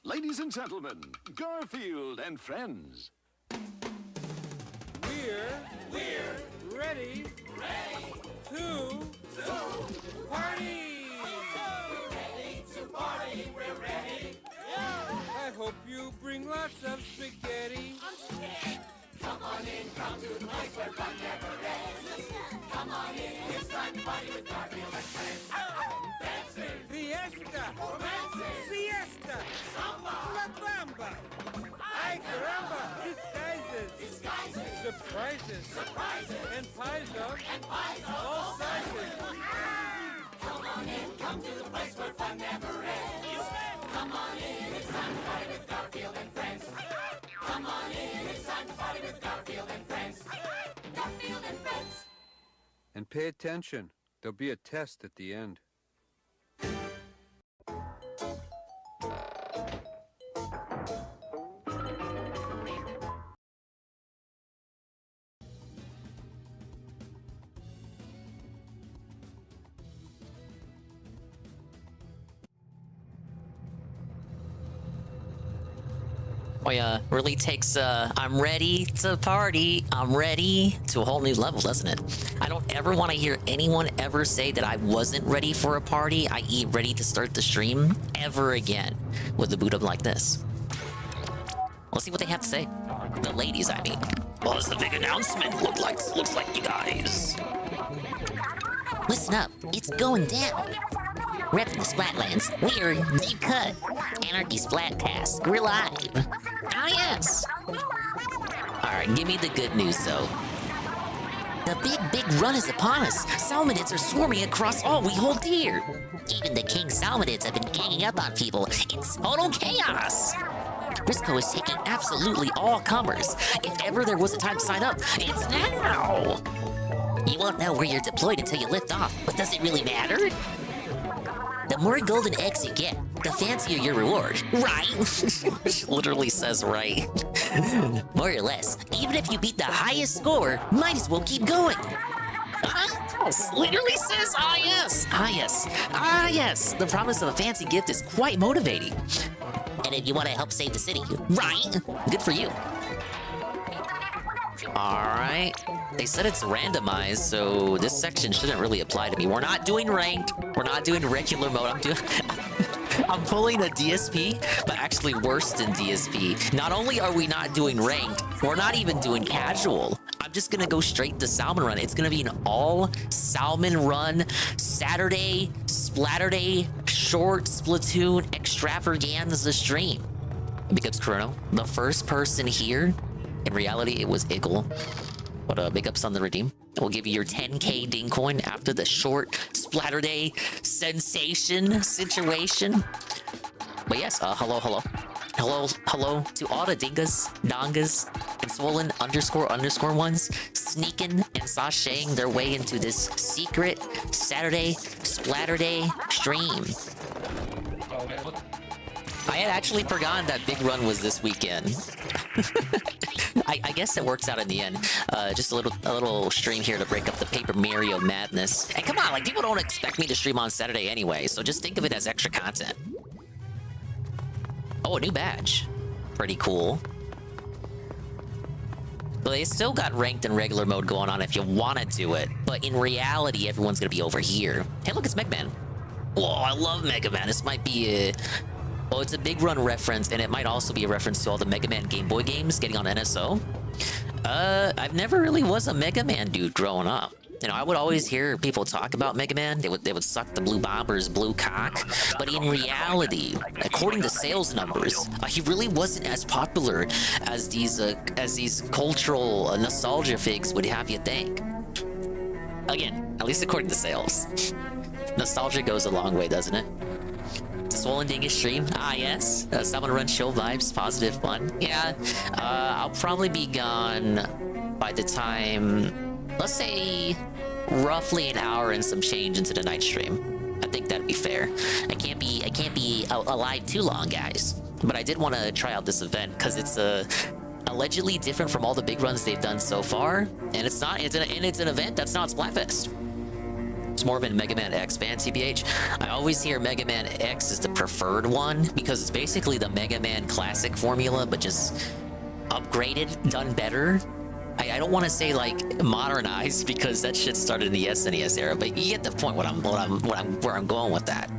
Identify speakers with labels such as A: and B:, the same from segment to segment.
A: Ladies and gentlemen, Garfield and friends.
B: We're ready to party! We're ready. I hope you bring lots of spaghetti.
C: I'm scared. Come on in, come to the place where fun never ends. Come on in, it's time to party with Garfield and friends. Dancing,
B: Fiesta!
C: romancing,
B: Siesta!
C: samba,
B: La Bamba! Ay caramba! Disguises! Surprises! And pies of all sizes!
C: Come on in, come to the place where fun never ends. Come on in, it's time to party with Garfield and friends. Come on in, it's time to party with Garfield and friends. Garfield and friends.
D: And pay attention. There'll be a test at the end.
E: Boy, really takes I'm ready to party, I'm ready to a whole new level, doesn't it? I don't ever want to hear anyone ever say that I wasn't ready for a party, i.e. ready to start the stream, ever again with a boot up like this. Let's see what they have to say. The ladies, I mean. Well, it's a big announcement. Looks like you guys.
F: Listen up, it's going down. Repping the Splatlands, we are Deep Cut, Anarchy Splatcast, we're live. Ah yes!
E: Alright, give me the good news though.
F: The big run is upon us. Salmonids are swarming across all we hold dear. Even the king salmonids have been ganging up on people. It's total chaos. Grizzco is taking absolutely all comers. If ever there was a time to sign up, it's now! You won't know where you're deployed until you lift off, but does it really matter? The more golden eggs you get, the fancier your reward, right?
E: Literally says right.
F: More or less. Even if you beat the highest score, might as well keep going.
E: Literally says ah yes, ah yes, ah yes. The promise of a fancy gift is quite motivating.
F: And if you want to help save the city, right?
E: Good for you. Alright. They said it's randomized, so this section shouldn't really apply to me. We're not doing ranked. We're not doing regular mode. I'm pulling a DSP, but actually worse than DSP. Not only are we not doing ranked, we're not even doing casual. I'm just gonna go straight to Salmon Run. It's gonna be an all Salmon Run Saturday, Splatterday, short Splatoon extravaganza stream. Big ups, Chrono. The first person here, in reality, it was Iggle. But big ups on the redeem. We'll give you your 10k ding coin after the short Splatterday sensation situation. But yes, hello to all the dingas, dongas, and swollen underscore ones sneaking and sashaying their way into this secret Saturday Splatterday stream. I had actually forgotten that Big Run was this weekend. I guess it works out in the end. Just a little stream here to break up the Paper Mario madness. And come on, like, people don't expect me to stream on Saturday anyway, so just think of it as extra content. Oh, a new badge. Pretty cool. But they still got ranked and regular mode going on if you want to do it. But in reality, everyone's going to be over here. Hey, look, it's Mega Man. Whoa, I love Mega Man. This might be a... Well, it's a Big Run reference, and it might also be a reference to all the Mega Man Game Boy games getting on NSO. I've never really was a Mega Man dude growing up. You know, I would always hear people talk about Mega Man. They would suck the blue bomber's blue cock. But in reality, according to sales numbers, he really wasn't as popular as these cultural nostalgia figs would have you think. Again, at least according to sales. Nostalgia goes a long way, doesn't it? Swollen Dingus stream. Ah, yes. Salmon Run chill vibes, positive fun. Yeah, I'll probably be gone by the time, let's say, roughly an hour and some change into the night stream. I think that'd be fair. I can't be alive too long, guys. But I did want to try out this event because it's allegedly different from all the big runs they've done so far, and it's an event that's not Splatfest. Smorban Mega Man X fan, TBH. I always hear Mega Man X is the preferred one because it's basically the Mega Man classic formula, but just upgraded, done better. I don't want to say like modernized because that shit started in the SNES era, but you get the point. Where I'm going with that.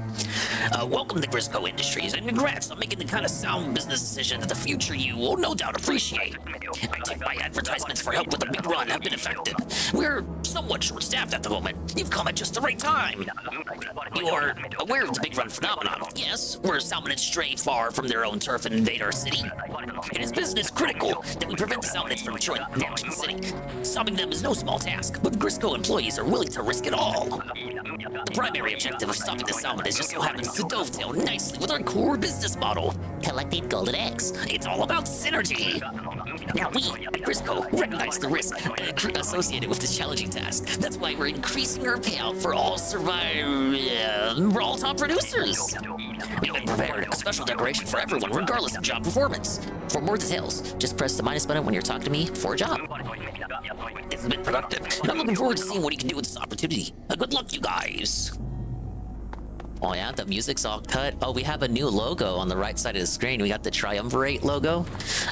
E: Welcome to Grizzco Industries, and congrats on making the kind of sound business decision that the future you will no doubt appreciate. I take my advertisements for help with the big run have been effective. We're somewhat short-staffed at the moment. You've come at just the right time. You are aware of the big run phenomenon. Yes, where salmonids stray far from their own turf and invade our city. It is business critical that we prevent the salmonids from damaging the city. Stopping them is no small task, but Grizzco employees are willing to risk it all. The primary objective of stopping the salmonids just so happens to dovetail nicely with our core business model, collecting golden eggs. It's all about synergy. Now we at Grizzco recognize the risk associated with this challenging task. That's why we're increasing our payout for all for all top producers. We've been prepared a special decoration for everyone, regardless of job performance. For more details, just press the minus button when you're talking to me for a job. It's been productive, and I'm looking forward to seeing what you can do with this opportunity. Good luck, you guys. Oh yeah, the music's all cut. Oh, we have a new logo on the right side of the screen. We got the Triumvirate logo.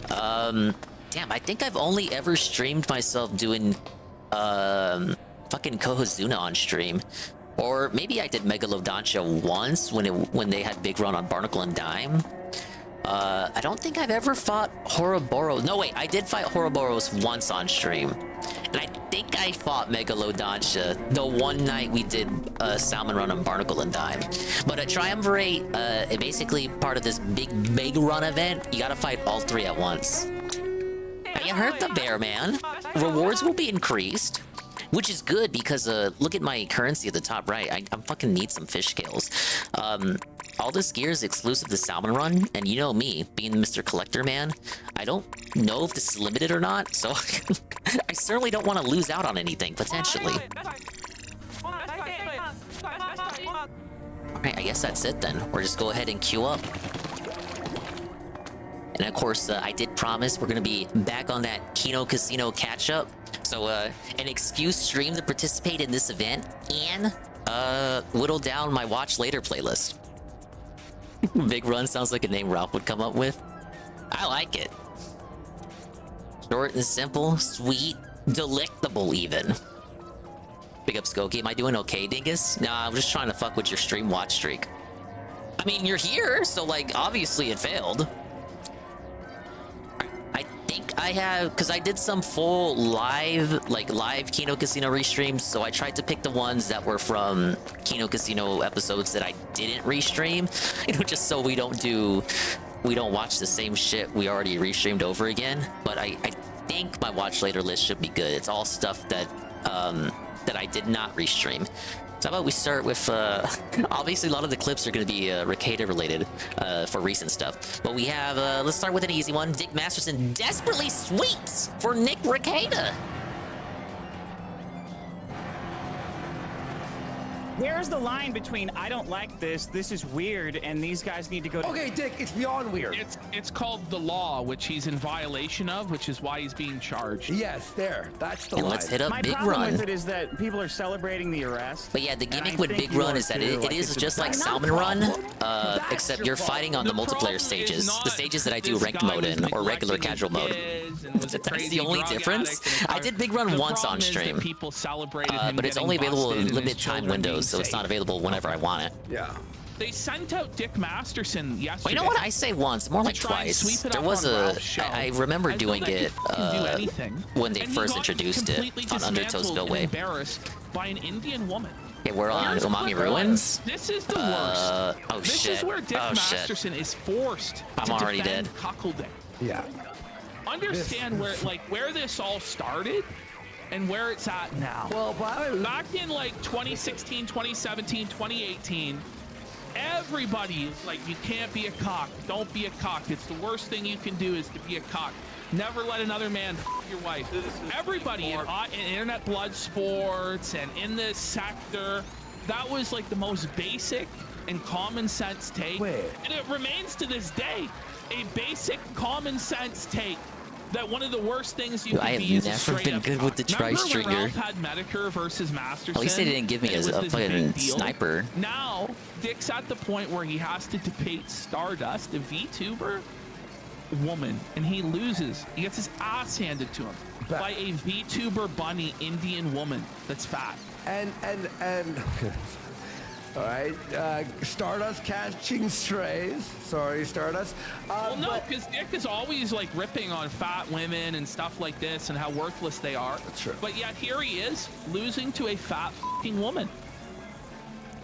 E: Damn, I think I've only ever streamed myself doing fucking Kohozuna on stream. Or maybe I did Megalodontia once when they had Big Run on Barnacle and Dime. I don't think I've ever fought Ouroboros. No, wait, I did fight Ouroboros once on stream. And I think I fought Megalodontia the one night we did Salmon Run on Barnacle and Dime. But a Triumvirate, basically part of this big run event, you gotta fight all three at once. You heard the bear, man. Rewards will be increased. Which is good because look at my currency at the top right. I fucking need some fish scales. All this gear is exclusive to Salmon Run, and you know me, being Mr. Collector Man, I don't know if this is limited or not, so I certainly don't want to lose out on anything, potentially. Alright, I guess that's it then. We'll just go ahead and queue up. And of course, I did promise we're going to be back on that Kino Casino catch-up. So, an excuse stream to participate in this event and, whittle down my watch later playlist. Big Run sounds like a name Ralph would come up with. I like it. Short and simple, sweet, delectable even. Big up Skokie. Am I doing okay, Dingus? Nah, I'm just trying to fuck with your stream watch streak. I mean, you're here, so like, obviously it failed. I think I have, because I did some full live Kino Casino restreams, so I tried to pick the ones that were from Kino Casino episodes that I didn't restream, you know, just so we don't watch the same shit we already restreamed over again. But I think my watch later list should be good. It's all stuff that that I did not restream. So how about we start with, obviously a lot of the clips are going to be Rekieta related for recent stuff. But we have, let's start with an easy one. Dick Masterson desperately sweeps for Nick Rekieta.
G: Where's the line between I don't like this is weird, and these guys need to go to...
H: Okay, Dick, it's beyond weird.
I: It's called the law, which he's in violation of, which is why he's being charged.
H: Yes, there. That's the
E: And
H: line.
E: let's hit up
G: My
E: Big
G: problem
E: Run.
G: with it is that people are celebrating the arrest.
E: But yeah, the
G: and I
E: gimmick with
G: think
E: Big
G: you
E: Run
G: are
E: is that
G: too.
E: it
G: Like,
E: is
G: it's
E: just like
H: That's
E: Salmon
H: your
E: Run,
H: problem.
E: except
H: your
E: you're fighting on the
I: The
E: multiplayer
I: problem is
E: stages.
I: not
E: The stages that I do
I: this
E: ranked
I: guy
E: mode
I: was
E: in, or regular
I: neglecting
E: casual
I: his
E: mode.
I: kids and was a
E: That's
I: crazy
E: the only
I: drug
E: difference.
I: addict and
E: I did Big Run
I: the
E: once on
I: problem is that
E: stream,
I: people celebrated him
E: but it's
I: getting
E: only available
I: busted
E: in
I: and
E: limited
I: his
E: time
I: children
E: windows,
I: being
E: so it's not
I: safe.
E: available whenever I want it.
H: Yeah.
I: They sent out Dick Masterson yesterday.
E: Well, you know what? I say once, more like
I: try and
E: twice.
I: sweep it
E: There
I: up
E: was
I: on
E: a.
I: Ralph's show.
E: I remember
I: As
E: doing
I: though that
E: it
I: he can do anything.
E: when they
I: And he
E: first
I: got
E: introduced it
I: completely
E: on Undertow
I: dismantled
E: Spillway.
I: and embarrassed by an Indian woman.
E: Okay, we're on
I: Here's a
E: Umami
I: clip.
E: Ruins.
I: This is the worst.
E: Oh
I: this
E: shit.
I: is where Dick
E: Oh shit.
I: Masterson is forced
E: I'm
I: to
E: already
I: defend
E: dead.
I: cuckolding.
H: Yeah.
I: Understand where this all started and where it's at now.
H: Well, but
I: Back in like 2016, 2017, 2018, everybody is like, you can't be a cock. Don't be a cock. It's the worst thing you can do is to be a cock. Never let another man f your wife. Everybody in internet blood sports and in this sector, that was like the most basic and common sense take.
H: Wait.
I: And it remains to this day a basic common sense take. that one of the worst things you
E: I
I: could be
E: have
I: is a
E: never
I: straight
E: been
I: up
E: good with the
I: cock. Remember when
E: tri-stringer.
I: Ralph had Medicare versus Masterson?
E: At least they didn't give me
I: and it
E: a
I: was this
E: fucking
I: big deal?
E: sniper.
I: Now, Dick's at the point where he has to debate Stardust, a VTuber woman, and he loses. He gets his ass handed to him by a VTuber bunny Indian woman that's fat.
H: And all right, Stardust catching strays. Sorry, Stardust.
I: Well, no,
H: but-
I: because Dick is always like ripping on fat women and stuff like this and how worthless they are.
H: That's true.
I: But yet here he is losing to a fat fucking woman.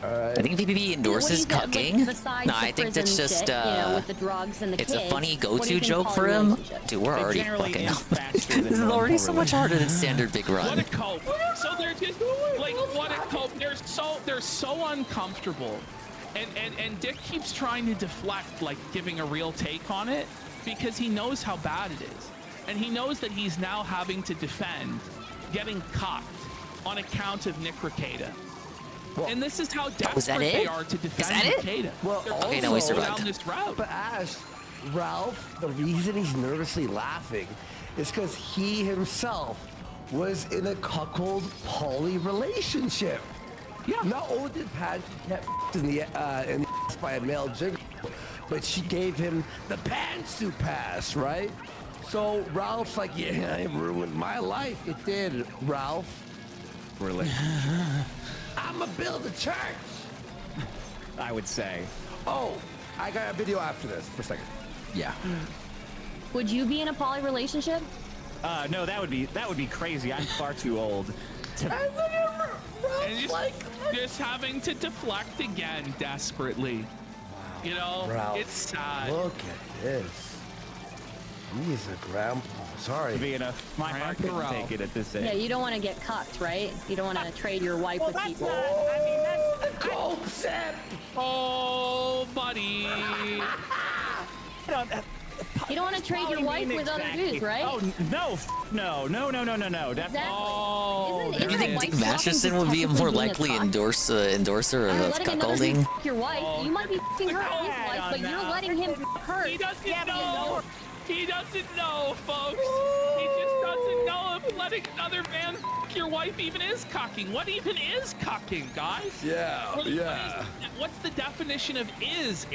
E: I think PPP endorses cucking. No, I think that's just
J: with the drugs and the
E: it's a
J: kids,
E: funny
J: what do you
E: go-to
J: think
E: joke
J: poly
E: for him.
J: relationships?
E: Dude, we're
G: It
E: already
G: generally
E: fucking.
G: ends faster than
E: This is
G: normal
E: already so much
G: relationships.
E: harder than standard big
I: What a
E: run.
I: cope. So they're just like what a cope. They're so uncomfortable. And Dick keeps trying to deflect, like giving a real take on it, because he knows how bad it is. And he knows that he's now having to defend getting cocked on account of Nick Rekieta. And this is how desperate they are to defend Rekieta.
H: Well,
I: They're
H: okay,
E: no, we
I: going
E: survived.
I: down this route.
H: But Ash, Ralph, the reason he's nervously laughing is because he himself was in a cuckold poly relationship.
I: Yeah.
H: Not only did Pat get in the ass by a male jigger, but she gave him the pantsuit pass, right? So Ralph's like, yeah, it ruined my life. It did, Ralph.
G: Really?
H: I'ma build a church.
G: I would say.
H: Oh, I got a video after this for a second.
G: Yeah.
J: Would you be in a poly relationship?
G: No, that would be crazy. I'm far too old.
I: And just having to deflect again desperately. You know,
H: Ralph,
I: it's sad.
H: Look at this. He's a grandpa. Sorry.
G: Be enough. My heart couldn't
I: Ralph.
G: take it at this age.
J: Yeah, you don't want to get cucked, right? You don't want to trade your wife with people.
H: The coke set.
I: Oh, buddy.
J: You don't want to trade your wife with other dudes, right?
G: Oh no, no.
J: Exactly.
I: Oh,
J: Isn't
E: You think
J: wife
E: Dick
J: swapping
E: Masterson
J: just
E: would be a
J: technically
E: more
J: being
E: likely
J: cuck?
E: endorser of
J: Letting another dude
E: cuckolding?
J: fuck your wife, you might be fucking her his wife, but you're letting him fuck her.
I: He doesn't know. He doesn't know, folks. He just doesn't know if letting another man fuck your wife even is cucking. What even is cucking, guys?
H: Yeah,
I: What's the definition of is?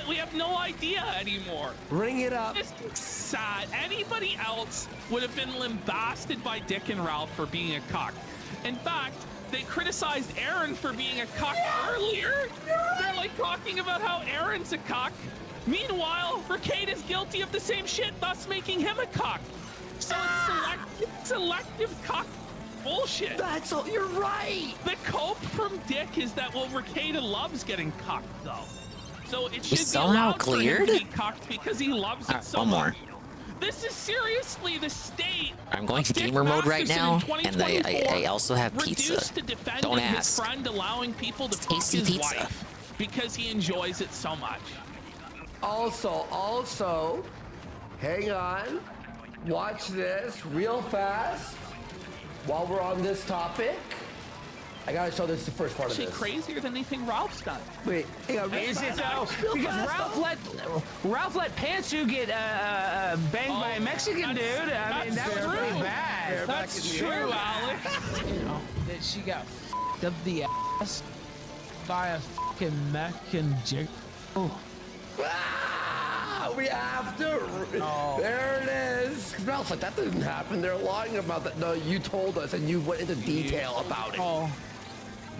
I: We have no idea anymore.
H: Bring it up.
I: It's sad. Anybody else would have been lambasted by Dick and Ralph for being a cock. In fact, they criticized Aaron for being a cock earlier. They're like talking about how Aaron's a cock. Meanwhile, Rekieta is guilty of the same shit, thus making him a cock. So it's selective cock bullshit.
H: That's all. You're right.
I: The cope from Dick is that, well, Rekieta loves getting cocked, though. So it should be
E: somehow
I: allowed for him
E: cleared?
I: to be cocked because he loves it so
E: one more.
I: much. This is seriously the state.
E: I'm going
I: of Dick
E: gamer mode right
I: Masterson
E: now,
I: in
E: and I
I: 2024,
E: also have pizza.
I: reduced to defending
E: Don't
I: his
E: ask.
I: friend allowing people to
E: It's
I: fuck
E: tasty
I: his
E: pizza.
I: wife because he enjoys it so much.
H: Also, hang on. Watch this real fast. While we're on this topic, I gotta show this the first part of
I: Actually,
H: this.
I: crazier than anything Ralph's done.
H: Wait, hang on.
B: Is it though? Because Ralph let Pantsu get banged by a Mexican dude. I mean, that was pretty bad.
I: That's true, Alex.
B: That she got f***ed up the ass by a fucking Mexican jig. Oh.
H: We have to.
B: Oh.
H: There it is. Ralph's like, that didn't happen. They're lying about that. No, you told us and you went into detail about it.
B: Oh.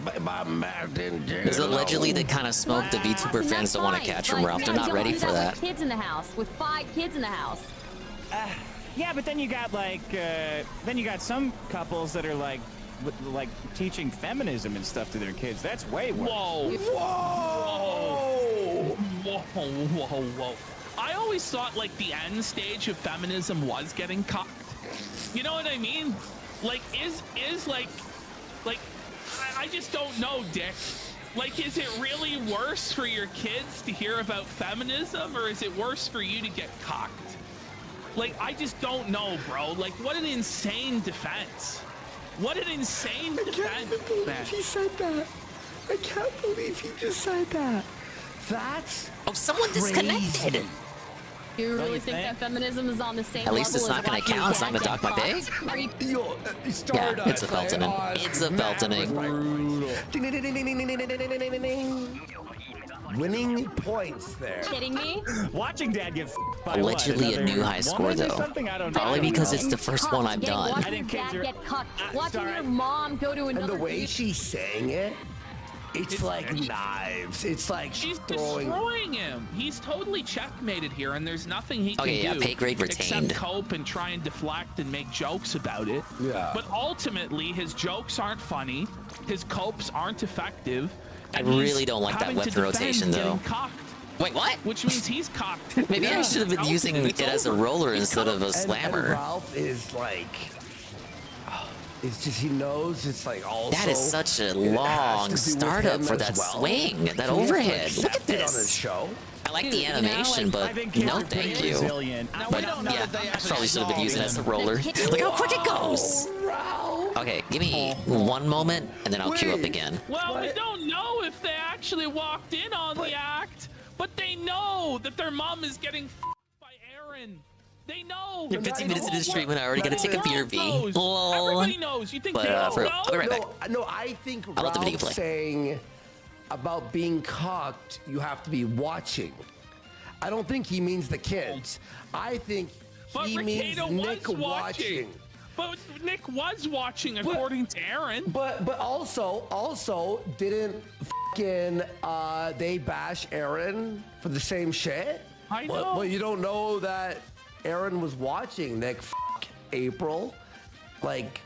E: Because allegedly they kind of smoke the VTuber fans don't want to catch him, Ralph. They're not ready for that.
J: Kids in the house with 5 kids in the house.
G: Yeah, but then you got some couples that are like teaching feminism and stuff to their kids. That's way worse.
I: Whoa. I always thought like the end stage of feminism was getting cocked. You know what I mean? Like is like I just don't know, Dick. Like, is it really worse for your kids to hear about feminism, or is it worse for you to get cocked? Like, I just don't know, bro. Like, what an insane defense. What an insane defense.
H: I can't believe he said that. I can't believe he just said that. That's
E: Oh, someone
H: crazy.
E: disconnected.
J: Do you really
G: you
J: think
G: think?
J: that feminism is on the same
E: At least
J: level
E: it's not
J: as
E: gonna
J: watching
E: count. It's not
J: dad
E: gonna
J: get
E: dock my pay.
J: fucked? Are you
H: Yo,
E: Yeah, it's a Feltoning. It's a Feltoning.
H: Ding, ding, ding, ding, ding, ding, ding, ding, ding, ding, ding. Winning points there.
J: kidding me?
G: Watching Dad get f***ed by
E: Allegedly
G: what?
E: a
G: Another
E: new high score,
G: woman or
E: though.
G: something? I don't
E: Probably
G: know.
E: because it's the first one I've done.
G: I
J: Watching
G: think
J: dad
G: kids are-
J: get cucked. Watching
G: sorry.
J: your mom go to
H: And
J: another
H: the way
J: dude.
H: she's saying it, it's like knives. It's like
I: She's
H: throwing.
I: destroying him. He's totally checkmated here, and there's nothing he can
E: Okay, yeah,
I: do
E: pay grade retained.
I: except cope and try and deflect and make jokes about it.
H: Yeah.
I: But ultimately, his jokes aren't funny. His copes aren't effective.
E: I
I: and he's
E: really don't like that
I: having to
E: weapon
I: defend
E: rotation,
I: getting
E: though.
I: cocked,
E: Wait, what?
I: which means he's cocked.
E: Maybe I should have been
I: Out,
E: using
I: it's
E: it as a
I: over.
E: roller
I: He's
E: instead of a
H: And
E: slammer.
H: Ralph is like, it's just he knows it's like also.
E: That is such a
H: it has
E: long
H: to do with
E: startup
H: him
E: for
H: as
E: that
H: well.
E: swing, that
H: So he has to
E: overhead. Look at
H: accept it on his
E: this.
H: show.
E: I like
J: Dude,
E: the
J: you know,
E: animation,
J: like,
E: but
G: I think kids
E: no
G: are pretty
E: thank you.
G: resilient.
E: But yeah, probably should have been using it as a roller. Look how quick it goes.
H: Ralph.
E: Okay, give me one moment, and then I'll queue up
H: Wait.
E: again.
I: Well, we
H: What?
I: don't know if they actually walked in on the act, but they know that their mom is getting f***ed by Aaron. They know.
E: You're 15 minutes into the stream and I already gotta take a
I: Everyone
E: BRB.
I: knows.
E: Lol.
I: Everybody knows. You think
E: But,
I: they don't know?
E: I'll be right back.
H: No, I think
E: I'll let the video
H: Ralph's
E: play.
H: saying about being cocked, you have to be watching. I don't think he means the kids. I think
I: But
H: he means
I: Ricada
H: Nick
I: was
H: watching.
I: But Nick was watching, according to Aaron.
H: But also didn't fucking they bash Aaron for the same shit?
I: I know.
H: Well, you don't know that Aaron was watching, Nick. April. Like,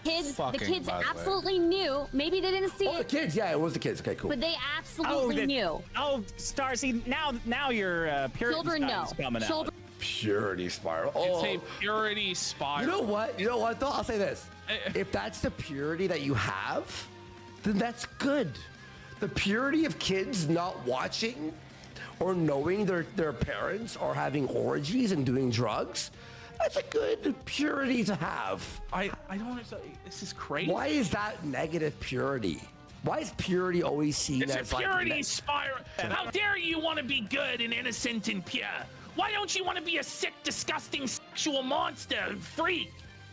J: Kids, the
D: Fucking,
J: kids
D: by the way.
J: absolutely knew. Maybe they didn't see
H: oh, the
J: it,
H: kids. Yeah, it was the kids. Okay, cool.
J: but they absolutely knew.
G: Oh, Star, see, now your Puritan
J: Children
G: side is
J: know.
G: coming
J: Children.
H: Purity spiral.
I: It's
H: Oh,
I: a purity spiral.
H: you know what? You know what, though? I'll say this. If that's the purity that you have, then that's good. The purity of kids not watching or knowing their parents are having orgies and doing drugs, that's a good purity to have.
I: I don't understand. This is crazy.
H: Why is that negative purity? Why is purity always seen
I: It's
H: as
I: a
H: like
I: purity spiral. How dare you want to be good and innocent and pure? Why don't you want to be a sick, disgusting, sexual monster and freak?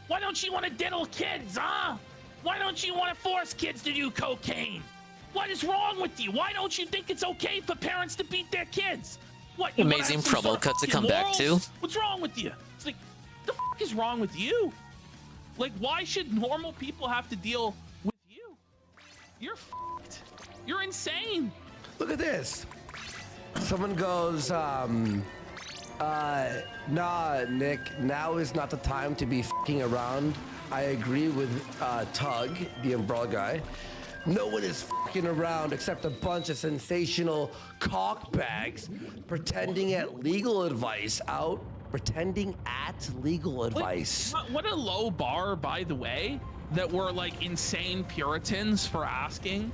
I: Why don't you want to diddle kids, huh? Why don't you want to force kids to do cocaine? What is wrong with you? Why don't you think it's okay for parents to beat their kids? What? You wanna
E: Amazing
I: have some
E: promo
I: sort of
E: cut to
I: fucking
E: come back
I: morals?
E: to.
I: What's wrong with you? It's like, the fuck is wrong with you? Like, why should normal people have to deal with you? You're fucked. You're insane.
H: Look at this. Someone goes, nah, Nick, now is not the time to be fucking around. I agree with Tug, the umbrella guy. No one is fucking around except a bunch of sensational cockbags pretending at legal advice out. Pretending at legal advice.
I: What a low bar, by the way, that we're like insane Puritans for asking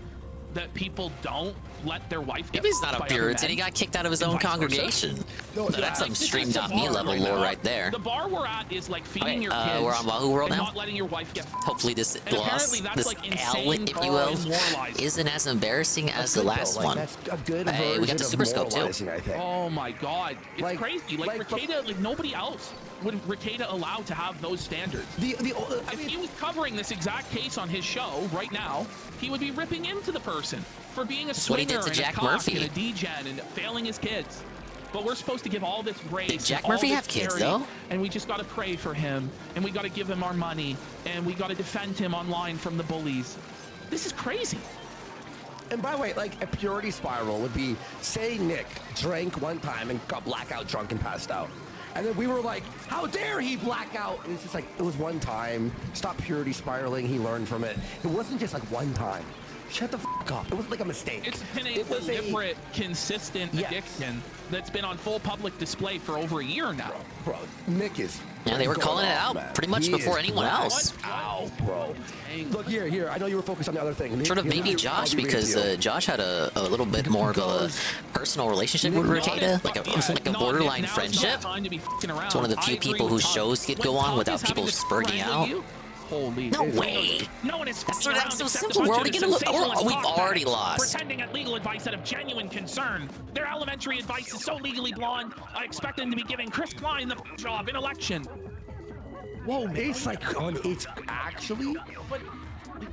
I: that people don't let their wife get
E: Maybe he's not
I: fucked
E: a
I: by other
E: Puritan. He
I: men,
E: got kicked out of his
I: and
E: own
I: vice versa.
E: congregation.
H: No,
E: So
H: yeah,
E: that's some
I: This is
E: stream
I: the
E: dot me
I: bar
E: level
I: right
E: lore
I: now.
E: right there.
I: The bar we're at is like feeding
E: Okay,
I: your kids
E: we're on Wahoo World
I: and
E: now?
I: not letting your wife get fucked.
E: Hopefully this
I: And
E: loss,
I: apparently that's
E: this
I: like
E: L,
I: insane
E: if you will,
I: demoralizing.
E: isn't as embarrassing as the
H: Good,
E: last
H: though. Like,
E: one.
H: That's a good
E: Hey, we got
H: version
E: the
H: of
E: Super Scope, too.
H: moralizing, I think.
I: Oh my god, it's
H: Like-
I: crazy. Like
H: like-
I: Ricada, like nobody else would Ricada allow to have those standards.
H: I
I: If
H: mean,
I: he was covering this exact case on his show right now, he would be ripping into the person for being a
E: what he
I: swinger
E: did to
I: and
E: Jack
I: a cock
E: Murphy.
I: and a degen and failing his kids. But we're supposed to give all this grace.
E: Did Jack
I: and all
E: Murphy
I: this
E: have kids,
I: charity,
E: though?
I: And we just got to pray for him, and we got to give him our money, and we got to defend him online from the bullies. This is crazy.
H: and by the way, like a purity spiral would be, say Nick drank one time and got blackout drunk and passed out. And then we were like, how dare he black out? And it's just like, it was one time. Stop purity spiraling. He learned from it. It wasn't just like one time. Shut the fuck up. It was like a mistake.
I: It's been a
H: It was
I: deliberate, consistent
H: Yes.
I: addiction that's been on full public display for over a year now.
H: Bro, Nick is.
E: Yeah, they were
H: going
E: calling it
H: off,
E: out
H: man.
E: pretty much
H: He
E: before
H: is
E: anyone
H: black
E: else.
H: out, bro. Look here. I know you were focused on the other thing.
E: Sort of
H: Here,
E: maybe
H: I'll
E: Josh,
H: read it to
E: because
H: you.
E: Josh had a little bit more of a personal relationship with Ricada, like a borderline friendship.
I: It's
E: It's one of the few people whose shows could go on without people spurging out.
I: Holy.
E: No way.
I: No one is
E: That's
I: f***ing around
E: so
I: except a
E: simple. We're
I: bunch
E: already
I: of
E: gonna
I: sensationalist
E: we've
I: talk
E: already
I: bags,
E: lost.
I: Pretending at legal advice out of genuine concern. Their elementary advice is so legally blonde, I expect them to be giving Chris Klein the job in election. Whoa, man.
H: It's like, it's actually.
I: But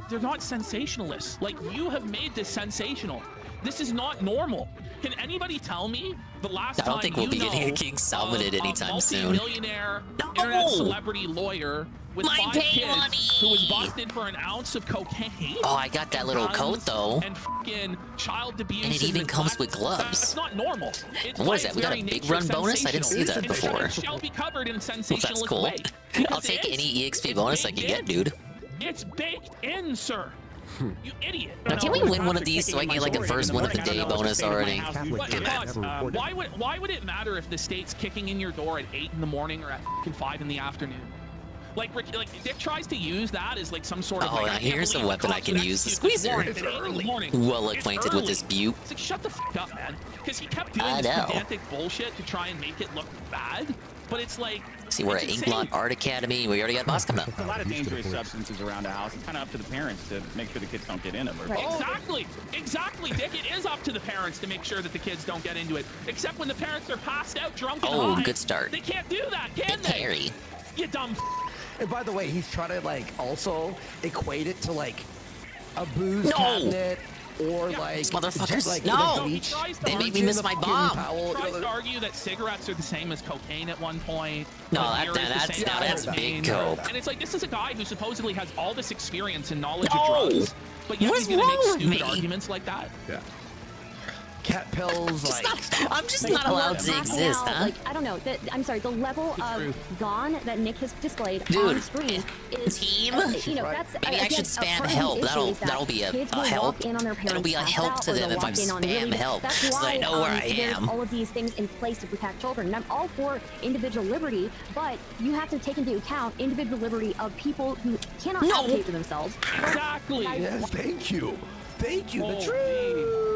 I: they're not sensationalists. Like, you have made this sensational. This is not normal. Can anybody tell me the last time
E: I don't think we'll be getting a King Salmonid anytime soon.
I: Multi-millionaire internet celebrity lawyer with
E: My
I: 5
E: pay
I: kids
E: money!
I: who was busted for an ounce of cocaine.
E: Oh, I got that little coat though.
I: And fucking child abuse.
E: And it even comes with gloves.
I: That's not normal. It's
E: What is
I: by
E: that? We got a
I: its
E: big
I: very
E: run
I: nature
E: bonus? I didn't see that
I: sensational.
E: before.
I: It shall be covered in
E: Well, that's
I: sensationalist
E: cool.
I: way.
E: I'll
I: Because
E: take
I: it
E: any
I: is.
E: EXP
I: It's
E: bonus I
I: baked
E: can get,
I: in.
E: dude.
I: It's baked in, sir. You idiot.
E: Now, can we win one of these so I can get like a first win of the day bonus already?
I: Why would it matter if the state's kicking in your door at 8 in the morning or at 5 in the afternoon? Like Dick tries to use that as like some sort of.
E: Oh,
I: like,
E: now
I: I can't
E: here's a
I: believe
E: weapon I can
I: cops would
E: use, the
I: execute this
E: squeezer.
I: warrant at 8 in the morning.
E: Well
I: It's
E: acquainted with
I: early.
E: this butte.
I: It's like, shut the f up, man. Because he kept
E: I
I: doing this
E: know.
I: pedantic bullshit to try and make it look bad. But it's like.
E: See, we're at
I: it's
E: Inglot
I: insane.
E: Art Academy. We already got boss coming up.
G: There's a lot of dangerous substances around the house. It's kind of up to the parents to make sure the kids don't get in them. Or
I: Exactly, Dick. It is up to the parents to make sure that the kids don't get into it. Except when the parents are passed out, drunk, and
E: Oh,
I: high.
E: good start.
I: They can't do that, can
E: Big
I: they?
E: carry.
I: You dumb.
H: And by the way, he's trying to like also equate it to like a booze
E: No!
H: cabinet or like
E: These motherfuckers.
H: like
E: No!
H: the bleach
E: They made me
H: origin
E: miss
H: of
E: my
H: fucking
E: bomb.
H: Powell.
I: Tries to argue that cigarettes are the same as cocaine at one point.
E: No,
I: Beer is the
E: that's
I: same
E: now
I: as
E: that's
I: cocaine.
E: big coke.
I: And it's like, this is a guy who supposedly has all this experience and knowledge
E: No!
I: of drugs, but yet
E: What's
I: he's gonna make
E: wrong with
I: stupid
E: me?
I: arguments like that.
H: Yeah. Cat pills, like
E: I'm just not allowed to exist, huh?
J: Like, I don't know. I'm sorry. The level of gone that Nick has displayed
E: Dude,
J: on screen is
E: team?
J: You know, that's
E: Maybe I should spam help. That'll be a help. That'll be a help to them if I spam help,
J: That's
E: so
J: why
E: I know where I
J: there's
E: am.
J: all of these things in place to protect children. And I'm all for individual liberty, but you have to take into account individual liberty of people who cannot advocate for themselves.
I: Exactly.
H: yes, thank you. Thank you. The
I: Oh,
H: truth.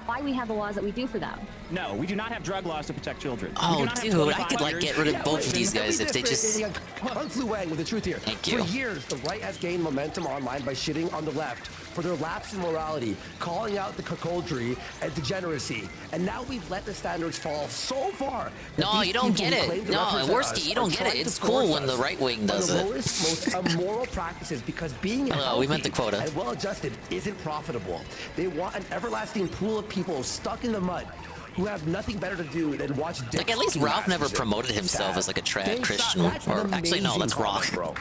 J: Why we have the laws that we do for them.
G: no, we do not have drug laws to protect children. We
E: Oh,
G: do not have
E: dude, I
G: 25
E: could like
G: years.
E: get rid of both of these
H: Let me
E: guys if they just.
H: Kung Flu Wang with the truth here.
E: Thank you.
H: For years, the right has gained momentum online by shitting on the left for their lapse in morality, calling out the cuckoldry and degeneracy. And now we've let the standards fall so far. that
E: No,
H: these
E: you don't
H: people
E: get
H: who
E: it.
H: claim to
E: No,
H: represent
E: Worski,
H: us
E: you
H: are
E: don't get it.
H: trying to
E: It's cool
H: force
E: when the
H: us
E: right wing
H: on
E: does
H: the
E: it.
H: lowest, most immoral practices because being
E: Oh, we meant the
H: healthy
E: quota.
H: and well-adjusted isn't profitable. They want an everlasting pool of people stuck in the mud who have nothing better to do than watch dicks
E: Like, at least
H: fucking
E: Ralph never
H: asses.
E: promoted himself
H: Sad.
E: as like a trad
H: Thanks,
E: Christian.
H: that's an
E: Or actually, no,
H: amazing
E: that's wrong.
H: comment, bro.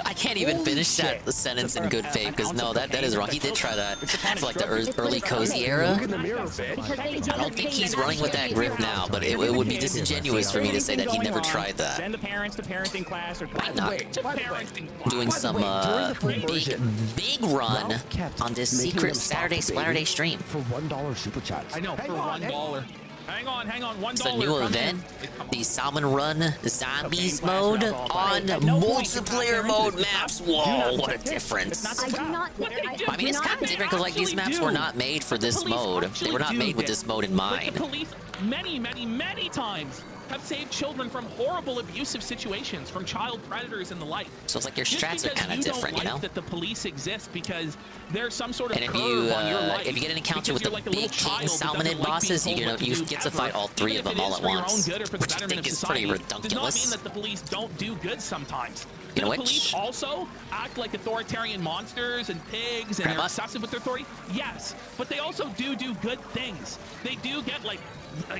E: I can't even
H: Holy
E: finish
H: shit.
E: that sentence in good faith because
G: An
E: no,
G: ounce of
E: that is
G: cocaine
E: wrong. He did try that for like the early cozy
J: Okay.
E: era.
H: Look in the mirror, bitch.
J: Because they
E: I don't think he's running with that grip now, but it would be disingenuous for me to say that he never tried that.
G: Send the parents to parenting class or
E: Why not?
H: Wait, by the way,
E: Doing
H: by the
E: some
H: way, during the full version,
E: big run
H: Ralph kept
E: on this
H: making
E: secret
H: them stop
E: Saturday
H: the
E: Splatterday
H: baby
E: stream.
H: for $1 super chats.
I: I know,
H: Hang
I: for
H: on,
I: $1. Hang on, $1.
E: It's a new
I: from
E: event,
I: him. Come on.
E: the Salmon Run, the Zombies
G: Okay, class
E: mode
G: alcohol.
E: on
G: At no point
E: multiplayer
G: do
E: mode
G: not
E: maps.
G: do not
E: Whoa, what a
G: protect kids.
E: difference.
G: It's not
J: I do
G: stop.
J: not.
I: What they do-
E: I mean, it's
J: do
E: kind of
J: not-
E: different because like these maps were not made for this
I: Police
E: mode. They
I: actually
E: were not
I: do
E: made with
I: this.
E: this mode in
I: Like,
E: mind.
I: the police, many times have saved children from horrible abusive situations, from child predators and the like.
E: So it's like your
I: Just
E: strats are
I: because
E: kind of
I: you don't
E: different, you
I: like
E: know?
I: that the police exist because there's some sort of
E: And if
I: curve
E: you
I: on your life.
E: if you get an encounter with
I: because
E: the
I: you're like a little
E: big King
I: child who doesn't
E: Salmonid
I: like being
E: bosses,
I: told what to
E: you
I: do
E: get to
I: ever.
E: fight all three
I: Even
E: of
I: if
E: them
I: it
E: all
I: is
E: at
I: for your
E: once,
I: own good or for the
E: which I
I: betterment
E: think
I: of
E: is pretty
I: society, does not
E: ridiculous.
I: mean that the police don't do good sometimes.
E: You know
I: The
E: what?
I: police also act like authoritarian monsters and pigs and
E: Grab
I: they're
E: up.
I: excessive with their authority. Yes, but they also do good things. They do get like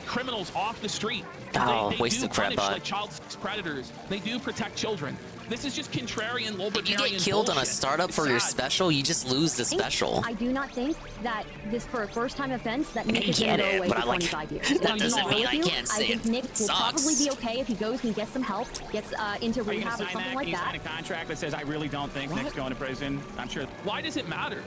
I: criminals off the street.
E: Oh,
I: they
E: waste
I: do
E: of crap
I: punish
E: bot.
I: like child sex predators. They do protect children. This is just contrarian, libertarian
E: If you get killed on a
I: bullshit.
E: startup
I: It's
E: for your
I: sad.
E: special, you just lose the special.
J: I do not think that this, for a first-time offense, that Nick is
E: get
J: going to
E: it,
J: go away
E: but
J: for
E: I like-
J: 25 years.
E: that
J: I'm
E: doesn't
J: not
E: mean
J: with
E: I
J: you.
E: can't say
J: I think
E: it
J: Nick will probably
E: sucks.
J: be okay if he goes and gets some help, gets into
G: Are you
J: rehab
G: gonna
J: or
G: sign
J: something
G: that?
J: like
G: Can you sign
J: that.
G: a contract that says I really don't think Nick's going to prison? I'm sure.
I: Why does it matter?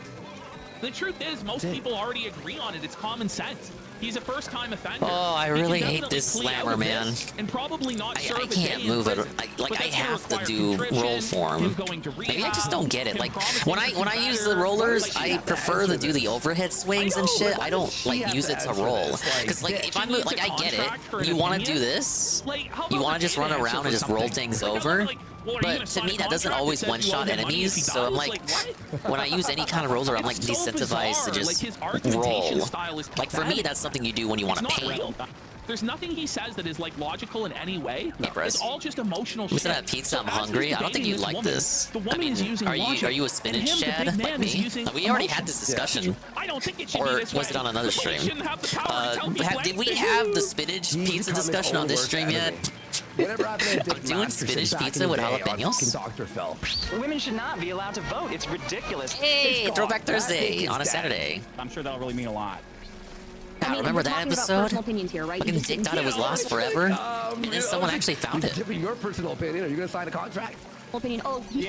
I: The truth is, most people already agree on it. It's common sense. He's a first-time offender.
E: Oh, I
I: He can
E: really hate
I: definitely
E: this
I: plea out
E: slammer,
I: of
E: man.
I: this And probably not serve
E: I
I: a
E: can't
I: day in
E: move it.
I: prison.
E: Like
I: But
E: I
I: that's gonna
E: have to
I: require
E: do
I: contrition,
E: roll form.
I: him going to
E: Maybe I
I: rehab,
E: just don't get it.
I: him
E: Like
I: promising
E: when
I: to
E: I
I: do
E: use
I: better.
E: the rollers,
I: Like,
E: I
H: have to
E: prefer
H: answer
E: to do the
H: this.
E: overhead swings and
H: know,
E: shit.
H: but why
E: I don't
H: does she
E: like
H: have
E: use
H: to
E: it to
H: answer
E: roll
H: this? Like,
E: because like
H: bitch,
E: if I'm
I: needs
E: like
I: a
E: I get
I: contract for
E: it.
I: an
E: You want to do
I: opinion?
E: this?
I: Like, how
E: You
I: about
E: want to just run
I: freelancer
E: around
I: or
E: and just roll
I: something?
E: things
I: Like,
E: over?
I: like, Well,
E: But to me, that doesn't always one-shot enemies. So I'm like, when I use any kind of roller, I'm like desensitized to just roll. Like for me, that's something you do when you want to pay.
I: There's nothing he says that is like logical in any way.
E: Hey,
I: it's all just emotional shit.
E: Listen to that pizza, I'm hungry. I don't think you'd like this. I mean, are you a spinach Chad like me? We already had this discussion.
I: I don't think it should
E: or
I: be this
E: was it on another stream? Did we have the spinach pizza discussion on this stream yet? I'm doing spinach pizza with jalapenos.
H: Dr. Phil.
K: Women should not be allowed to vote. It's ridiculous.
E: Hey, Throwback Thursday on a Saturday.
G: I'm sure that'll really mean a lot.
E: I mean, remember that episode?
J: Here, right?
E: Fucking Dick thought it was lost forever, and then someone actually found it.
H: Your personal opinion, are you going to sign a contract?
J: Opinion. Oh, he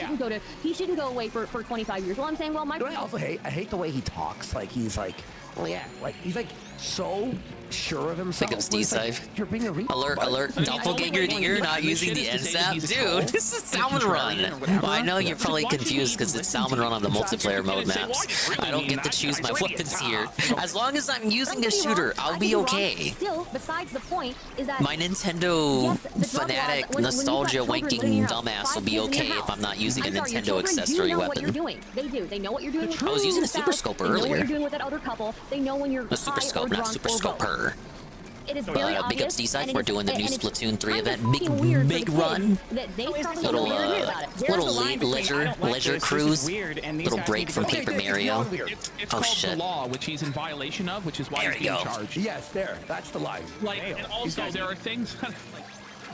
J: shouldn't go away for 25 years. Well, I'm saying, well, my.
H: I also hate the way he talks. Like he's like, oh yeah, like he's like so sure of himself.
E: Think of Steve
H: like, you're being a
E: Alert, doppelganger dinger, not using the NSAP. Dude, this is Salmon Run. Well, I know you're probably confused because it's Salmon Run on the multiplayer mode maps. I don't get to choose my weapons here. As long as I'm using a shooter, I'll be okay.
J: Still, besides the point is that
E: my Nintendo fanatic, nostalgia wanking dumbass will be okay if I'm not using a Nintendo accessory weapon.
J: They do. They know what you're doing.
E: I was using a Super Scoper earlier.
J: They know what you're doing with that other couple. They know when you're
E: a Super Scope, not Super Scoper.
J: It is very
E: big ups D-Side. We're doing the new Splatoon 3 event. Big run. Little leisure cruise. Little break from Paper Mario. Oh shit.
I: Law, which he's in violation of, which is why he's being charged.
H: Yes, that's the line.
I: Like, and also there are things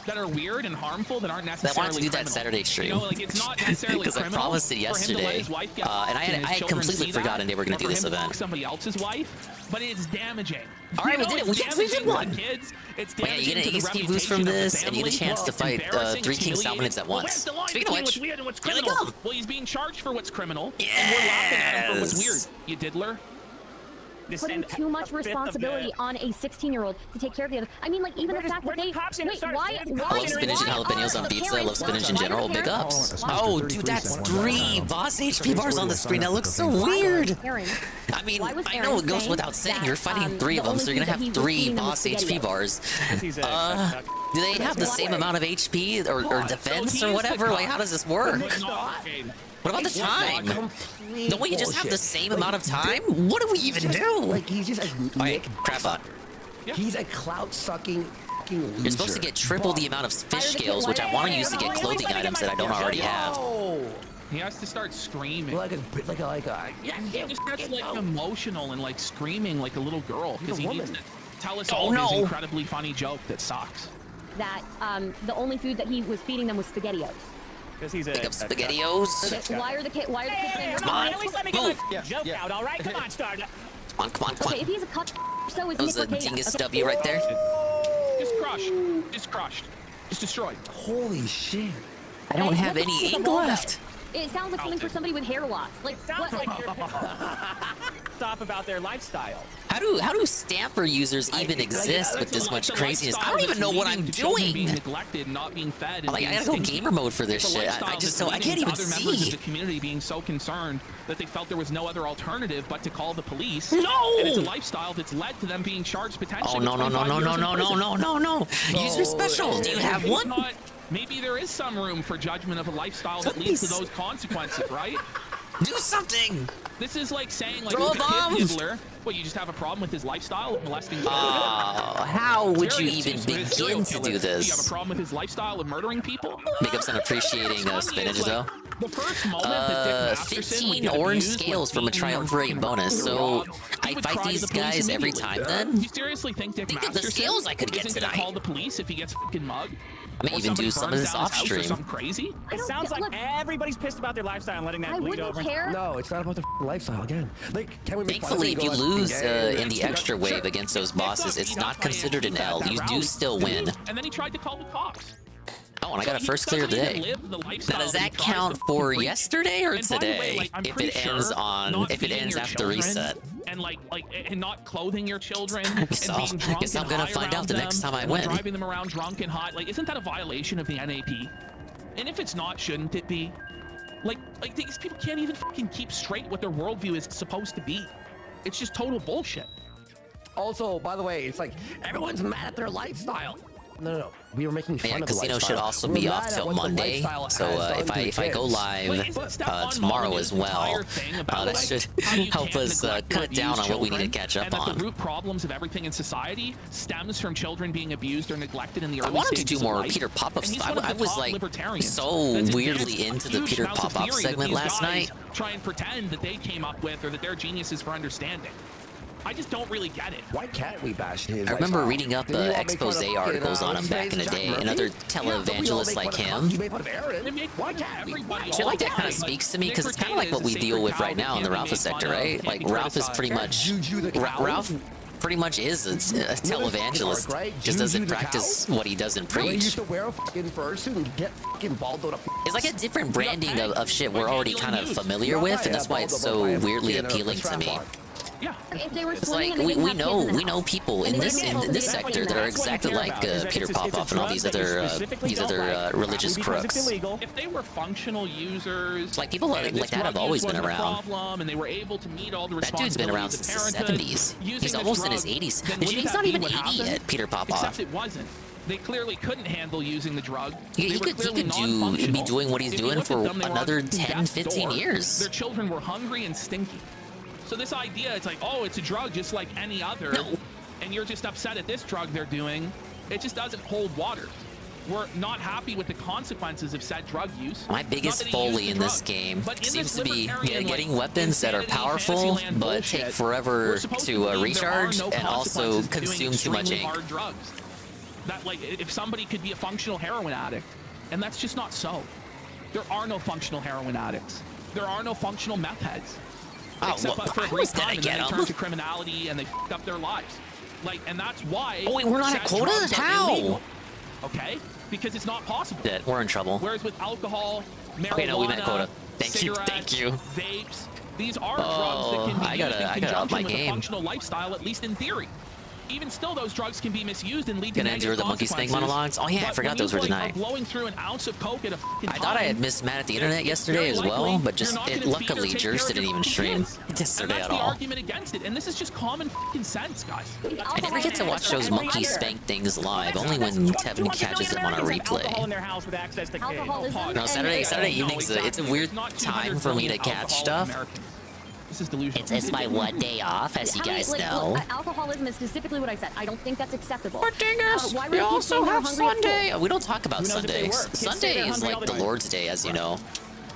I: that are weird and harmful that aren't necessarily
E: I wanted to do
I: criminal.
E: that Saturday stream.
I: You know, like it's not necessarily
E: because I promised it yesterday, and I had completely forgotten they were going to do this event.
I: Somebody else's wife, but it's damaging.
E: All right, we did it. We did one.
I: Kids. It's
E: yeah, you get an XP boost from this, and you get a chance to fight 3 King Salmonids at once. Speaking of which, here they come.
I: Well, he's being charged for what's criminal, and we're laughing at him for what's weird. You diddler.
J: Putting too much responsibility on a 16-year-old to take care of the other. I mean, like, even the fact that they... Wait, why
E: I love spinach and jalapenos on pizza. I love spinach in general. Big ups. Oh, dude, that's 3 boss HP bars on the screen. That looks so weird. I mean, I know it goes without saying. You're fighting 3 of them, so you're going to have 3 boss HP bars. Do they have the same amount of HP or defense or whatever? Like, how does this work? What about the time? Don't we just have the same amount of time? What do we even do?
H: Like, he's just a
E: crap on.
H: He's a clout-sucking loser.
E: You're supposed to get triple the amount of fish scales, which I want to use to get clothing items that I don't already have.
I: He has to start screaming.
H: Like a
I: he just gets like emotional and like screaming like a little girl because he needs to tell us all his incredibly funny joke that sucks.
J: That the only food that he was feeding them was SpaghettiOs.
G: Because he's
E: Pick up SpaghettiOs.
J: Why are the kids?
G: Come on, at least let me get my joke out. All right, come on, Starter.
E: Come on.
J: Okay, if he's a cuck, so is
E: That was a dingus W right there.
I: Just crushed. Just crushed. Just destroyed.
H: Holy shit.
E: I don't have any ink left.
J: It sounds like something for somebody with hair loss. Like,
G: sounds like you're stop about their lifestyle.
E: How do Stamper users even exist with this much craziness? I don't even know what I'm doing.
I: Being neglected, not being fed.
E: Like, I gotta go gamer mode for this shit. I can't even see.
I: Members of the community being so concerned that they felt there was no other alternative but to call the police.
E: No!
I: And it's a lifestyle that's led to them being charged potentially.
E: Oh no! User special. Do you have one?
I: Maybe there is some room for judgment of a lifestyle that leads to those consequences, right?
E: Do something!
I: This is like saying, like,
E: throw a bomb!
I: Well, you just have a problem with his lifestyle of molesting people.
E: How would you even begin to do this?
I: You have a problem with his lifestyle of murdering people?
E: Big ups on appreciating spinach, though.
I: The first moment that Dick
E: 15 orange scales from a triumvirate bonus, so I fight these guys every time then?
I: You seriously think Dick
E: Think of the skills I could get
I: isn't gonna
E: tonight.
I: call the police if he gets fucking mugged?
E: I may even do some of this off stream.
I: Something crazy?
G: It sounds like everybody's pissed about their lifestyle and letting that bleed over.
H: No, it's not about the lifestyle again. Like, can we make
E: Thankfully, if you lose in the extra wave against those bosses, it's not considered an L. You do still win.
I: And then he tried to call the cops.
E: Oh, and I got a first clear today. Now, does that count for yesterday or today? If it ends after reset.
I: And not clothing your children.
E: Guess I'm gonna find out the next time I win.
I: Driving them around drunk and hot. Like, isn't that a violation of the NAP? And if it's not, shouldn't it be? Like these people can't even fucking keep straight what their worldview is supposed to be. It's just total bullshit.
H: Also, by the way, it's like everyone's mad at their lifestyle. No. We were making fun
E: Yeah,
H: of the
E: casino
H: lifestyle.
E: should also
H: We're
E: be
H: mad
E: off
H: at
E: till
H: what the
E: Monday.
H: lifestyle
E: So
H: has done
E: if
H: to the
E: I go
H: kids.
E: live tomorrow as well, that should help us cut down on what we need to catch up
I: and that
E: on.
I: the root problems of everything in society stems from children being abused or neglected in the early
E: I wanted to do
I: stages of
E: more
I: life.
E: Peter Popoff
I: And he's
E: stuff.
I: one of
E: I
I: the
E: was
I: top
E: like
I: libertarians
E: so
I: that's
E: weirdly
I: advanced
E: into the
I: huge
E: Peter
I: amounts of
E: Popoff
I: theory that
E: segment
I: these
E: last
I: guys
E: night.
I: try and pretend that they came up with or that they're geniuses for understanding. I just don't really get it.
H: Why can't we bash his
E: I remember
H: lifestyle?
E: reading up
H: Didn't you all make fun
E: expose
H: of
E: articles
H: fucking,
E: on him
H: what's
E: back
H: his
E: in the
H: name,
E: day,
H: Jack
E: and other
H: Murphy? Yeah, but we all
E: televangelists
H: make
E: like
H: fun of
E: him.
H: Trump. You made fun of Aaron.
I: They make
H: Why
I: fun of
H: can't we?
I: everybody
E: I feel like that kind of
I: all the time.
E: speaks to me
I: Nick
E: because it's kind of like
I: Portela
E: what we
I: is a
E: deal with
I: sacred
E: right
I: cow
E: now in the
I: that
E: Ralph
I: can't be
E: sector,
I: made fun of,
E: right?
I: can't
E: Like
I: be
E: Ralph is
I: criticized.
E: pretty much
H: Juju the cow?
E: Ralph pretty much is a televangelist.
H: Right?
E: Just
H: Juju
E: doesn't
H: the
E: practice
H: cow?
E: what he doesn't
H: He used
E: preach.
H: to wear a fucking fursuit and get fucking balled up.
E: It's like a different branding of shit we're
I: Like
E: already
I: Angela
E: kind of
I: Hughes.
E: familiar
H: Right,
E: with, and
H: yeah,
E: that's why it's
H: balled
E: so
H: up by a
E: weirdly
H: fucking,
E: appealing to me.
H: strap-on.
I: Yeah.
J: If they were
E: It's
J: swinging
E: like
J: and they didn't
E: we
J: have
E: know
J: kids in the
E: we know
J: house.
E: people
J: And
E: in
J: they
E: this
J: didn't have
E: in this
J: kids
E: sector
J: in the
E: that are
J: house.
E: exactly like Peter Popoff and all these other religious crooks.
G: illegal.
I: If they were functional users,
E: It's like people like
I: and this
E: that have
I: drug
E: always
I: use
E: been
I: wasn't a
E: around.
I: problem, and they were able to meet all the
E: That dude's been around
I: responsibilities
E: since
I: of
E: the
I: parenthood
E: 70s.
I: using
E: He's
I: this
E: almost in his
I: drug,
E: 80s.
I: then
E: He's
I: wouldn't
E: not
I: that be
E: even
I: what
E: 80
I: happened?
E: yet, Peter Popoff.
I: Except it wasn't. They clearly couldn't handle using the drug.
E: He
I: They were
E: could
I: clearly
E: be
I: non-functional.
E: doing what he's
I: If you
E: doing
I: look at
E: for
I: them, they were
E: another
I: on
E: 10,
I: death's
E: 15
I: door.
E: years.
I: Their children were hungry and stinky. So this idea, it's like, oh, it's a drug just like any other,
E: No.
I: and you're just upset at this drug they're doing. It just doesn't hold water. We're not happy with the consequences of said drug use.
E: My biggest
I: Not that he used
E: folly
I: the
E: in this
I: drug,
E: game
I: but in
E: seems
I: this
E: to be
I: libertarian,
E: getting
I: like,
E: weapons that are
I: insanity,
E: powerful
I: Fantasyland
E: but
I: bullshit,
E: take
I: we're
E: forever
I: supposed
E: to
I: believe there are
E: recharge
I: no
E: and also
I: consequences to doing
E: consume too much
I: extremely
E: ink.
I: hard drugs. That, like, if somebody could be a functional heroin addict, and that's just not so. There are no functional heroin addicts. There are no functional meth heads.
E: Oh,
I: Except
E: well,
I: for a
E: I
I: brief
E: was gonna
I: time, and
E: get
I: then they
E: 'em.
I: turn to criminality and they f*** up their lives. Like, and that's why.
E: Oh, wait, we're not at
I: said
E: quota?
I: drugs are
E: How?
I: illegal. Okay, because it's not possible.
E: That we're in trouble.
I: Whereas with alcohol, marijuana,
E: Okay, no, we met quota. Thank you,
I: cigarettes,
E: thank you.
I: vapes, these are drugs
E: Oh,
I: that can be
E: I
I: used
E: gotta
I: in
E: up
I: conjunction
E: my
I: with a
E: game.
I: functional lifestyle, at least in theory. Even still, those drugs can be misused and lead to
E: Gonna
I: negative
E: endure the monkey snake
I: consequences.
E: monologues? Oh, yeah, I
I: But
E: forgot
I: when
E: those
I: you,
E: were
I: like,
E: denied.
I: are blowing through an ounce of coke at a fucking
E: I thought I had
I: time,
E: missed Matt at the internet yesterday as
I: very
E: well,
I: likely
E: but just
I: you're not
E: it,
I: gonna feed or
E: luckily
I: take care
E: Jers
I: of
E: didn't
I: your
E: even stream
I: kids.
E: yesterday
I: and that's
E: at
I: the
E: all.
I: argument against it, and this is just common fucking sense, guys.
E: I never get to watch those monkey spank things live, only when Tevin catches them on a
G: Alcohol in
E: replay.
G: their house with access to kids.
J: Alcoholism.
E: No, Saturday
I: No,
E: evenings, it's a weird
I: Not
E: time
I: 200
E: for me to
I: million
E: catch
I: alcoholic
E: stuff.
I: Americans. This is delusional.
F: It's my one day off, as you
J: How many,
F: guys
J: like,
F: know.
J: look, alcoholism is specifically what I said. I don't think that's acceptable.
E: But dingers,
J: why
E: we
J: would people
E: also
J: say they're
E: have
J: hungry at school?
E: Sunday. We don't talk about
G: Who knows if they
E: Sundays.
G: work? Kids say
E: Sunday
G: they're
E: is
G: hungry
E: like
G: all
E: the
G: the time.
E: Lord's Day, as you know.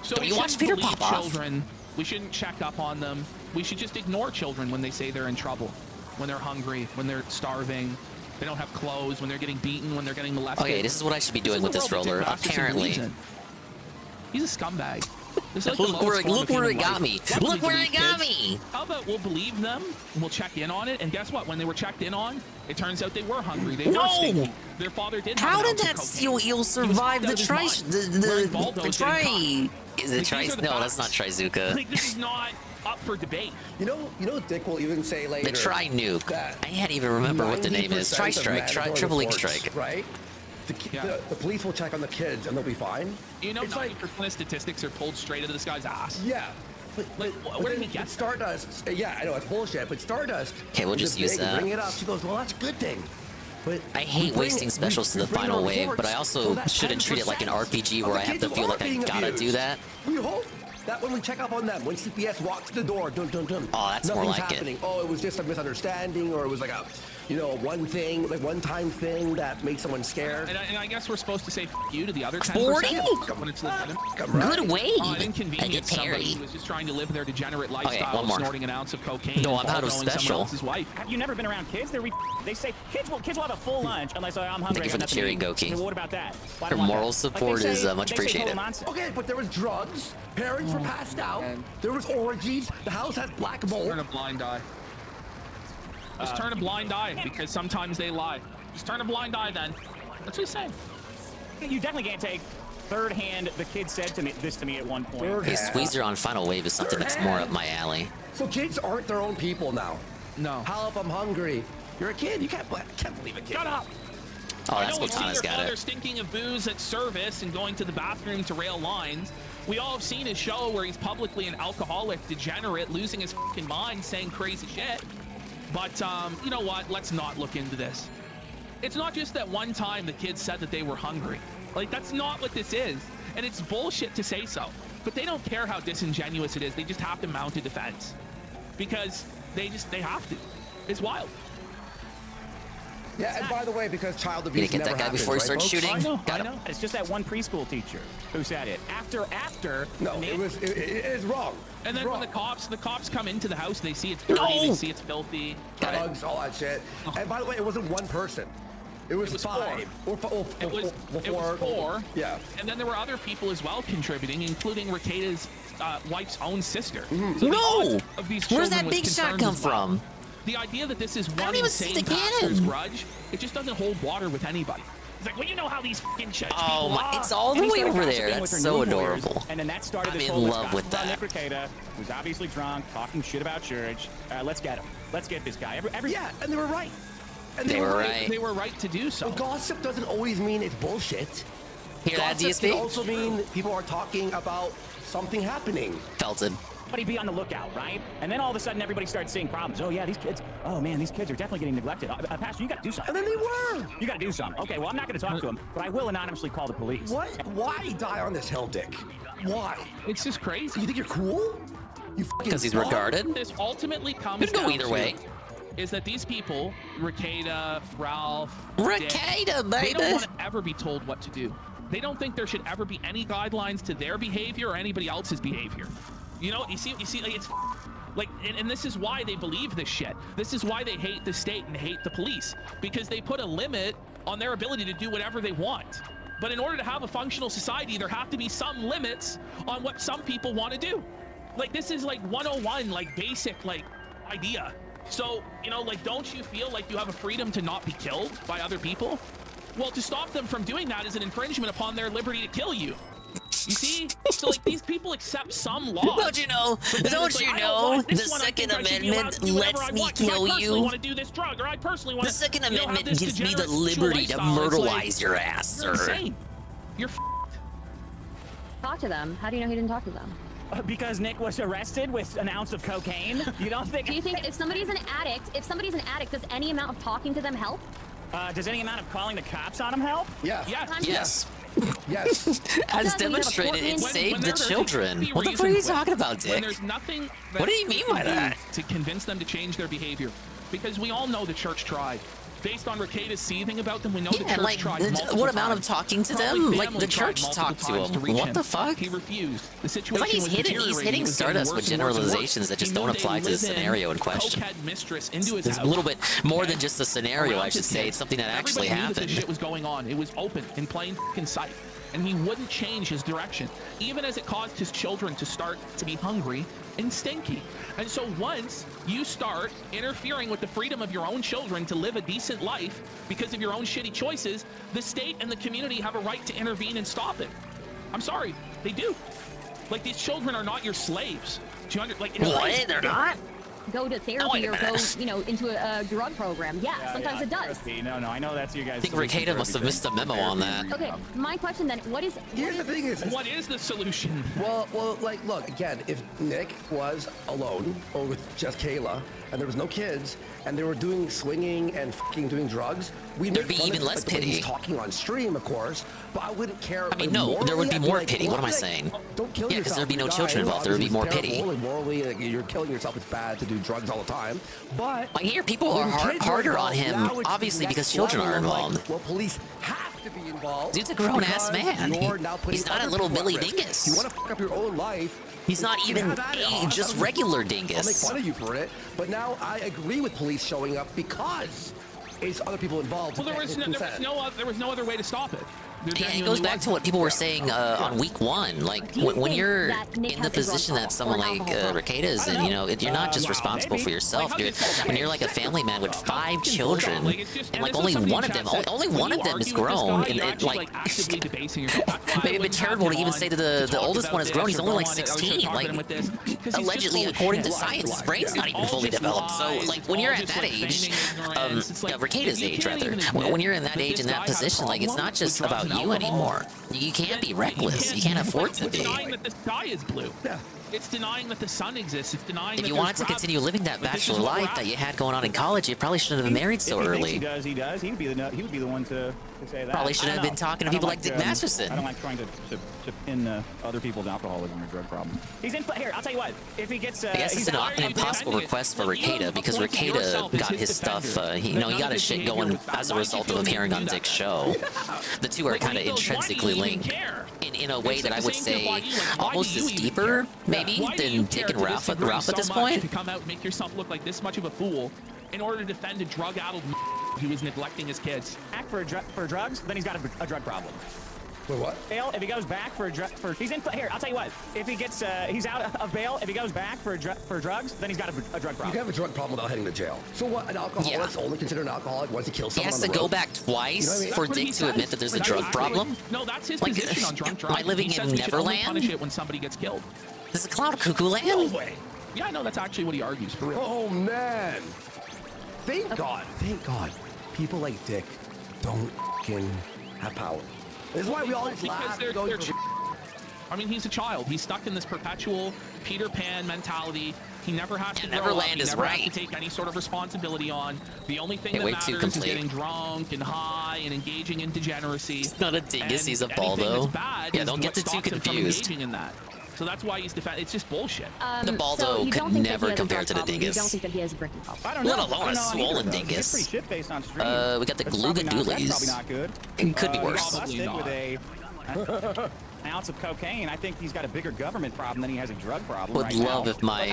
I: So
E: Don't
I: we
E: you watch
I: shouldn't
E: Peter
I: believe
E: Popoff?
I: children. We shouldn't check up on them. We should just ignore children when they say they're in trouble, when they're hungry, when they're starving, they don't have clothes, when they're getting beaten, when they're getting molested.
E: Okay, this is what I should be doing with
I: is
E: this
I: the world that
E: roller.
I: Dick Masterson
E: Apparently.
I: believes in. He's a scumbag. This is like the
E: Look
I: lowest form of
E: where it
I: human
E: got
I: life.
E: me.
I: Why would
E: Look
I: we
E: where it
I: believe
E: got
I: kids?
E: me.
I: How about we'll believe them, and we'll check in on it, and guess what? When they were checked in on, it turns out they were hungry. They were
E: No!
I: stinky. Their father did have
E: How
I: an
E: did
I: ounce of
E: that
I: cocaine.
E: you'll survive
I: He
E: the
I: was
E: tri
I: out of his mind. Wearing
E: the
I: Baldos
E: tri
I: getting
E: is it
I: Like,
E: tri
I: these are the
E: no that's not
I: facts.
E: Trizuka.
I: Like, this is not up for debate.
H: You know, Dick will even say later.
E: The tri nuke.
H: that
E: I can't even remember what the name is.
H: 90%
E: Tri
H: of
E: strike,
H: mandatory
E: triple link
H: reports,
E: strike.
H: Right?
I: Yeah.
H: The police will check on the kids and they'll be fine.
I: You know,
H: It's
I: 90% of statistics are pulled straight out of this guy's ass.
H: Yeah.
I: Like, where did he get that?
H: Stardust? Yeah, I know it's bullshit, but Stardust.
E: Okay, we'll
H: was
E: just
H: big,
E: use that.
H: Bring it up. She goes, well, that's a good thing. But
E: I hate wasting specials to the final wave, but I also shouldn't treat it like an RPG where I have to feel like I gotta do that.
H: We hope that when we check up on them, when CPS walks the door, dun dun dun.
E: Oh, that's more
H: nothing's
E: like it.
H: happening. Oh, it was just a misunderstanding, or it was like a, one thing, like one-time thing that made someone scared.
I: And I guess we're supposed to say F you to the other 10%
E: 40?
I: when it's legitimate.
E: Good wave.
I: Oh, I inconvenience somebody
E: Perry.
I: who was just trying to live their degenerate lifestyle,
E: one more.
I: snorting an ounce of cocaine.
E: No,
I: and
E: I'm out of
I: following
E: special.
I: someone else's wife.
G: Have you never been around kids? They say kids will have a full lunch unless I'm hungry.
E: Thank you for the cheering, Goki.
G: Okay, well, what about that? Why
E: Your
G: do I want
E: moral
G: that?
E: support
G: they
E: is,
G: say-
E: much
G: they say total
E: appreciated.
G: nonsense.
H: Okay, but there was drugs. Parents were passed out. There was orgies. The house had black mold.
I: Turn a blind eye. Just turn a blind eye, because sometimes they lie. Just turn a blind eye then. That's what he's saying.
G: You definitely can't take third hand. The kid said this to me at one point.
E: Hey, Squeezer on final wave is something that's more up my alley.
H: So kids aren't their own people now.
I: No.
H: Help, I'm hungry. You're a kid. You can't believe a kid.
I: Shut up.
E: Oh,
I: I
E: that's
I: know
E: what
I: we've seen
E: Tana's
I: their
E: got
I: father
E: it.
I: stinking of booze at service and going to the bathroom to rail lines. We all have seen his show where he's publicly an alcoholic degenerate, losing his fucking mind, saying crazy shit. But you know what? Let's not look into this. It's not just that one time the kids said that they were hungry. Like, that's not what this is. And it's bullshit to say so. But they don't care how disingenuous it is. They just have to mount a defense. Because they have to. It's wild.
L: Yeah, and by the way, because child abuse
E: Get
L: never
E: that guy
L: happens,
E: before he
L: right,
E: starts
L: folks?
E: shooting.
G: I know. It's just that one preschool teacher who said it. After.
L: No, it is wrong.
I: And then
L: wrong.
I: when the cops come into the house, they see it's dirty, they see it's filthy.
L: Drugs, all that shit. And by the way, it wasn't one person. It was 5.
I: It was 4.
L: Yeah.
I: And then there were other people as well contributing, including Rekida's wife's own sister.
L: Mm-hmm.
I: So
E: No!
I: of these
E: Where's
I: children
E: that
I: was
E: big shot
I: concerned
E: come
I: as well.
E: from?
I: The idea that this is
E: don't
I: one
E: even see
I: insane
E: the
I: pastor's
E: cannon.
I: grudge, it just doesn't hold water with anybody. It's like, well, you know how these fucking church
E: Oh
I: people
E: my!
I: are.
E: It's all the
G: And he
E: way
G: started
E: over
G: gossiping
E: there.
G: with
E: That's
G: her
E: so
G: new lawyers,
E: adorable.
G: And then that started
E: I'm
G: this
E: in
G: whole
E: love with
G: gossip about
E: that.
G: Nick Rekieta, who's obviously drunk, talking shit about church. Let's get him. Let's get this guy.
L: Yeah, and they were right. And
E: They were right.
I: They were right to do so.
L: Well, gossip doesn't always mean it's bullshit.
E: Hear that,
L: Gossip
E: DSP?
L: can also mean people are talking about something happening.
E: Felton.
G: Everybody be on the lookout, right? And then all of a sudden, everybody starts seeing problems. Oh yeah, these kids. Oh man, these kids are definitely getting neglected. Pastor, you got to do something.
L: And then they were.
G: You got to do something. Okay, well I'm not going to talk to him, but I will anonymously call the police.
L: What? Why die on this hill, Dick? Why?
I: It's just crazy.
L: You think you're cool? You fucking
E: Because he's
L: suck?
E: regarded?
I: This ultimately comes
E: Could go
I: down
E: either
I: to
E: way.
I: is that these people, Rekieta, Ralph,
E: Rekieta,
I: Dick, they
E: baby.
I: don't want to ever be told what to do. They don't think there should ever be any guidelines to their behavior or anybody else's behavior. You know, you see, like it's like, and this is why they believe this shit. This is why they hate the state and hate the police, because they put a limit on their ability to do whatever they want. But in order to have a functional society, there have to be some limits on what some people want to do. Like, this is like 101, like basic, like idea. So, you know, like, don't you feel like you have a freedom to not be killed by other people? Well, to stop them from doing that is an infringement upon their liberty to kill you. You see? So, like, these people accept some laws.
E: Don't you know? Don't you know? The Second Amendment lets me kill
I: I
E: you.
I: want to do this drug, or I personally want
E: The
I: to.
E: Second
I: you know, have
E: Amendment
I: this
E: gives me the
I: degenerate
E: liberty to
I: sexual lifestyle. It's like,
E: myrtleize your ass,
I: you're
E: sir.
I: insane. You're
J: Talk to them. How do you know he didn't talk to them?
G: Because Nick was arrested with an ounce of cocaine. You don't think?
J: Do you think if somebody's an addict, does any amount of talking to them help?
G: Does any amount of calling the cops on him help?
L: Yes.
E: Yes.
L: Yes.
E: As
J: When you have a
E: demonstrated,
J: court
E: it
J: meeting-
E: saved the
I: there's
E: children.
I: be
E: What the fuck are you
I: reasons
E: talking about,
I: when
E: Dick?
I: there's nothing that
E: What do you mean
I: we
E: by
I: can do
E: that?
I: to convince them to change their behavior, because we all know the church tried. Based on Rekieta's seething about them, we know the
E: Yeah,
I: church
E: like,
I: tried
E: the-
I: multiple
E: what amount of
I: times.
E: talking to
I: Probably
E: them? Like,
I: family
E: the
I: tried
E: church
I: multiple
E: talked to
I: times
E: him.
I: reach
E: What
I: him.
E: the fuck?
I: He refused. The
E: It's
I: situation
E: like he's
I: was
E: hitting
I: deteriorating. It was getting
E: Stardust with
I: worse and worse and worse.
E: generalizations that just
I: He
E: don't
I: moved a
E: apply to the
I: live-in
E: scenario in question.
I: cokehead mistress into his
E: There's
I: house.
E: a little bit more than just a scenario,
I: Around
E: I should
I: his
E: say.
I: kids.
E: It's something that actually
I: Everybody knew that this shit
E: happened.
I: was going on. It was open in plain fucking sight. And he wouldn't change his direction, even as it caused his children to start to be hungry and stinky. And so once you start interfering with the freedom of your own children to live a decent life because of your own shitty choices, the state and the community have a right to intervene and stop it. I'm sorry, they do. Like, these children are not your slaves. Do you like?
E: What? They're not?
J: Go to therapy or go, into a drug program. Yeah, sometimes it does.
G: Therapy. No, I know that's you guys.
E: I think Rekieta must have missed a memo on that.
J: Okay, my question then,
L: Here's the thing is,
I: what is the solution?
L: Well, like, look, again, if Nick was alone or with just Kayla and there was no kids and they were doing swinging and fucking doing drugs, we'd
E: There'd
L: make
E: be
L: fun
E: even
L: of,
E: less
L: like, the way he's
E: pity.
L: talking on stream, of course, but I wouldn't care.
E: I mean, no, there would be
L: I'd
E: more
L: like,
E: pity. What am I
L: like,
E: saying?
L: Don't kill
E: Yeah, 'cause
L: yourself.
E: there'd be no
L: You're
E: children
L: dying.
E: involved. There would be more
L: Obviously,
E: pity.
L: it's terrible, and morally, like, you're killing yourself. It's bad to do drugs all the time. But
E: I hear people are
L: when kids
E: harder on
L: involved,
E: him,
L: now it's
E: obviously,
L: the
E: because
L: next
E: children are
L: level of, like,
E: involved.
L: well, police have to be involved.
E: Dude's a grown-ass
L: because
E: man.
L: you're now putting
E: He's not a
L: other
E: little
L: people at
E: Billy
L: risk.
E: Dingus.
L: You want to fuck up your own life.
E: He's not
L: you
E: even
L: have at it.
E: just regular
L: I'll make
E: dingus.
L: fun of you for it, but now I agree with police showing up because it's other people involved.
I: Well, there was no other way to stop it.
E: Yeah, it goes back to what people were saying on week one. Like, when you're in the position that someone like Rekieta is in, you're not just responsible for yourself. When you're like a family man with 5 children, and like only one of them is grown, and it like it'd be terrible to even say that the oldest one is grown. He's only like 16. Like, allegedly, according to science, his brain's not even fully developed. So, like, when you're at that age, Rekieta's age rather, when you're in that age in that position, like, it's not just about you anymore. You can't be reckless. You can't afford to be.
I: Denying that the sky is blue.
L: Yeah.
I: It's denying that the sun exists. It's denying
E: If
I: that
E: you
I: there's
E: wanted to
I: gravity.
E: continue living that
I: But this is
E: bachelor
I: what we're
E: life
I: at.
E: that you had going on in college, you probably shouldn't have been married so
G: If he
E: early.
G: thinks he does. He would be the one to say that.
E: Probably
G: I
E: shouldn't
G: don't
E: have been
G: know.
E: talking to
G: I don't
E: people like Dick Masterson.
G: I don't like trying to pin other people's alcoholism or drug problem. He's in. Here, I'll tell you what. If he gets,
E: I guess it's
G: he's
E: an,
G: out
E: an
G: of
E: impossible
G: the-
E: request for
I: But you
E: Ricada because
I: appointed
E: Ricada
I: yourself as
E: got
I: his
E: his stuff.
I: defender.
E: He
I: None
E: got
I: of
E: his
I: his
E: shit
I: behavior
E: going
I: was bad.
E: as a
I: Why do you
E: result
I: feel
E: of
I: the need
E: appearing
I: to
E: on
I: do that?
E: Dick's show. The two are
I: Like, when
E: kind of
I: he goes, why do you
E: intrinsically
I: even
E: linked
I: care?
E: in a way
I: It's
E: that I
I: like
E: would
I: the same thing,
E: say
I: why do you, like, why
E: almost
I: do you
E: as
I: even
E: deeper,
I: care?
E: maybe,
I: Why do you
E: than
I: care
E: Dick and
I: to
E: Ralph
I: disagree
E: at
I: so
E: this
I: much
E: point.
I: To come out and make yourself look like this much of a fool in order to defend a drug-addled who is neglecting his kids.
G: back for drugs, then he's got a drug problem.
L: For what?
G: Bail, if he goes back for he's in. Here, I'll tell you what. If he gets, he's out of bail. If he goes back for drugs, then he's got a drug
L: You
G: problem.
L: can have a drug problem without heading to jail. So what? An alcoholic's only considered an alcoholic once he kills
E: He
L: someone
E: has
L: on
E: to
L: the
E: go
L: road?
E: back twice
L: You know what I mean?
E: for
I: That's what he
E: Dick to
I: says.
E: admit that there's a
I: That's
E: drug
I: actually-
E: problem.
I: No, that's his
E: Like,
I: position on drunk
E: am I
I: driving.
E: living
I: He
E: in
I: says we should only
E: Neverland?
I: punish it when somebody gets killed.
E: This is Cloud Cuckoo Land?
L: No way.
I: Yeah, I know that's actually what he argues for real.
L: Oh man. Thank God. People like Dick don't fucking have power. This is why we all just
I: Because
L: laugh.
I: they're
L: and go,
I: I mean, he's a child. He's stuck in this perpetual Peter Pan mentality. He never has to
E: Yeah,
I: grow up.
E: Neverland
I: He
E: is
I: never has
E: right.
I: to take any sort of responsibility on. The only thing
E: Can't
I: that
E: wait to
I: matters is
E: complete.
I: getting drunk and high and engaging in degeneracy.
E: He's not a dingus,
I: And
E: he's a
I: anything
E: baldo.
I: that's bad
E: Yeah,
I: is
E: don't get
I: what
E: the two
I: stops him from
E: confused.
I: engaging in that. So that's why he's it's just bullshit.
E: The Baldo
J: so you
E: could
J: don't think that
E: never
J: he has a
E: compare
J: drug
E: to the
J: problem.
E: dingus.
J: You don't think that he has a drinking problem?
G: I don't know.
E: Let alone
G: I don't
E: a
G: know either,
E: swollen
G: though.
E: dingus.
G: He's pretty shit-faced on stream.
E: We got the
G: That's probably
E: Gluga
G: that's
E: Doolies.
G: probably not good.
E: It could be
G: He
E: worse.
G: got busted
I: Probably
G: with an ounce of cocaine. I think he's got a bigger government problem than he has a drug problem.
E: Would
G: right
E: love
G: now.
E: if my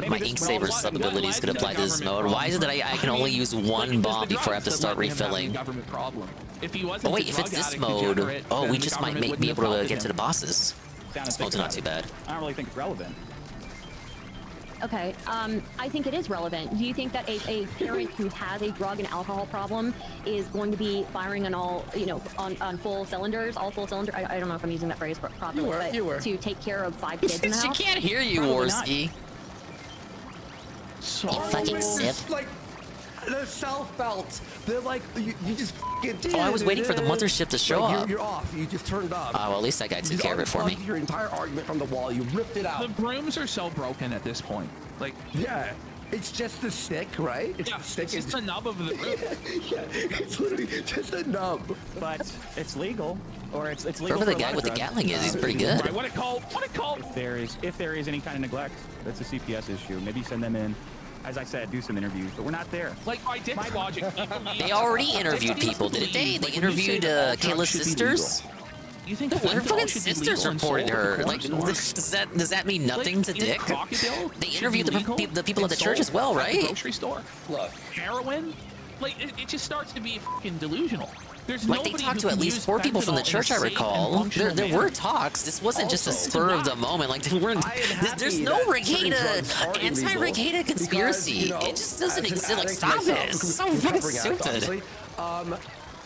G: Maybe
E: my
G: this
E: ink
G: will
E: saver
G: all-
E: sub
I: what
E: abilities could
I: led to
E: apply
I: the
E: to this
I: government
E: mode. Why is it that
I: problem?
E: I can only use one bomb before I have to start refilling?
I: Government problem. If he wasn't
E: Oh wait,
I: a
E: if
I: drug
E: it's this
I: addict
E: mode,
I: degenerate,
E: oh,
I: then
E: we
I: the
E: just might
I: government
E: be
I: wouldn't
E: able
I: have
E: to
I: funded
E: get to the
I: him.
E: bosses.
G: Down to
E: This
G: think
E: mode's not
G: about
E: too
G: it.
E: bad.
G: I don't really think it's relevant.
J: Okay, I think it is relevant. Do you think that a parent who has a drug and alcohol problem is going to be firing on all, on full cylinders, all full cylinders? I don't know if I'm using that phrase properly,
L: You were.
J: to take care of 5 kids in the
E: She
J: house?
E: can't hear you,
G: Probably not.
E: Warski. You fucking sip.
L: Like, they're self-felt. They're like, you just fucking did
E: Oh, I was
L: it.
E: waiting for the mothership to show
L: Like,
E: up.
L: You're off. You just turned up.
E: Oh, well, at least that guy
L: You
E: took
L: just
E: care of it for me.
L: unplugged your entire argument from the wall. You ripped it
I: The
L: out.
I: brooms are so broken at this point. Like,
L: Yeah. It's just the stick, right? It's
I: yeah,
L: the stick.
I: it's just the nub of the broom.
L: Yeah, it's literally just a nub.
G: But it's legal, or it's legal.
E: Whoever the
G: for a
E: guy
G: lot
E: with the
G: of drugs.
E: Gatling is, he's pretty good.
I: Right, what it called? What it called?
G: If there is any kind of neglect, that's a CPS issue. Maybe send them in. As I said, do some interviews, but we're not there.
I: Like by Dick's logic, he believes-
E: They already interviewed people, didn't they? They interviewed Kayla's sisters.
I: You think
E: Her
I: fentanyl
E: fucking
I: should be
E: sisters
I: legal and
E: reported
I: sold at the
E: her.
I: corner
E: Like,
I: store?
E: does that mean nothing to
I: Like,
E: Dick?
I: crocodile
E: They
I: should
E: interviewed
I: be legal
E: the people at the
I: and
E: church as
I: sold
E: well,
I: at the
E: right?
I: grocery store.
L: Look.
I: Heroin? Like, it just starts to be fucking delusional. There's
E: Like, they
I: nobody
E: talked
I: who
E: to at
I: can
E: least
I: use
E: 4 people from the
I: fentanyl in a
E: church, I
I: safe and
E: recall.
I: functional
E: There were
I: manner.
E: talks. This wasn't just a
L: Also,
E: spur of the moment. Like, there weren't.
L: I am happy
E: There's no
L: that certain drugs
E: Ricada,
L: are illegal
E: anti-Ricada conspiracy.
L: because, you know,
E: It just doesn't
L: as an
E: exist. Like,
L: addict
E: stop
L: myself,
E: it. It's so
L: who's
E: fucking
L: recovering addict,
E: stupid.
L: obviously,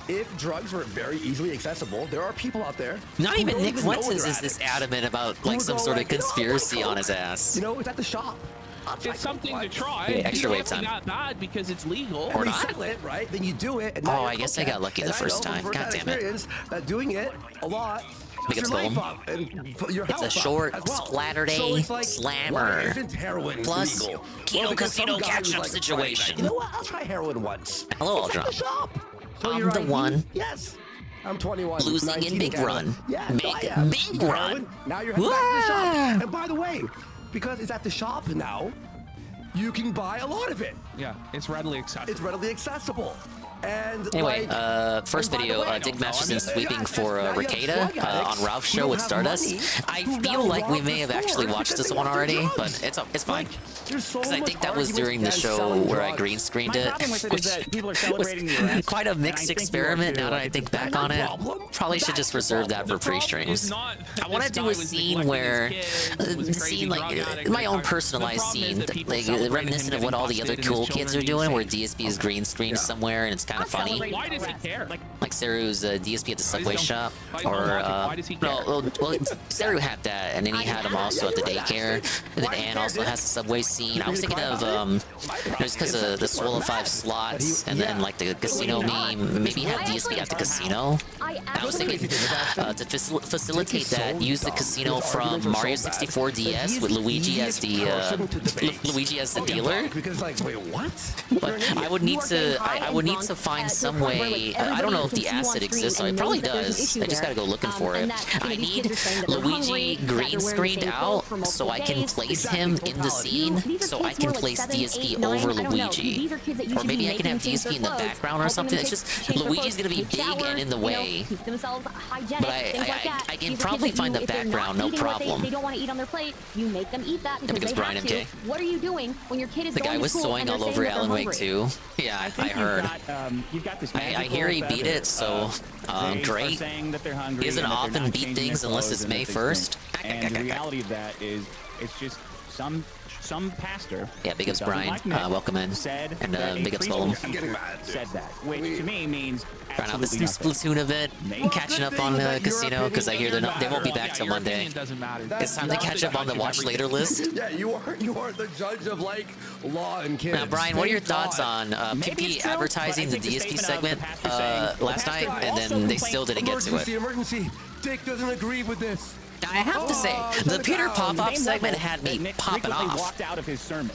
L: if drugs were very easily accessible, there are people out there.
E: Not
L: who
E: even
L: don't
E: Nick
L: know they're
E: Fuentes is this
L: addicts.
E: adamant about,
L: Who
E: like,
L: will
E: some
L: go
E: sort of
L: like, "You know, I want
E: conspiracy on his
L: Coke."
E: ass.
L: You know, it's at the shop. I'll try
I: It's something
L: Coke.
I: to try.
E: Yeah,
I: You
E: extra
I: don't
E: wait
I: have to
E: time.
I: be that bad because it's legal.
E: Or
L: You
E: not.
L: sell it, right? Then you do it. And
E: Oh,
L: now you're
E: I guess I
L: okay.
E: got lucky the
L: And I
E: first
L: know
E: time.
L: from
E: God
L: firsthand
E: damn it.
L: experience that doing it a lot
E: Make
L: puts
E: it
L: your life
E: slow.
L: up and put your
E: It's
L: health
E: a
L: up
E: short
L: as well.
E: splatter day
L: So it's like,
E: slammer.
L: why isn't heroin
E: Plus,
L: legal?
E: keto
L: because some
E: casino
L: guy was
E: catch-up
L: like,
E: situation.
L: You know what? I'll try heroin once.
E: Hello,
L: It's at
E: Aldrin.
L: the shop. So
E: I'm
L: your
E: the
L: ID?
E: one.
L: Yes. I'm 21.
E: Losing
L: 19
E: in big
L: again.
E: run.
L: Yeah,
E: Big-
L: I am.
E: big
L: Heroin.
E: run.
L: Now you're heading back to the
E: Wah!
L: shop. And by the way, because it's at the shop now, you can buy a lot of it.
I: Yeah, it's readily accessible.
L: It's readily accessible. And
E: Anyway,
L: like,
E: first
L: and by the
E: video,
L: way,
E: Dick
L: no,
E: Masterson
L: I mean,
E: sweeping
L: yes,
E: for
L: now you have
E: Ricada
L: drug addicts
E: on Ralph's
L: who
E: show with
L: have
E: Stardust.
L: money
E: I
L: who
E: feel
L: now
E: like we
L: rob
E: may
L: the
E: have actually
L: stores
E: watched
L: because
E: this
L: they
E: one
L: want their
E: already,
L: drugs.
E: but it's fine.
L: Like, there's so
E: Because I
L: much
E: think that was
L: arguments
E: during the
L: against
E: show
L: selling
E: where I
L: drugs.
E: green screened
G: My
E: it,
G: problem with it is
E: which
G: that people are
E: was
G: celebrating the arrest,
E: quite a
G: and I
E: mixed
G: think you are
E: experiment
G: too.
E: now that I think back on it. Probably should just reserve that for pre-streams. I want to do a scene where, scene like my own personalized scene, like reminiscent of what all the other cool kids are doing, where DSP is green screened somewhere and it's kind of funny.
I: Why does he care?
E: Like Seru's DSP at the Subway
I: don't-
E: shop,
I: I don't
E: or
I: logic. Why does he care?
E: well, Seru had that, and then he had him also at the daycare, and then Anne also has the Subway scene. I was thinking of just because of the Swallow 5 slots, and then like the casino meme, maybe have DSP at the casino. I was thinking to facilitate that, use the casino from Mario 64 DS with Luigi as the dealer.
L: Because like, wait, what?
E: But I would need to find some way. I don't know if the asset exists. It probably does. I just gotta go looking for it. I need Luigi green screened out so I can place him in the scene. So I can place DSP over Luigi, or maybe I can have DSP in the background or something. It's just Luigi's gonna be big and in the way. But I can probably find the background, no problem.
J: They don't want to eat on their plate. You make them eat that because
E: Because
J: they
E: Brian
J: have to.
E: MK.
J: What are you doing when your kid is
E: The
J: going
E: guy
J: to
E: was
J: school
E: sewing
J: and
E: all
J: they're
E: over
J: saying that they're
E: Alan Wake
J: hungry?
E: too. Yeah, I heard.
G: You've got this
E: I hear he beat it, so great. He doesn't often beat things unless it's May 1st.
G: And the reality of that is, it's just some pastor.
E: Yeah, big ups
G: who doesn't
E: Brian.
G: like Nick
E: Welcome in.
G: Said
E: And
G: that a
E: big ups
G: preschool
E: Golem.
G: teacher said that, which to me means
E: Trying out this new
G: absolutely
E: Splatoon event. I'm catching up on the casino because I hear they won't be back till
I: Your
E: Monday.
I: opinion doesn't matter.
E: It's time to catch up on the watch later list.
L: Yeah, you are the judge of like law and kids.
E: Now, Brian, what are your
L: Thank
E: thoughts
L: God.
E: on
G: Maybe it's
E: PP
G: true,
E: advertising
G: but I
E: the
G: think the
E: DSP
G: statement of
E: segment
G: the pastor saying,
E: last night, and then they still didn't get to it?
L: Emergency! Dick doesn't agree with this.
E: I have to say, the Peter Popoff segment had me
G: Nick
E: popping
G: frequently
E: off.
G: walked out of his sermons.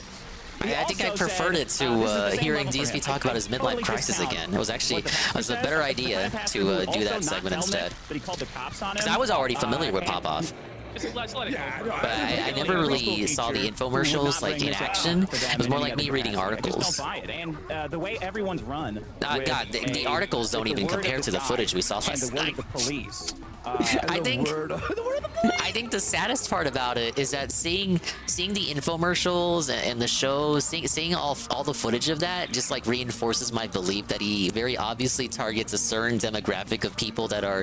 E: I think I preferred it to hearing DSP talk about his midlife crisis again. It was actually a better idea to do that segment instead. Because I was already familiar with Popoff.
I: Let's let it go.
E: But I never really saw the infomercials like in action. It was more like me reading articles.
G: And the way everyone's run.
E: God, the articles don't even compare to the footage we saw last night.
G: The police.
E: I think the saddest part about it is that seeing the infomercials and the shows, seeing all the footage of that just like reinforces my belief that he very obviously targets a certain demographic of people that are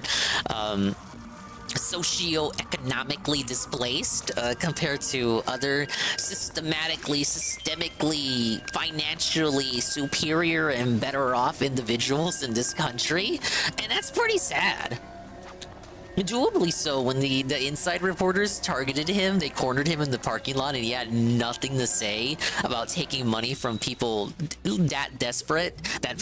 E: socioeconomically displaced compared to other systemically, financially superior and better off individuals in this country, and that's pretty sad. Doably so. When the inside reporters targeted him, they cornered him in the parking lot, and he had nothing to say about taking money from people that desperate, that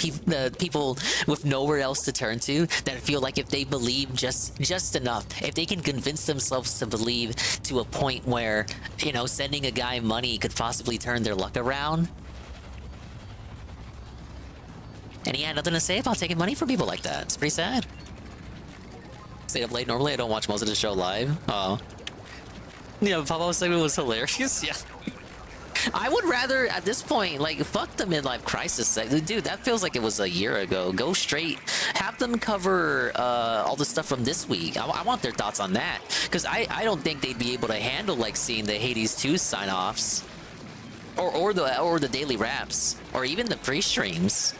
E: people with nowhere else to turn to, that feel like if they believe just enough, if they can convince themselves to believe to a point where, you know, sending a guy money could possibly turn their luck around. And he had nothing to say about taking money from people like that. It's pretty sad. Stayed up late. Normally, I don't watch most of the show live. Oh. Yeah, Papa's segment was hilarious. Yeah. I would rather, at this point, like, fuck the midlife crisis segment. Dude, that feels like it was a year ago. Go straight. Have them cover all the stuff from this week. I want their thoughts on that. Because I don't think they'd be able to handle, like, seeing the Hades 2 sign-offs. Or the daily wraps. Or even the pre-streams.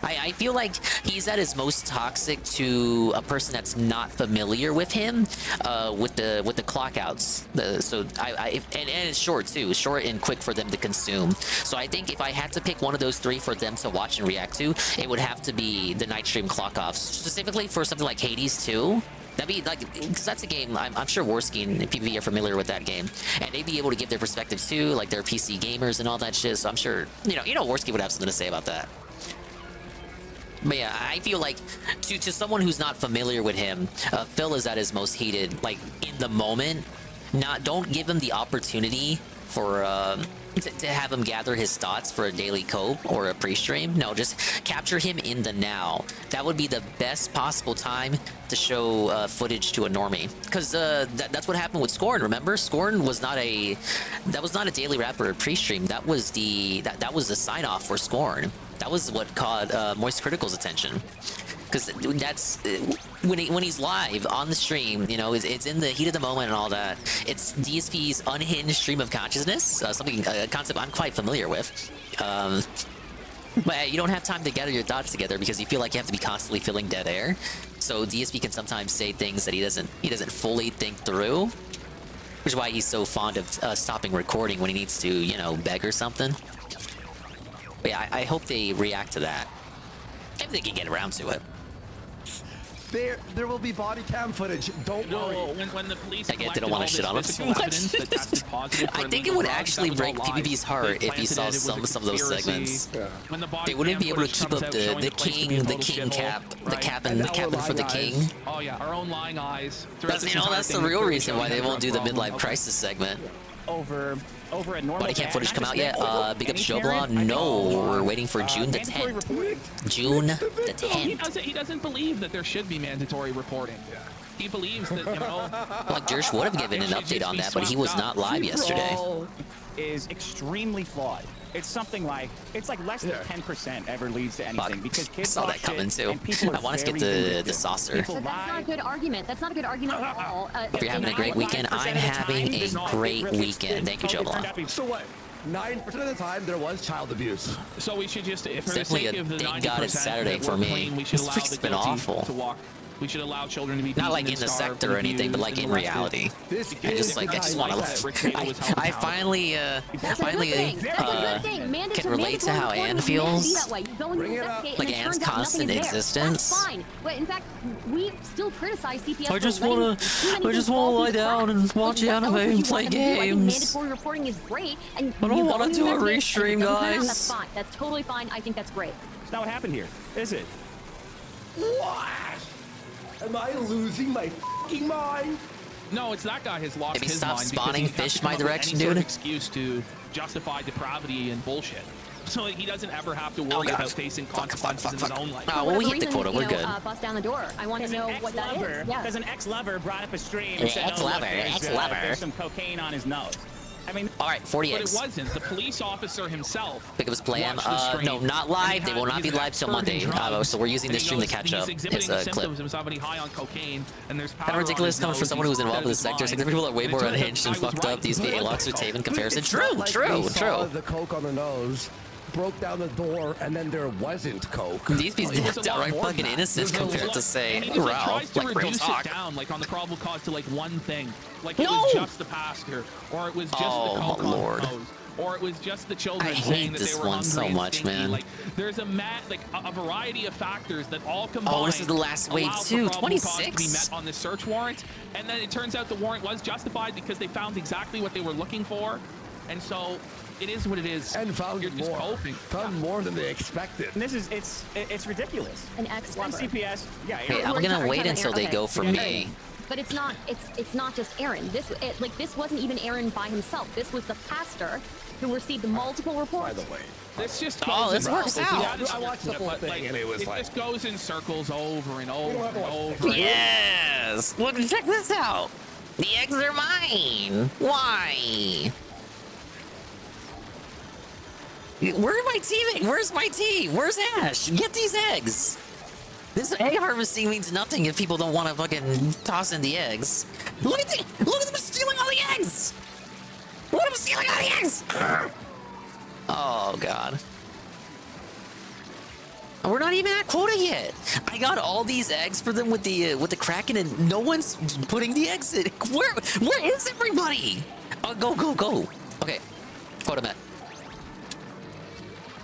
E: I feel like he's at his most toxic to a person that's not familiar with him, with the clock outs. And it's short too, short and quick for them to consume. So I think if I had to pick one of those three for them to watch and react to, it would have to be the night stream clock offs, specifically for something like Hades 2. That'd be like, because that's a game, I'm sure Warski and PvP are familiar with that game, and they'd be able to give their perspective too, like they're PC gamers and all that shit. So I'm sure, you know, Warski would have something to say about that. But yeah, I feel like to someone who's not familiar with him, Phil is at his most heated, like in the moment. Don't give him the opportunity for to have him gather his thoughts for a daily cope or a pre-stream. No, just capture him in the now. That would be the best possible time to show footage to a normie. Because that's what happened with Scorn. Remember, Scorn was not a daily wrap or a pre-stream. That was the sign-off for Scorn. That was what caught Moist Critical's attention. Because that's when he's live on the stream, you know, it's in the heat of the moment and all that. It's DSP's unhinged stream of consciousness, a concept I'm quite familiar with. But you don't have time to gather your thoughts together because you feel like you have to be constantly filling dead air. So DSP can sometimes say things that he doesn't fully think through, which is why he's so fond of stopping recording when he needs to, you know, beg or something. But yeah, I hope they react to that. think you get around to it.
L: There will be body cam footage. Don't worry.
I: When the police
E: Again, didn't want to shit on him too much. I think it would actually break PvP's heart if he saw some of those segments.
I: When the
E: They wouldn't be able to keep up the king cap, the cabin for the king.
I: Oh yeah, our own lying eyes.
E: That's the real reason why they won't do the midlife crisis segment.
G: Over at normal.
E: Body cam footage come out yet? Big up Shobla. No, we're waiting for June the 10th. June the 10th.
I: He doesn't believe that there should be mandatory reporting. He believes that, you know.
E: Like, Jersh would have given an update on that, but he was not live yesterday.
G: Is extremely flawed. It's something like less than 10% ever leads to anything because kids
E: saw that coming too. I want us to get the saucer.
J: But that's not a good argument. That's not a good argument at all.
E: If you're having a great weekend, I'm having a great weekend. Thank you, Jobla.
L: So what? 9% of the time there was child abuse.
I: So we should just, if for the
E: Definitely
I: sake of the 90%,
E: thank God it's Saturday
I: that
E: for
I: we're
E: me.
I: clean, we should
E: This
I: allow
E: week's
I: the
E: been
I: guilty
E: awful.
I: to walk. We should allow children to be
E: Not
I: beaten
E: like
I: and
E: in the
I: starved
E: sector or
I: and
E: anything, but like
I: abused
E: in
I: and arrested.
E: reality.
L: This
E: I just want to. I finally can relate to how Anne feels. Like Anne's constant existence.
J: That's fine. But in fact, we still criticize CPS.
E: I just want to lie down and watch anime and play games.
J: Mandatory reporting is great, and
E: I don't want to do a restream, guys.
J: That's fine. That's totally fine. I think that's great.
G: It's not what happened here, is it?
L: What? Am I losing my fucking mind?
I: No, it's that guy has lost
E: Maybe
I: his
E: stop
I: mind
E: spawning
I: because he has
E: fish
I: to
E: my
I: come up with
E: direction,
I: any sort of
E: dude.
I: excuse to justify depravity and bullshit. So he doesn't ever have to worry about facing consequences in his own life.
E: Oh, well, we hit the quota. We're good.
J: Bust down the door. I want to know what that is. Yeah.
G: Because an ex-lover brought up a stream
E: An
G: and said,
E: ex-lover,
G: there's some cocaine on his nose. I mean,
E: All right, 40
I: But
E: eggs.
I: it wasn't. The police officer himself.
E: Pick up his plan.
I: watched the stream,
E: No, not
I: and
E: live.
I: he
E: They will not be
I: he's an
E: live till
I: expert in
E: Monday.
I: drugs,
E: So we're using
I: and
E: this
I: he
E: stream to
I: goes-
E: catch
I: he's
E: up.
I: exhibiting
E: It's
I: the
E: a clip.
I: symptoms of somebody high on cocaine, and there's
E: Kind of
I: powder
E: ridiculous
I: on
E: coming
I: his
E: from someone
I: nose,
E: who's involved in the
I: he's
E: sector.
I: out of
E: Like,
I: his
E: people are way
I: mind.
E: more
I: And it turns
E: unhinged
I: out
E: and
I: the guy was
E: fucked up.
I: right.
E: These Alox with Taven comparison.
L: It's
E: True,
L: not like we
E: true,
L: saw
E: true.
L: the coke on the nose, broke down the door, and then there wasn't coke.
E: These be
I: It was a lot
E: downright
I: more than
E: fucking
I: that.
E: innocent
I: There's a
E: compared
I: lot-
E: to, say,
I: and he just,
E: Ralph.
I: tries to
E: Like, real
I: reduce
E: talk.
I: it down, like on the probable cause to like one thing. Like it
E: No!
I: was just the pastor, or it was just
E: Oh,
I: the coke
E: my Lord.
I: on the nose, or it was just the children
E: I hate
I: saying that
E: this
I: they were
E: one so
I: hungry and
E: much,
I: stinky.
E: man.
I: Like there's a a variety of factors that all combined.
E: Oh, this is the last wave
I: allows
E: too.
I: the probable cause to be
E: 26?
I: met on the search warrant, and then it turns out the warrant was justified because they found exactly what they were looking for, and so it is what it is.
L: And found
I: You're just
L: more.
I: coping.
L: Found more than they expected.
G: and this is it's ridiculous.
J: An ex-lover.
G: CPS, yeah.
E: Hey, I'm
J: We're
E: gonna
J: talking
E: wait
J: about
E: until they
J: Aaron.
E: go for
J: Okay.
E: me.
J: But it's not just Aaron. This wasn't even Aaron by himself. This was the pastor who received multiple reports.
L: By the way.
I: This just
E: Oh,
I: goes
E: this
I: in
E: works
I: circles.
E: out.
I: Yeah,
L: I watched the whole
I: but,
L: thing, and it was like-
I: just goes in circles over and over and over.
E: Yes! Look, check this out! The eggs are mine! Why? Where are my team? Where's my team? Where's Ash? Get these eggs! This egg harvesting means nothing if people don't want to fucking toss in the eggs. Look at them stealing all the eggs! Look at them stealing all the eggs! Oh, God. We're not even at quota yet. I got all these eggs for them with the Kraken, and no one's putting the eggs in. Where is everybody? Go. Okay, quota met.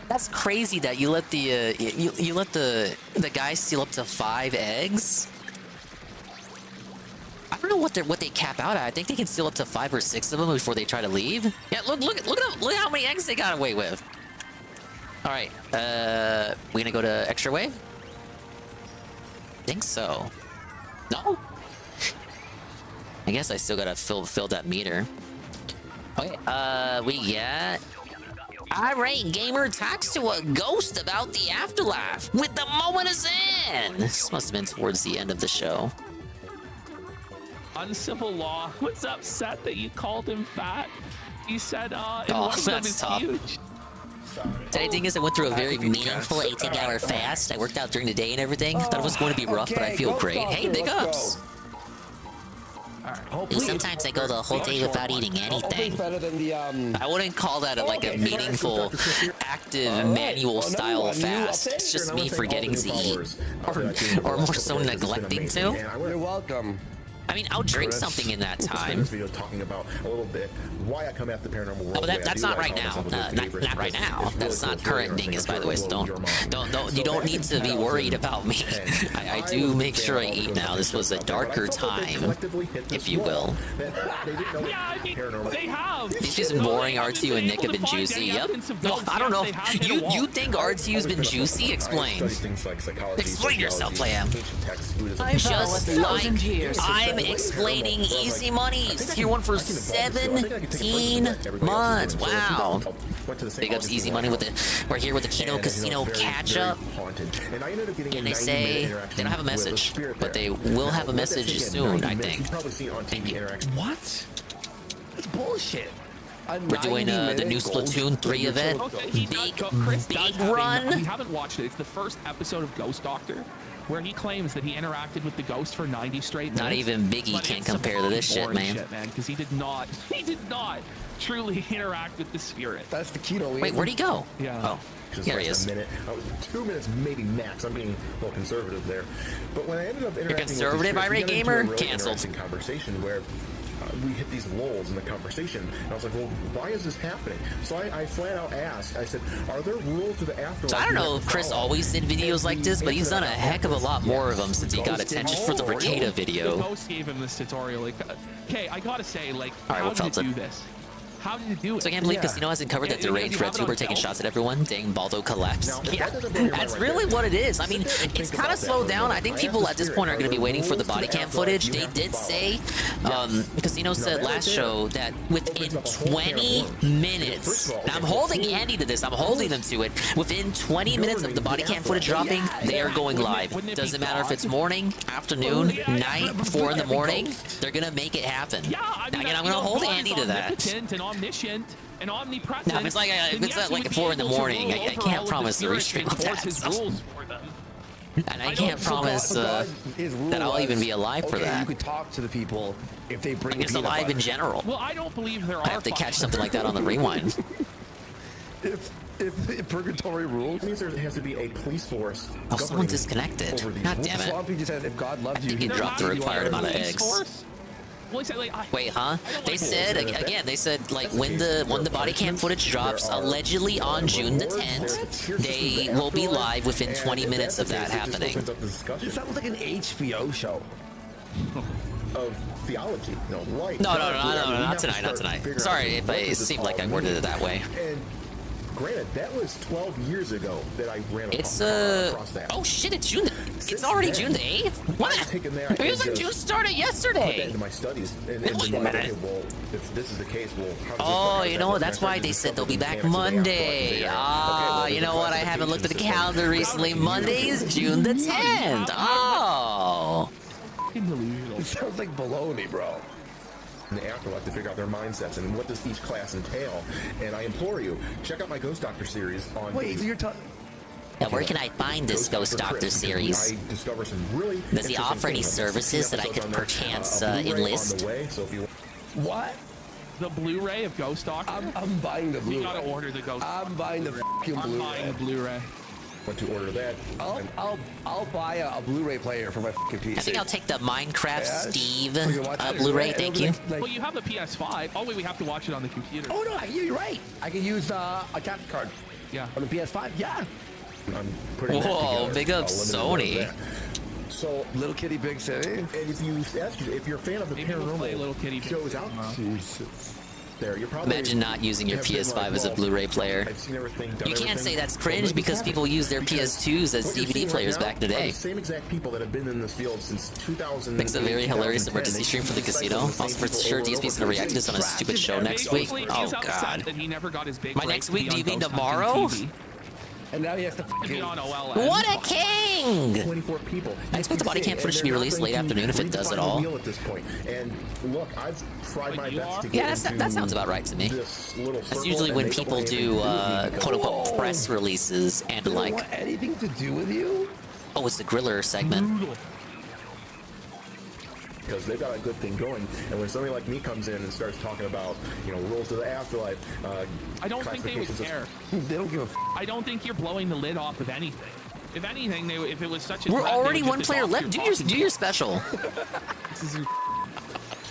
E: That's crazy that you let the you let the guy steal up to 5 eggs. I don't know what they cap out at. I think they can steal up to 5 or 6 of them before they try to leave. Yeah, look at how many eggs they got away with. All right, we gonna go to extra wave? Think so. No? I guess I still gotta fill that meter. Okay, we got... Irate Gamer talks to a ghost about the afterlife with the moment is in. This must have been towards the end of the show.
I: Uncivil Law was upset that you called him fat. He said,
E: Oh,
I: one of them
E: that's
I: is
E: tough.
I: huge.
E: Today thing is I went through a very meaningful 18-hour fast. I worked out during the day and everything. Thought it was going to be rough, but I feel great. Hey, big ups. Sometimes I go the whole day without eating anything.
L: Better than the
E: I wouldn't call that like a meaningful, active, manual style fast. It's just me forgetting to eat, or more so neglecting to.
L: You're welcome.
E: I mean, I'll drink something in that time.
M: This video talking about a little bit why I come at the paranormal world.
E: Oh, that's not right now. Not right now. That's not current dingus, by the way. So don't. You don't need to be worried about me. I do make sure I eat now. This was a darker time, if you will.
I: Yeah, I mean, they have.
E: These just boring R2 and Nick have been juicy. Yep. No, I don't know. You think R2's been juicy? Explain. Explain yourself, Liam. I'm explaining easy money. Tier 1 for 17 months. Wow. Big ups easy money with the. We're here with the Kino Casino catch up. And they say they don't have a message, but they will have a message soon, I think. Thank you.
L: What? That's bullshit.
E: We're doing the new Splatoon 3 event. Big run.
I: We haven't watched it. It's the first episode of Ghost Doctor, where he claims that he interacted with the ghost for 90 straight minutes.
E: Not even Biggie can compare to this shit, man.
I: Because he did not truly interact with the spirit.
L: That's the Kino.
E: Wait, where'd he go?
I: Yeah.
E: Oh, here he is.
M: A minute, 2 minutes, maybe max. I'm being a little conservative there. But when I ended up interacting
E: conservative, irate gamer? Cancelled.
M: Conversation where we hit these lulls in the conversation, and I was like, well, why is this happening? So I flat out asked, I said, are there rules to the afterlife?
E: So I don't know if Chris always did videos like this, but he's done a heck of a lot more of them since he got attention for the Ricada video.
I: The ghost gave him this tutorial. Like, okay, I gotta say, like,
E: all right,
I: how
E: what
I: did you
E: Felton?
I: do this? How did you do it?
E: So I can't believe Casino hasn't covered that deranged red tuber taking shots at everyone. Dang, Baldo collapse. Yeah, that's really what it is. I mean, it's kind of slowed down. I think people at this point are going to be waiting for the body cam footage. They did say, Casino said last show that within 20 minutes, now I'm holding Andy to this, I'm holding them to it, within 20 minutes of the body cam footage dropping, they are going live. Doesn't matter if it's morning, afternoon, night, 4 in the morning, they're going to make it happen. Again, I'm going to hold Andy to that.
I: Omniscient and omnipresent.
E: No, it's like like 4 in the morning. I can't promise the restream of that. And I can't promise that I'll even be alive for that.
L: You could talk to the people if they bring.
E: It's alive in general.
I: Well, I don't believe there are.
E: I have to catch something like that on the rewind.
L: If purgatory rules,
M: it means there has to be a police force.
E: Oh, someone disconnected. God damn it!
L: Swampy just said if God loves you,
E: he dropped the required amount of eggs. Wait, huh? They said again. They said like when the body cam footage drops, allegedly on June the 10th, they will be live within 20 minutes of that happening.
L: It sounds like an HBO show.
M: Of theology, right?
E: No, not tonight, not tonight. Sorry if it seemed like I worded it that way.
M: And granted, that was 12 years ago that I ran across that.
E: Oh shit, it's June. It's already June the 8th? What? It was like June started yesterday.
M: Into my studies. And
E: wait a minute.
M: Okay, well, if this is the case, well,
E: oh, you know what? That's why they said they'll be back Monday. You know what? I haven't looked at the calendar recently. Monday is June the 10th. Oh.
L: It sounds like baloney, bro.
M: In the afterlife to figure out their mindsets and what does each class entail. And I implore you, check out my Ghost Doctor series on.
L: Wait, so you're talking.
E: Now, where can I find this Ghost Doctor series?
M: I discover some really.
E: Does he offer any services that I could perchance enlist?
L: What?
I: The Blu-ray of Ghost Doctor?
L: I'm buying the Blu-ray.
I: You gotta order the Ghost Doctor.
L: I'm buying the fucking Blu-ray.
I: I'm buying the Blu-ray.
M: Want to order that?
L: I'll buy a Blu-ray player for my fucking PC.
E: I think I'll take the Minecraft Steve Blu-ray. Thank you.
I: Well, you have the PS5. Oh wait, we have to watch it on the computer.
L: Oh no, you're right. I can use a capture card.
I: Yeah.
L: On the PS5. Yeah.
M: I'm putting
E: whoa, big up Sony.
M: So
L: Little Kitty Big City.
M: And if you're a fan of the paranormal
I: Little Kitty
M: shows out
L: Jesus.
M: there, you're probably
E: imagine not using your PS5 as a Blu-ray player. You can't say that's cringe because people use their PS2s as DVD players back in the day.
M: The same exact people that have been in this field since 2000.
E: Thanks a very hilarious emergency stream for the casino. Also for sure DSP's gonna react to this on a stupid show next week. Oh god. My next week? Do you mean tomorrow?
L: And now he has to
I: be on OLS.
E: What a king!
M: 24 people.
E: I expect the body cam footage to be released late afternoon if it does at all.
M: At this point. And look, I've tried my best to get
E: yeah, that sounds about right to me. That's usually when people do quote-unquote press releases and like.
L: Want anything to do with you?
E: Oh, it's the Griller segment.
M: Because they've got a good thing going, and when somebody like me comes in and starts talking about, rules to the afterlife,
I: I don't think they would care.
L: They don't give a.
I: I don't think you're blowing the lid off of anything. If anything, if it was such a.
E: We're already one player left. Do your special.
I: This is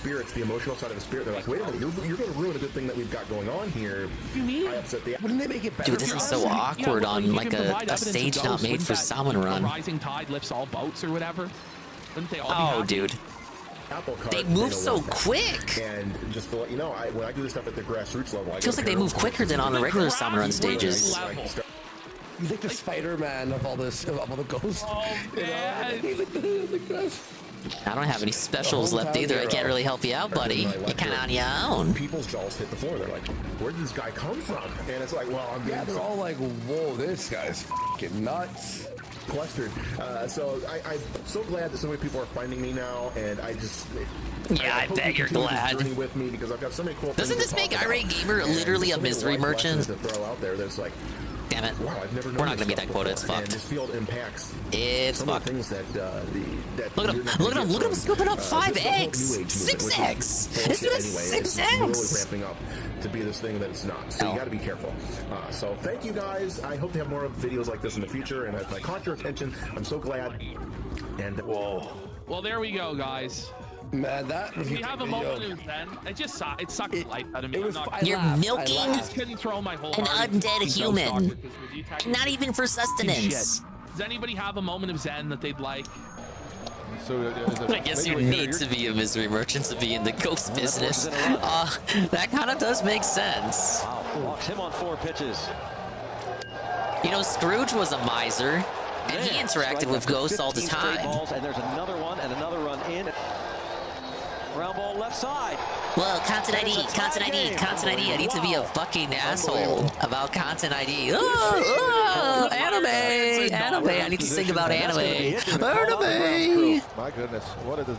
M: spirits, the emotional side of the spirit. They're like, wait a minute, you're going to ruin a good thing that we've got going on here.
I: You mean?
M: I upset the.
L: Wouldn't they make it better?
E: Dude, this is so awkward on like a stage not made for salmon run.
I: Rising tide lifts all boats or whatever. Wouldn't they all be
E: Oh,
I: happy?
E: dude.
M: Apple cart,
E: They move
M: know,
E: so
M: one time.
E: quick.
M: And just to let you know, when I do this stuff at the grassroots level, I
E: Feels like they move quicker than on the regular salmon run stages.
L: He's like the Spider-Man of all this, of all the ghosts.
I: Oh, man.
L: He's like the ghost.
E: I don't have any specials left either. I can't really help you out, buddy. You're kind of on your own.
M: People's jaws hit the floor. They're like, where did this guy come from? And it's like, well, I'm being
L: Yeah, they're all like, whoa, this guy's fucking nuts.
M: clustered. So I'm so glad that so many people are finding me now, and I just.
E: Yeah, I
M: hope
E: bet
M: you
E: you're
M: continue this
E: glad.
M: journey with me because I've got so many cool
E: Doesn't
M: things
E: this
M: to
E: make
M: talk
E: Irate
M: about.
E: Gamer
M: And
E: literally
M: so
E: a
M: many
E: misery
M: life
E: merchant?
M: lessons to throw out there that's like,
E: damn it.
M: wow, I've never known
E: We're not
M: this
E: gonna beat that
M: stuff
E: quota. It's
M: before.
E: fucked.
M: And this field impacts
E: It's
M: some of
E: fucked.
M: the things that that
E: Look at him!
M: you're not
E: Look at
M: gonna
E: him! Look at him
M: get
E: scooping up
M: from,
E: 5x,
M: this whole new age movement,
E: 6x.
M: which is
E: This
M: bullshit
E: is
M: anyway. It's really
E: 6x.
M: ramping up to be this thing that it's not. So you got to be careful. So thank you guys. I hope to have more videos like this in the future. And if I caught your attention, I'm so glad. And whoa.
I: Well, there we go, guys.
L: Man, that was
I: We have a moment of zen. It sucked the life out of me.
E: You're milking
I: I just couldn't throw my whole
E: an
I: heart into
E: undead
I: Ghost
E: human.
I: Doctor because with you technically-
E: Not even for sustenance.
I: Shit. Does anybody have a moment of zen that they'd like?
D: So,
E: I guess you need to be a misery merchant to be in the ghost business. That kind of does make sense.
N: Wow, walks him on 4 pitches.
E: You know, Scrooge was a miser, and he interacted with ghosts all the
N: 15 straight
E: time.
N: balls, and there's another one and another run in. Ground ball left side.
E: Well, content ID, content ID, content ID. I need to be a fucking asshole about content ID. Anime, anime. I need to sing about anime. Anime.
D: My goodness, what is this?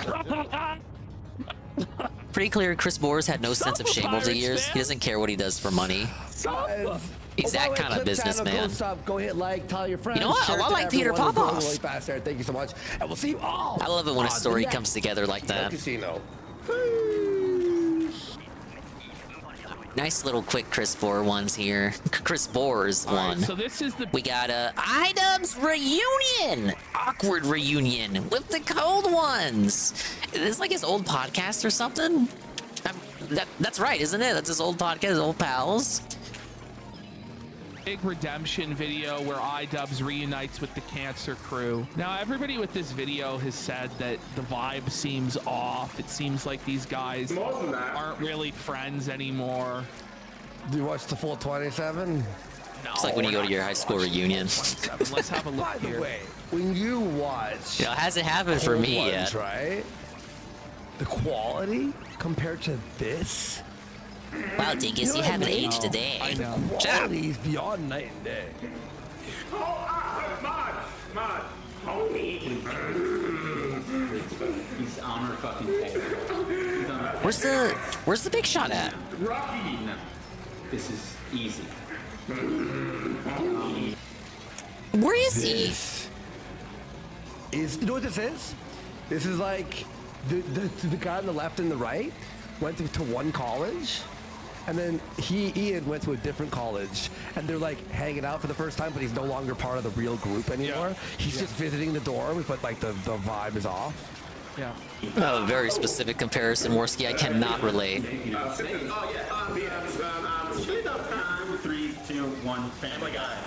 E: Pretty clear Chris Boers had no sense of shame over the years. He doesn't care what he does for money. He's that kind of businessman.
L: Go hit like, tell your friends.
E: You know what?
L: share
E: I
L: it to
E: like Peter
L: everyone. We're going
E: Popoff.
L: really fast there. Thank you so much, and we'll see you all.
E: I love it when a
L: on
E: story
L: the
E: comes together like that.
L: Casino.
E: Nice little quick Chris Boer ones here. Chris Boers
I: All right,
E: one.
I: so this is the
E: We got a iDubbbz reunion, awkward reunion with the cold ones. Is this like his old podcast or something? That's right, isn't it? That's his old podcast, his old pals.
I: big redemption video where iDubbbz reunites with the Cancer crew. Now, everybody with this video has said that the vibe seems off. It seems like these guys aren't really friends anymore.
L: Do you watch the full 27?
I: No,
E: It's like when you go to your high school reunion.
I: Let's have a look
L: By the
I: here.
L: way, when you watch,
E: You know, it hasn't happened for me
L: ones,
E: yet.
L: right? The quality compared to this,
E: Wow, Dingus, you haven't aged a day.
I: I know.
L: quality is beyond night and day.
O: He's on her fucking head.
E: Where's the big shot at?
O: Rocky! No. This is easy.
E: Where is he?
L: You know what this is? This is like the guy on the left and the right went to one college, and then Ian went to a different college, and they're like hanging out for the first time, but he's no longer part of the real group anymore. He's just visiting the dorms, but like the vibe is off.
I: Yeah.
E: Oh, very specific comparison, Worski. I cannot relate.
O: 3, 2, 1, Family Guy.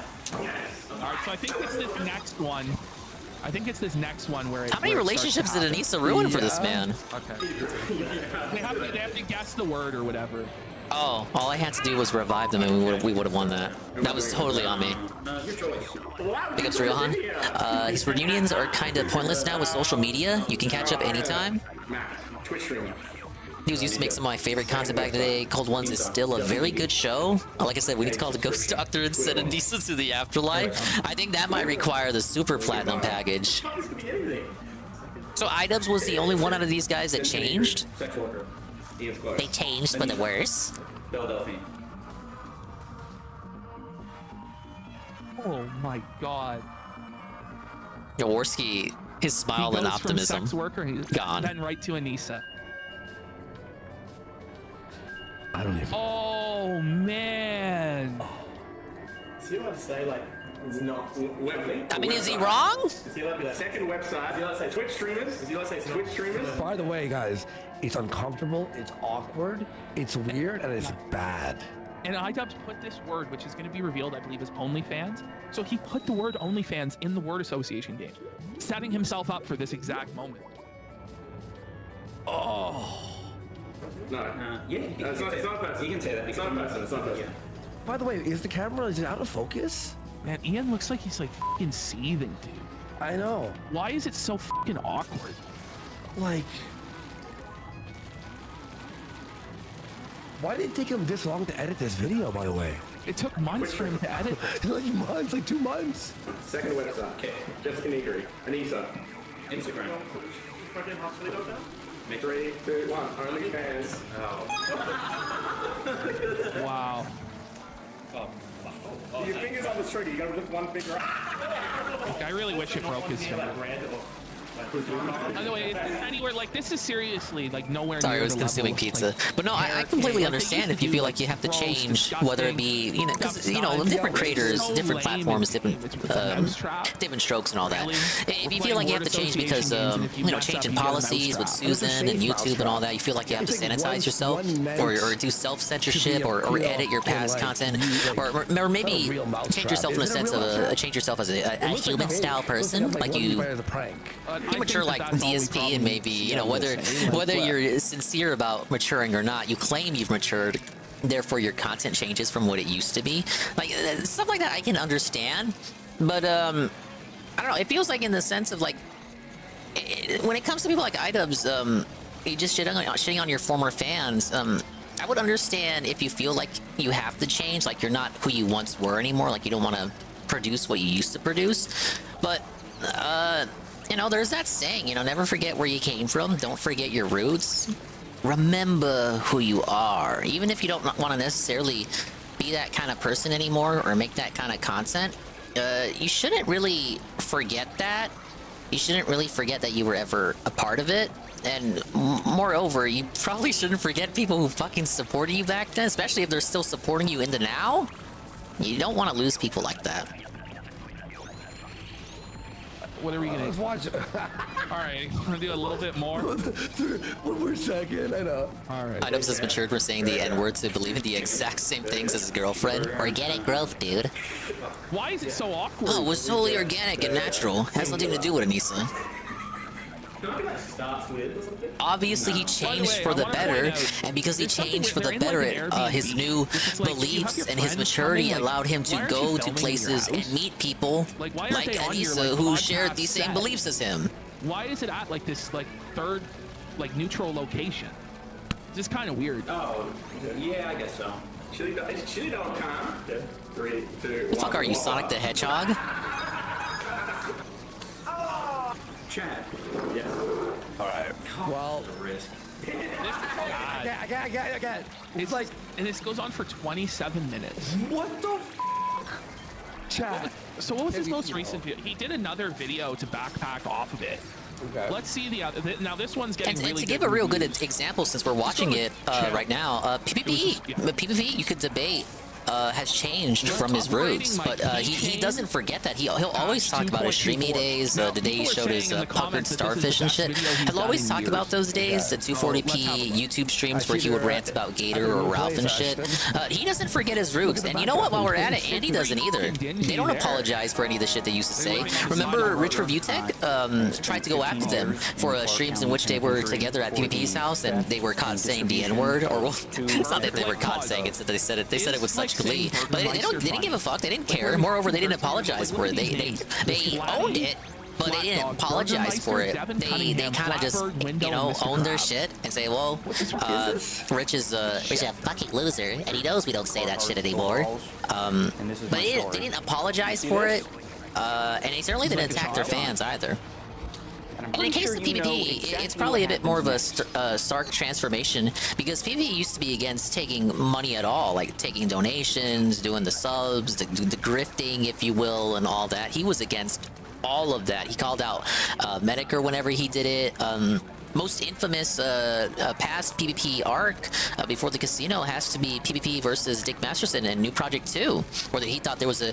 O: Yes.
I: All right, so I think it's this next one. I think it's this next one where it.
E: How many
I: where it starts
E: relationships
I: to
E: did
I: happen.
E: Anissa ruin for this man?
I: Okay. They have to guess the word or whatever.
E: Oh, all I had to do was revive them, and we would have won that. That was totally on me. Big ups, Ryohan. His reunions are kind of pointless now with social media. You can catch up anytime. He was used to make some of my favorite content back in the day. Cold Ones is still a very good show. Like I said, we need to call the Ghost Doctor and send Anissa to the afterlife. I think that might require the Super Platinum package. So iDubbbz was the only one out of these guys that changed? They changed for the worse?
O: Philadelphia.
I: Oh my God.
E: Jaworski, his smile
I: He
E: and
I: goes from
E: optimism.
I: sex worker,
E: Gone.
I: Then right to Anissa.
L: I don't even.
I: Oh man.
O: See what I say? Like,
M: It's not.
E: I mean, is he wrong?
M: Second website. Twitch streamers.
H: By the way, guys, it's uncomfortable, it's awkward, it's weird, and it's bad.
I: And iDubbbz put this word, which is going to be revealed, I believe, as OnlyFans. So he put the word OnlyFans in the word association game, setting himself up for this exact moment.
M: Oh. No.
O: Yeah,
M: it's not personal.
O: You can say that.
M: It's not personal. It's not personal.
O: Yeah.
H: By the way, is the camera is it out of focus?
I: Man, Ian looks like he's like fucking seething, dude.
H: I know.
I: Why is it so fucking awkward?
H: Like, why did it take him this long to edit this video, by the way?
I: It took months for him to edit.
H: Like months, like 2 months.
M: Second website. Okay. Jessica Negri. Anissa.
O: Instagram.
M: Make 3, 2, 1. OnlyFans.
I: Wow.
M: Your finger's on the trigger. You gotta lift one finger up.
I: Like, I really wish it broke his finger. By the way, anywhere like this is seriously like nowhere.
E: Sorry,
I: near
E: I was
I: the
E: consuming
I: level of,
E: pizza.
I: like,
E: But no, I completely understand if you feel like you have to change, whether it be, you know, because, you know, different creators, different platforms, different strokes and all that. If you feel like you have to change because, you know, changing policies with Susan and YouTube and all that, you feel like you have to sanitize yourself or do self-censorship or edit your past content or maybe change yourself in a sense of change yourself as a human-style person, like you mature like DSP, and maybe, you know, whether you're sincere about maturing or not, you claim you've matured, therefore your content changes from what it used to be. Like stuff like that I can understand, but I don't know, it feels like in the sense of like when it comes to people like iDubbbz, you just shitting on your former fans. I would understand if you feel like you have to change, like you're not who you once were anymore, like you don't want to produce what you used to produce, but you know, there's that saying, you know, never forget where you came from. Don't forget your roots. Remember who you are. Even if you don't want to necessarily be that kind of person anymore or make that kind of content, you shouldn't really forget that. You shouldn't really forget that you were ever a part of it. And moreover, you probably shouldn't forget people who fucking supported you back then, especially if they're still supporting you in the now. You don't want to lose people like that.
I: What are we gonna?
H: Let's watch it.
I: All right, wanna do a little bit more?
H: One more second, I know.
I: All right.
E: iDubbbz has matured from saying the N-word to believing the exact same things as his girlfriend. Organic growth, dude.
I: Why is it so awkward?
E: Oh, it was totally organic and natural. Has nothing to do with Anissa. Obviously, he changed for the better, and because he changed for the better, his new beliefs and his maturity allowed him to go to places and meet people like Anissa who shared these same beliefs as him.
I: Why is it at like this like third like neutral location? It's just kind of weird.
O: Oh, yeah, I guess so.
M: Chili.com. 3, 2, 1.
E: The fuck are you, Sonic the Hedgehog?
O: Chad.
M: Yes.
H: All right. Well,
O: Risk.
H: I got it.
I: It's like, and this goes on for 27 minutes.
H: What the Chad.
I: So what was his most recent video? He did another video to backpack off of it. Okay. Let's see the other. Now this one's getting really.
E: And to give a real good example, since we're watching it right now, PvP, you could debate. Has changed from his roots, but he doesn't forget that. He'll always talk about his streamy days, the day he showed his puckered starfish and shit. He'll always talk about those days, the 240p YouTube streams where he would rant about Gator or Ralph and shit. He doesn't forget his roots, and you know what? While we're at it, Andy doesn't either. They don't apologize for any of the shit they used to say. Remember, Rich Review Tech tried to go after them for streams in which they were together at PvP's house, and they were caught saying the N-word. Or well, it's not that they were caught saying it; it's that they said it. They said it with such glee, but they didn't give a fuck. They didn't care. Moreover, they didn't apologize for it. They owned it, but they didn't apologize for it. They kind of just, you know, own their shit and say, well, Rich is a fucking loser, and he knows we don't say that shit anymore. But they didn't apologize for it, and they certainly didn't attack their fans either. And in case of PvP, it's probably a bit more of a stark transformation, because PvP used to be against taking money at all, like taking donations, doing the subs, the grifting, if you will, and all that. He was against all of that. He called out Mediker whenever he did it. most infamous past PvP arc before the casino has to be PvP versus Dick Masterson in New Project 2, where he thought there was a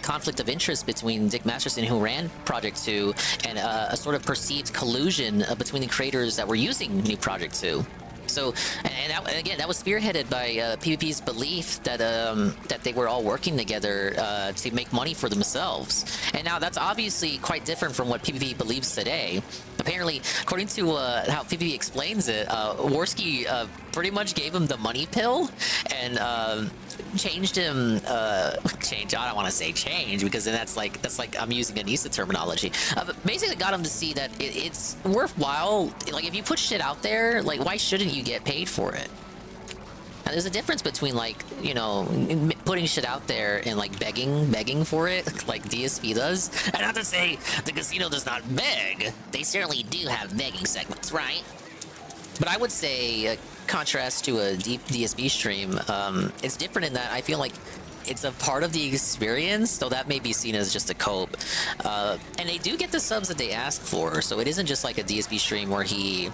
E: conflict of interest between Dick Masterson, who ran Project 2, and a sort of perceived collusion between the creators that were using New Project 2. So, again, that was spearheaded by PvP's belief that that they were all working together to make money for themselves. And now that's obviously quite different from what PvP believes today. Apparently, according to how PvP explains it, Worski pretty much gave him the money pill and changed him. Change. I don't want to say change because then that's like I'm using Anissa terminology. But basically, got him to see that it's worthwhile. Like if you put shit out there, like why shouldn't you get paid for it? Now, there's a difference between like, you know, putting shit out there and like begging for it, like DSP does.
F: And not to say the casino does not beg. They certainly do have begging segments, right?
E: But I would say, contrast to a deep DSP stream, it's different in that I feel like it's a part of the experience, so that may be seen as just a cope. And they do get the subs that they ask for, so it isn't just like a DSP stream where he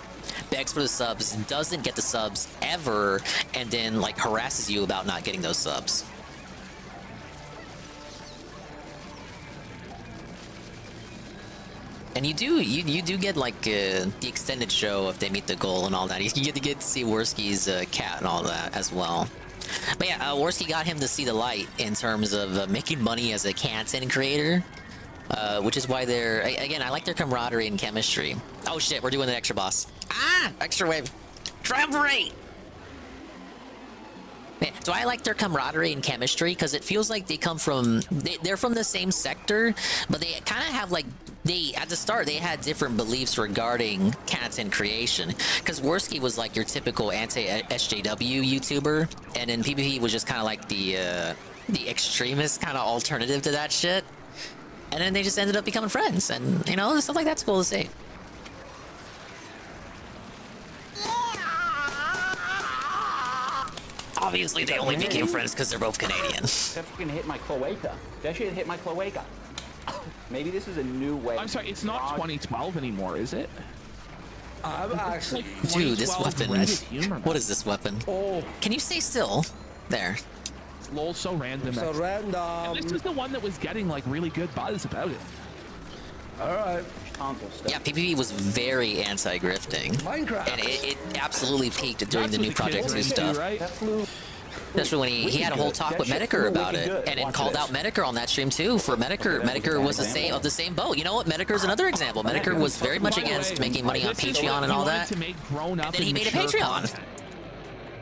E: begs for the subs, doesn't get the subs ever, and then like harasses you about not getting those subs. And you do get like the extended show if they meet the goal and all that. You get to see Worski's cat and all that as well. But yeah, Worski got him to see the light in terms of making money as a content creator, which is why they're, again, I like their camaraderie and chemistry. Oh shit, we're doing the extra boss. Ah, extra wave. Triumvirate! Yeah, so I like their camaraderie and chemistry because it feels like they come from, they're from the same sector, but they kind of have like, at the start, they had different beliefs regarding content creation. Because Worski was like your typical anti-SJW YouTuber, and then PvP was just kind of like the extremist kind of alternative to that shit. And then they just ended up becoming friends, and you know, stuff like that's cool to see. Obviously, they only became friends because they're both Canadian.
O: That fucking hit my cloaca. That shit hit my cloaca. Maybe this is a new way.
I: I'm sorry, it's not 2012 anymore, is it?
H: I'm actually...
E: Dude, this weapon... What is this weapon?
H: Oh.
E: Can you stay still? There.
I: LOL, so random.
H: So random.
I: And this is the one that was getting like really good buzz about it.
H: Alright.
E: Yeah, PvP was very anti-grifting.
H: Minecraft.
E: And it absolutely peaked during the new Project 2 stuff.
I: Right?
E: Especially when he had a whole talk with Medicare about it, and then called out Medicare on that stream too. For Medicare, Medicare was the same boat. You know what? Medicare another example. Medicare was very much against making money on Patreon and all that. And then he made a Patreon.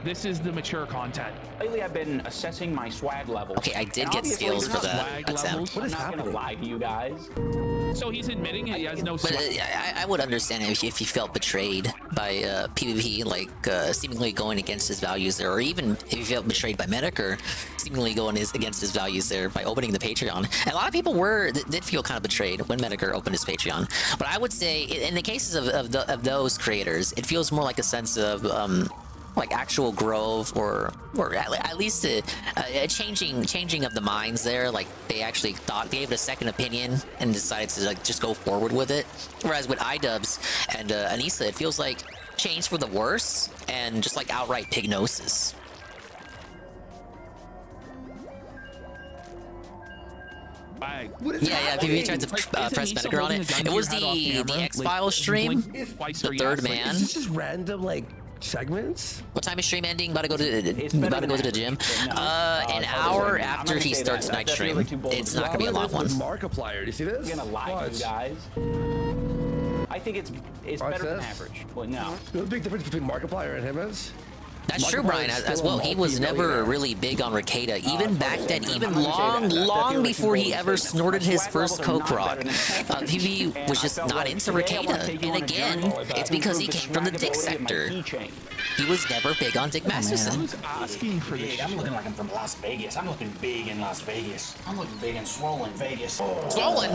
I: This is the mature content.
O: Lately, I've been assessing my swag level.
E: Okay, I did get skills for that attempt.
O: What is happening? I'm not gonna lie to you guys.
I: So he's admitting it. He has no.
E: But I would understand if he felt betrayed by PvP, like seemingly going against his values there, or even if he felt betrayed by Medicare, seemingly going against his values there by opening the Patreon. And a lot of people did feel kind of betrayed when Medicare opened his Patreon. But I would say, in the cases of those creators, it feels more like a sense of like actual growth, or at least a changing of the minds there. Like they actually gave it a second opinion and decided to like just go forward with it. Whereas with iDubbbz and Anissa, it feels like change for the worse and just like outright pignosis. Yeah, PvP tried to press Medicare on it. It was the X-Files stream, the third man.
H: Is this just random like segments?
E: What time is stream ending? About to go to the gym. An hour after he starts night stream. It's not gonna be a long one.
H: Markiplier, do you see this?
O: I'm gonna lie to you guys. I think it's better than average. Well, no.
H: The big difference between Markiplier and him is?
E: That's true, Brian, as well. He was never really big on Ricada, even back then, even long before he ever snorted his first coke rock. PvP was just not into Ricada, and again, it's because he came from the Dick sector. He was never big on Dick Masterson.
I: Asking for this.
O: I'm looking like I'm from Las Vegas. I'm looking big in Las Vegas. I'm looking big and swollen Vegas.
E: Swollen?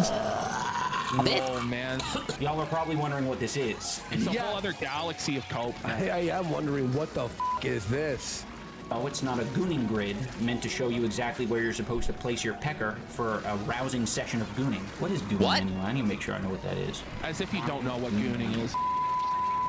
I: Oh man.
O: Y'all are probably wondering what this is.
I: It's a whole other galaxy of cope.
H: I am wondering what the is this?
O: Oh, it's not a gooning grid meant to show you exactly where you're supposed to place your pecker for a rousing session of gooning. What is gooning anyway? I need to make sure I know what that is.
I: As if you don't know what gooning is.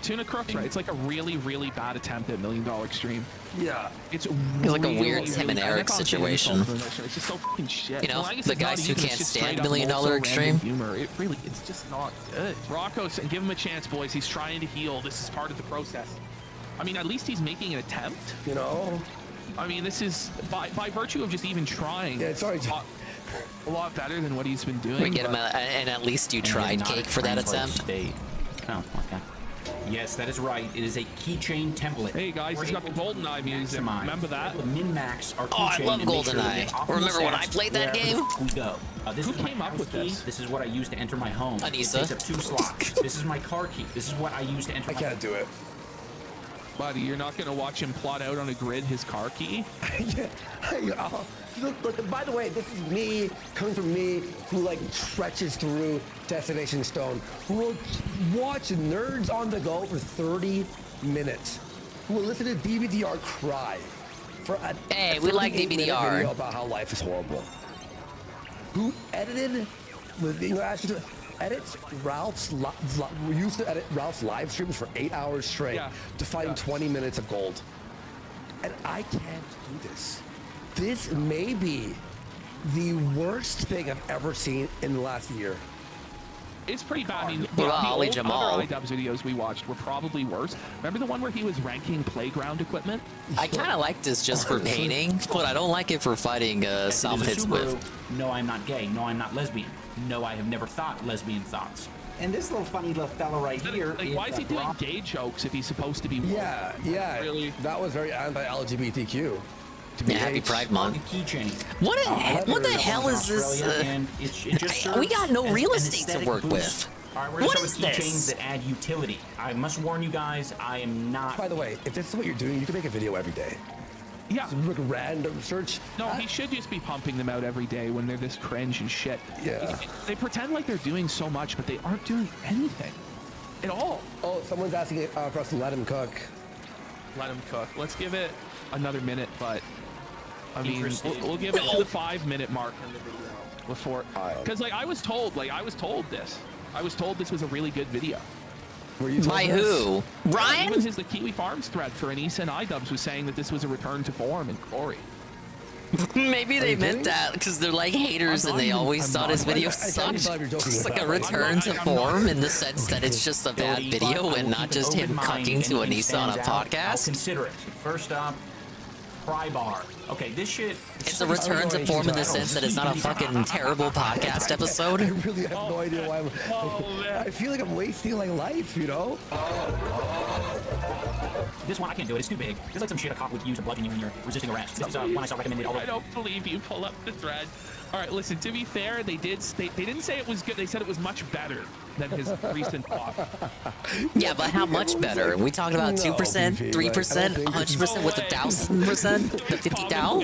I: Tuna Crook's right. It's like a really, really bad attempt at $1 Million Extreme.
L: Yeah.
I: It's
E: like a weird Tim and Eric situation.
I: It's just so fucking shit.
E: You know,
I: Well, I guess
E: the
I: it's not
E: guys who
I: even,
E: can't
I: it's just
E: stand
I: straight
E: $1 Million
I: up also
E: Extreme.
I: random humor. It really, it's just not good. Rocco's, give him a chance, boys. He's trying to heal. This is part of the process. I mean, at least he's making an attempt.
L: You know?
I: I mean, this is, by virtue of just even trying,
L: Yeah, sorry.
I: A lot better than what he's been doing.
E: We get him, and at least you tried Cake for that attempt.
O: Oh, okay. Yes, that is right. It is a keychain template.
I: Hey guys, he's got the GoldenEye music. Remember that?
O: Min-max our
E: Oh, I
O: keychain
E: love
O: and make sure that we
E: GoldenEye.
O: have optimal
E: Remember when I
O: stats
E: played that game?
O: wherever We go. This
I: Who
O: is my
I: came up
O: house
I: with
O: key.
I: this?
O: This is what I use to enter my home.
E: Anissa.
O: It takes up 2 slots. This is my car key. This is what I use to enter.
L: I can't do it.
I: Buddy, you're not going to watch him plot out on a grid his car key?
L: Look, by the way, this is me, coming from me, who like stretches through Destination Stone, who will watch nerds on the go for 30 minutes, who will listen to DVDR cry for a
E: Hey, we like
L: 38-minute
E: DVDR.
L: video about how life is horrible. Who edited, actually edits Ralph's, we used to edit Ralph's live streams for 8 hours straight to find 20 minutes of gold. And I can't do this. This may be the worst thing I've ever seen in the last year.
I: It's pretty bad. I mean,
E: Well,
I: the
E: Ali
I: old
E: Jamal.
I: other iDubbbz videos we watched were probably worse. Remember the one where he was ranking playground equipment?
E: I kind of like this just for painting, but I don't like it for fighting Salmonids with.
O: No, I'm not gay. No, I'm not lesbian. No, I have never thought lesbian thoughts. And this little funny little fella right here.
I: Like, why is he doing gay jokes if he's supposed to be woke?
L: Yeah.
I: Really?
L: That was very anti-LGBTQ.
E: Yeah, happy Pride Month. What the hell is this? We got no real estate to work with.
O: All right, we're
E: What
O: gonna
E: is
O: start with keychains
E: this?
O: that add utility. I must warn you guys, I am not.
L: By the way, if this is what you're doing, you can make a video every day.
I: Yeah.
L: Just like a random search.
I: No, he should just be pumping them out every day when they're this cringe and shit.
L: Yeah.
I: They pretend like they're doing so much, but they aren't doing anything at all.
L: Oh, someone's asking for us to let him cook.
I: Let him cook. Let's give it another minute, but I mean,
O: Interesting.
I: we'll give it to the 5-minute mark in the video before, because like I was told this was a really good video.
L: Were you
E: By who? Ryan?
I: Even the Kiwi Farms thread for Anissa and iDubbbz was saying that this was a return to form and Corey.
E: Maybe they meant that because they're like haters and they always thought his video sucked. It's like a return to form in the sense that it's just a bad video and not just him cucking to Anissa on a
O: I'll
E: podcast.
O: consider it. First up, Pry Bar. Okay, this shit.
E: It's a return to form in the sense that it's not a fucking terrible podcast episode.
L: I really have no idea why I feel like I'm wasting like life, you know?
O: This one, I can't do it. It's too big. This is like some shit a cop would use to bludgeon you when you're resisting arrest. This is one I saw recommended.
I: I don't believe you. Pull up the thread. All right, listen. To be fair, they didn't say it was good. They said it was much better than his recent pop.
E: Yeah, but how much better? We talked about 2%, 3%, 100% with 1,000%, the 50 down.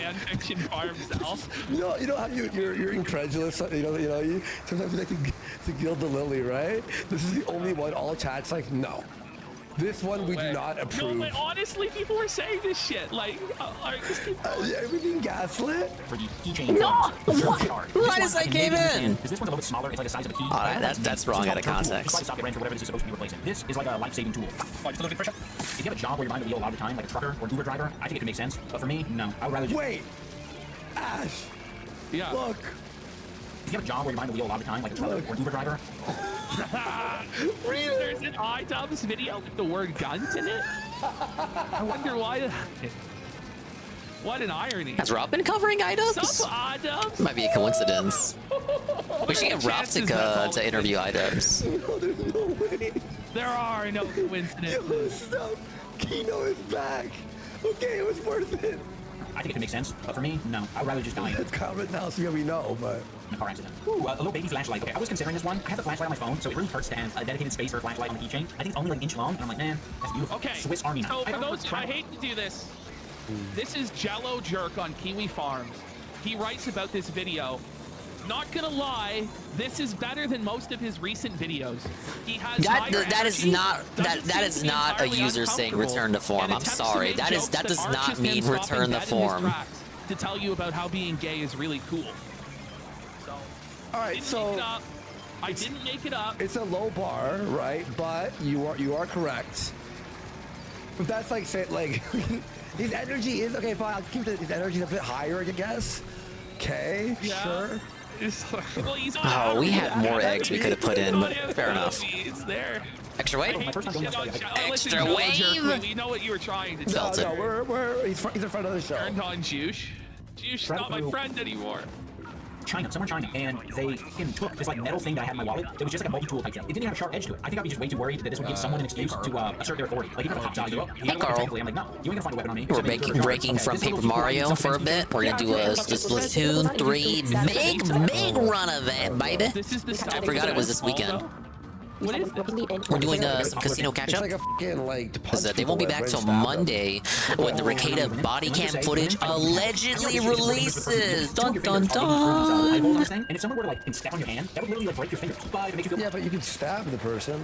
L: You know how you're incredulous. You sometimes you like to gild the lily, right? This is the only one. All chat's like, no. This one we do not approve.
I: No, but honestly, people were saying this shit. Like,
L: everything gaslit?
O: For the keychain.
E: No!
O: What?
E: Why does I came in?
O: This one's a little bit smaller. It's like the size of a key.
E: That's wrong out of context.
O: It's like a socket wrench or whatever this is supposed to be replacing. This is like a life-saving tool. Just a little bit pressure. If you have a job where you're behind the wheel a lot of the time, like a trucker or Uber driver, I think it could make sense. But for me, no. I would rather just...
L: Wait! Ash!
I: Yeah.
L: Look!
O: If you have a job where you're behind the wheel a lot of the time, like a trucker or Uber driver...
I: There's an iDubbbz video with the word guns in it? I wonder why... What an irony.
E: Has Rob been covering iDubbbz?
I: Sup, iDubbbz?
E: Might be a coincidence. We should get Rob to interview iDubbbz.
L: No, there's no way.
I: There are no coincidences.
L: Stop. Kino is back. Okay, it was worth it.
O: I think it could make sense. But for me, no. I would rather just die.
L: Let's comment now so we know, but...
O: In a car accident. Ooh, a little baby flashlight. Okay, I was considering this one. I have the flashlight on my phone, so it really hurts to have a dedicated space for a flashlight on the keychain. I think it's only like an inch long, and I'm like, man, that's beautiful.
I: Okay.
O: Swiss Army knife.
I: So for those, I hate to do this. This is Jello Jerk on Kiwi Farms. He writes about this video. Not gonna lie, this is better than most of his recent videos. He has
E: that is not a user saying return to form. I'm sorry. That does not mean return to form.
I: To tell you about how being gay is really cool. So,
L: all right, so
I: I didn't make it up.
L: It's a low bar, right? But you are correct. But that's like say like his energy is okay. Fine, I'll keep his energy a bit higher, I guess. Okay, sure.
I: Well, he's
E: Oh, we had more eggs we could have put in, but fair enough.
I: He's there.
E: Extra wave? Extra wave?
I: We know what you were trying to do.
E: Felt it.
L: We're he's a friend of the show.
I: Turned on Juice. Juice is not my friend anymore.
O: China, somewhere in China, and they took this like metal thing that I had in my wallet. It was just like a multi-tool type thing. It didn't have a sharp edge to it. I think I'd be just way too worried that this would give someone an excuse to assert their authority. Like, you have a hot shot, you go,
E: Hey, Carl.
O: I'm like, no, you ain't gonna find a weapon on me.
E: We're breaking from Paper Mario for a bit. We're gonna do a Splatoon 3 big run event, baby. I forgot it was this weekend.
I: What is this?
E: We're doing some casino catch up.
L: It's like a fucking like.
E: Because they won't be back till Monday when the Ricada body cam footage allegedly releases. Dun dun dun.
O: And if someone were to like step on your hand, that would literally like break your finger.
L: Yeah, but you can stab the person.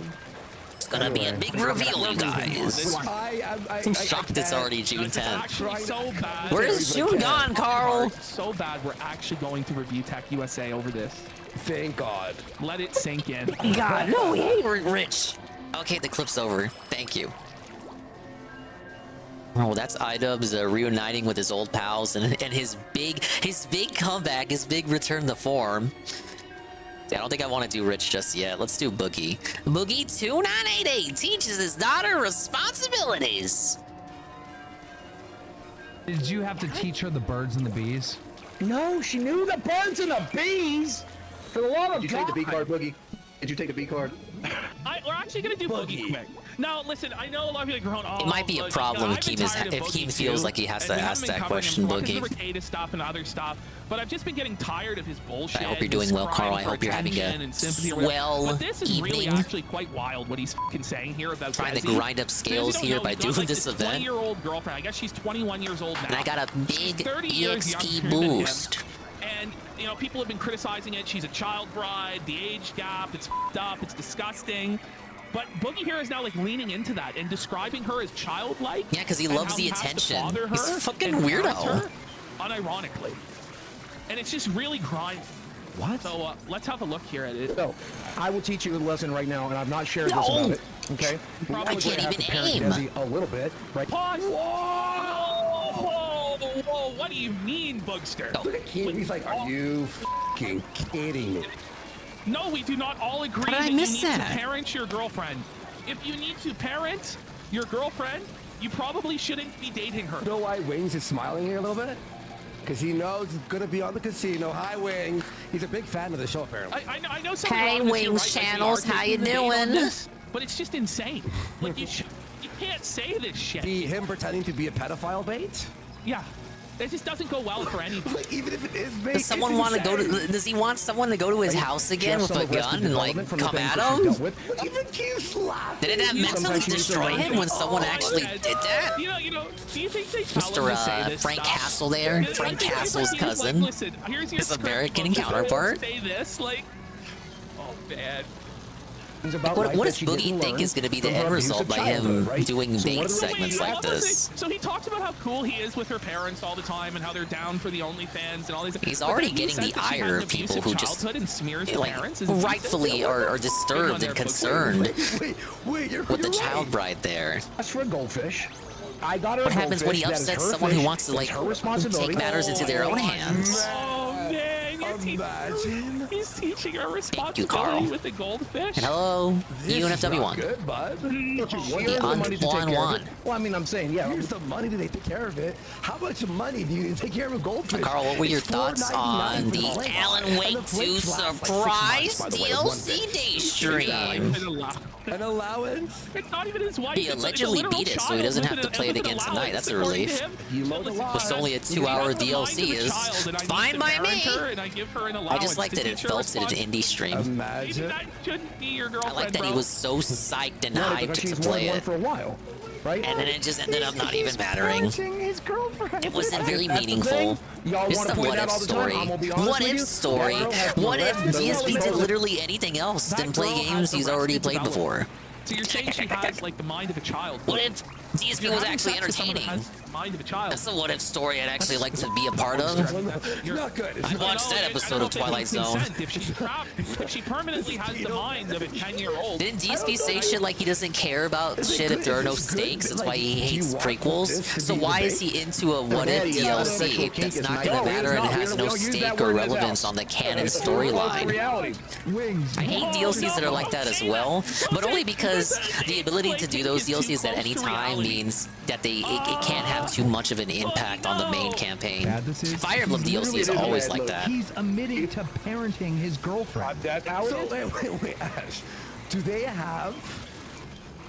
E: It's gonna be a big reveal, you guys. I'm shocked it's already June 10th.
I: Actually so bad.
E: Where is June gone, Carl?
I: So bad we're actually going to Review Tech USA over this.
L: Thank God.
I: Let it sink in.
E: God, no, we hate Rich. Okay, the clip's over. Thank you. Oh, that's iDubbbz reuniting with his old pals and his big comeback, his big return to form. I don't think I want to do Rich just yet. Let's do Boogie. Boogie 2988 teaches his daughter responsibilities.
P: Did you have to teach her the birds and the bees?
H: No, she knew the birds and the bees. For the love of God.
M: Did you take the B card, Boogie? Did you take a B card?
I: We're actually gonna do Boogie quick. Now, listen, I know a lot of people are going, oh,
E: It might be a problem if Keem feels like he has to ask that question, Boogie.
I: Ricada stuff and other stuff, but I've just been getting tired of his bullshit.
E: I hope you're doing well, Carl. I hope you're having a swell
I: But this is really
E: evening.
I: actually quite wild what he's fucking saying here about
E: Trying to
I: Desi.
E: grind up scales
I: Because you
E: here
I: don't know,
E: by
I: he's got,
E: doing
I: like,
E: this event.
I: 20-year-old girlfriend. I guess she's 21 years old now.
E: And I got a
I: She's
E: big
I: 30 years
E: EXP
I: younger than him.
E: boost.
I: And, you know, people have been criticizing it. She's a child bride, the age gap, it's f***ed up, it's disgusting. But Boogie here is now, like, leaning into that and describing her as childlike.
E: Yeah, because he
I: and
E: loves
I: how
E: the
I: he has to
E: attention.
I: father her
E: He's a fucking
I: and parent
E: weirdo.
I: her, unironically. And it's just really grinding.
H: What?
I: So, let's have a look here at it.
H: So, I will teach you a lesson right now, and I'm not sharing this about it. Okay?
E: I can't even aim.
H: Desi a little bit, right?
I: Pause. Whoa, what do you mean, Boogster?
L: Look at Keem. He's like, are you fucking kidding me?
I: No, we do not all agree
E: How did I
I: that you
E: miss
I: need
E: that?
I: to parent your girlfriend. If you need to parent your girlfriend, you probably shouldn't be dating her.
L: You know why Wings is smiling here a little bit? Because he knows he's going to be on the casino. Hi, Wings. He's a big fan of the show, apparently.
I: I know some
E: Hey,
I: of the
E: Wings
I: right,
E: Channels,
I: like,
E: how you
I: the date on
E: doing?
I: this, but it's just insane. Like, you can't say this shit.
L: Him pretending to be a pedophile bait?
I: Yeah. It just doesn't go well for anybody.
L: Like, even if it is bait,
E: Does someone want to go to? Does he want someone to go to his house again with a gun and like come at him?
L: Even Keem's laughing.
E: Did it mentally destroy him when someone actually did that?
I: You know, do you think they tell him to say
E: Mr.
I: this
E: Frank
I: stuff?
E: Castle there,
I: Yeah,
E: Frank
I: I think
E: Castle's
I: he was
E: cousin,
I: like, listen, here's your
E: his
I: script,
E: American
I: but
E: counterpart.
I: Say this, like, oh man.
E: What does Boogie think is going to be the end result by him doing bait segments like this?
I: So he talks about how cool he is with her parents all the time and how they're down for the OnlyFans and all these.
E: He's already getting the ire of people who just rightfully are disturbed and concerned with the child bride there.
H: That's for a goldfish. I got her
E: What
H: a
E: happens when he
H: goldfish. That is
E: upsets
H: her
E: someone who
H: fish.
E: wants to like
H: It's her responsibility.
E: take matters into their own hands?
I: Oh man, he's teaching her responsibility
E: Carl.
I: with the goldfish.
E: And hello, UNFW one.
L: Good, bud.
E: One.
H: Well, I mean, I'm saying, yeah.
L: Here's the money to take care of it. How much money do you take care of a goldfish?
E: Carl, what were your
L: It's
E: thoughts on
L: $4.99
E: the
L: for the
E: Alan
L: plate.
E: Wake
L: And the plate
E: 2
L: lasts like 6
E: surprise
L: months, by the way, one
E: DLC
L: bit.
E: day stream?
L: An allowance?
I: It's not even his wife.
E: He
I: it's a
E: allegedly
I: literal
E: beat it, so he
I: child
E: doesn't
I: with
E: have to
I: an-
E: play it
I: with an
E: again tonight.
I: allowance.
E: That's a
I: According to
E: relief.
I: him,
L: You mowed the lawn.
E: It's only a 2-hour DLC is fine by me. I just like that it felt it in indie stream.
L: Imagine.
I: That shouldn't be your
E: I
I: girlfriend,
E: like that he
I: bro.
E: was so psyched and
H: Right,
E: hyped
H: because
E: to
H: she's
E: play
H: one
E: it.
H: for a while, right?
E: And then it just ended up not even mattering.
H: His girlfriend.
E: It wasn't very
H: That's the
E: meaningful.
H: thing. Y'all
E: It's
H: wanna
E: the
H: point
E: what
H: that
E: if
H: all the time.
E: story.
H: I'm gonna be honest
E: What
H: with
E: if
H: you.
E: story?
H: That girl has no
E: What if
H: rest.
E: DSP did
H: Doesn't-
E: literally anything else than play
I: girl
E: games
I: has the
E: he's
I: rest
E: already
I: to
E: played
I: develop.
E: before?
I: So you're saying she has like the mind of a child?
E: What if DSP was actually entertaining.
I: Mind of a child.
E: That's a what-if story I'd actually like to be a part of.
L: Not good.
E: I watched that episode of Twilight Zone.
I: If she permanently has the mind of a 10-year-old.
E: Didn't DSP say shit like he doesn't care about shit if there are no stakes? That's why he hates prequels. So why is he into a what-if DLC that's not gonna matter and has no stake or relevance on the canon storyline? I hate DLCs that are like that as well, but only because the ability to do those DLCs at any time means that it can't have too much of an impact on the main campaign. Fire Emblem DLC is always like that.
P: He's admitting to parenting his girlfriend.
L: So wait, Ash. Do they have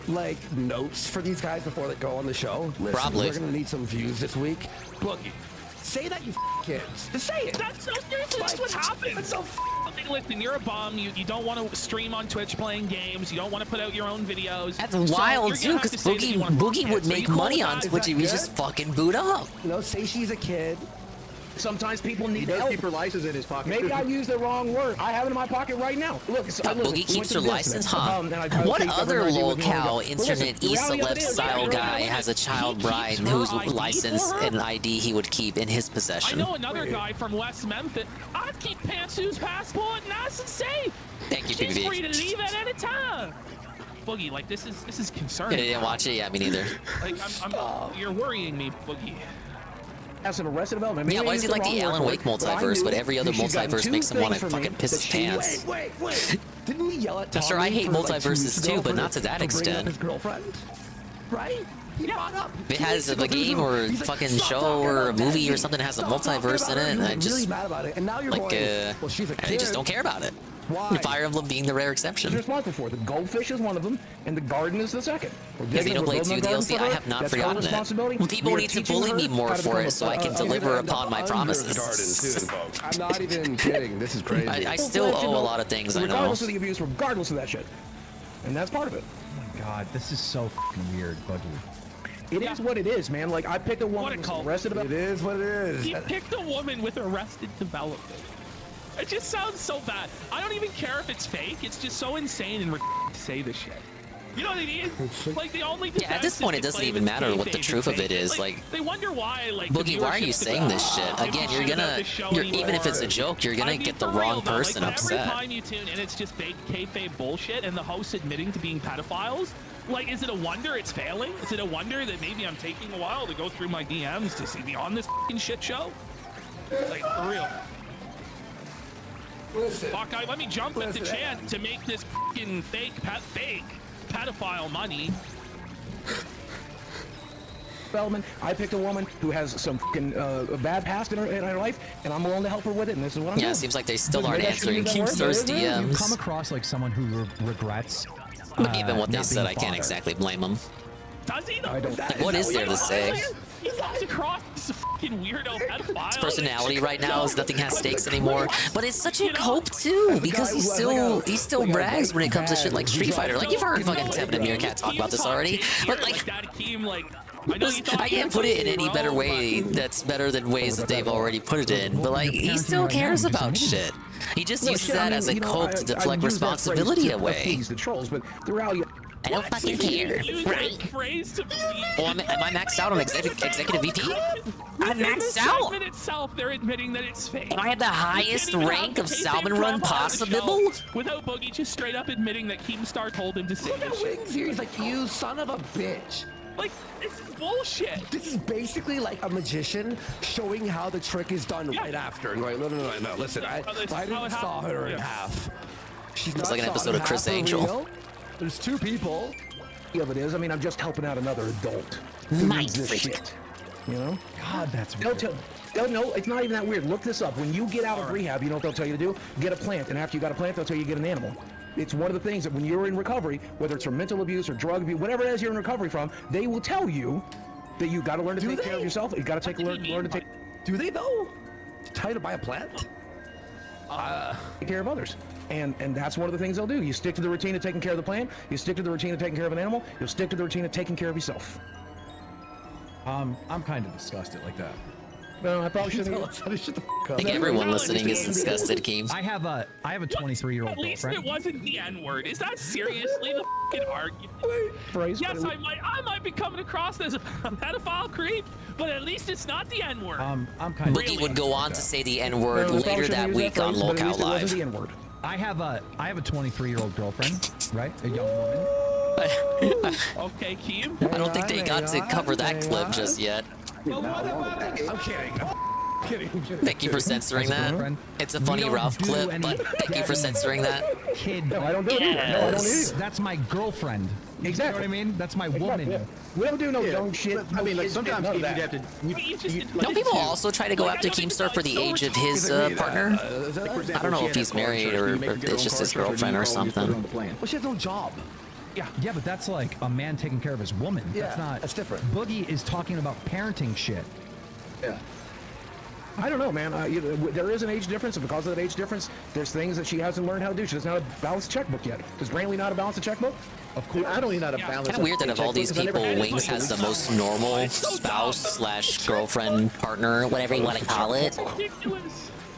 L: like notes for these guys before they go on the show? Listen,
E: Probably.
L: We're gonna need some views this week. Boogie, say that, you kids. Just say it.
I: That's so seriously, that's what happens.
L: That's so
I: Listen, you're a bum. You don't want to stream on Twitch playing games. You don't want to put out your own videos.
E: That's wild too, because Boogie would make money on Twitch if he just fucking boot up.
L: You know, say she's a kid.
Q: Sometimes people need help.
M: He does keep her license in his pocket.
Q: Maybe I used the wrong word. I have it in my pocket right now. Look,
E: Boogie keeps her license, huh? What other lol-cow internet e-celeb style guy has a child bride whose license and ID he would keep in his possession?
I: I know another guy from West Memphis. I'd keep Pantsu's passport nice and safe.
E: Thank you,
I: She's
E: PvP.
I: free to leave at any time. Boogie, like this is concerning.
E: Yeah, didn't watch it. Yeah, me neither.
I: Like you're worrying me, Boogie.
Q: Has some Arrested Development.
E: Yeah, why is he like the Alan Wake multiverse, but every other multiverse makes him want to fucking piss his pants?
L: Wait. Didn't he yell at Tommy?
E: I'm sure I hate
L: for, like, 2
E: multiverses
L: weeks
E: too,
L: ago
E: but
L: for
E: not to that
L: bringing up
E: extent.
L: His girlfriend, right? He brought up.
E: If it has a game or a fucking show or a movie or something that has a multiverse in it, and I just
L: really mad about it. And now you're
E: like,
L: going, well, she's a
E: I
L: kid.
E: just don't care about it.
L: Why?
E: Fire Emblem being the rare exception.
Q: She's responsible for it. The goldfish is one of them, and the garden is the second.
E: Because you don't play 2 DLC, I have not forgotten it. Well, people need to bully me more for it so I can deliver upon my promises.
L: I'm not even kidding. This is crazy.
E: I still owe a lot of things, I know.
Q: Regardless of the abuse, regardless of that shit. And that's part of it.
P: Oh my god, this is so fucking weird, Buggy.
Q: It is what it is, man. Like, I picked a woman with Arrested Development.
L: It is what it is.
I: He picked a woman with Arrested Development. It just sounds so bad. I don't even care if it's fake. It's just so insane and to say this shit. You know what I mean? Like the only
E: yeah, at this point it doesn't even matter what the truth of it is. Like,
I: they wonder why. Like,
E: Boogie, why are you saying this shit? Again, even if it's a joke, you're gonna get the wrong person upset.
I: Every time you tune in, it's just fake kayfabe bullshit, and the hosts admitting to being pedophiles. Like, is it a wonder it's failing? Is it a wonder that maybe I'm taking a while to go through my DMs to see me on this fucking shit show? Like, for real.
L: Listen,
I: fuck, let me jump at the chance to make this fucking fake pedophile money.
Q: Development. I picked a woman who has some fucking bad past in her life, and I'm willing to help her with it. And this is what I'm doing.
E: Yeah, it seems like they still aren't answering Keemstar's DMs.
P: You come across like someone who regrets.
E: But given what they said, I can't exactly blame them.
I: Does he though?
E: Like, what is there to say?
I: He comes across as a fucking weirdo pedophile.
E: His personality right now is nothing has stakes anymore. But it's such a cope too, because he still brags when it comes to shit like Street Fighter. Like, you've heard fucking Tevin and Meerkat talk about this already. But like, I can't put it in any better way that's better than ways that they've already put it in. But like, he still cares about shit. He just uses that as a cope to deflect responsibility away.
Q: The trolls, but the reality.
E: I don't fucking care, right? Oh, am I maxed out on executive VP? I'm maxed out.
I: Itself, they're admitting that it's fake.
E: Am I at the highest rank of Salmon Run possible?
I: Without Boogie just straight up admitting that Keemstar told him to say
L: Look at Wings here. He's like, you son of a bitch.
I: Like, this is bullshit.
L: This is basically like a magician showing how the trick is done right after. And like, no. Listen, I didn't saw her in half. She's
E: it's like an episode of Chris Angel.
L: There's 2 people.
Q: Yeah, but it is. I mean, I'm just helping out another adult.
E: Mind
Q: this
E: freak.
Q: shit. You know?
P: God, that's weird.
Q: No, it's not even that weird. Look this up. When you get out of rehab, you know what they'll tell you to do? Get a plant. And after you got a plant, they'll tell you to get an animal. It's one of the things that when you're in recovery, whether it's from mental abuse or drug abuse, whatever it is you're in recovery from, they will tell you that you got to learn to take care of yourself. You got to learn to take.
L: Do they though? Tell you to buy a plant?
Q: Take care of others. And that's one of the things they'll do. You stick to the routine of taking care of the plant. You stick to the routine of taking care of an animal. You'll stick to the routine of taking care of yourself.
P: I'm kind of disgusted like that.
Q: No, I probably shouldn't.
E: I think everyone listening is disgusted, Keems.
P: I have a 23-year-old
I: At least
P: girlfriend.
I: it wasn't the N-word. Is that seriously the fucking argument? Yes, I might be coming across as a pedophile creep, but at least it's not the N-word.
P: I'm kind of.
E: Boogie would go on to say the N-word later that week on Lockout Live.
P: I have a 23-year-old girlfriend, right? A young woman.
I: Okay, Keem.
E: I don't think they got to cover that clip just yet.
H: I'm kidding.
E: Thank you for censoring that. It's a funny Ralph clip, but thank you for censoring that.
P: Kid.
Q: No, I don't do it either. No, I don't either.
P: That's my girlfriend.
Q: Exactly.
P: You know what I mean? That's my woman.
Q: We don't do no dumb shit.
O: I mean, like sometimes
Q: none of
O: you'd
Q: that.
O: have to.
E: Don't people also try to go after Keemstar for the age of his partner? I don't know if he's married or it's just his girlfriend or something.
H: Well, she has no job.
P: Yeah, but that's like a man taking care of his woman.
H: Yeah, that's different.
P: Boogie is talking about parenting shit.
Q: Yeah. I don't know, man. There is an age difference, and because of that age difference, there's things that she hasn't learned how to do. She doesn't know how to balance a checkbook yet. Does Brantley know how to balance a checkbook?
O: Of course. I don't even know how to balance.
E: Kind of weird that of all these people, Wings has the most normal spouse / girlfriend, partner, whatever you want to call it.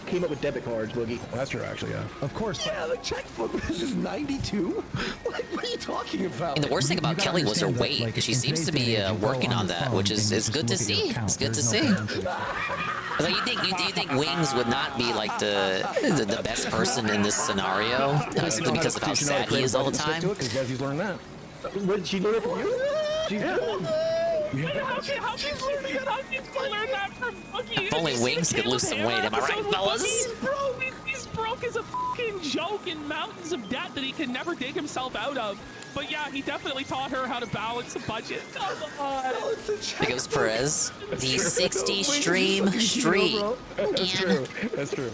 O: Came up with debit cards, Boogie.
Q: Well, that's true, actually, yeah.
P: Of course.
H: Yeah, the checkbook is 92. Like, what are you talking about?
E: And the worst thing about Kelly was her weight, because she seems to be working on that, which is good to see. It's good to see. Like, you think Wings would not be like the best person in this scenario, simply because of how sad he is all the time?
Q: Because Desi's learned that.
O: What did she learn it from you?
I: How can you learn that from Boogie?
E: If only Wings could lose some weight, am I right, fellas?
I: He's broke as a fucking joke in mountains of debt that he can never dig himself out of. But yeah, he definitely taught her how to balance a budget. Come on.
E: There goes Perez. The 60 stream street.
Q: That's true. That's true.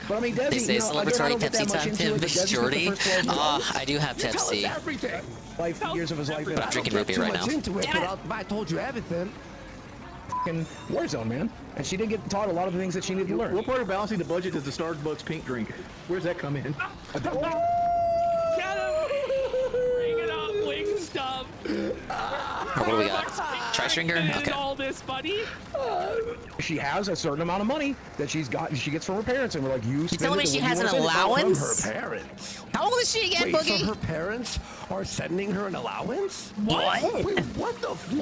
Q: But I mean, Desi,
E: They say celebratory Pepsi time, Tim Jordy. I do have Pepsi.
Q: Years of his life.
E: But I'm drinking root beer right now.
H: I told you everything.
Q: Fucking Warzone, man. And she didn't get taught a lot of the things that she needed to learn.
O: What part of balancing the budget is the Starbucks pink drink? Where's that come in?
I: Get him! Bring it up, Wing stuff.
E: What do we got? Tri-stringer? Okay.
I: All this, buddy.
Q: She has a certain amount of money that she gets from her parents, and we're like, you
E: telling me she has an
H: From
E: allowance?
H: her parents.
E: How old is she again,
H: Wait,
E: Boogie?
H: so her parents are sending her an allowance?
E: What?
H: Wait, what the f***?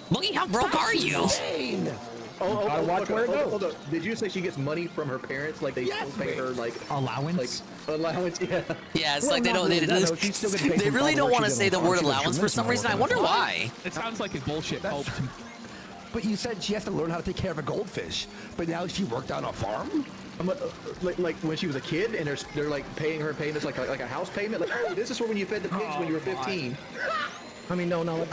E: Boogie, how broke are you?
H: Insane.
Q: Gotta watch where it goes.
O: Hold on. Did you say she gets money from her parents? Like they still pay her like
P: allowance?
O: Like allowance? Yeah.
E: Yeah, it's like they don't. They really don't want to say the word allowance for some reason. I wonder why.
I: It sounds like a bullshit pope.
H: But you said she has to learn how to take care of a goldfish. But now she worked on a farm?
O: Like when she was a kid, and they're like paying this like a house payment. Like, oh, this is for when you fed the pigs when you were 15.
Q: I mean, no.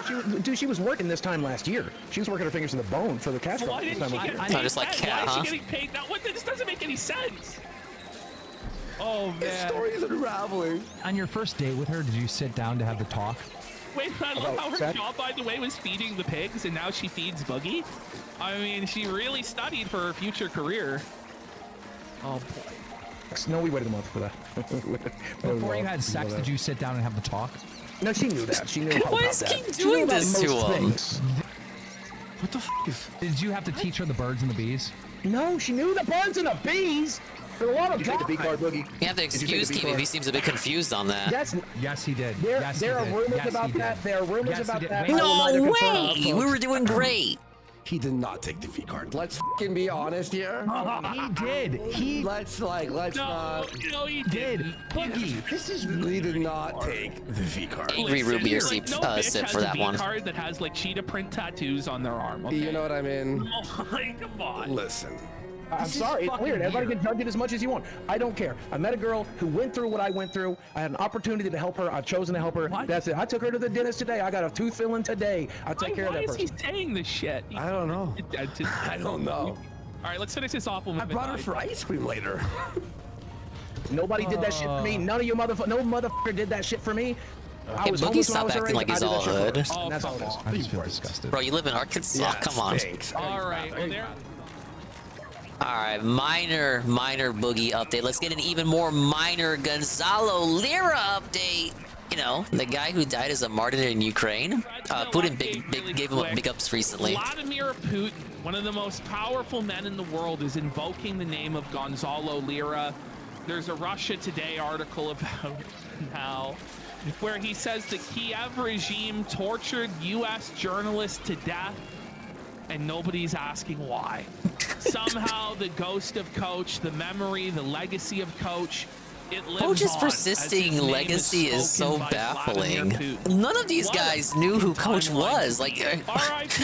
Q: She was working this time last year. She was working her fingers to the bone for the cash crop.
I: Why didn't she get paid?
E: Just like cat,
I: Why is she getting paid? Now, this doesn't make any sense. Oh man.
H: The story's unraveling.
P: On your first date with her, did you sit down to have the talk?
I: Wait, I love how her job, by the way, was feeding the pigs, and now she feeds Boogie. I mean, she really studied for her future career. Oh boy.
Q: No, we waited a month for that.
P: Before you had sex, did you sit down and have the talk?
Q: No, she knew that. She knew how
E: Why
Q: about
E: is
Q: that.
E: he
Q: She knew
E: doing
Q: about
E: this to
Q: most
E: him?
Q: things.
H: What the f*** is...
P: Did you have to teach her the birds and the bees?
Q: No, she knew the birds and the bees. For a lot of
O: You take the B card, Boogie.
E: You have to excuse Keem if he seems a bit confused on that.
P: Yes, he did.
Q: There are rumors about that. There are rumors about that.
E: No way! We were doing great.
H: He did not take the V card. Let's f***ing be honest here.
P: He did.
H: Let's not.
I: No, he did.
P: Boogie,
H: This is really did not take the V card.
E: Angry root beer sip for that one.
I: Card that has like cheetah print tattoos on their arm. Okay?
H: You know what I mean?
I: Oh, come on.
H: Listen.
Q: I'm sorry, it's weird. Everybody can judge it as much as you want. I don't care. I met a girl who went through what I went through. I had an opportunity to help her. I've chosen to help her.
I: What?
Q: That's it. I took her to the dentist today. I got a tooth filling today. I'll take care of that person.
I: Why is he saying this shit?
H: I don't know. I don't know.
I: All right, let's finish this off.
H: I brought her for ice cream later.
Q: Nobody did that shit for me. None of you no motherfucker did that shit for me. I was
E: Boogie,
Q: homeless when I
E: stop
Q: was her
E: acting like
Q: age.
E: he's
Q: I did
E: all
Q: that shit for
E: hood.
Q: her. And that's all it is.
P: I just feel disgusted.
E: Bro, you live in Arkansas?
H: Yeah,
E: Come on.
H: thanks.
I: All right, well, there.
E: All right, minor Boogie update. Let's get an even more minor Gonzalo Lira update. know, the guy who died as a martyr in Ukraine, Putin gave him big ups recently.
I: Vladimir Putin, one of the most powerful men in the world, is invoking the name of Gonzalo Lira. There's a Russia Today article about now where he says the Kiev regime tortured U.S. journalists to death, and nobody's asking why. Somehow the ghost of Coach, the memory, the legacy of Coach, it lives
E: Coach's
I: on
E: persisting legacy is so baffling. None of these guys knew who Coach was. Like,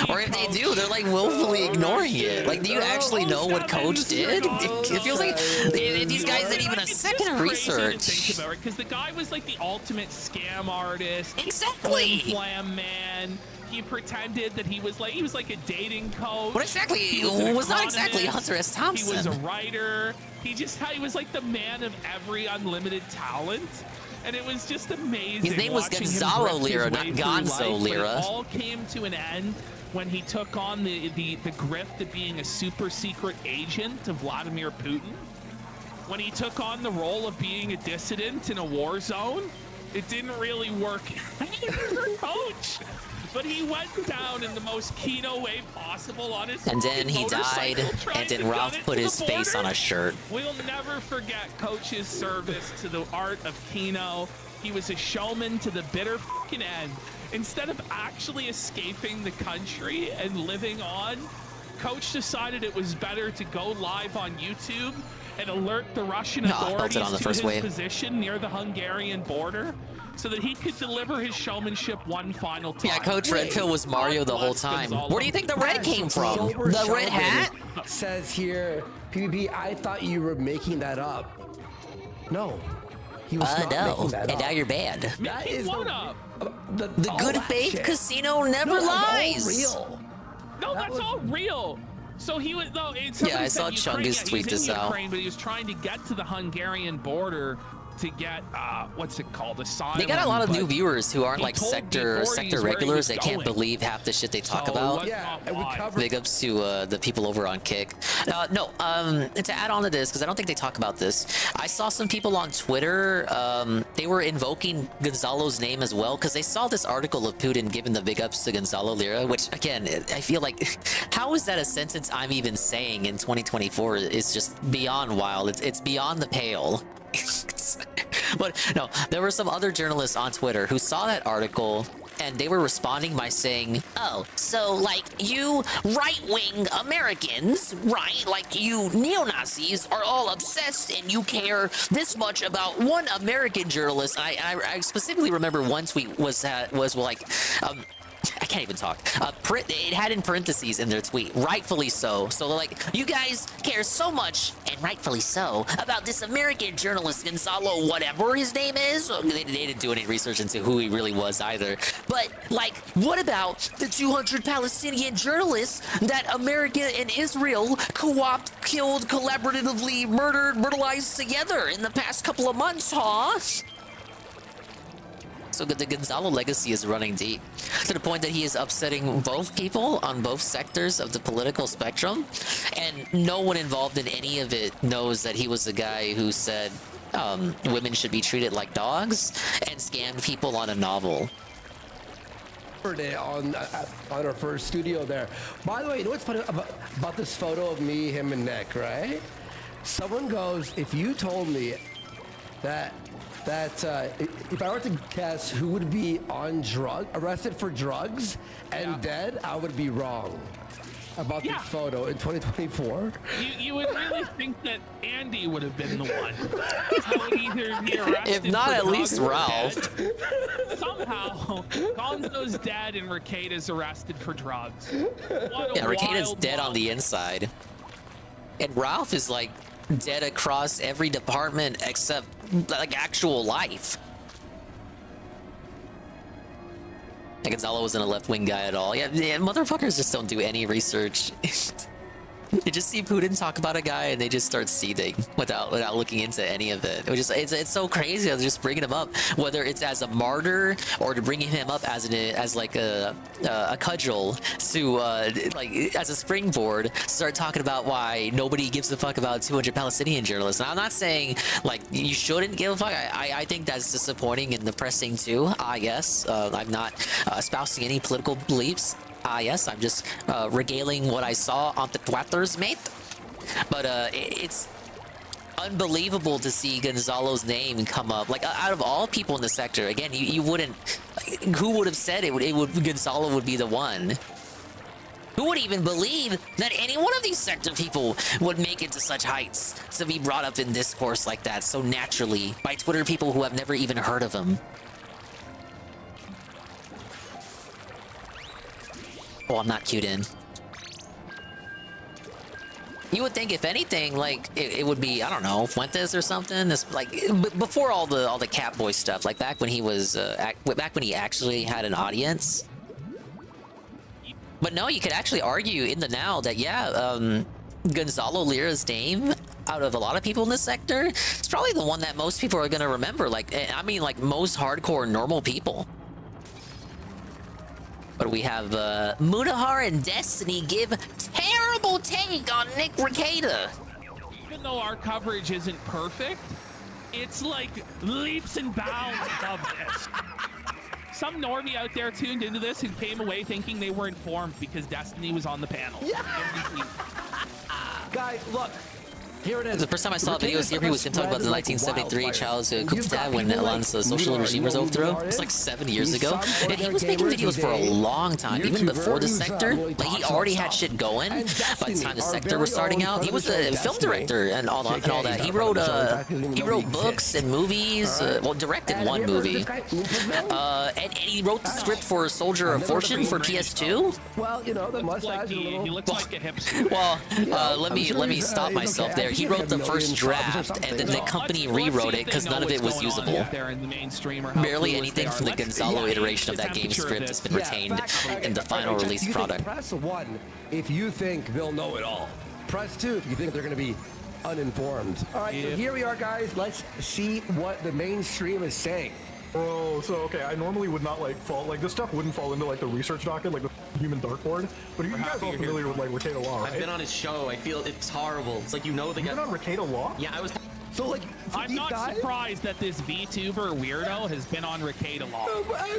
E: or if they do, they're like willfully ignoring it. Like, do you actually know what Coach did? It feels like these guys didn't even a second of research.
I: Because the guy was like the ultimate scam artist.
E: Exactly.
I: Flam man. He pretended that he was like a dating coach.
E: What exactly?
I: He
E: was not exactly Hunter S. Thompson.
I: He was a writer. He was like the man of every unlimited talent, and it was just amazing.
E: His name was Gonzalo Lira, not Gonzo Lira.
I: It all came to an end when he took on the grift of being a super secret agent of Vladimir Putin. When he took on the role of being a dissident in a war zone, it didn't really work for Coach. But he went down in the most Kino way possible on his
E: and then he died, and then Ralph put his face on a shirt.
I: We'll never forget Coach's service to the art of Kino. He was a showman to the bitter fucking end. Instead of actually escaping the country and living on, Coach decided it was better to go live on YouTube and alert the Russian authorities to his position near the Hungarian border, so that he could deliver his showmanship one final time.
E: Yeah, Coach Red Pill was Mario the whole time. Where do you think the red came from? The red hat?
H: Says here, PvP, I thought you were making that up. No. He was not making that up.
E: And now you're banned.
H: That is
E: the good faith casino never lies.
H: Real.
I: No, that's all real. So he was though.
E: Yeah, I saw Chungus tweet this out.
I: But he was trying to get to the Hungarian border to get what's it called, asylum.
E: They got a lot of new viewers who aren't like sector regulars. They can't believe half the shit they talk about.
H: Yeah, and we covered.
E: Big ups to the people over on Kick. No, to add on to this, because I don't think they talk about this, I saw some people on Twitter, they were invoking Gonzalo's name as well, because they saw this article of Putin giving the big ups to Gonzalo Lira, which again, I feel like, how is that a sentence I'm even saying in 2024? It's just beyond wild. It's beyond the pale. But no, there were some other journalists on Twitter who saw that article and they were responding by saying,
F: oh, so like you right-wing Americans, right? Like you neo-Nazis are all obsessed and you care this much about one
E: American journalist. I specifically remember one tweet was like, I can't even talk. It had in parentheses in their tweet, rightfully so. So they're like, you guys care so much, and rightfully so, about this American journalist Gonzalo, whatever his name is. They didn't do any research into who he really was either. But like, what about the 200 Palestinian journalists that America and Israel co-opted, killed, collaboratively murdered, brutalized together in the past couple of months, huh? So the Gonzalo legacy is running deep, to the point that he is upsetting both people on both sectors of the political spectrum, and no one involved in any of it knows that he was the guy who said women should be treated like dogs and scammed people on a novel.
H: On our first studio there. By the way, you know what's funny about this photo of me, him, and Nick, right? Someone goes, if you told me that if I were to guess who would be arrested for drugs and dead, I would be wrong about this photo in 2024.
I: You would really think that Andy would have been the one. Would either be arrested
E: if not,
I: for
E: at
I: drugs
E: least
I: or
E: Ralph.
I: dead. Somehow, Gonzo's dead and Rekeda's arrested for drugs.
E: Yeah, Rekeda's dead on the inside. And Ralph is like dead across every department except like actual life. Gonzalo wasn't a left-wing guy at all. Yeah, motherfuckers just don't do any research. You just see Putin talk about a guy and they just start seething without looking into any of it. It's so crazy. They're just bringing him up, whether it's as a martyr or to bringing him up as like a cudgel to like as a springboard. Start talking about why nobody gives a fuck about 200 Palestinian journalists. And I'm not saying like you shouldn't give a fuck. I think that's disappointing and depressing too. I guess I'm not espousing any political beliefs. Yes, I'm just regaling what I saw on the Twitters, mate. But it's unbelievable to see Gonzalo's name come up. Like, out of all people in the sector, again, you wouldn't... Who would have said Gonzalo would be the one? Who would even believe that any one of these sector people would make it to such heights to be brought up in discourse like that so naturally by Twitter people who have never even heard of him? Oh, I'm not queued in. You would think, if anything, like it would be, I don't know, Fuentes or something. This like before all the Catboy stuff, like back when he was back when he actually had an audience. But no, you could actually argue in the now that yeah, Gonzalo Lira's name, out of a lot of people in this sector, it's probably the one that most people are gonna remember. Like, I mean, like most hardcore normal people. But we have Mudahar and Destiny give terrible take on Nick Rekieta.
I: Even though our coverage isn't perfect, it's like leaps and bounds of this. Some normie out there tuned into this and came away thinking they were informed because Destiny was on the panel. Yeah.
H: Guys, look. Here it is.
E: The first time I saw a video series was him talking about the 1973 Charles coup d'etat when Iran's social regime was overthrown. It's like 7 years ago. And he was making videos for a long time, even before the sector. Like, he already had shit going by the time the sector was starting out. He was a film director and all that. He wrote books and movies. Well, directed one movie. And he wrote the script for Soldier of Fortune for PS2.
H: Well, you know, the mustache.
I: He looks like a hipster.
E: Well, let me stop myself there. He wrote the first draft, and then the company rewrote it because none of it was usable. Barely anything from the Gonzalo iteration of that game script has been retained in the final release product.
H: Press 1 if you think they'll know it all. Press 2 if you think they're going to be uninformed. All right, so here we are, guys. Let's see what the mainstream is saying.
R: Bro, so okay, I normally would not like fall like this stuff wouldn't fall into like the research docket, like the human dartboard. But you guys all familiar with like Rekieta Law, right?
S: I've been on his show. I feel it's horrible. It's like, you know, the guy.
R: You've been on Rekieta Law?
S: Yeah, I was.
H: So like,
I: I'm not surprised that this VTuber weirdo has been on Rekieta Law.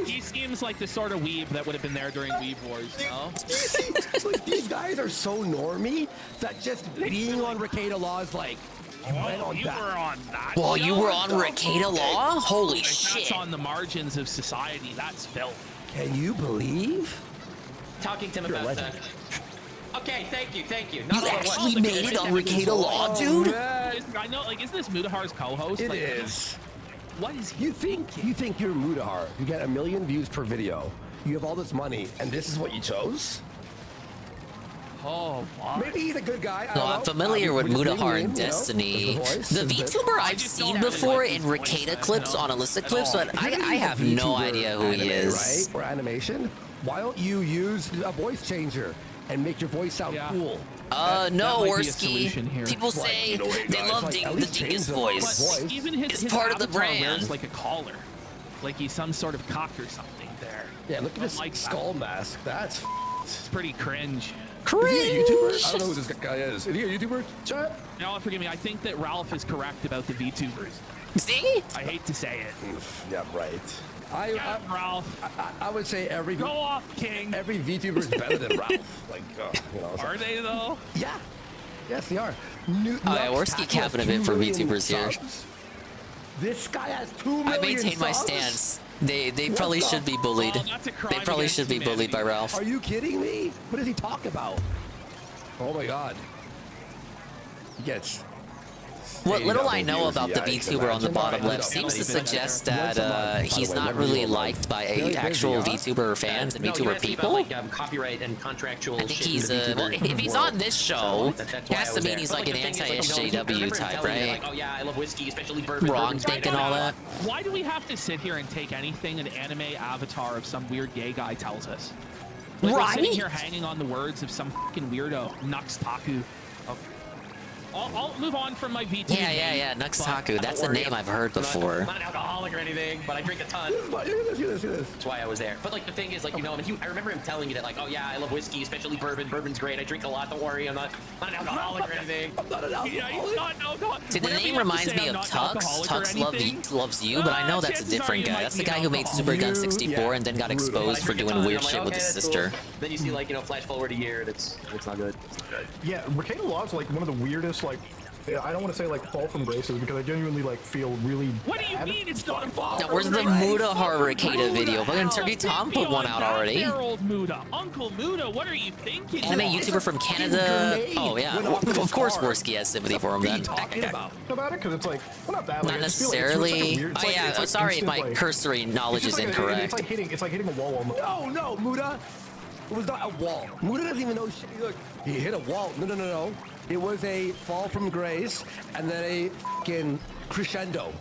I: He seems like the sort of weeb that would have been there during Weeb Wars. No?
H: Like, these guys are so normie that just being on Rekieta Law is like.
I: You were on that.
E: Well, you were on Rekieta Law? Holy shit.
I: That's on the margins of society. That's filth.
H: Can you believe?
S: Talking to him about that. Okay, thank you.
E: You actually made it on Rekieta Law, dude?
I: I know, like, isn't this Mudahar's co-host?
H: It is.
I: What is
H: you think you're Mudahar? You get 1 million views per video. You have all this money, and this is what you chose?
I: Oh, wow.
H: Maybe he's a good guy.
E: No, I'm familiar with Mudahar and Destiny. The VTuber I've seen before in Rekieta clips on illicit clips, but I have no idea who he is.
H: Right? Or animation? Why don't you use a voice changer and make your voice sound cool?
E: No, Worski. People say they love the Dingus voice.
I: Even his
E: part of the
I: avatar
E: brand.
I: wears like a collar, like he's some sort of cock or something there.
H: Yeah, look at this skull mask. That's
I: it's pretty cringe.
H: Is he a YouTuber? I don't know who this guy is. Is he a YouTuber? Chat?
I: No, forgive me. I think that Ralph is correct about the VTubers.
E: See?
I: I hate to say it.
H: Yeah, right.
I: Ralph.
H: I would say every
I: go off, King.
H: Every VTuber is better than Ralph. Like, you know,
I: are they though?
H: Yeah. Yes, they are.
E: Worski capping a bit for VTubers here.
H: This guy has 2 million
E: I maintain my stance. They probably should be bullied. They probably should be bullied by Ralph.
H: Are you kidding me? What does he talk about? Oh my god. He gets...
E: What little I know about the VTuber on the bottom left seems to suggest that he's not really liked by actual VTuber fans and VTuber people.
S: Like, copyright and contractual.
E: I think he's well, if he's on this show, it has to mean he's like an anti-SJW type, right?
S: Oh yeah, I love whiskey, especially bourbon.
E: Wrong thinking all that.
I: Why do we have to sit here and take anything an anime avatar of some weird gay guy tells us? Like, we're sitting here hanging on the words of some fucking weirdo, Nux Taku. Okay. I'll move on from my VT.
E: Yeah. Nuxtaku. That's a name I've heard before.
S: I'm not an alcoholic or anything, but I drink a ton.
H: Hear this.
S: That's why I was there. But like the thing is, like, you know, I mean, I remember him telling you that, like, oh yeah, I love whiskey, especially bourbon. Bourbon's great. I drink a lot. Don't worry, I'm not an alcoholic or anything.
H: I'm not an alcoholic.
I: Yeah, he's not an alcoholic.
E: See, the name reminds me of Tux. Tux loves you, but I know that's a different guy. That's the guy who made Super Gun 64 and then got exposed for doing weird shit with his sister.
S: Then you see, like, you know, flash forward a year, it's not good.
R: Yeah, Rekieta Law is like one of the weirdest, like, I don't want to say like fall from graces because I genuinely like feel really.
I: What do you mean it's not a fall?
E: Now, where's the Mudahar Rekieta video? Fucking Turkey Tom put one out already.
I: Old Muda, Uncle Muda, what are you thinking?
E: Anime YouTuber from Canada. Oh yeah, of course Worski has sympathy for him then.
R: About it because it's like, well, not that.
E: Not necessarily. Oh yeah, sorry if my cursory knowledge is incorrect.
R: It's like hitting a wall.
H: No, Muda. It was not a wall. Muda doesn't even know shit. Look, he hit a wall. No. It was a fall from grace and then a fucking crescendo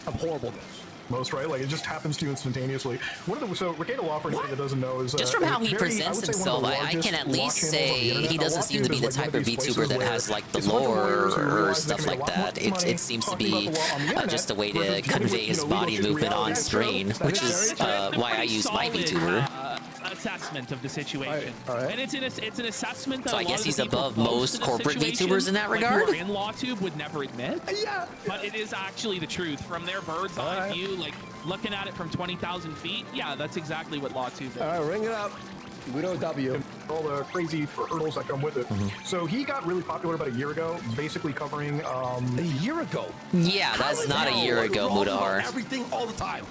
H: of horribleness.
R: Most right, like it just happens to you instantaneously. So Rekieta Law, for anybody that doesn't know, is
E: just from how he presents himself, I can at least say he doesn't seem to be the type of VTuber that has like the lore or stuff like that. It seems to be just a way to convey his body movement on screen, which is why I use my VTuber.
I: Assessment of the situation, and it's an assessment that
E: so I guess he's above most corporate VTubers in that regard.
I: In LawTube would never admit, but it is actually the truth from their bird's eye view, like looking at it from 20,000 feet. Yeah, that's exactly what LawTube is.
H: All right, ring it up. Widow W.
R: All the crazy hurdles that come with it. So he got really popular about a year ago, basically covering.
H: A year ago?
E: Yeah, that's not a year ago, Mudahar.
H: Everything all the time.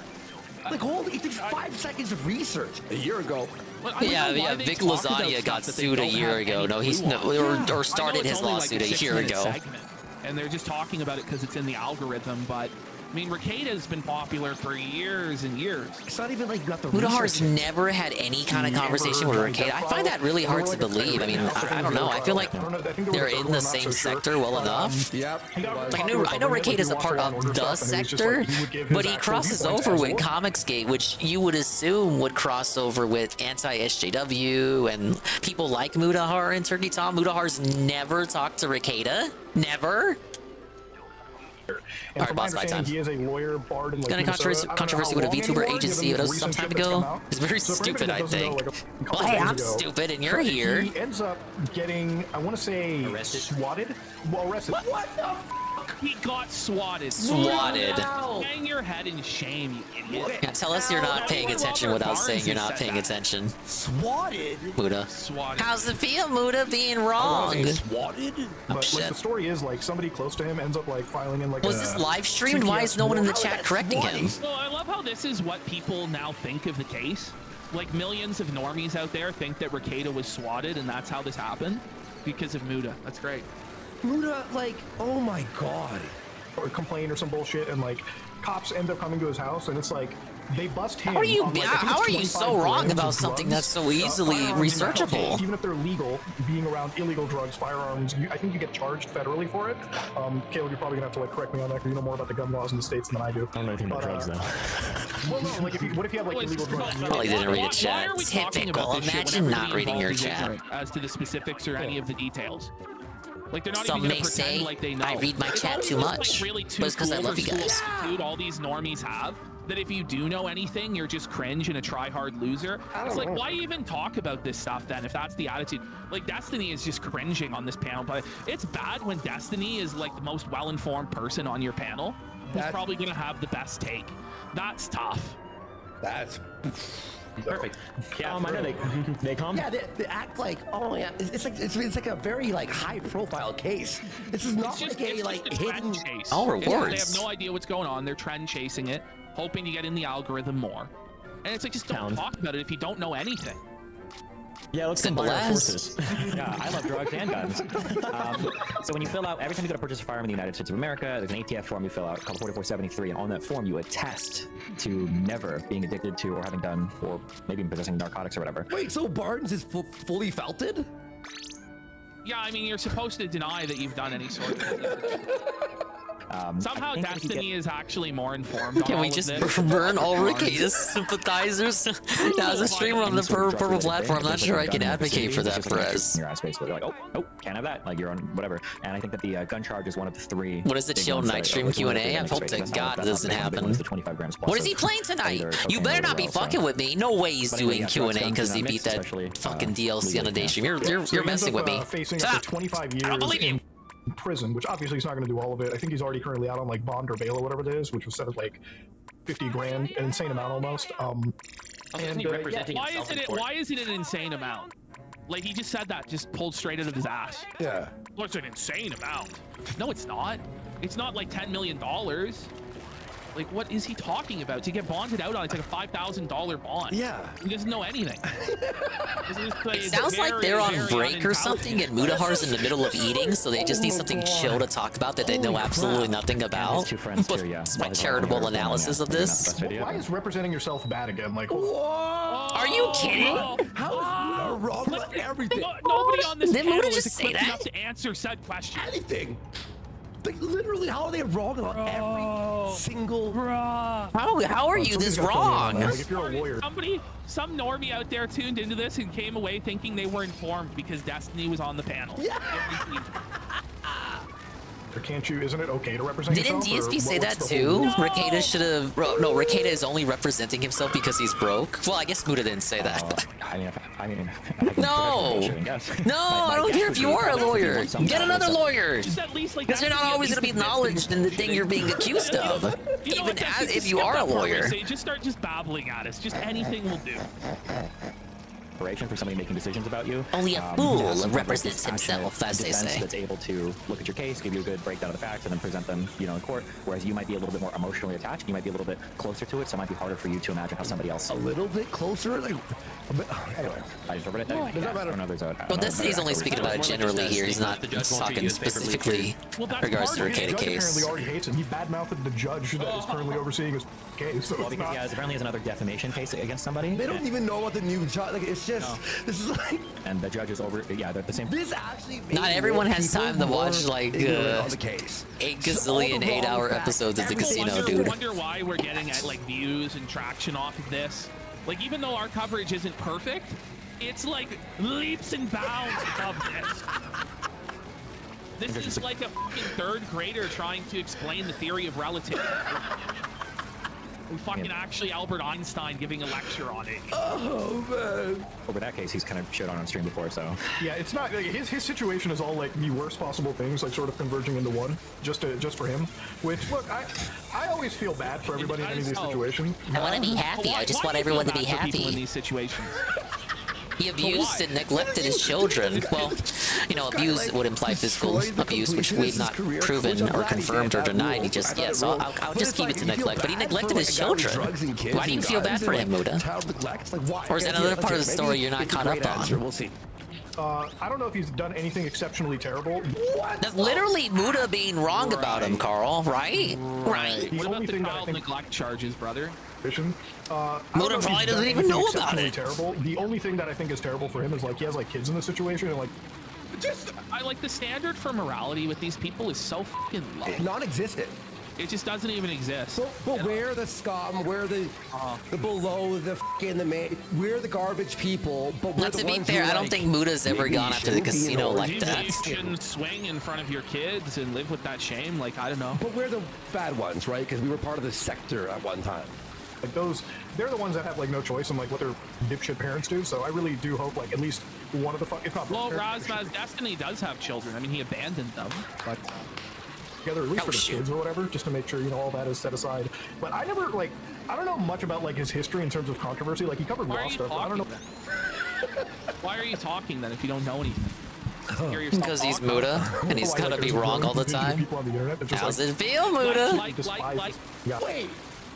H: Like, it takes 5 seconds of research. A year ago.
E: Yeah, Vic Lasagna got sued a year ago. No, or started his lawsuit a year ago.
I: And they're just talking about it because it's in the algorithm, but I mean, Rekieta's been popular for years and years.
H: It's not even like you got the
E: Mudahar's never had any kind of conversation with Rekieta. I find that really hard to believe. I mean, I don't know. I feel like they're in the same sector well enough. Like, I know Rekieta's a part of the sector, but he crosses over with Comicsgate, which you would assume would cross over with anti-SJW and people like Mudahar and Turkey Tom. Mudahar's never talked to Rekieta. Never.
R: And
E: Alright, boss fight time.
R: He is a lawyer, bard in like
E: controversy with a VTuber agency some time ago. It's very stupid, I think. Well, hey, I'm stupid and you're here.
R: He ends up getting, I want to say, swatted? Well, arrested.
I: What the f***? He got swatted. Hang your head in shame, you idiot.
E: Yeah, tell us you're not paying attention without saying you're not paying attention.
H: Swatted?
E: Muda. How's it feel, Muda, being wrong?
H: Swatted?
R: But like, the story is, like, somebody close to him ends up, like, filing in, like,
E: was this live streamed? Why is no one in the chat correcting him?
I: Well, I love how this is what people now think of the case. Like, millions of normies out there think that Rekieta was swatted, and that's how this happened. Because of Muda. That's great.
H: Muda, like, oh my god.
R: Or complain or some bullshit, and like cops end up coming to his house, and it's like they bust him.
E: How are you so wrong about something that's so easily researchable?
R: Even if they're legal, being around illegal drugs, firearms, I think you get charged federally for it. Caleb, you're probably gonna have to like correct me on that because you know more about the gun laws in the states than I do.
T: I don't know anything about drugs though.
R: Well, no, like what if you have like illegal drugs?
E: Probably didn't read a chat. Typical. Imagine not reading your chat.
I: As to the specifics or any of the details. Like they're not
E: Some
I: even
E: may say
I: like they know.
E: I read my chat too much,
I: really
E: but it's because I love you guys.
I: All these normies have that if you do know anything, you're just cringe and a try-hard loser. It's like, why even talk about this stuff then if that's the attitude? Like Destiny is just cringing on this panel, but it's bad when Destiny is like the most well-informed person on your panel who's probably gonna have the best take. That's tough.
H: That's
T: perfect. Yeah, I know they come.
H: Yeah, they act like, oh yeah, it's like a very like high profile case. This is not like a like hidden
I: chase.
E: All rewards.
I: They have no idea what's going on. They're trend chasing it, hoping to get in the algorithm more. And it's like, just don't talk about it if you don't know anything.
T: Yeah, let's combine our forces. Yeah, I love drugs and guns. So when you fill out, every time you go to purchase a firearm in the United States of America, there's an ATF form you fill out called 4473, and on that form you attest to never being addicted to or having done, or maybe possessing narcotics or whatever.
H: Wait, so Barnes is fully felted?
I: Yeah, I mean, you're supposed to deny that you've done any sort of Somehow Destiny is actually more informed.
E: Can we just burn all Ricketa's sympathizers? Now, as a streamer on the purple platform, I'm not sure I can advocate for that, Perez.
T: Your ass basically, like, oh, can't have that. Like, you're on whatever. And I think that the gun charge is one of the three.
E: What is the chill night stream Q&A? I hope to God it doesn't happen. What is he playing tonight? You better not be fucking with me. No way he's doing Q&A because he beat that fucking DLC on the day stream. You're messing with me.
R: Facing up to 25 years.
E: I don't believe you.
R: Prison, which obviously he's not going to do all of it. I think he's already currently out on like bond or bail or whatever it is, which was set at like 50 grand, an insane amount almost.
I: Why is it an insane amount? Like he just said that, just pulled straight out of his ass.
L: Yeah.
I: What's an insane amount? No, it's not. It's not like $10 million. Like, what is he talking about? To get bonded out on, it's like a $5,000 bond.
L: Yeah.
I: He doesn't know anything.
E: It sounds like they're on break or something, and Mudahar's in the middle of eating, so they just need something chill to talk about that they know absolutely nothing about. What's my charitable analysis of this?
R: Why is representing yourself bad again? Like,
E: are you kidding?
L: How is Muda wrong with everything?
I: Nobody on this
E: Did
I: panel
E: Muda
I: is
E: just say
I: equipped
E: that?
I: enough to answer said question.
L: Anything. Like, literally, how are they wrong on every single...
E: How are you this wrong?
R: Like, if you're a lawyer.
I: Some normie out there tuned into this and came away thinking they were informed because Destiny was on the panel.
L: Yeah.
R: Or can't you? Isn't it okay to represent
E: Didn't
R: yourself?
E: DSP say that too? No. Ricketa should have. No, Ricketa is only representing himself because he's broke. Well, I guess Muda didn't say that. No, I don't care if you are a lawyer. Get another lawyer. Because you're not always going to be acknowledged in the thing you're being accused of, even as if you are a lawyer.
I: Just start babbling at us. Just anything will do.
T: For somebody making decisions about you.
E: Only a fool represents himself, as they say.
T: That's able to look at your case, give you a good breakdown of the facts, and then present them, in court. Whereas you might be a little bit more emotionally attached. You might be a little bit closer to it, so it might be harder for you to imagine how somebody else.
L: A little bit closer, like.
T: Anyway, I just read it.
L: Does that matter?
E: Well, Destiny's only speaking about it generally here. He's not talking specifically regards to the Ricketa case.
R: Apparently already hates him. He badmouthed the judge that is currently overseeing his case. So
T: well, because he apparently has another defamation case against somebody.
L: They don't even know what the new judge. Like, it's just this is like.
T: And the judge is over. Yeah, they're the same.
L: This actually.
E: Not everyone has time to watch like
L: on the case.
E: 8 gazillion 8-hour episodes of the casino, dude.
I: I wonder why we're getting like views and traction off of this. Like, even though our coverage isn't perfect, it's like leaps and bounds above this. This is like a fucking third grader trying to explain the theory of relativity. We fucking actually Albert Einstein giving a lecture on it.
L: Oh man.
T: Over that case, he's kind of showed on stream before, so.
R: Yeah, it's not like his situation is all like the worst possible things, like sort of converging into one, just for him. Which look, I always feel bad for everybody in any of these situations.
E: I want to be happy. I just want everyone to be happy.
I: In these situations.
E: He abused and neglected his children. Well, abuse would imply physical abuse, which we've not proven or confirmed or denied. He just, so I'll just keep it to neglect. But he neglected his children. Why do you feel bad for him, Muda? Or is that another part of the story you're not caught up on?
L: We'll see.
R: I don't know if he's done anything exceptionally terrible.
E: What? That's literally Muda being wrong about him, Carl, right? Right.
I: What about the child neglect charges, brother?
E: Muda probably doesn't even know about it.
R: Terrible. The only thing that I think is terrible for him is like he has like kids in this situation and like.
I: I like the standard for morality with these people is so fucking low.
L: Non-existent.
I: It just doesn't even exist.
L: But where the scum, where the below, the fucking the man, we're the garbage people. But
E: not to be fair, I don't think Muda's ever gone after the casino like that.
I: You shouldn't swing in front of your kids and live with that shame. Like, I don't know.
L: But we're the bad ones, right? Because we were part of the sector at one time.
R: Like they're the ones that have like no choice in like what their dipshit parents do. So I really do hope like at least one of the if not.
I: Well, Razmaz Destiny does have children. I mean, he abandoned them, but.
R: Together at least for the kids or whatever, just to make sure all that is set aside. But I never I don't know much about like his history in terms of controversy. Like he covered law stuff. I don't know.
I: Why are you talking then if you don't know anything?
E: Because he's Muda and he's gonna be wrong all the time. How's it feel, Muda?
R: Wait.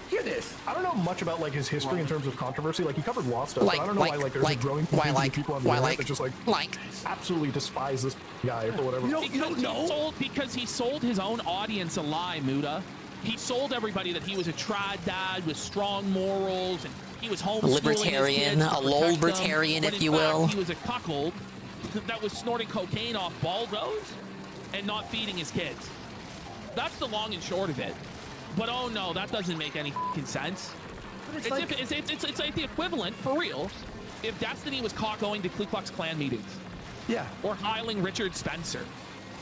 R: Hear this. I don't know much about like his history in terms of controversy. Like he covered law stuff. But I don't know why there's a growing community of people on the internet that just absolutely despise this guy or whatever.
I: You don't know? Because he sold his own audience a lie, Muda. He sold everybody that he was a trad dad with strong morals and he was homeschooling
E: libertarian, a lolbertarian, if you will.
I: He was a cuckold that was snorting cocaine off Baldos and not feeding his kids. That's the long and short of it. But oh no, that doesn't make any fucking sense. It's like the equivalent, for real, if Destiny was caught going to Ku Klux Klan meetings.
H: Yeah.
I: Or hiling Richard Spencer.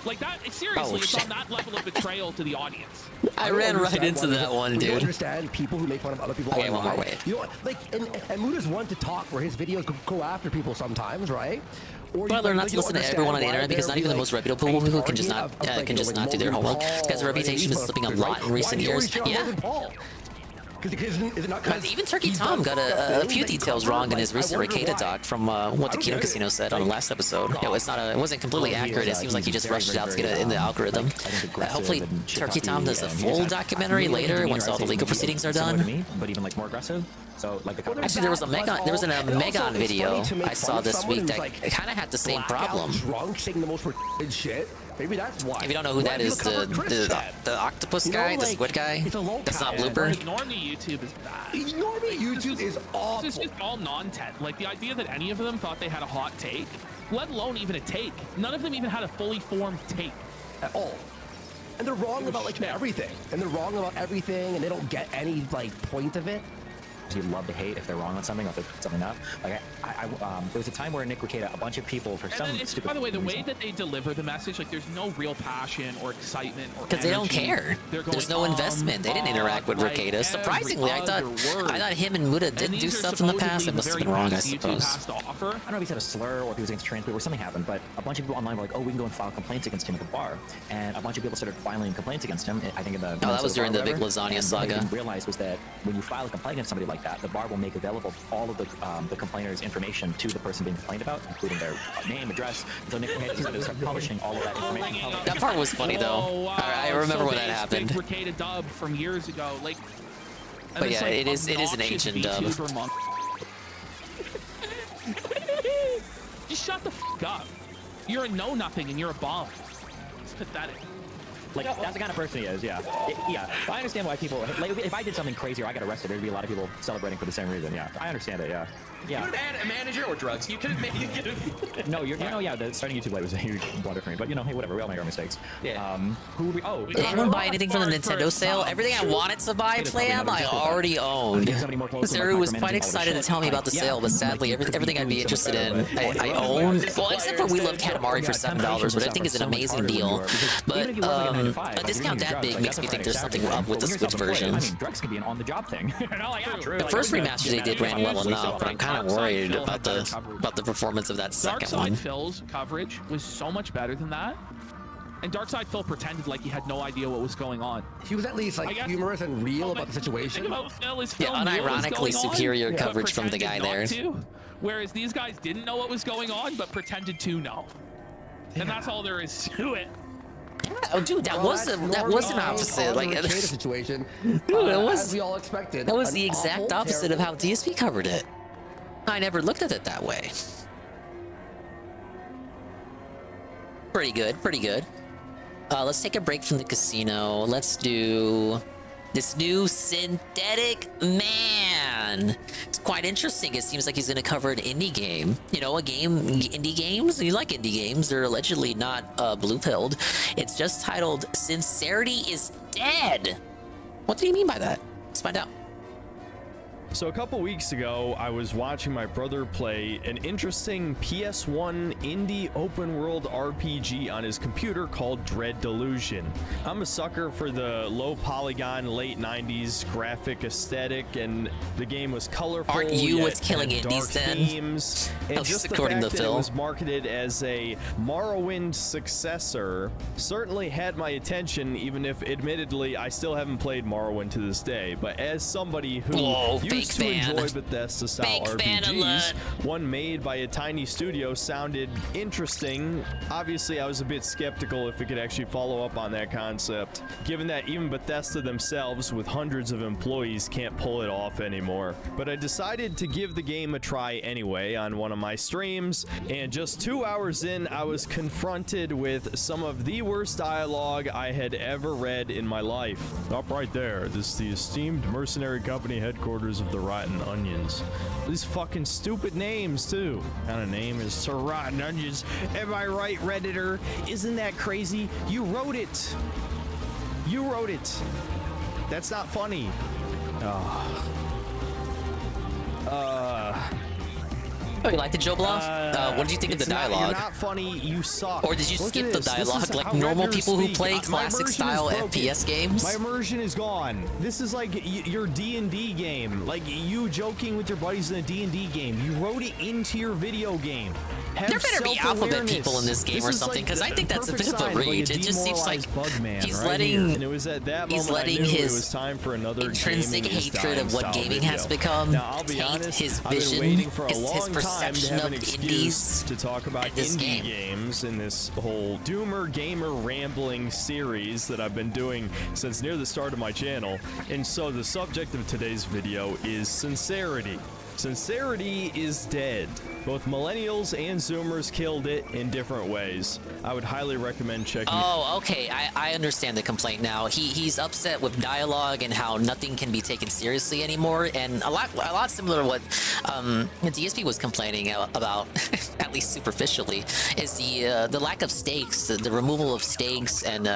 I: Like that, seriously, it's on that level of betrayal to the audience.
E: I ran right into that one, dude.
H: You don't understand people who make fun of other people.
E: Okay, one more way.
H: You know what? Like, and Muda's one to talk where his videos go after people sometimes, right? Or
E: well, they're not to listen to everyone on the internet because not even the most reputable people can just not do their homework. This guy's reputation is slipping a lot in recent years. Yeah. Even Turkey Tom got a few details wrong in his recent Ricada doc from what the Kingdom Casino said on the last episode. It wasn't completely accurate. It seems like he just rushed it out to get it in the algorithm. Hopefully, Turkey Tom does a full documentary later once all the legal proceedings are done.
T: But even like more aggressive. So like
E: actually, there was a Megon video I saw this week that kind of had the same problem.
H: Drunk, saying the most retarded shit. Maybe that's why.
E: If you don't know who that is, the octopus guy, the squid guy, that's not Blooper.
I: Normie YouTube is bad.
H: Normie YouTube is awful.
I: This is just all non-tent. Like the idea that any of them thought they had a hot take, let alone even a take. None of them even had a fully formed take.
H: At all. And they're wrong about like everything. And they're wrong about everything, and they don't get any like point of it.
T: You love to hate if they're wrong on something or if they're something up. Like there was a time where Nick Ricada, a bunch of people for some stupid
I: by the way, the way that they deliver the message, like there's no real passion or excitement or
E: because they don't care. There's no investment. They didn't interact with Ricada. Surprisingly, I thought him and Muda did do stuff in the past. It must have been wrong, I suppose.
T: I don't know if he said a slur or if he was against trans people or something happened, but a bunch of people online were like, "Oh, we can go and file complaints against him at the bar," and a bunch of people started filing complaints against him. I think in the
E: that was during the big lasagna saga.
T: What I didn't realize was that when you file a complaint against somebody like that, the bar will make available all of the complainer's information to the person being complained about, including their name, address. So Nick Ricada started publishing all of that information.
E: That part was funny though.
I: Wow.
E: I remember when that happened.
I: Big Ricada dub from years ago, like.
E: But yeah, it is an ancient dub.
I: Just shut the f up. You're a know-nothing and you're a bomb. It's pathetic.
T: Like, that's the kind of person he is, yeah. Yeah, I understand why people, like, if I did something crazy or I got arrested, there'd be a lot of people celebrating for the same reason, yeah. I understand it, yeah.
S: Yeah. You could have had a manager or drugs. You could have made
T: No, the starting YouTube Lite was a huge blunder for me, but you know, hey, whatever, we all make our mistakes.
S: Yeah.
E: Did anyone buy anything from the Nintendo sale? Everything I wanted to buy, Flam, I already owned. Saru was quite excited to tell me about the sale, but sadly, everything I'd be interested in, I own. Well, except for We Love Katamari for $7, which I think is an amazing deal. But a discount that big makes me think there's something up with the Switch version.
T: I mean, drugs can be an on-the-job thing.
E: The first remaster they did ran well enough, but I'm kind of worried about the performance of that second one.
I: Darkside Phil's coverage was so much better than that. And Darkside Phil pretended like he had no idea what was going on.
H: He was at least like humorous and real about the situation.
E: Unironically superior coverage from the guy there.
I: Whereas these guys didn't know what was going on, but pretended to know. And that's all there is to it.
E: Oh, dude, that was an opposite. Like
H: a situation.
E: Dude, that was
H: as we all expected.
E: That was the exact opposite of how DSP covered it. I never looked at it that way. Pretty good, pretty good. Let's take a break from the casino. Let's do this new Synthetic Man. It's quite interesting. It seems like he's going to cover an indie game. You know, indie games? You like indie games. They're allegedly not blue-pilled. It's just titled Sincerity is Dead. What do you mean by that? Let's find out.
U: So a couple weeks ago, I was watching my brother play an interesting PS1 indie open world RPG on his computer called Dread Delusion. I'm a sucker for the low polygon, late 90s graphic aesthetic, and the game was colorful.
E: Aren't you what's killing
U: indies
E: then?
U: Themes, and just the fact that it was marketed as a Morrowind successor certainly had my attention, even if admittedly I still haven't played Morrowind to this day. But as somebody who used to enjoy Bethesda-style RPGs, one made by a tiny studio sounded interesting. Obviously, I was a bit skeptical if it could actually follow up on that concept, given that even Bethesda themselves, with hundreds of employees, can't pull it off anymore. But I decided to give the game a try anyway on one of my streams, and just 2 hours in, I was confronted with some of the worst dialogue I had ever read in my life. Up right there, this is the esteemed mercenary company headquarters of the Rotten Onions. These fucking stupid names, too. What kind of name is Sir Rotten Onions? Am I right, Redditor? Isn't that crazy? You wrote it. You wrote it. That's not funny.
E: Oh, you liked it, Joe Bluff? What did you think of the dialogue?
U: You're not funny. You suck.
E: Or did you
U: Look
E: skip
U: at
E: the
U: this. This
E: dialogue
U: is
E: like
U: how
E: normal
U: Redners
E: people who
U: speak.
E: play
U: My
E: classic
U: immersion
E: style
U: is broken.
E: FPS games?
U: My immersion is gone. This is like your D&D game. Like you joking with your buddies in a D&D game. You wrote it into your video game. Have
E: There better be alphabet people in this game or
U: is
E: something,
U: like
E: because I
U: the
E: think that's a
U: perfect
E: bit of a
U: sign like
E: reach. It just seems like
U: Bugman
E: he's
U: right
E: letting
U: here. And it was at that
E: he's
U: moment
E: letting
U: I knew
E: his
U: it was time for another
E: intrinsic
U: gaming is
E: hatred of
U: dying
E: what
U: style
E: gaming
U: video.
E: has become
U: Now, I'll be
E: taint
U: honest,
E: his
U: I've been
E: vision,
U: waiting for a
E: his
U: long time to
E: perception
U: have
E: of
U: an excuse
E: indies
U: to talk about
E: in this
U: indie
E: game.
U: games in this whole Doomer Gamer Rambling series that I've been doing since near the start of my channel. And so the subject of today's video is sincerity. Sincerity is dead. Both millennials and Zoomers killed it in different ways. I would highly recommend checking it.
E: Oh, okay. I understand the complaint now. He's upset with dialogue and how nothing can be taken seriously anymore, and a lot similar to what DSP was complaining about, at least superficially, is the lack of stakes, the removal of stakes, and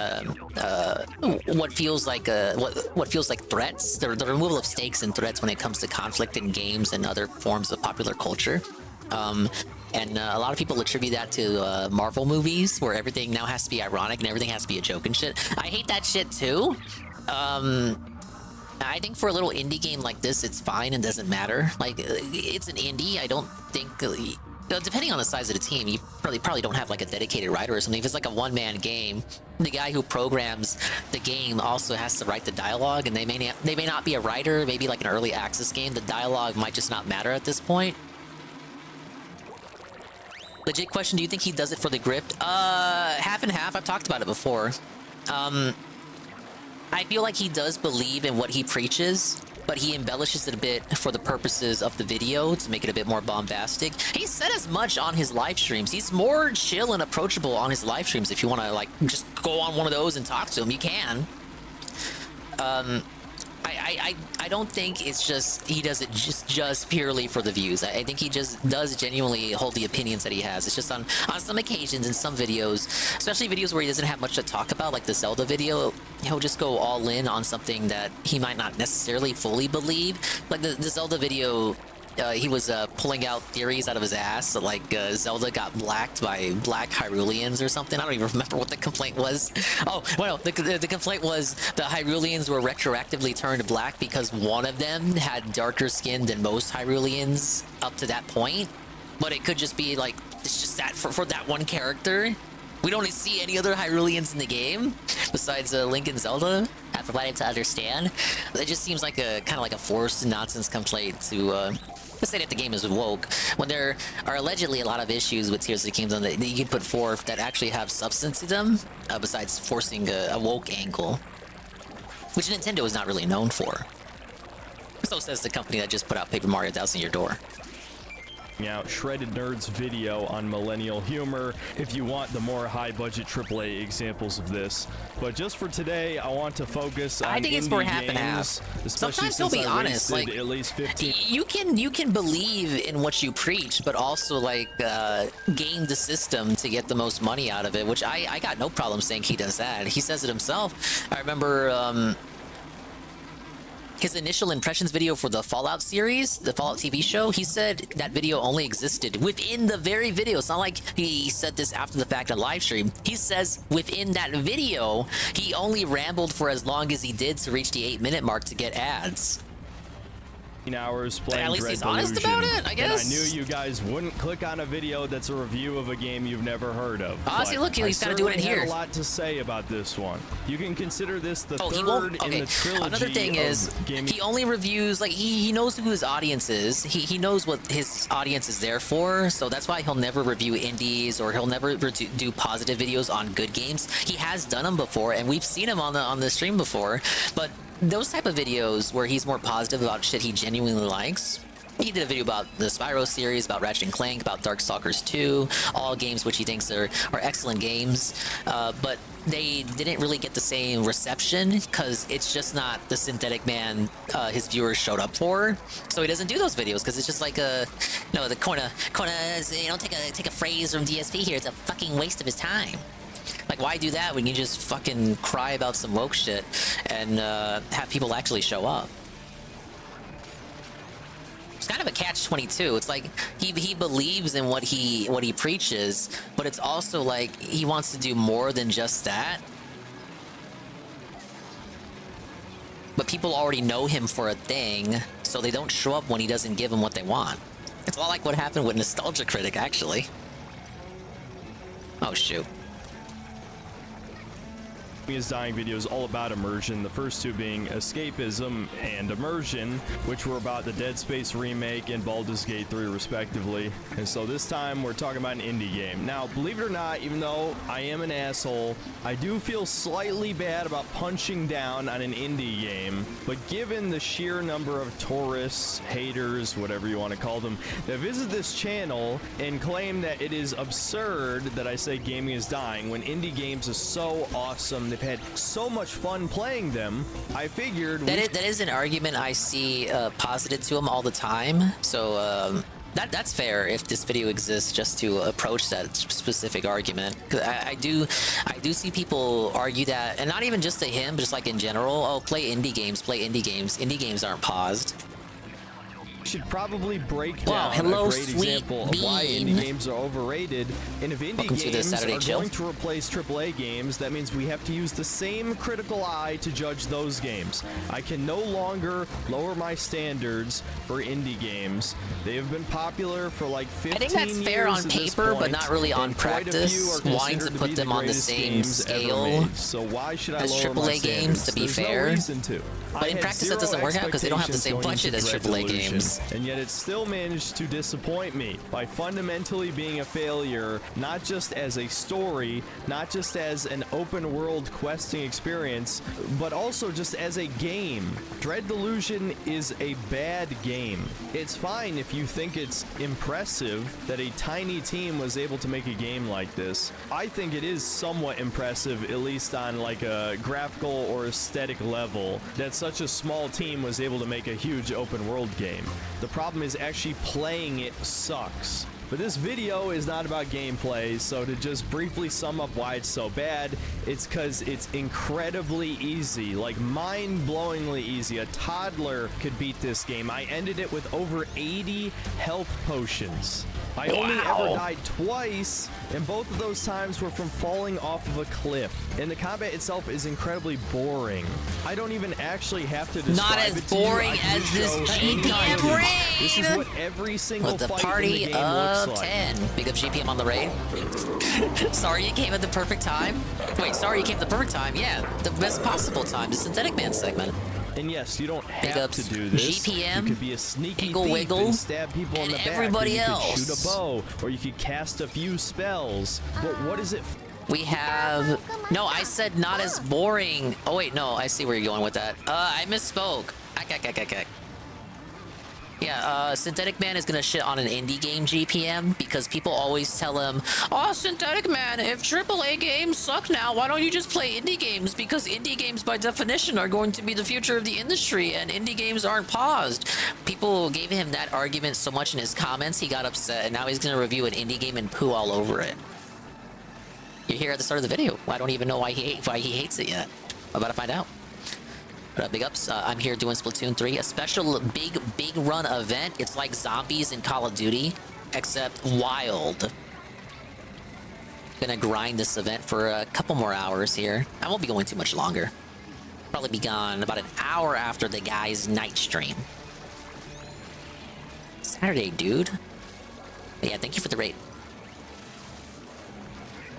E: what feels like threats, the removal of stakes and threats when it comes to conflict in games and other forms of popular culture. And a lot of people attribute that to Marvel movies, where everything now has to be ironic and everything has to be a joke and shit. I hate that shit too. I think for a little indie game like this, it's fine and doesn't matter. Like, it's an indie. I don't think... depending on the size of the team, you probably don't have like a dedicated writer or something. If it's like a one-man game, the guy who programs the game also has to write the dialogue, and they may not be a writer. Maybe like an early access game, the dialogue might just not matter at this point. Legit question, do you think he does it for the grift? Half and half. I've talked about it before. I feel like he does believe in what he preaches, but he embellishes it a bit for the purposes of the video to make it a bit more bombastic. He said as much on his live streams. He's more chill and approachable on his live streams. If you want to like just go on one of those and talk to him, you can. I don't think it's just he does it just purely for the views. I think he just does genuinely hold the opinions that he has. It's just on some occasions in some videos, especially videos where he doesn't have much to talk about, like the Zelda video, he'll just go all in on something that he might not necessarily fully believe. Like the Zelda video, he was pulling out theories out of his ass that like Zelda got blacked by black Hyruleans or something. I don't even remember what the complaint was. Oh, well, the complaint was the Hyruleans were retroactively turned black because one of them had darker skin than most Hyruleans up to that point. But it could just be like, it's just that for that one character. We don't see any other Hyruleans in the game besides Link and Zelda. I've provided to understand. It just seems like a kind of like a forced nonsense complaint to say that the game is woke, when there are allegedly a lot of issues with Tears of the Kingdom that you can put forth that actually have substance to them, besides forcing a woke angle, which Nintendo is not really known for. So says the company that just put out Paper Mario Thousand Year Door.
U: Out Shredded Nerd's video on millennial humor if you want the more high-budget AAA examples of this. But just for today, I want to focus on
E: I think it's more
U: indie
E: half and half.
U: games,
E: Sometimes he'll be honest, like
U: at least 15.
E: You can believe in what you preach, but also like game the system to get the most money out of it, which I got no problem saying he does that. He says it himself. I remember his initial impressions video for the Fallout series, the Fallout TV show, he said that video only existed within the very video. It's not like he said this after the fact on live stream. He says within that video, he only rambled for as long as he did to reach the 8-minute mark to get ads.
U: Hours playing
E: At least
U: Dread
E: he's honest
U: Delusion.
E: about it, I guess.
U: And I knew you guys wouldn't click on a video that's a review of a game you've never heard of.
E: Honestly, look, he's
U: got
E: gotta do it in here.
U: I had a lot to say about this one. You can consider this the
E: he
U: third
E: won't.
U: in
E: Okay.
U: the trilogy.
E: Another thing is, he only reviews, like, he knows who his audience is. He knows what his audience is there for, so that's why he'll never review indies, or he'll never do positive videos on good games. He has done them before, and we've seen him on the stream before, but those type of videos where he's more positive about shit he genuinely likes. He did a video about the Spyro series, about Ratchet & Clank, about Darkstalkers 2, all games which he thinks are excellent games, but they didn't really get the same reception because it's just not the Synthetic Man his viewers showed up for. So he doesn't do those videos because it's just like the take a phrase from DSP here. It's a fucking waste of his time. Like, why do that when you just fucking cry about some woke shit and have people actually show up? It's kind of a catch-22. It's like he believes in what he preaches, but it's also like he wants to do more than just that. But people already know him for a thing, so they don't show up when he doesn't give them what they want. It's a lot like what happened with Nostalgia Critic, actually. Oh, shoot.
U: His dying video is all about immersion, the first two being escapism and immersion, which were about the Dead Space remake and Baldur's Gate 3 respectively. And so this time we're talking about an indie game. Now, believe it or not, even though I am an asshole, I do feel slightly bad about punching down on an indie game, but given the sheer number of tourists, haters, whatever you want to call them, that visit this channel and claim that it is absurd that I say gaming is dying when indie games is so awesome, they've had so much fun playing them, I figured
E: that is an argument I see posited to him all the time. So that's fair if this video exists just to approach that specific argument. 'Cause I do see people argue that, and not even just to him, but just like in general. Oh, play indie games. Indie games aren't paused.
U: Should probably break down a great example of why indie games are overrated. And if indie games are going to replace AAA games, that means we have to use the same critical eye to judge those games. I can no longer lower my standards for indie games. They have been popular for like 15 years.
E: I think that's fair on paper, but not really on practice. Wanting to put them on the same scale
U: so why should I
E: as AAA games, to be fair. But in practice, that doesn't work out because they don't have the same budget as AAA games.
U: And yet it still managed to disappoint me by fundamentally being a failure, not just as a story, not just as an open world questing experience, but also just as a game. Dread Delusion is a bad game. It's fine if you think it's impressive that a tiny team was able to make a game like this. I think it is somewhat impressive, at least on like a graphical or aesthetic level, that such a small team was able to make a huge open world game. The problem is actually playing it sucks. But this video is not about gameplay, so to just briefly sum up why it's so bad, it's because it's incredibly easy, like mind-blowingly easy. A toddler could beat this game. I ended it with over 80 health potions. I only ever died twice, and both of those times were from falling off of a cliff. And the combat itself is incredibly boring. I don't even actually have to describe
E: not as
U: it to
E: boring
U: you.
E: as this GPM raid.
U: This is what every single
E: with the
U: fight
E: party
U: in the game looks like.
E: 10. Big up GPM on the raid. Sorry you came at the perfect time. Wait, sorry you came at the perfect time. Yeah, the best possible time. The Synthetic Man segment.
U: And yes, you don't have to do this.
E: GPM,
U: you could be a sneaky
E: Wiggle
U: thief
E: Wiggle,
U: and stab people in the back.
E: everybody else.
U: You could shoot a bow, or you could cast a few spells. But what is it?
E: We have... No, I said not as boring. Oh, wait, no, I see where you're going with that. I misspoke. Yeah, Synthetic Man is gonna shit on an indie game GPM because people always tell him, oh, Synthetic Man, if AAA games suck now, why don't you just play indie games? Because indie games, by definition, are going to be the future of the industry, and indie games aren't paused. People gave him that argument so much in his comments, he got upset, and now he's gonna review an indie game and poo all over it. You're here at the start of the video. I don't even know why he hates it yet. I'm about to find out. Big ups. I'm here doing Splatoon 3, a special big run event. It's like zombies in Call of Duty, except wild. Gonna grind this event for a couple more hours here. I won't be going too much longer. Probably be gone about an hour after the guy's night stream. Saturday, dude. But yeah, thank you for the raid.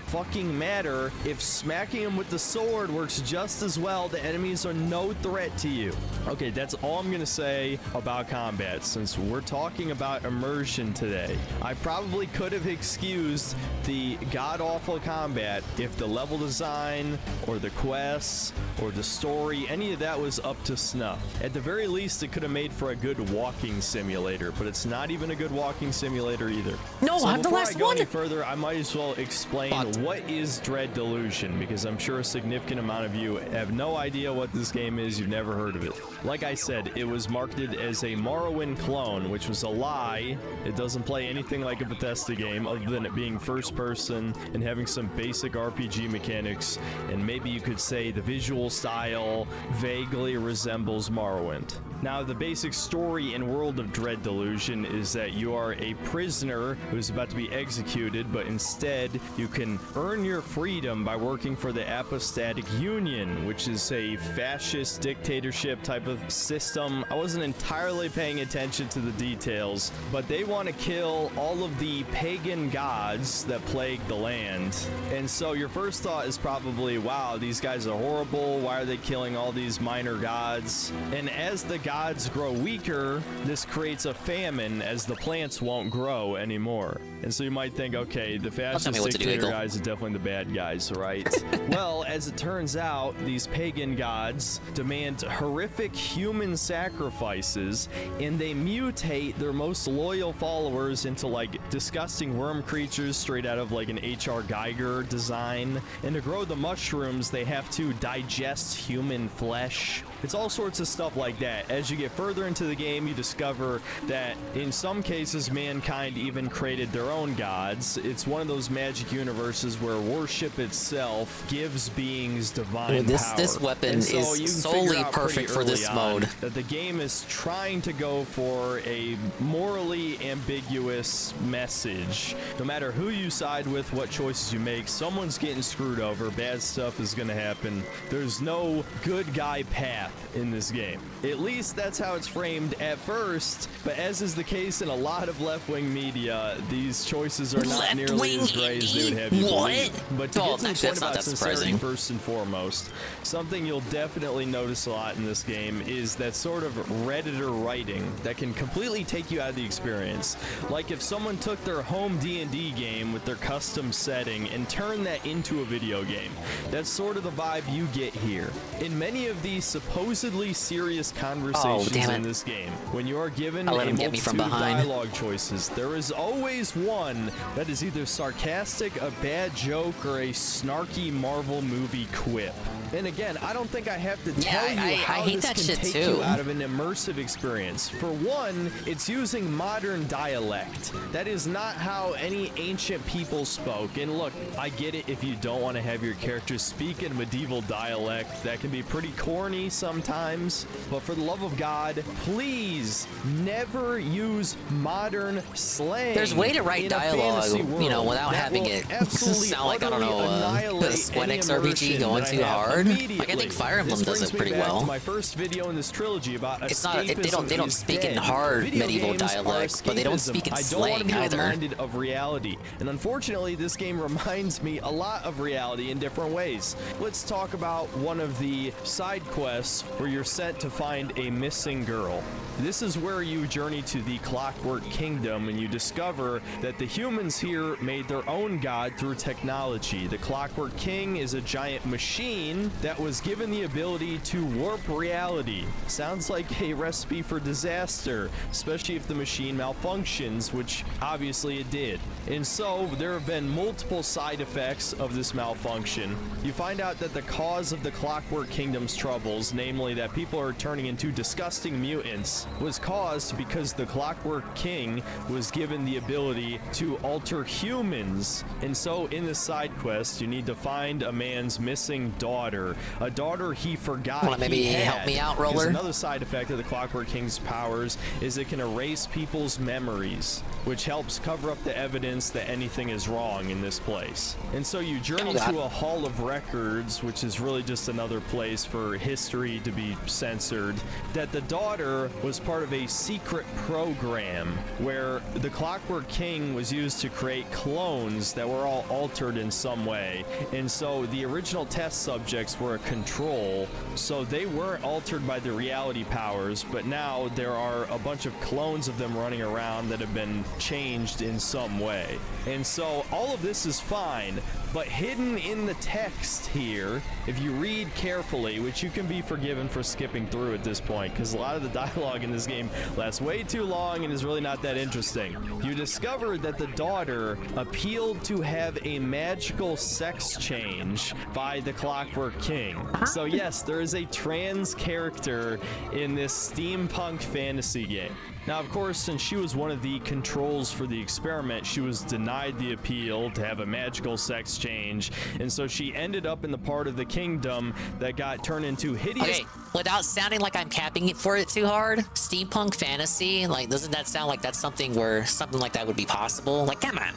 U: Fucking matter if smacking him with the sword works just as well. The enemies are no threat to you. Okay, that's all I'm gonna say about combat since we're talking about immersion today. I probably could have excused the god-awful combat if the level design or the quests or the story, any of that was up to snuff. At the very least, it could have made for a good walking simulator, but it's not even a good walking simulator either.
E: No,
U: so
E: I'm the last
U: before I go
E: one.
U: any further, I might as well explain what is Dread Delusion? Because I'm sure a significant amount of you have no idea what this game is. You've never heard of it. Like I said, it was marketed as a Morrowind clone, which was a lie. It doesn't play anything like a Bethesda game other than it being first person and having some basic RPG mechanics, and maybe you could say the visual style vaguely resembles Morrowind. Now, the basic story and world of Dread Delusion is that you are a prisoner who's about to be executed, but instead you can earn your freedom by working for the Apostatic Union, which is a fascist dictatorship type of system. I wasn't entirely paying attention to the details, but they want to kill all of the pagan gods that plague the land. And so your first thought is probably, wow, these guys are horrible. Why are they killing all these minor gods? And as the gods grow weaker, this creates a famine as the plants won't grow anymore. And so you might think, okay, the fascist dictator guys are definitely the bad guys, right? Well, as it turns out, these pagan gods demand horrific human sacrifices, and they mutate their most loyal followers into like disgusting worm creatures straight out of like an H.R. Geiger design. And to grow the mushrooms, they have to digest human flesh. It's all sorts of stuff like that. As you get further into the game, you discover that in some cases, mankind even created their own gods. It's one of those magic universes where worship itself gives beings divine power.
E: This weapon is solely perfect for this mode.
U: That the game is trying to go for a morally ambiguous message. No matter who you side with, what choices you make, someone's getting screwed over. Bad stuff is going to happen. There's no good guy path in this game. At least that's how it's framed at first, but as is the case in a lot of left-wing media, these choices are not nearly as great as they would have you believe. But to get to the point about sincerity first and foremost, something you'll definitely notice a lot in this game is that sort of Redditor writing that can completely take you out of the experience. Like if someone took their home D&D game with their custom setting and turned that into a video game. That's sort of the vibe you get here. In many of these supposedly serious conversations in this game, when you are given a multitude of dialogue choices, there is always one that is either sarcastic, a bad joke, or a snarky Marvel movie quip. And again, I don't think I have to tell you how this can take you out of an immersive experience. For one, it's using modern dialect. That is not how any ancient people spoke. And look, I get it if you don't want to have your characters speak in medieval dialect. That can be pretty corny sometimes. But for the love of God, please never use modern slang.
E: There's a way to write dialogue, you know, without having it sound like, I don't know, a Square Enix RPG going too hard. Like I think Fire Emblem does it pretty well.
U: My first video in this trilogy about
E: it's not they don't speak in hard medieval dialect, but they don't speak in slang either.
U: Reminded of reality, and unfortunately, this game reminds me a lot of reality in different ways. Let's talk about one of the side quests where you're sent to find a missing girl. This is where you journey to the Clockwork Kingdom, and you discover that the humans here made their own god through technology. The Clockwork King is a giant machine that was given the ability to warp reality. Sounds like a recipe for disaster, especially if the machine malfunctions, which obviously it did. And so there have been multiple side effects of this malfunction. You find out that the cause of the Clockwork Kingdom's troubles, namely that people are turning into disgusting mutants, was caused because the Clockwork King was given the ability to alter humans. And so in this side quest, you need to find a man's missing daughter, a daughter he forgot he had.
E: Maybe help me out, Roller?
U: Another side effect of the Clockwork King's powers is it can erase people's memories, which helps cover up the evidence that anything is wrong in this place. And so you journey to a hall of records, which is really just another place for history to be censored, that the daughter was part of a secret program where the Clockwork King was used to create clones that were all altered in some way. And so the original test subjects were a control, so they weren't altered by the reality powers, but now there are a bunch of clones of them running around that have been changed in some way. And so all of this is fine, But hidden in the text here, if you read carefully, which you can be forgiven for skipping through at this point, because a lot of the dialogue in this game lasts way too long and is really not that interesting. You discover that the daughter appealed to have a magical sex change by the Clockwork King. So yes, there is a trans character in this steampunk fantasy game. Now, of course, since she was one of the controls for the experiment, she was denied the appeal to have a magical sex change, and so she ended up in the part of the kingdom that got turned into hideous.
E: Okay, without sounding like I'm capping it for it too hard, steampunk fantasy, like, doesn't that sound like that's something where something like that would be possible? Like, come on.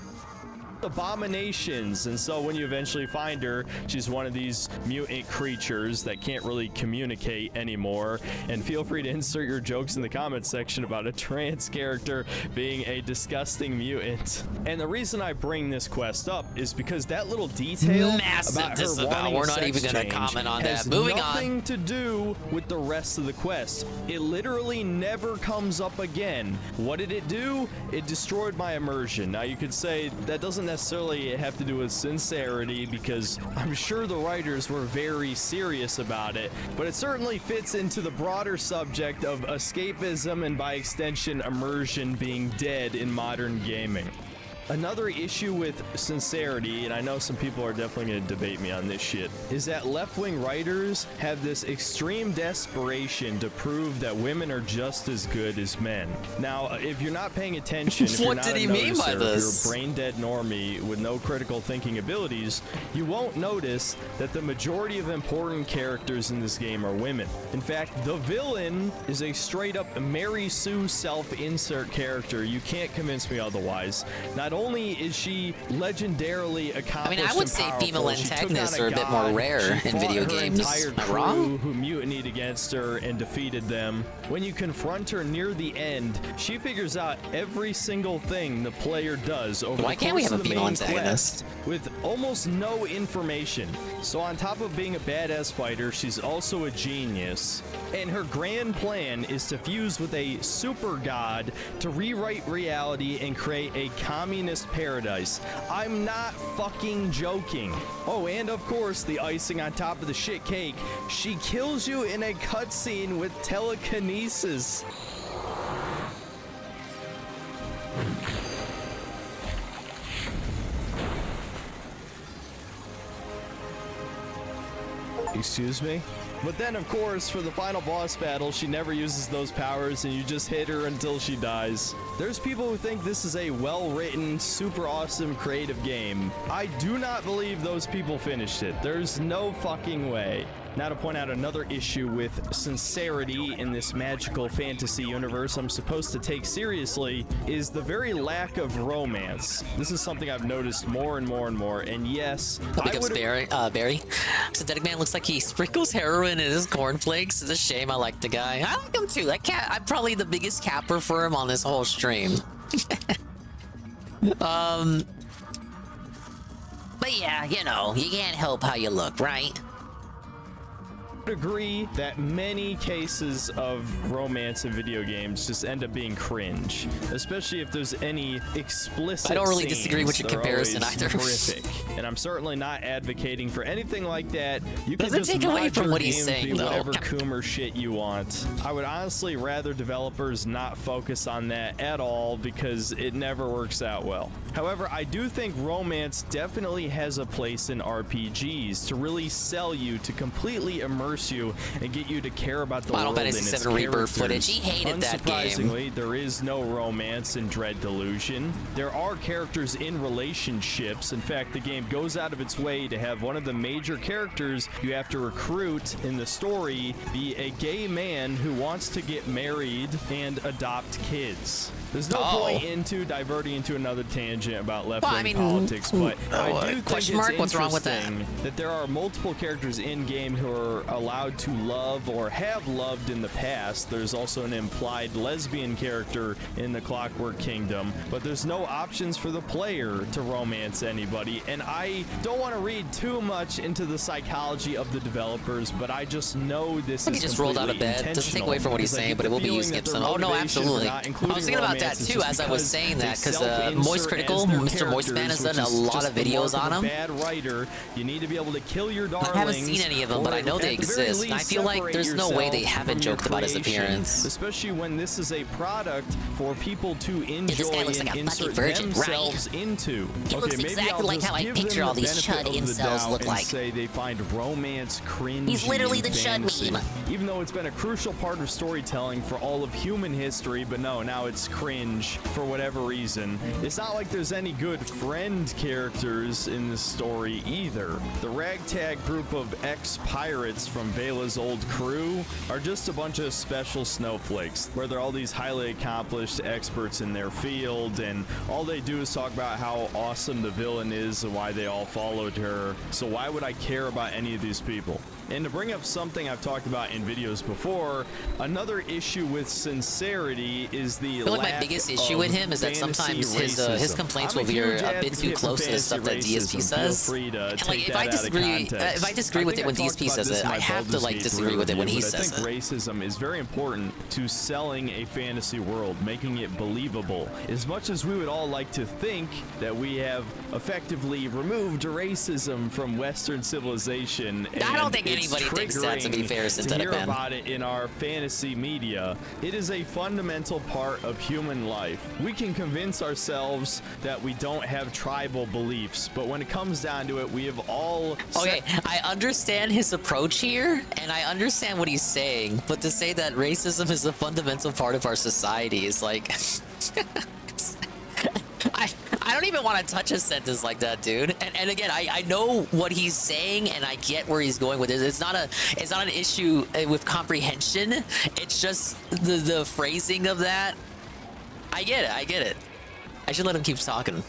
U: Abominations. And so when you eventually find her, she's one of these mutant creatures that can't really communicate anymore. And feel free to insert your jokes in the comments section about a trans character being a disgusting mutant. And the reason I bring this quest up is because that little detail about her wanting
E: we're not
U: sex
E: even gonna
U: change
E: comment on that.
U: has
E: Moving
U: nothing to do with the rest of the quest. It literally never comes up again. What did it do? It destroyed my immersion. Now you could say that doesn't necessarily have to do with sincerity, because I'm sure the writers were very serious about it, but it certainly fits into the broader subject of escapism and by extension immersion being dead in modern gaming. Another issue with sincerity, and I know some people are definitely going to debate me on this shit, is that left-wing writers have this extreme desperation to prove that women are just as good as men. Now, if you're not paying attention, if you're not a noticer, if you're a brain-dead normie with no critical thinking abilities, you won't notice that the majority of important characters in this game are women. In fact, the villain is a straight-up Mary Sue self-insert character. You can't convince me otherwise. Not only is she legendarily accomplished,
E: I mean, I would say female antagonists are a bit more rare in video games. Am I wrong?
U: Who mutinied against her and defeated them. When you confront her near the end, she figures out every single thing the player does over
E: Why
U: the
E: can't we
U: course
E: have
U: of
E: a
U: the
E: female
U: main
E: antagonist?
U: quest with almost no information. So on top of being a badass fighter, she's also a genius. And her grand plan is to fuse with a super god to rewrite reality and create a communist paradise. I'm not fucking joking. Oh, and of course, the icing on top of the shit cake, she kills you in a cutscene with telekinesis. Excuse me? But then, of course, for the final boss battle, she never uses those powers and you just hit her until she dies. There's people who think this is a well-written, super awesome, creative game. I do not believe those people finished it. There's no fucking way. Now to point out another issue with sincerity in this magical fantasy universe I'm supposed to take seriously is the very lack of romance. This is something I've noticed more and more and more, and yes,
E: Barry. Synthetic Man looks like he sprinkles heroin in his cornflakes. It's a shame. I like the guy. I like him too. I'm probably the biggest capper for him on this whole stream. But yeah, you know, you can't help how you look, right?
U: Agree that many cases of romance in video games just end up being cringe, especially if there's any explicit
E: I don't really
U: scenes.
E: disagree with your
U: They're
E: comparison
U: always
E: either.
U: Horrific. And I'm certainly not advocating for anything like that. You can
E: Doesn't
U: just
E: take away
U: mod
E: from
U: your
E: what he's
U: game
E: saying,
U: to be
E: though.
U: whatever coomer shit you want. I would honestly rather developers not focus on that at all, because it never works out well. However, I do think romance definitely has a place in RPGs to really sell you, to completely immerse you and get you to care about the
E: Final
U: world and
E: Fantasy
U: its
E: VII Rebirth
U: characters.
E: footage. He hated that game.
U: Unsurprisingly, there is no romance in Dread Delusion. There are characters in relationships. In fact, the game goes out of its way to have one of the major characters you have to recruit in the story be a gay man who wants to get married and adopt kids. There's no point into diverting into another tangent about left-wing politics, but I do think it's
E: what's wrong with that?
U: interesting that there are multiple characters in game who are allowed to love or have loved in the past. There's also an implied lesbian character in the Clockwork Kingdom, but there's no options for the player to romance anybody. And I don't want to read too much into the psychology of the developers, but I just know this is
E: He just rolled out of bed. Doesn't take away from what he's saying, but it will be using Gibson. Oh no, absolutely. I was thinking about thought that too as I was saying that, because Moist Critical, Mr. Moistman has done a lot of videos on him.
U: Bad writer, you need to be able to kill your darlings.
E: I haven't seen any of them, but I know they exist. And I feel like there's no way they haven't joked about his appearance.
U: Especially when this is a product for people to enjoy
F: like
U: and
F: a
U: insert
F: virgin,
U: themselves into.
F: He looks exactly like how I picture all these chud incels look like.
U: Say they find romance cringe.
F: He's literally the chud meme.
U: Even though it's been a crucial part of storytelling for all of human history, but no, now it's cringe for whatever reason. It's not like there's any good friend characters in this story either. The ragtag group of ex-pirates from Vela's old crew are just a bunch of special snowflakes, where they're all these highly accomplished experts in their field, and all they do is talk about how awesome the villain is and why they all followed her. So why would I care about any of these people? And to bring up something I've talked about in videos before, another issue with sincerity is the
E: I feel like my biggest issue with him is that sometimes his complaints will veer a bit too close to the stuff that DSP says. And like, if I disagree with it when DSP says it, I have to like disagree with it when he says it.
U: I think racism is very important to selling a fantasy world, making it believable. As much as we would all like to think that we have effectively removed racism from Western civilization,
E: I don't think anybody thinks that, to be fair, since
U: to hear about it in our fantasy media. It is a fundamental part of human life. We can convince ourselves that we don't have tribal beliefs, but when it comes down to it, we have all...
E: Okay, I understand his approach here, and I understand what he's saying, but to say that racism is a fundamental part of our society is like... I don't even want to touch a sentence like that, dude. And again, I know what he's saying, and I get where he's going with it. It's not an issue with comprehension. It's just the phrasing of that. I get it. I should let him keep talking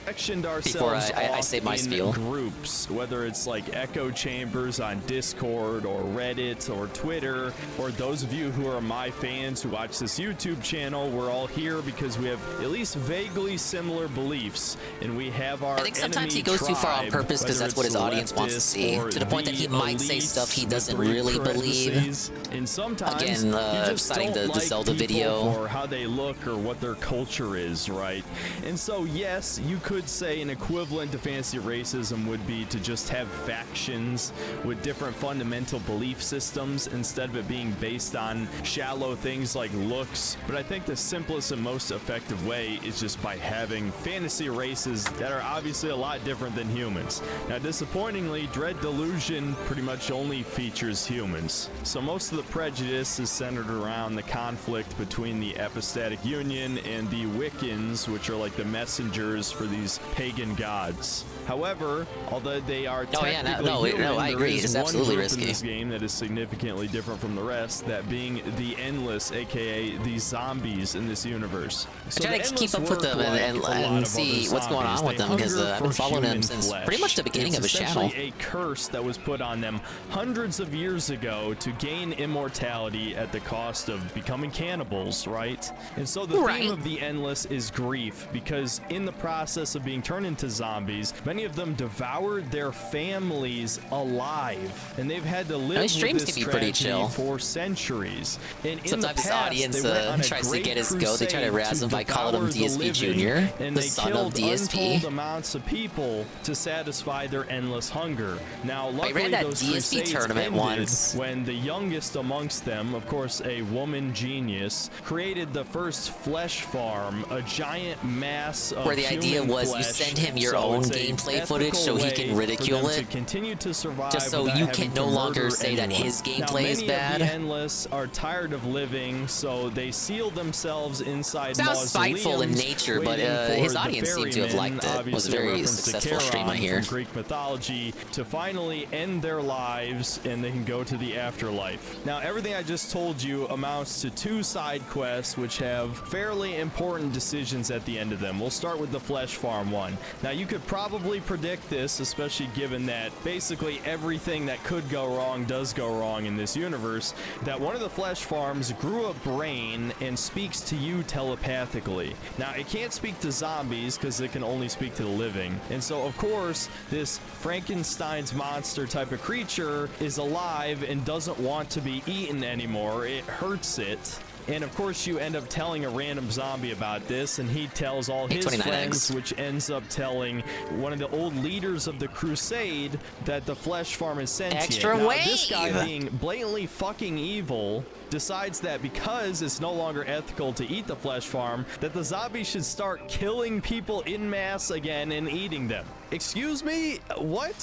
E: before I say my spiel.
U: Groups, whether it's like echo chambers on Discord or Reddit or Twitter, or those of you who are my fans who watch this YouTube channel, we're all here because we have at least vaguely similar beliefs, and we have our...
E: I think sometimes he goes too far on purpose because that's what his audience wants to see, to the point that he might say stuff he doesn't really believe.
U: And sometimes
E: again, citing the Zelda video,
U: or how they look or what their culture is, right? And so yes, you could say an equivalent to fantasy racism would be to just have factions with different fundamental belief systems instead of it being based on shallow things like looks. But I think the simplest and most effective way is just by having fantasy races that are obviously a lot different than humans. Now, disappointingly, Dread Delusion pretty much only features humans. So most of the prejudice is centered around the conflict between the Epistatic Union and the Wiccans, which are like the messengers for these pagan gods. However, although they are technically human,
E: I agree. It's absolutely risky.
U: In this game that is significantly different from the rest, that being the Endless, aka the zombies in this universe.
E: So I try to keep up with them and see what's going on with them, because I've been following them since pretty much the beginning of his channel.
U: It's essentially a curse that was put on them hundreds of years ago to gain immortality at the cost of becoming cannibals, right? And so the theme of the Endless is grief, because in the process of being turned into zombies, many of them devoured their families alive, and they've had to live with this tragedy for centuries. And
E: sometimes the audience tries to get his goat. They try to razz him by calling him DSP Jr., the son of DSP.
U: Untold amounts of people to satisfy their endless hunger. Now, luckily,
E: I ran that
U: those
E: DSP tournament once
U: when the youngest amongst them, of course, a woman genius, created the first flesh farm, a giant mass of
E: where the idea was you send him your own gameplay footage so he can ridicule it, just so you can no longer say that his gameplay is bad.
U: The Endless are tired of living, so they seal themselves inside mausoleums.
E: Sounds spiteful in nature, but his audience seemed to have liked it. It was a very successful stream, I hear.
U: Greek mythology, to finally end their lives and they can go to the afterlife. Now, everything I just told you amounts to 2 side quests which have fairly important decisions at the end of them. We'll start with the flesh farm one. Now, you could probably predict this, especially given that basically everything that could go wrong does go wrong in this universe, that one of the flesh farms grew a brain and speaks to you telepathically. Now, it can't speak to zombies because it can only speak to the living. And so, of course, this Frankenstein's monster type of creature is alive and doesn't want to be eaten anymore. It hurts it. And of course, you end up telling a random zombie about this, and he tells all his friends, which ends up telling one of the old leaders of the Crusade that the flesh farm is sentient.
E: Extra
U: now,
E: wave!
U: This guy, being blatantly fucking evil, decides that because it's no longer ethical to eat the flesh farm, that the zombies should start killing people en masse again and eating them. Excuse me? What?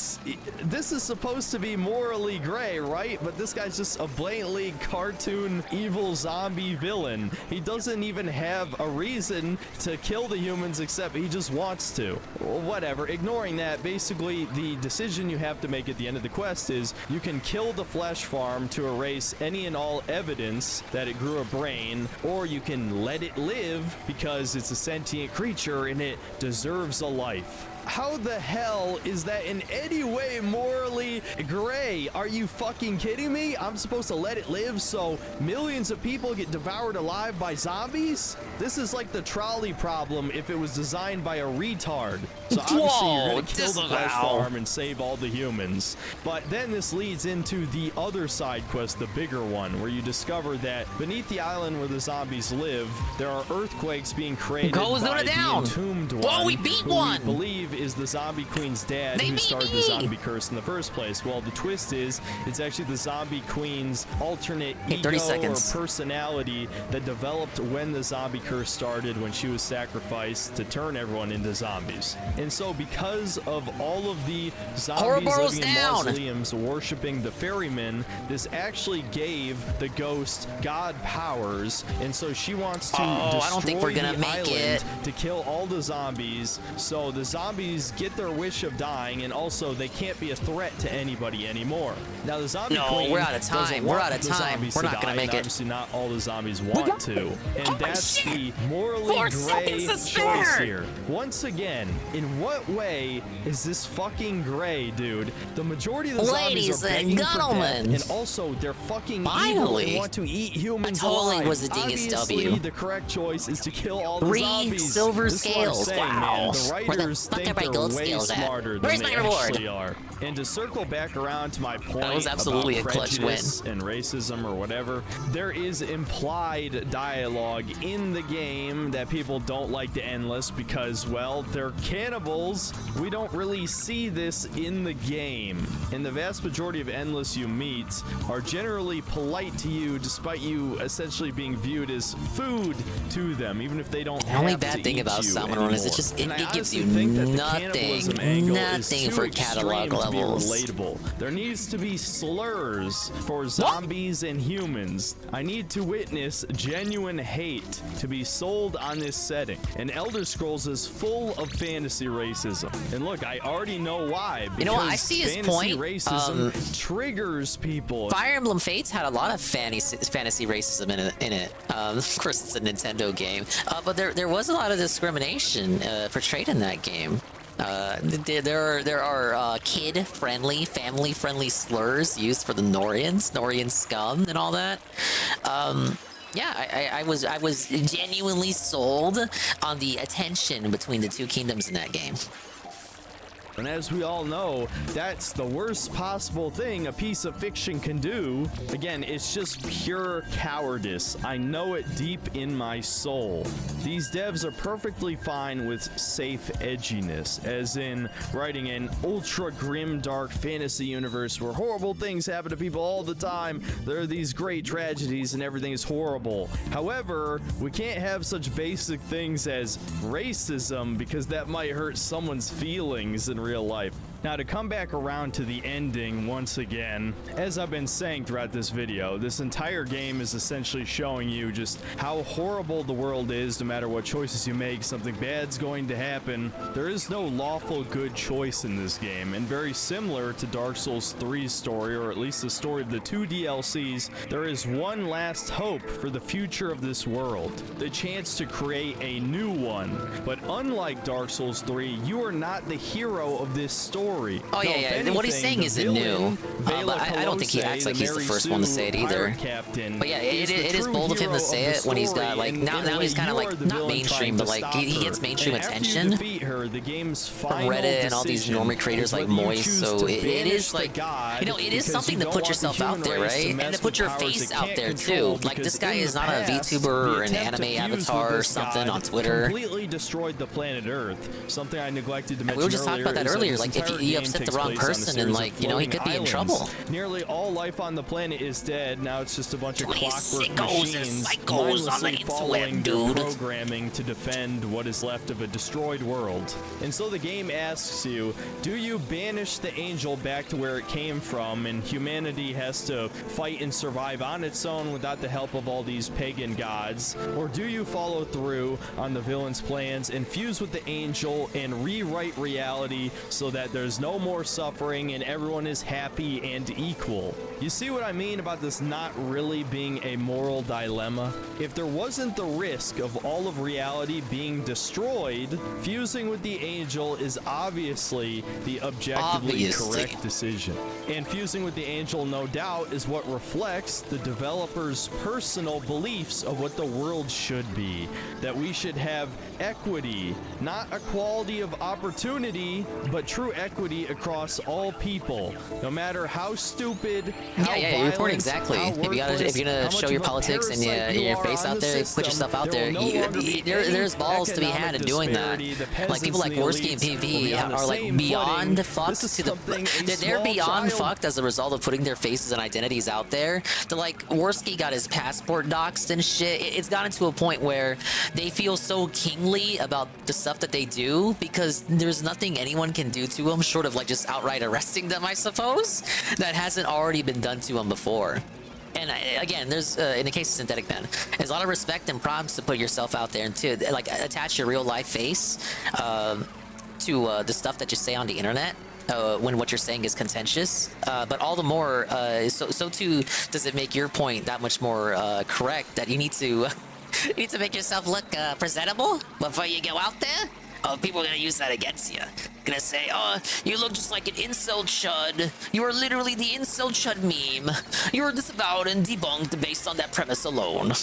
U: This is supposed to be morally gray, right? But this guy's just a blatantly cartoon evil zombie villain. He doesn't even have a reason to kill the humans except he just wants to. Well, whatever. Ignoring that, basically the decision you have to make at the end of the quest is you can kill the flesh farm to erase any and all evidence that it grew a brain, or you can let it live because it's a sentient creature and it deserves a life. How the hell is that in any way morally gray? Are you fucking kidding me? I'm supposed to let it live so millions of people get devoured alive by zombies? This is like the trolley problem if it was designed by a retard. So obviously you're gonna kill the flesh farm and save all the humans. But then this leads into the other side quest, the bigger one, where you discover that beneath the island where the zombies live, there are earthquakes being created by the entombed one.
E: Whoa, we beat one!
U: We believe is the zombie queen's dad who started the zombie curse in the first place. Well, the twist is it's actually the zombie queen's alternate ego or personality that developed when the zombie curse started, when she was sacrificed to turn everyone into zombies. And so because of all of the zombies living in mausoleums worshiping the ferryman, this actually gave the ghost god powers, and so she wants to destroy
E: I don't think we're gonna
U: the
E: make
U: island to kill all the zombies, so the zombies get their wish of dying, and also they can't be a threat to anybody anymore. Now the zombie queen
E: we're out of time. We're out of time. We're not gonna make it.
U: Obviously, not all the zombies want to, and that's the morally gray choice here. Once again, in what way is this fucking gray, dude? The majority of the zombies are begging for death, and also they're fucking evil and want to eat humans alive.
E: Was a dingus
U: Obviously, the correct choice is to kill all the
E: 3
U: zombies.
E: silver
U: This is what I'm
E: scales.
U: saying,
E: Wow.
U: man. The writers think they're way smarter than they actually are. And to circle back around to my point
E: That was absolutely
U: about
E: a clutch
U: prejudice and racism or whatever, there is implied dialogue in the game that people don't like to endless because, well, they're cannibals. We don't really see this in the game. And the vast majority of endless you meet are generally polite to you despite you essentially being viewed as food to them, even if they don't have to eat you.
E: The only bad thing about salmon run is it gives you nothing for catalog levels.
U: Relatable. There needs to be slurs for zombies and humans. I need to witness genuine hate to be sold on this setting. And Elder Scrolls is full of fantasy racism. And look, I already know why. Because
E: you know what? I see his point.
U: Racism triggers people.
E: Fire Emblem Fates had a lot of fantasy racism in it. Of course, it's a Nintendo game, but there was a lot of discrimination portrayed in that game. There are kid-friendly, family-friendly slurs used for the Norian scum, and all that. Yeah, I was genuinely sold on the attention between the two kingdoms in that game.
U: And as we all know, that's the worst possible thing a piece of fiction can do. Again, it's just pure cowardice. I know it deep in my soul. These devs are perfectly fine with safe edginess, as in writing an ultra grim dark fantasy universe where horrible things happen to people all the time. There are these great tragedies and everything is horrible. However, we can't have such basic things as racism because that might hurt someone's feelings in real life. Now, to come back around to the ending once again, as I've been saying throughout this video, this entire game is essentially showing you just how horrible the world is. No matter what choices you make, something bad's going to happen. There is no lawful good choice in this game, and very similar to Dark Souls 3's story, or at least the story of the 2 DLCs, there is one last hope for the future of this world, the chance to create a new one. But unlike Dark Souls 3, you are not the hero of this story. story.
E: Oh, yeah. What he's saying isn't new. But I don't think he acts like he's the first one to say it either. But yeah, it is bold of him to say it when he's got, like, now he's kind of, like, not mainstream, but, like, he gets mainstream attention from Reddit and all these normie creators like Moist, so it is, like, you know, it is something to put yourself out there, right? And to put your face out there, too. Like, this guy is not a VTuber or an anime avatar or something on Twitter.
U: Completely destroyed the planet Earth. Something I neglected to mention.
E: We were just talking about that earlier. Like, if you upset the wrong person, and, like, you know, he could be in trouble.
U: Nearly all life on the planet is dead. Now it's just a bunch of clockwork machines
F: mindlessly
U: following their programming to defend what is left of a destroyed world. And so the game asks you, do you banish the angel back to where it came from, and humanity has to fight and survive on its own without the help of all these pagan gods? Or do you follow through on the villain's plans and fuse with the angel and rewrite reality so that there's no more suffering and everyone is happy and equal? You see what I mean about this not really being a moral dilemma? If there wasn't the risk of all of reality being destroyed, fusing with the angel is obviously the objectively correct decision. And fusing with the angel, no doubt, is what reflects the developer's personal beliefs of what the world should be. That we should have equity, not equality of opportunity, but true equity across all people, no matter how stupid, how violent,
E: you're reporting exactly.
U: how
E: If you're gonna show your politics and your face out there, put yourself out there. There's balls to be had in doing that. Like people like Worski and PvP are like beyond fucked to the. They're beyond fucked as a result of putting their faces and identities out there. Like Worski got his passport doxed and shit. It's gotten to a point where they feel so kingly about the stuff that they do because there's nothing anyone can do to them short of like just outright arresting them, I suppose, that hasn't already been done to them before. And again, there's in the case of Synthetic Ben, there's a lot of respect and props to put yourself out there and to like attach your real life face to the stuff that you say on the internet. When what you're saying is contentious, but all the more so too does it make your point that much more correct that you need to make yourself look presentable before you go out there. People are gonna use that against you. Gonna say, oh, you look just like an incel chud. You are literally the incel chud meme. You are disavowed and debunked based on that premise alone.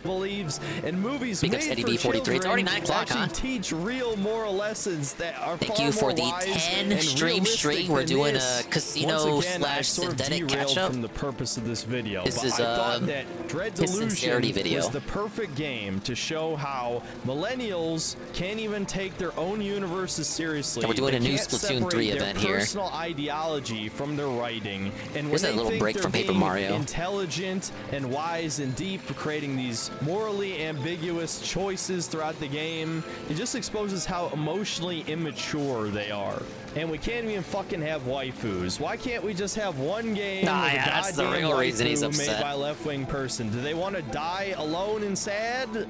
U: Believes in movies
E: Big
U: made
E: ups, Eddie
U: for
E: B43.
U: children
E: It's already 9 o'clock,
U: actually
E: huh?
U: teach real moral lessons that are
E: Thank
U: far
E: you for
U: more
E: the
U: wise
E: 10
U: and
E: stream
U: realistic
E: stream. We're
U: than
E: doing
U: this.
E: a casino
U: Once again, I
E: /
U: sort of
E: synthetic
U: derailed
E: catch up.
U: from the purpose of this video.
E: This
U: but
E: is,
U: I thought that Dread
E: his sincerity
U: Delusion
E: video.
U: was the perfect game to show how millennials can't even take their own universes seriously.
E: And we're doing
U: They
E: a new
U: can't
E: Splatoon 3
U: separate their
E: event here.
U: personal ideology from their writing. And when
E: Here's
U: they
E: a little
U: think
E: break
U: they're
E: from Paper
U: being
E: Mario.
U: intelligent and wise and deep for creating these morally ambiguous choices throughout the game, it just exposes how emotionally immature they are. And we can't even fucking have waifus. Why can't we just have one game with a
E: that's the
U: goddamn
E: real reason he's
U: waifu made
E: upset.
U: by a left-wing person? Do they want to die alone and sad?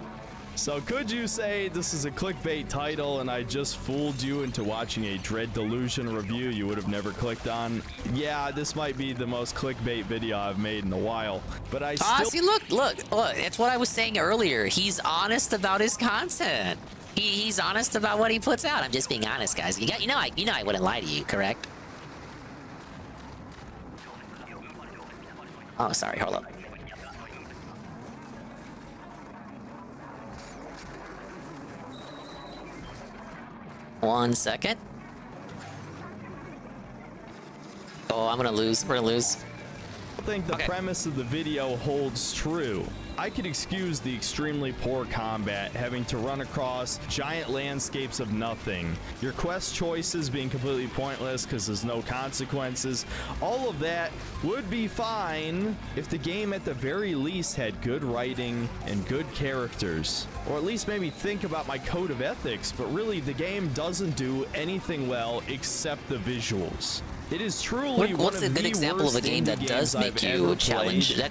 U: So could you say this is a clickbait title and I just fooled you into watching a Dread Delusion review you would have never clicked on? Yeah, this might be the most clickbait video I've made in a while, but I still...
E: See, look, that's what I was saying earlier. He's honest about his content. He's honest about what he puts out. I'm just being honest, guys. You know I wouldn't lie to you, correct? Oh, sorry, hold up. One second. Oh, I'm gonna lose. We're gonna lose.
U: I think the premise of the video holds true. I could excuse the extremely poor combat, having to run across giant landscapes of nothing, your quest choices being completely pointless because there's no consequences. All of that would be fine if the game at the very least had good writing and good characters. Or at least maybe think about my code of ethics, but really the game doesn't do anything well except the visuals. It is truly
E: What's a good example of a game that does make you challenge, that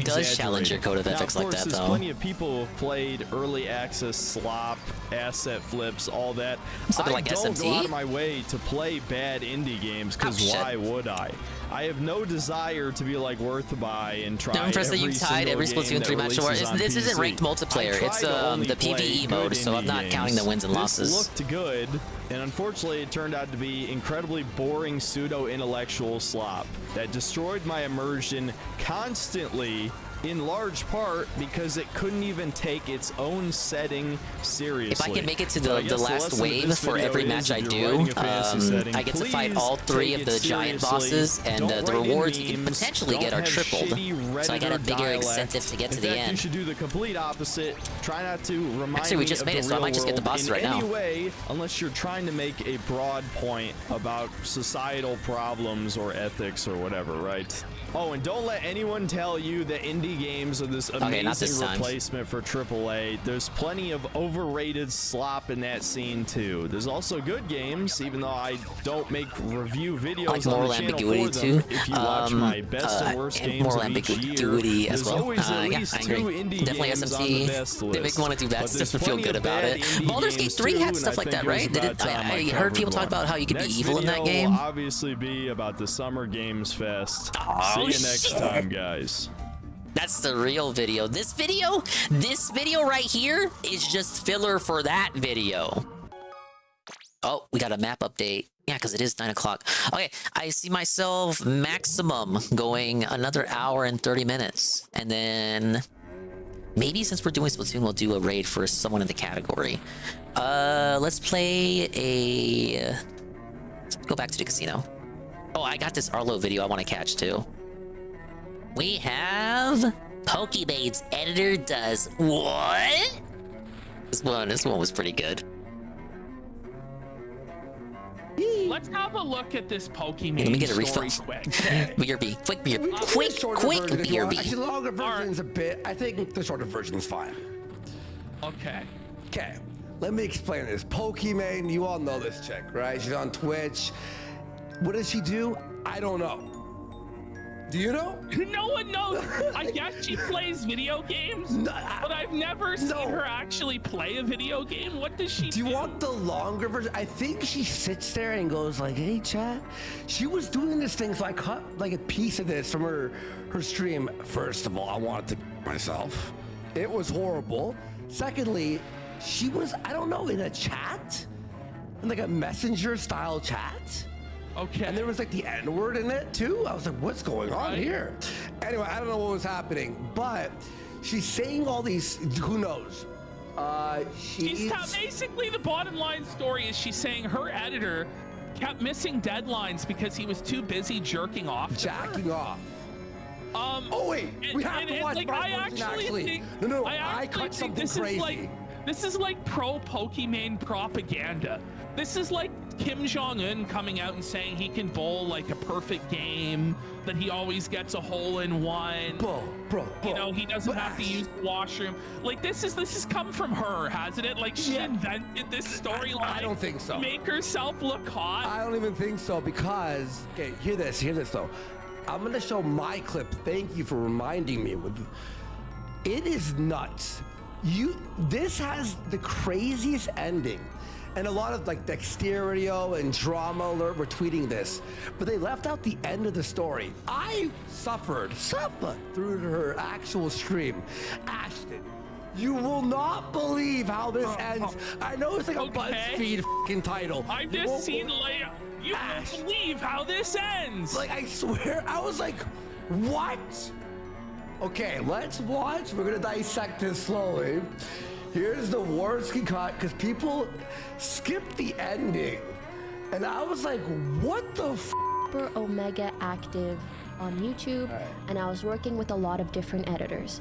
E: does challenge your code of ethics like that,
U: there's
E: though?
U: Plenty of people who've played early access slop, asset flips, all that.
E: Something like
U: don't
E: SMT?
U: go out of my way to play bad indie games, because why would I? I have no desire to be like worth to buy and try.
E: Don't impress that you tied every Splatoon 3 match. This isn't ranked multiplayer. It's the PvE mode, so I'm not counting the wins and losses.
U: This looked good, and unfortunately, it turned out to be incredibly boring pseudo-intellectual slop that destroyed my immersion constantly, in large part because it couldn't even take its own setting seriously.
E: If I can make it to the last wave for every match I do, I get to fight all 3 of the giant bosses, and the rewards you can potentially get are tripled. So I get a bigger incentive to get to the end.
U: You should do the complete opposite. Try not to remind
E: Actually, we just made it, so I might just get the bosses right now.
U: In any way, unless you're trying to make a broad point about societal problems or ethics or whatever, right? Oh, and don't let anyone tell you that indie games are this amazing replacement for AAA. There's plenty of overrated slop in that scene too. There's also good games, even though I don't make review videos on the channel for them.
E: Too.
U: If you watch my best and worst games of each year,
E: as well.
U: always at least 2 indie
E: Definitely
U: games
E: SMT.
U: on the best list.
E: They make me want to do bad stuff and feel good about it.
U: indie
E: Baldur's Gate 3 had stuff like that, right? I heard people talk about how you could be evil in that game.
U: Will obviously be about the Summer Games Fest. See you next time, guys.
E: That's the real video. This video right here is just filler for that video. Oh, we got a map update. Yeah, because it is 9 o'clock. Okay, I see myself maximum going another hour and 30 minutes. And then maybe since we're doing Splatoon, we'll do a raid for someone in the category. Let's play a... Let's go back to the casino. Oh, I got this Arlo video I want to catch too. We have Pokebane's editor does what? This one was pretty good.
I: Let's have a look at this Pokemon.
E: Let me get a
I: story
E: refill.
I: quick.
E: BRB, quick BRB.
H: Actually, the longer version's a bit. I think the shorter version's fine.
I: Okay.
H: Okay. Let me explain this. Pokemon, you all know this chick, right? She's on Twitch. What does she do? I don't know. Do you know?
I: No one knows. I guess she plays video games, but I've never seen her actually play a video game. What does she do?
H: Do you want the longer version? I think she sits there and goes like, hey, chat. She was doing this thing, so I cut like a piece of this from her stream. First of all, I wanted to myself. It was horrible. Secondly, she was, I don't know, in a chat? In like a messenger style chat?
I: Okay.
H: And there was like the N-word in it too. I was like, what's going on here? Anyway, I don't know what was happening, but she's saying all these, who knows?
I: Basically the bottom line story is she's saying her editor kept missing deadlines because he was too busy jerking off.
H: Jacking off. Oh wait, we have to watch my version actually. No, I cut something crazy.
I: This is like pro Pokemon propaganda. This is like Kim Jong-un coming out and saying he can bowl like a perfect game, that he always gets a hole-in-one.
H: Bro.
I: You know, he doesn't have to use the washroom. Like this has come from her, hasn't it? Like she invented this storyline.
H: I don't think so.
I: To make herself look hot.
H: I don't even think so because, okay, hear this though. I'm gonna show my clip. Thank you for reminding me. It is nuts. This has the craziest ending. And a lot of like Dexterio and Drama Alert were tweeting this, but they left out the end of the story. I suffered through her actual stream. Ashton, you will not believe how this ends. I know it's like a BuzzFeed fucking title.
I: I've just seen Leia. You won't believe how this ends.
H: Like, I swear, I was like, what? Okay, let's watch. We're gonna dissect this slowly. Here's the Warski cut, because people skipped the ending. And I was like, what the f?
A: Super Omega active on YouTube, and I was working with a lot of different editors.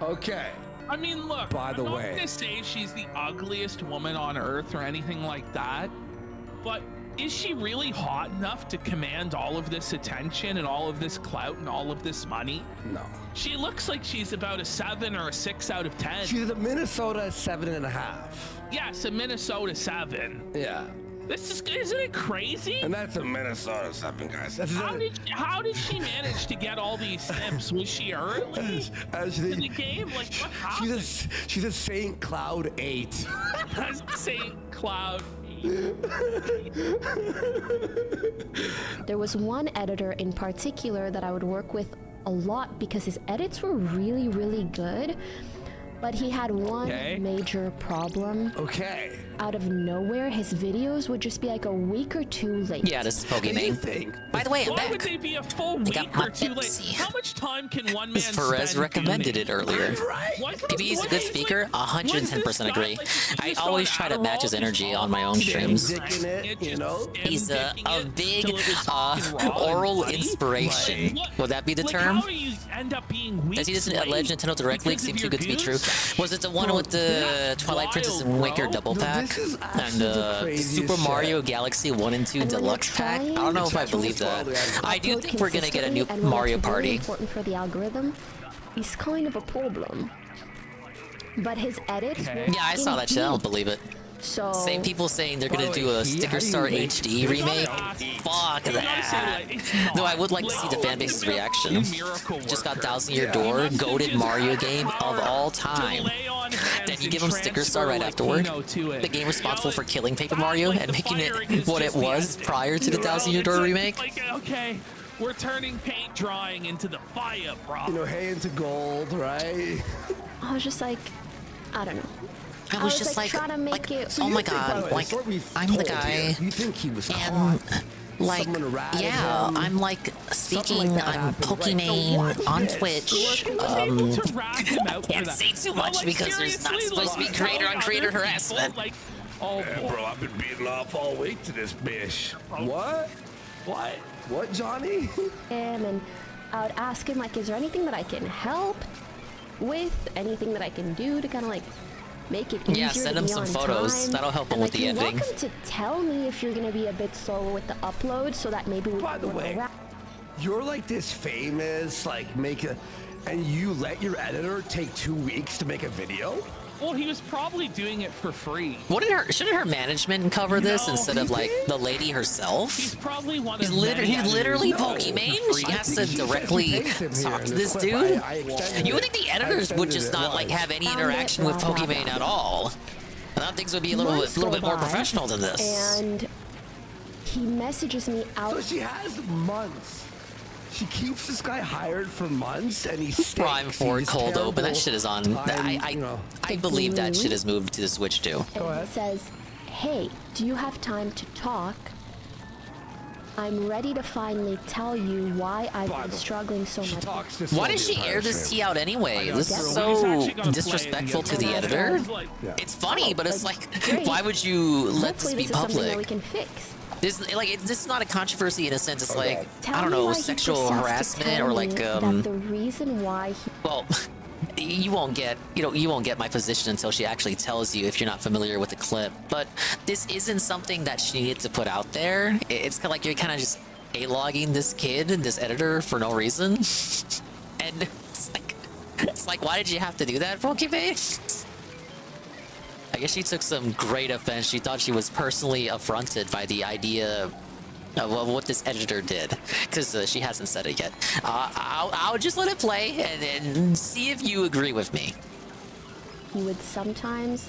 H: Okay.
I: I mean, look,
H: By the
I: I'm
H: way,
I: not gonna say she's the ugliest woman on earth or anything like that, but is she really hot enough to command all of this attention and all of this clout and all of this money?
H: No.
I: She looks like she's about a 7 or a 6 out of 10.
H: She's a Minnesota 7.5.
I: Yes, a Minnesota 7.
H: Yeah.
I: Isn't it crazy?
H: And that's a Minnesota 7, guys. That's
I: How did she manage to get all these simps? Was she early in the game? Like, what happened?
H: She's a St. Cloud 8.
I: St. Cloud 8.
A: There was one editor in particular that I would work with a lot because his edits were really, really good. But he had one major problem.
H: Okay.
A: Out of nowhere, his videos would just be like a week or 2 late.
E: Yeah, this is Pokemon. By the way, I'm
I: Why
E: back.
I: would they be a full week or 2 late? How much time can one man
E: Perez
I: spend
E: recommended
I: doing
E: it earlier. Maybe he's a good speaker. 110% agree. I always try to match his energy on my own streams. He's a big oral inspiration. Would that be the term?
I: How do you end up being weak?
E: Does he just allege Nintendo directly? Seems too good to be true. Was it the one with the Twilight Princess and Wicker double pack? And Super Mario Galaxy 1 and 2 Deluxe pack? I don't know if I believe that. I do think we're gonna get a new Mario Party.
A: Important for the algorithm. He's kind of a problem. But his edits.
E: Yeah, I saw that shit. I don't believe it.
A: So
E: same people saying they're gonna do a Sticker Star HD remake. Fuck that. Though I would like to see the fanbase's reaction. Just got 1000 Year Door, goated Mario game of all time. Then you give him Sticker Star right afterward. The game responsible for killing Paper Mario and making it what it was prior to the 1000 Year Door remake.
I: Okay, we're turning paint drawing into the fire, bro.
H: Hay into gold, right?
A: I was just like, I don't know.
E: I was just like,
A: trying to make it.
E: oh my god, like, I'm the guy,
H: you think he was
E: and like, yeah, I'm like speaking, I'm Pokemon on Twitch. Can't say too much because there's not supposed to be creator on creator harassment.
H: Bro, I've been beating off all week to this bitch. What? What, Johnny?
A: And I would ask him, like, is there anything that I can help with? Anything that I can do to kind of like make it easier?
E: Yeah, send him some photos. That'll help him with the editing.
A: You're welcome to tell me if you're gonna be a bit slower with the upload, so that maybe we.
H: By the way, you're like this famous, like and you let your editor take 2 weeks to make a video?
I: Well, he was probably doing it for free.
E: Shouldn't her management cover this instead of like the lady herself?
I: He's probably one of
E: He's literally Pokemon. She has to directly talk to this dude. You would think the editors would just not like have any interaction with Pokemon at all. I thought things would be a little bit more professional than this.
A: And he messages me out.
H: So she has months. She keeps this guy hired for months, and he's
E: Prime 4 cold open. That shit is on. I believe that shit has moved to the Switch too.
A: And he says, "Hey, do you have time to talk? I'm ready to finally tell you why I've been struggling so much."
E: Why did she air this tea out anyway? This is so disrespectful to the editor. It's funny, but it's like, why would you let this be public?
A: We can fix.
E: This is not a controversy in a sense. It's like, I don't know, sexual harassment or like
A: the reason why.
E: Well, you won't get my position until she actually tells you if you're not familiar with the clip. But this isn't something that she needed to put out there. It's kind of like you're kind of just A-logging this kid and this editor for no reason. And it's like, why did you have to do that, Pokemon? I guess she took some great offense. She thought she was personally affronted by the idea of what this editor did, because she hasn't said it yet. I'll just let it play and see if you agree with me.
A: He would sometimes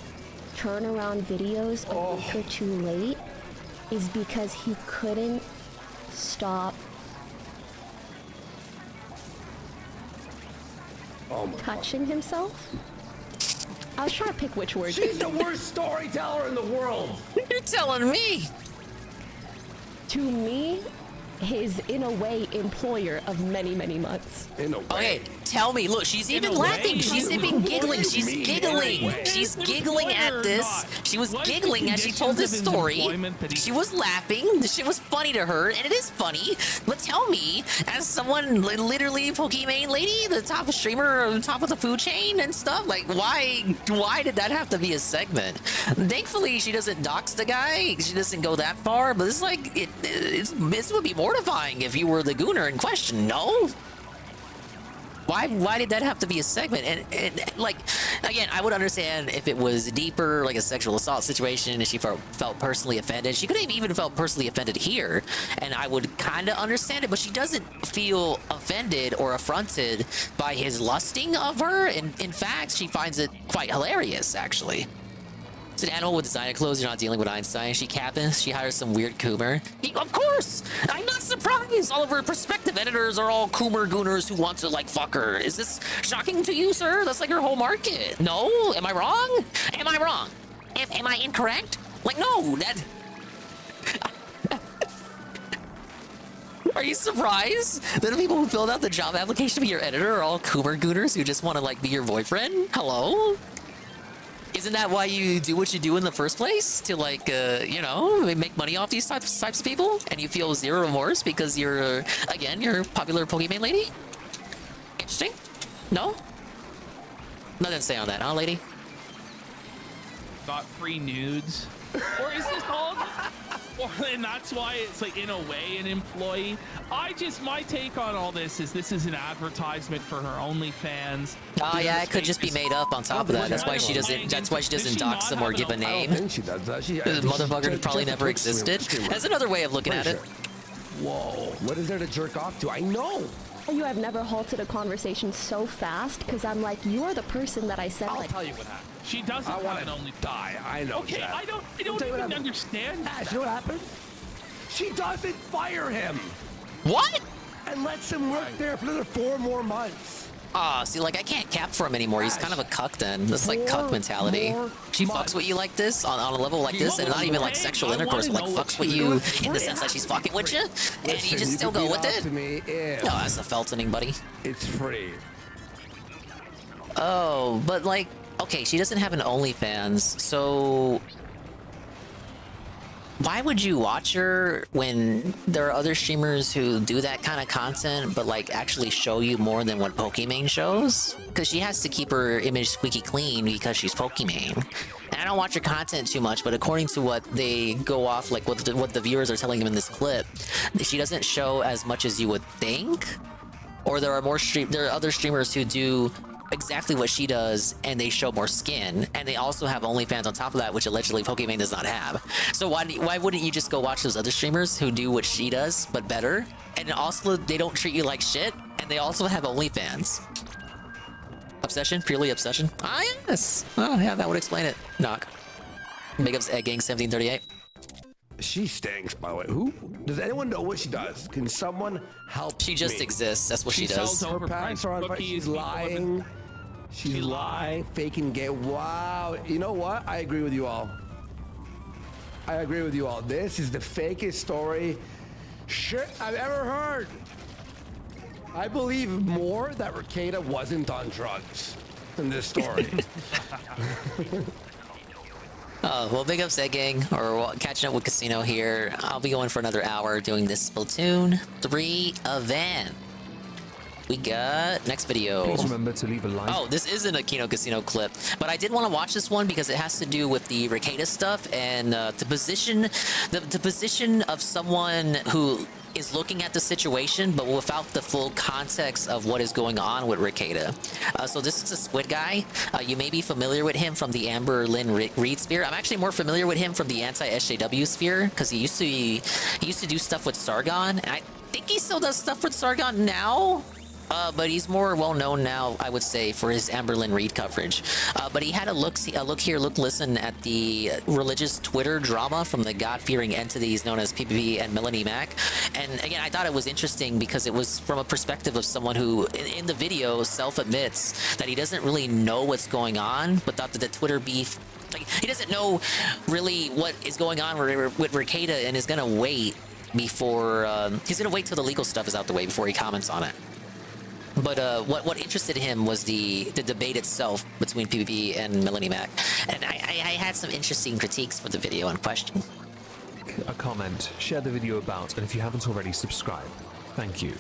A: turn around videos a week or 2 late is because he couldn't stop touching himself. I was trying to pick which word.
H: She's the worst storyteller in the world.
E: You're telling me.
A: To me, his, in a way, employer of many, many months.
H: In a way.
E: Okay, tell me. Look, she's even laughing. She's even giggling. She's giggling. She's giggling at this. She was giggling as she told this story. She was laughing. The shit was funny to her, and it is funny. But tell me, as someone literally Pokemon lady, the top streamer, top of the food chain and stuff, like why did that have to be a segment? Thankfully, she doesn't dox the guy. She doesn't go that far. But it's like this would be mortifying if you were the gooner in question. No. why did that have to be a segment? And like, again, I would understand if it was deeper, like a sexual assault situation, and she felt personally offended. She could have even felt personally offended here, and I would kind of understand it, but she doesn't feel offended or affronted by his lusting of her. And in fact, she finds it quite hilarious, actually. It's an animal with designer clothes. You're not dealing with Einstein. She captains. She hires some weird coomer. Of course! I'm not surprised! All of her prospective editors are all coomer gooners who want to, like, fuck her. Is this shocking to you, sir? That's like her whole market. No? Am I wrong? Am I wrong? Am I incorrect? Like, no, that... Are you surprised that the people who filled out the job application to be your editor are all coomer gooners who just want to, like, be your boyfriend? Hello? Isn't that why you do what you do in the first place? To, like, you know, make money off these types of people? And you feel zero remorse because you're, again, you're a popular Pokemon lady? Interesting? No? Nothing to say on that, huh, lady?
I: Got free nudes. Or is this called? And that's why it's like, in a way, an employee. My take on all this is an advertisement for her OnlyFans.
E: Oh yeah, it could just be made up on top of that. That's why she doesn't. That's why she doesn't dox them or give a name.
H: I don't think she does that.
E: The motherfucker probably never existed. That's another way of looking at it.
H: Whoa, what is there to jerk off to? I know.
A: You have never halted a conversation so fast because I'm like, you are the person that I said.
H: I'll tell you what happened.
I: She doesn't have an OnlyFans.
H: Die. I know.
I: Okay,
H: that.
I: I don't even understand.
H: Ash, you know what happened? She doesn't fire him.
E: What?
H: And lets him work there for another 4 more months.
E: See, like, I can't cap for him anymore. He's kind of a cuck then. That's like cuck mentality. She fucks with you like this, on a level like this, and not even like sexual intercourse, but like fucks with you in the sense that she's fucking with you, and you just still go with it? No, that's the Feltoning, buddy.
H: It's free.
E: Oh, but like, okay, she doesn't have an OnlyFans, so... Why would you watch her when there are other streamers who do that kind of content, but like actually show you more than what Pokimane shows? Because she has to keep her image squeaky clean because she's Pokimane. And I don't watch her content too much, but according to what they go off, like what the viewers are telling them in this clip, she doesn't show as much as you would think. Or there are other streamers who do exactly what she does, and they show more skin, and they also have OnlyFans on top of that, which allegedly Pokimane does not have. So why wouldn't you just go watch those other streamers who do what she does but better, and also they don't treat you like shit, and they also have OnlyFans? Obsession? Purely obsession? Ah, yes. Oh yeah, that would explain it. Knock. Big ups Egg Gang 1738.
H: She stinks, by the way. Who? Does anyone know what she does? Can someone help
E: She just exists. That's what she does.
H: Her parents are on. She's lying. She's lying, faking gay. Wow. You know what? I agree with you all. I agree with you all. This is the fakest story shit I've ever heard. I believe more that Rekieta wasn't on drugs in this story.
E: Well, big ups, Egg Gang, or catching up with Casino here. I'll be going for another hour doing this Splatoon 3 event. We got next video.
C: Please remember to leave a like.
E: Oh, this isn't a Kino Casino clip, but I did want to watch this one because it has to do with the Rekieta stuff and the position of someone who is looking at the situation, but without the full context of what is going on with Rekieta. So this is a Squid guy. You may be familiar with him from the Amber Lynn Reed sphere. I'm actually more familiar with him from the anti-SJW sphere because he used to do stuff with Sargon, and I think he still does stuff with Sargon now. But he's more well known now, I would say, for his Amberlyn Reed coverage. But he had a look listen at the religious Twitter drama from the God-fearing entities known as PPP and Melanie Mac. And again, I thought it was interesting because it was from a perspective of someone who, in the video, self-admits that he doesn't really know what's going on, but thought that the Twitter beef, like, he doesn't know really what is going on with Rekieta and is gonna wait before he's gonna wait till the legal stuff is out the way before he comments on it. But what interested him was the debate itself between PvP and Melanie Mac. And I had some interesting critiques for the video in question.
C: A comment, share the video about, and if you haven't already, subscribe. Thank you.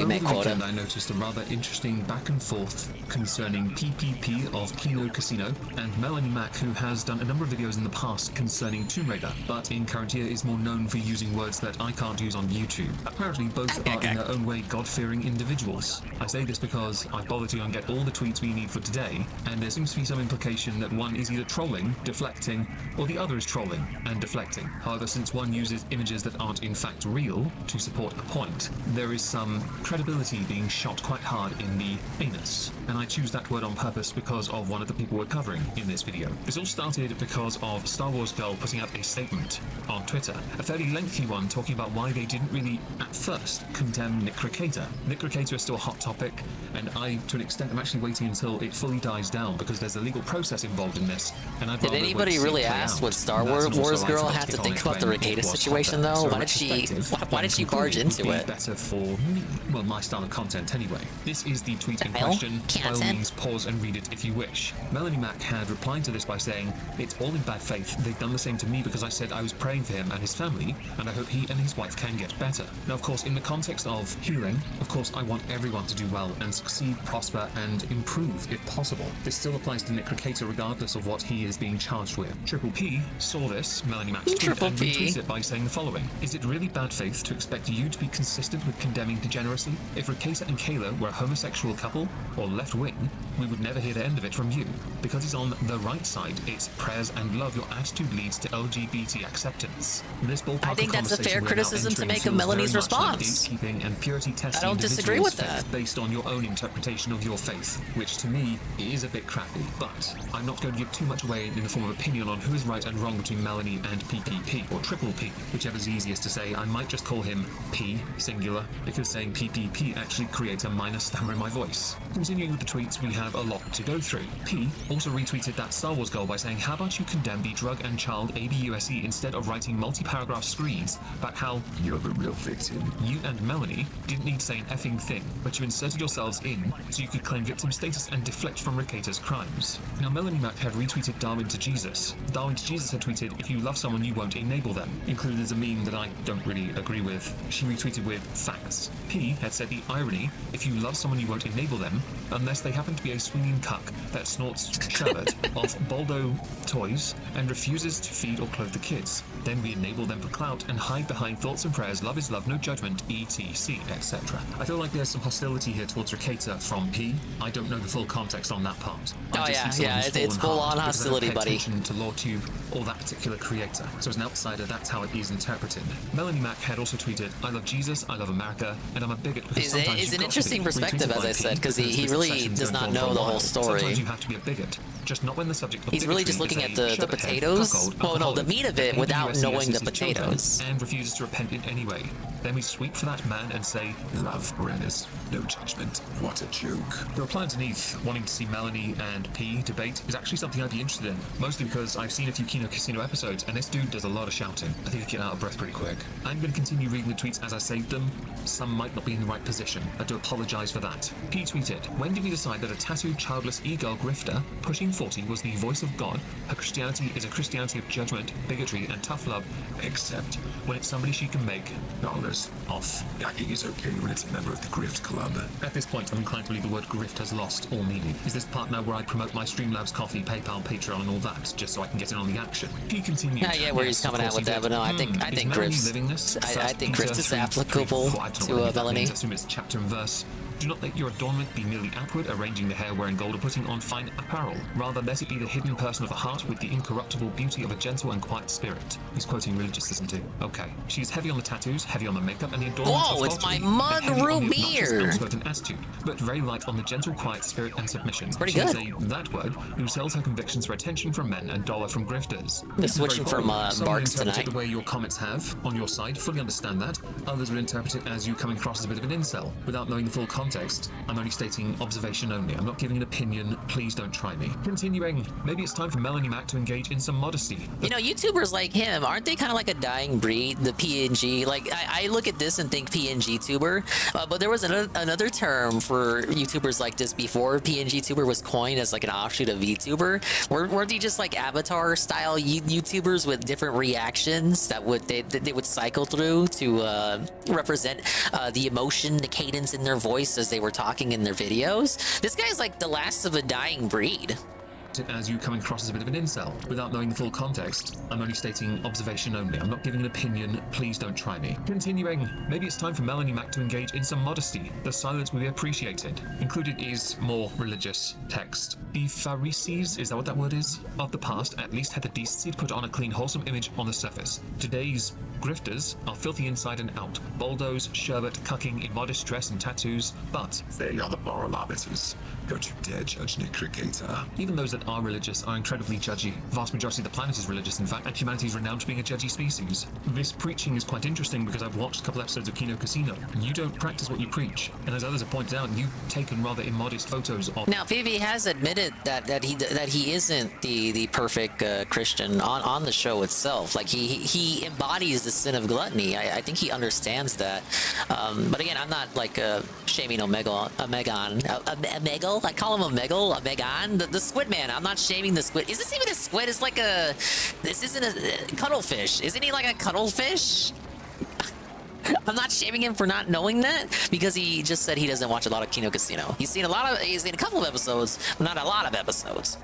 E: we make quota.
C: I noticed a rather interesting back and forth concerning PPP of Kino Casino and Melanie Mac, who has done a number of videos in the past concerning Tomb Raider, but in current year is more known for using words that I can't use on YouTube. Apparently both are in their own way God-fearing individuals. I say this because I've bothered to go and get all the tweets we need for today, and there seems to be some implication that one is either trolling, deflecting, or the other is trolling and deflecting. However, since one uses images that aren't in fact real to support a point, there is some credibility being shot quite hard in the anus. And I choose that word on purpose because of one of the people we're covering in this video. This all started because of Star Wars Girl putting out a statement on Twitter, a fairly lengthy one talking about why they didn't really, at first, condemn Nick Recator. Nick Recator is still a hot topic, and I, to an extent, am actually waiting until it fully dies down because there's a legal process involved in this, and I'd
E: Did anybody really ask what Star Wars Girl had to think about the Recator situation, though? Why did she barge into it?
C: Better for me, well, my style of content anyway. This is the tweet in question. By all means, pause and read it if you wish. Melanie Mac had replied to this by saying, "It's all in bad faith. They've done the same to me because I said I was praying for him and his family, and I hope he and his wife can get better." Now, of course, in the context of healing, of course, I want everyone to do well and succeed, prosper, and improve if possible. This still applies to Nick Recator regardless of what he is being charged with. Triple P saw this, Melanie Mac's tweet, and retweeted it by saying the following: "Is it really bad faith to expect you to be consistent with condemning degeneracy? If Recator and Kayla were a homosexual couple, or left-wing, we would never hear the end of it from you. Because he's on the right side, it's prayers and love. Your attitude leads to LGBT acceptance." This
E: I think that's a fair criticism to make of Melanie's response.
C: And purity testing
E: I don't disagree with that.
C: Based on your own interpretation of your faith, which to me is a bit crappy. But I'm not going to give too much away in the form of opinion on who is right and wrong between Melanie and PPP, or Triple P, whichever's easiest to say. I might just call him P, singular, because saying PPP actually creates a minor stammer in my voice. Continuing with the tweets, we have a lot to go through. P also retweeted that Star Wars Girl by saying, "How about you condemn the drug and child ABUSE instead of writing multi-paragraph screeds about how you're the real victim? You and Melanie didn't need to say an effing thing, but you inserted yourselves in so you could claim victim status and deflect from Recator's crimes." Now, Melanie Mac had retweeted Darwin to Jesus. Darwin to Jesus had tweeted, "If you love someone, you won't enable them," included as a meme that I don't really agree with. She retweeted with facts. P had said the irony, "If you love someone, you won't enable them, unless they happen to be a swinging cuck that snorts sherbet of Baldo toys and refuses to feed or clothe the kids. Then we enable them for clout and hide behind thoughts and prayers, love is love, no judgment, etc., etc." I feel like there's some hostility here towards Recator from P. I don't know the full context on that part.
E: Oh yeah, it's full-on hostility, buddy.
C: To LawTube or that particular creator. So as an outsider, that's how it is interpreted. Melanie Mac had also tweeted, "I love Jesus, I love America, and I'm a bigot because sometimes
E: It's an interesting perspective, as I said, because he really does not know the whole story.
C: Sometimes you have to be a bigot, just not when the subject of
E: He's really just looking at the potatoes. Oh no, the meat of it without knowing the potatoes.
C: And refuses to repent in any way. Then we sweep for that man and say, "Love, Brennis, no judgment." What a joke. The reply underneath, wanting to see Melanie and P debate, is actually something I'd be interested in, mostly because I've seen a few Kino Casino episodes, and this dude does a lot of shouting. I think I get out of breath pretty quick. I'm going to continue reading the tweets as I saved them. Some might not be in the right position. I do apologize for that. P tweeted, "When did we decide that a tattooed, childless e-girl grifter, pushing 40, was the voice of God? Her Christianity is a Christianity of judgment, bigotry, and tough love, except when it's somebody she can make dollars off. Gagging is okay when it's a member of the Grift Club." At this point, I'm inclined to believe the word grift has lost all meaning. Is this part now where I promote my Streamlabs coffee, PayPal, Patreon, and all that, just so I can get in on the action? P continued.
E: I get where he's coming out with that, but no, I think grift is applicable to Melanie.
C: I assume it's chapter and verse. "Do not let your adornment be merely outward, arranging the hair, wearing gold, or putting on fine apparel. Rather, let it be the hidden person of the heart with the incorruptible beauty of a gentle and quiet spirit." He's quoting religious, isn't he? Okay. "She's heavy on the tattoos, heavy on the makeup, and the adornment
E: Whoa, it's my mug root beer!
C: Unspoken attitude, but very light on the gentle, quiet spirit and submission.
E: Pretty
C: She's
E: good.
C: that word who sells her convictions for attention from men and dollar from grifters."
E: We're switching from Barks tonight.
C: The way your comments have on your side, fully understand that. Others would interpret it as you coming across as a bit of an incel, without knowing the full context context, I'm only stating observation only. I'm not giving an opinion. Please don't try me. Continuing, maybe it's time for Melanie Mac to engage in some modesty.
E: You know, YouTubers like him, aren't they kind of like a dying breed? The PNG. Like, I look at this and think PNG tuber, but there was another term for YouTubers like this before PNG tuber was coined as like an offshoot of VTuber. Weren't they just like avatar style YouTubers with different reactions that they would cycle through to represent the emotion, the cadence in their voice as they were talking in their videos? This guy's like the last of a dying breed.
C: As you coming across as a bit of an incel without knowing the full context. I'm only stating observation only. I'm not giving an opinion. Please don't try me. Continuing, maybe it's time for Melanie Mac to engage in some modesty. The silence will be appreciated. Included is more religious text. The Pharisees, is that what that word is? Of the past, at least had the decency to put on a clean, wholesome image on the surface. Today's grifters are filthy inside and out. Boldos, sherbet, cucking, immodest dress and tattoos, but they are the moral arbiters. Don't you dare judge Nick Cricator. Even those that are religious are incredibly judgy. The vast majority of the planet is religious, in fact, and humanity is renowned for being a judgy species. This preaching is quite interesting because I've watched a couple episodes of Kino Casino. You don't practice what you preach, and as others have pointed out, you've taken rather immodest photos of...
E: Now, Phoebe has admitted that he isn't the perfect Christian on the show itself. Like, he embodies the sin of gluttony. I think he understands that. But again, I'm not like shaming Omegon. I call him Omegon. The squid man. I'm not shaming the squid. Is this even a squid? It's like a... This isn't a cuttlefish. Isn't he like a cuttlefish? I'm not shaming him for not knowing that because he just said he doesn't watch a lot of Kino Casino. He's seen a couple of episodes, but not a lot of episodes.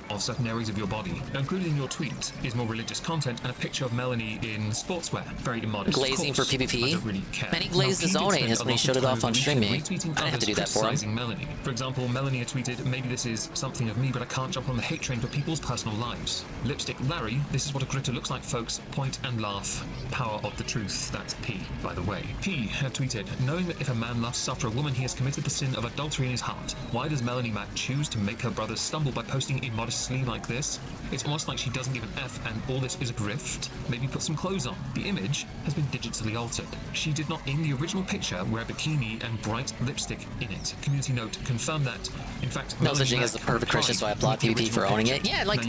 C: Of certain areas of your body. Included in your tweet is more religious content and a picture of Melanie in sportswear. Very immodest.
E: Glazing for PvP?
C: I don't really care.
E: And he glazed his own anus when he showed it off on streaming. I didn't have to do that for him.
C: Melanie. For example, Melanie had tweeted, maybe this is something of me, but I can't jump on the hate train for people's personal lives. Lipstick Larry, this is what a gritter looks like, folks. Point and laugh. Power of the truth. That's P, by the way. P had tweeted, knowing that if a man lusts after a woman, he has committed the sin of adultery in his heart. Why does Melanie Mac choose to make her brothers stumble by posting immodestly like this? It's almost like she doesn't give an F and all this is a grift. Maybe put some clothes on. The image has been digitally altered. She did not in the original picture wear a bikini and bright lipstick in it. Community note, confirm that. In fact,
E: no such thing as the perfect Christian, so I applaud PvP for owning it. Yeah, like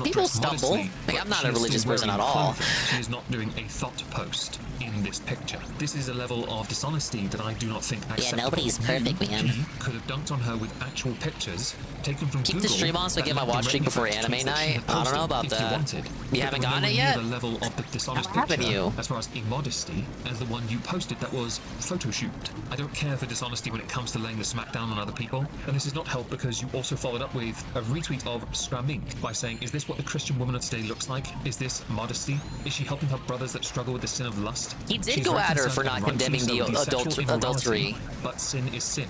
E: people stumble. Like, I'm not a religious person at all.
C: She is not doing a thought post in this picture. This is a level of dishonesty that I do not think acceptable.
E: Yeah, nobody's perfect, man.
C: He could have dunked on her with actual pictures taken from Google.
E: Keep the stream on so I get my watch streak before anime night. I don't know about that. You haven't gotten it yet?
C: The level of the dishonest
E: haven't you?
C: As far as immodesty, as the one you posted that was photoshoot. I don't care for dishonesty when it comes to laying the smackdown on other people, and this is not helped because you also followed up with a retweet of Scramink by saying, is this what the Christian woman of today looks like? Is this modesty? Is she helping her brothers that struggle with the sin of lust?
E: He did go at her for not condemning the adultery.
C: But sin is sin.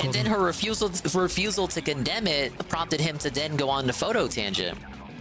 E: And then her refusal to condemn it prompted him to then go on the photo tangent.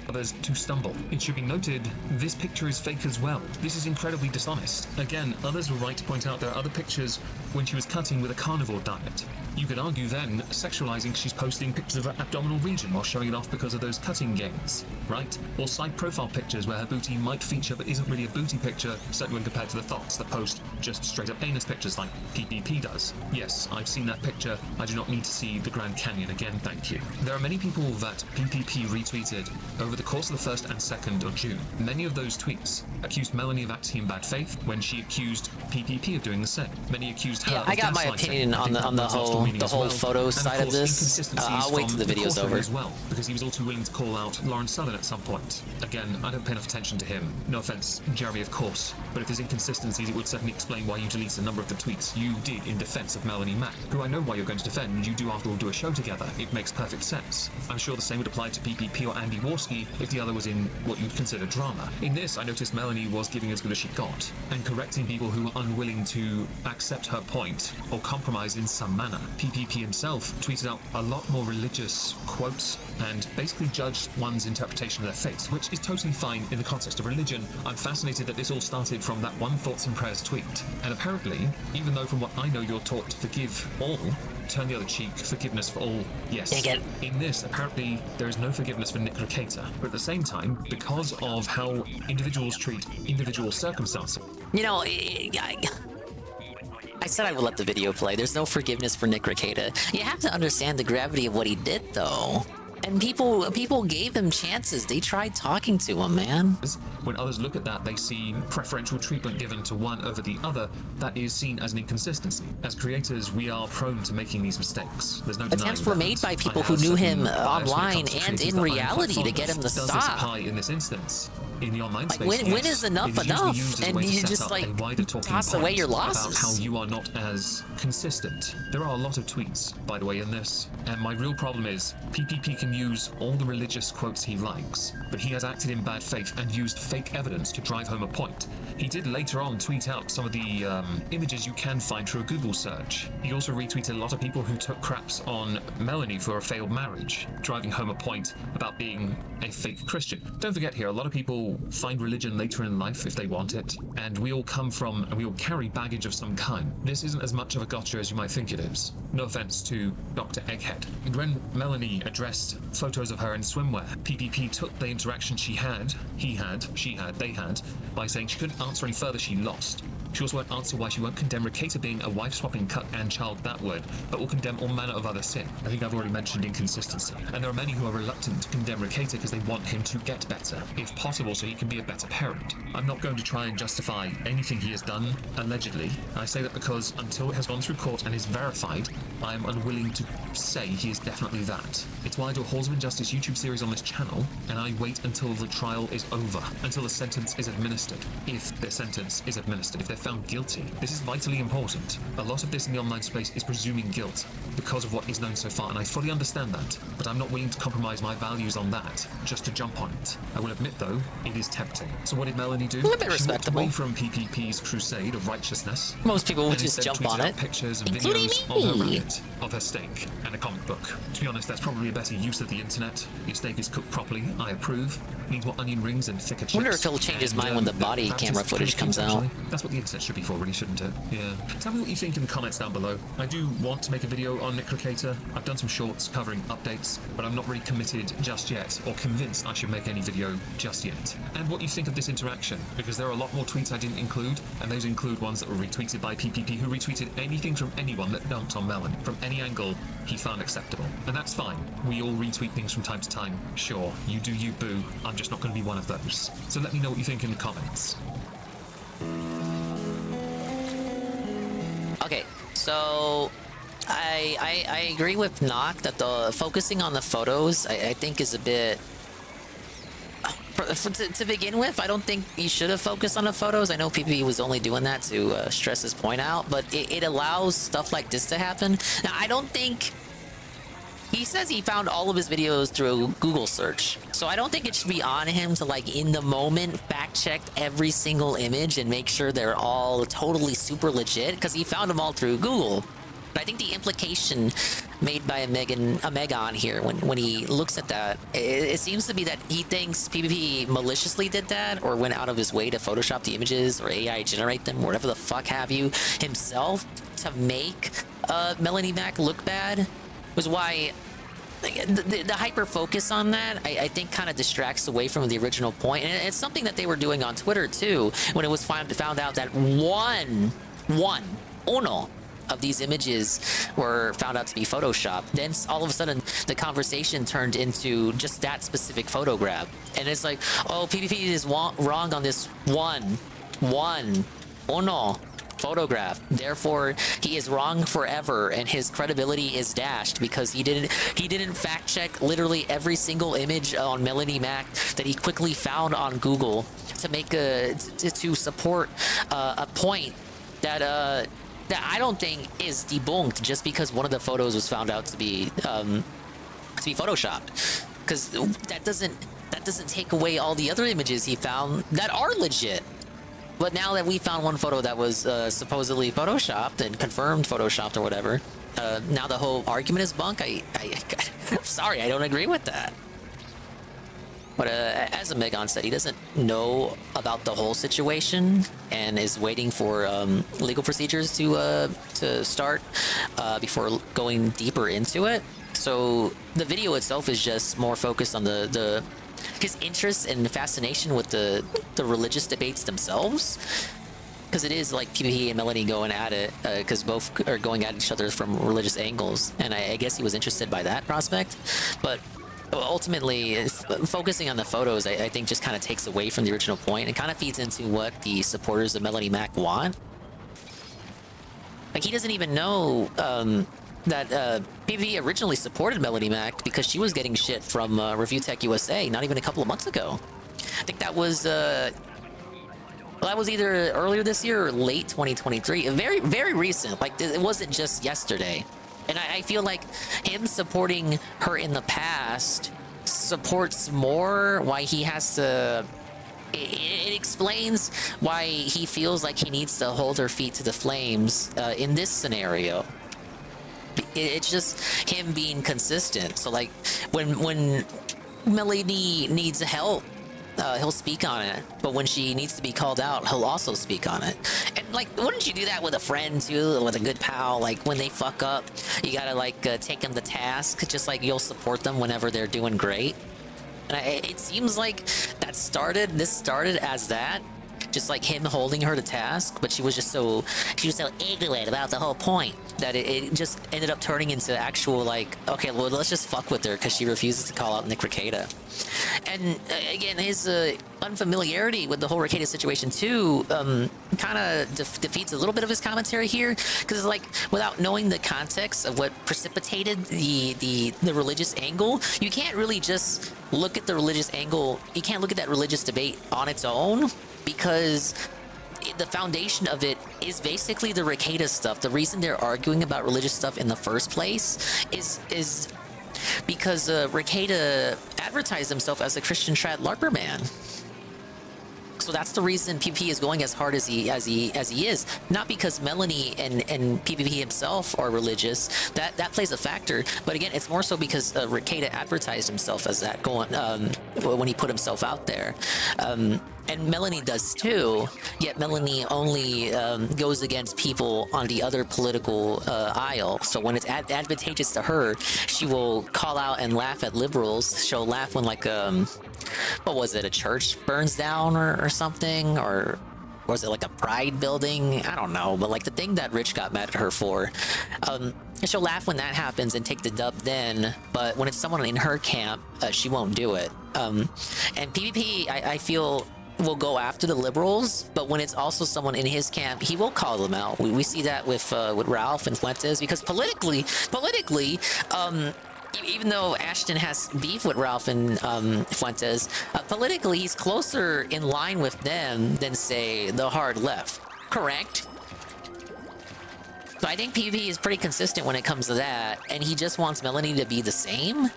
C: Others to stumble. It should be noted, this picture is fake as well. This is incredibly dishonest. Again, others were right to point out there are other pictures when she was cutting with a carnivore diet. You could argue then, sexualizing, she's posting pictures of her abdominal region while showing it off because of those cutting gains, right? Or side profile pictures where her booty might feature but isn't really a booty picture, certainly when compared to the thoughts that post just straight up anus pictures like PPP does. Yes, I've seen that picture. I do not need to see the Grand Canyon again, thank you. There are many people that PPP retweeted over the course of the 1st and 2nd of June. Many of those tweets accused Melanie of acting in bad faith when she accused PPP of doing the same. Many accused her of
E: I got my opinion on the whole photo side of this. I'll wait till the video's over.
C: As well, because he was all too willing to call out Lawrence Southern at some point. Again, I don't pay enough attention to him. No offense, Jerry, of course. But if there's inconsistencies, it would certainly explain why you deleted a number of the tweets you did in defense of Melanie Mac, who I know why you're going to defend. You do, after all, do a show together. It makes perfect sense. I'm sure the same would apply to PPP or Andy Warski if the other was in what you'd consider drama. In this, I noticed Melanie was giving as good as she got, and correcting people who were unwilling to accept her point or compromise in some manner. PPP himself tweeted out a lot more religious quotes and basically judged one's interpretation of their faith, which is totally fine in the context of religion. I'm fascinated that this all started from that one Thoughts and Prayers tweet. And apparently, even though from what I know you're taught to forgive all, turn the other cheek, forgiveness for all, yes. In this, apparently, there is no forgiveness for Nick Ricata. But at the same time, because of how individuals treat individual circumstances.
E: You know, I said I would let the video play. There's no forgiveness for Nick Rekieta. You have to understand the gravity of what he did, though. And people gave him chances. They tried talking to him, man.
C: When others look at that, they see preferential treatment given to one over the other. That is seen as an inconsistency. As creators, we are prone to making these mistakes. There's no denying that.
E: Attempts were made by people who knew him online and in reality to get him to
C: Does this
E: stop.
C: apply in this instance? In the online space,
E: when
C: yes.
E: is enough
C: It is usually
E: enough?
C: used as a
E: And
C: way to
E: you
C: set
E: just
C: up
E: like
C: a wider talking
E: toss away
C: point
E: your
C: about
E: losses.
C: how you are not as consistent. There are a lot of tweets, by the way, in this, and my real problem is PPP can use all the religious quotes he likes, but he has acted in bad faith and used fake evidence to drive home a point. He did later on tweet out some of the images you can find through a Google search. He also retweeted a lot of people who took craps on Melanie for a failed marriage, driving home a point about being a fake Christian. Don't forget here, a lot of people find religion later in life if they want it, and we all come from and we all carry baggage of some kind. This isn't as much of a gotcha as you might think it is. No offense to Dr. Egghead. And when Melanie addressed photos of her in swimwear, PPP took the interaction she had, they had, by saying she couldn't answer any further, she lost. She also won't answer why she won't condemn Rekieta being a wife-swapping cuck and child that word, but will condemn all manner of other sin. I think I've already mentioned inconsistency. And there are many who are reluctant to condemn Rekieta because they want him to get better, if possible, so he can be a better parent. I'm not going to try and justify anything he has done, allegedly. I say that because until it has gone through court and is verified, I am unwilling to say he is definitely that. It's why I do a Halls of Injustice YouTube series on this channel, and I wait until the trial is over, until the sentence is administered. If the sentence is administered, if they're found guilty. This is vitally important. A lot of this in the online space is presuming guilt because of what is known so far, and I fully understand that, but I'm not willing to compromise my values on that just to jump on it. I will admit, though, it is tempting. So what did Melanie do?
E: A bit
C: She
E: respectable.
C: walked away from PPP's crusade of righteousness.
E: Most people would
C: and
E: just
C: instead
E: jump on
C: tweeted out
E: it,
C: pictures and
E: including
C: videos
E: me.
C: of her rabbit, of her steak, and a comic book. To be honest, that's probably a better use of the internet. Your steak is cooked properly. I approve. Needs more onion rings and thicker chips.
E: I wonder if he'll change his mind when the body
C: that's
E: camera
C: just
E: footage
C: pretty
E: comes
C: cute,
E: out.
C: actually. That's what the internet should be for, really, shouldn't it? Yeah. Tell me what you think in the comments down below. I do want to make a video on Nick Rekieta. I've done some shorts covering updates, but I'm not really committed just yet, or convinced I should make any video just yet. And what you think of this interaction, because there are a lot more tweets I didn't include, and those include ones that were retweeted by PPP, who retweeted anything from anyone that dunked on Melon, from any angle he found acceptable. And that's fine. We all retweet things from time to time. Sure, you do you, boo. I'm just not going to be one of those. So let me know what you think in the comments.
E: Okay, so I agree with Nock that the focusing on the photos I think is a bit. To begin with, I don't think you should have focused on the photos. I know PPP was only doing that to stress his point out, but it allows stuff like this to happen. Now, I don't think. He says he found all of his videos through a Google search. So I don't think it should be on him to, like, in the moment, fact check every single image and make sure they're all totally super legit, because he found them all through Google. But I think the implication made by a Megon here, when he looks at that, it seems to be that he thinks PPP maliciously did that, or went out of his way to Photoshop the images, or AI generate them, whatever the fuck have you, himself, to make Melanie Mac look bad. Was why the hyper focus on that I think kind of distracts away from the original point, and it's something that they were doing on Twitter too when it was found out that uno of these images were found out to be photoshopped. Then all of a sudden the conversation turned into just that specific photograph, and it's like, oh, PPP is wrong on this uno photograph, therefore he is wrong forever and his credibility is dashed because he didn't fact check literally every single image on Melanie Mac that he quickly found on Google to make to support a point that I don't think is debunked just because one of the photos was found out to be photoshopped, because that doesn't take away all the other images he found that are legit. But now that we found one photo that was supposedly photoshopped and confirmed photoshopped or whatever, now the whole argument is bunk. I'm sorry, I don't agree with that. But as Megon said, he doesn't know about the whole situation and is waiting for legal procedures to start before going deeper into it. So the video itself is just more focused on his interest and fascination with the religious debates themselves. because it is like PvP and Melanie going at it, because both are going at each other from religious angles, and I guess he was interested by that prospect. But ultimately, focusing on the photos, I think just kind of takes away from the original point and kind of feeds into what the supporters of Melanie Mac want. Like, he doesn't even know that PvP originally supported Melanie Mac because she was getting shit from Review Tech USA not even a couple of months ago. I think that was well, that was either earlier this year or late 2023. Very, very recent. Like, it wasn't just yesterday. And I feel like him supporting her in the past supports more why he has to... It explains why he feels like he needs to hold her feet to the flames in this scenario. It's just him being consistent. So, like, when Melanie needs help, he'll speak on it, but when she needs to be called out, he'll also speak on it. And, like, wouldn't you do that with a friend too, with a good pal? Like, when they fuck up, you gotta, like, take them to task, just like you'll support them whenever they're doing great. And it seems like this started as that, just like him holding her to task, but she was so ignorant about the whole point that it just ended up turning into actual, like, okay, well, let's just fuck with her because she refuses to call out Nick Rekieta. And again, his unfamiliarity with the whole Rekieta situation too kind of defeats a little bit of his commentary here, because, like, without knowing the context of what precipitated the religious angle, you can't really just look at the religious angle. You can't look at that religious debate on its own, because the foundation of it is basically the Rekieta stuff. The reason they're arguing about religious stuff in the first place is because Rekieta advertised himself as a Christian trad LARPer man. So that's the reason PvP is going as hard as he is. Not because Melanie and PvP himself are religious. That plays a factor. But again, it's more so because Rekieta advertised himself as that when he put himself out there. And Melanie does too, yet Melanie only goes against people on the other political aisle. So when it's advantageous to her, she will call out and laugh at liberals. She'll laugh when, like, what was it, a church burns down or something? Or was it like a pride building? I don't know, but, like, the thing that Rich got mad at her for, she'll laugh when that happens and take the dub then, but when it's someone in her camp, she won't do it. And PvP, I feel, will go after the liberals, but when it's also someone in his camp, he will call them out. We see that with Ralph and Fuentes, because politically, even though Ashton has beef with Ralph and Fuentes, politically he's closer in line with them than, say, the hard left. Correct? So I think PvP is pretty consistent when it comes to that, and he just wants Melanie to be the same.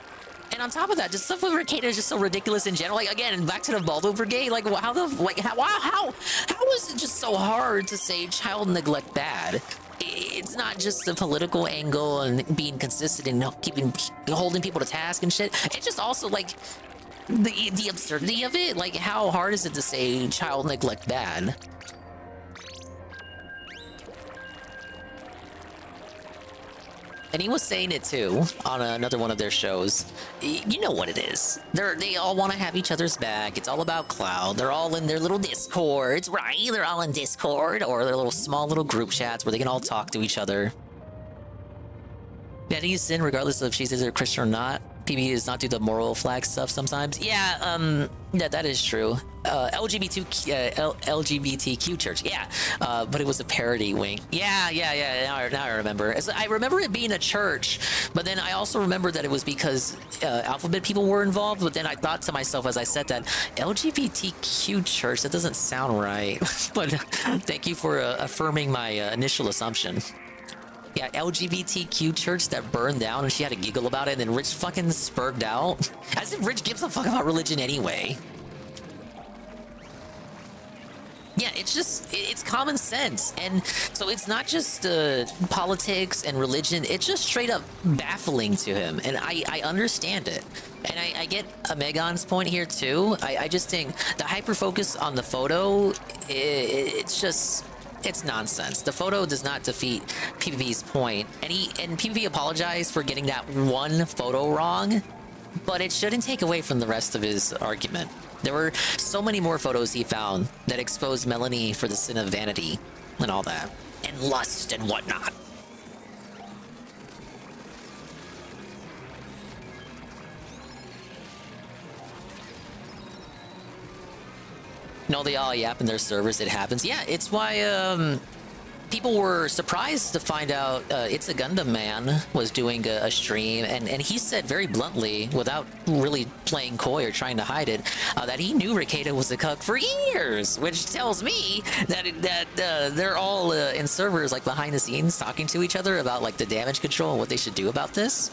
E: And on top of that, just stuff with Rekieta is just so ridiculous in general. Like, again, back to the Baldo Brigade, like, how is it just so hard to say child neglect bad? It's not just the political angle and being consistent and holding people to task and shit. It's just also, like, the absurdity of it. Like, how hard is it to say child neglect bad? And he was saying it too on another one of their shows. You know what it is. They all want to have each other's back. It's all about cloud. They're all in their little Discords, right? They're all in Discord or their little small little group chats where they can all talk to each other. Yeah, he's in regardless of if she's either Christian or not. PvP does not do the moral flag stuff sometimes. Yeah, that is true. LGBTQ church, yeah. But it was a parody wing. Yeah. Now I remember. I remember it being a church, but then I also remember that it was because alphabet people were involved. But then I thought to myself as I said that, LGBTQ church, that doesn't sound right. But thank you for affirming my initial assumption. Yeah, LGBTQ church that burned down, and she had a giggle about it, and then Rich fucking spurged out. As if Rich gives a fuck about religion anyway. Yeah, it's common sense. And so it's not just politics and religion, it's just straight up baffling to him. And I understand it. And I get Megan's point here too. I just think the hyper focus on the photo, it's nonsense. The photo does not defeat PvP's point. And PvP apologized for getting that one photo wrong, but it shouldn't take away from the rest of his argument. There were so many more photos he found that exposed Melanie for the sin of vanity and all that, and lust and whatnot. No, they all yap in their servers. It happens. Yeah, it's why people were surprised to find out It's a Gundam Man was doing a stream, and he said very bluntly, without really playing coy or trying to hide it, that he knew Ricada was a cuck for years, which tells me that they're all in servers like behind the scenes talking to each other about like the damage control and what they should do about this.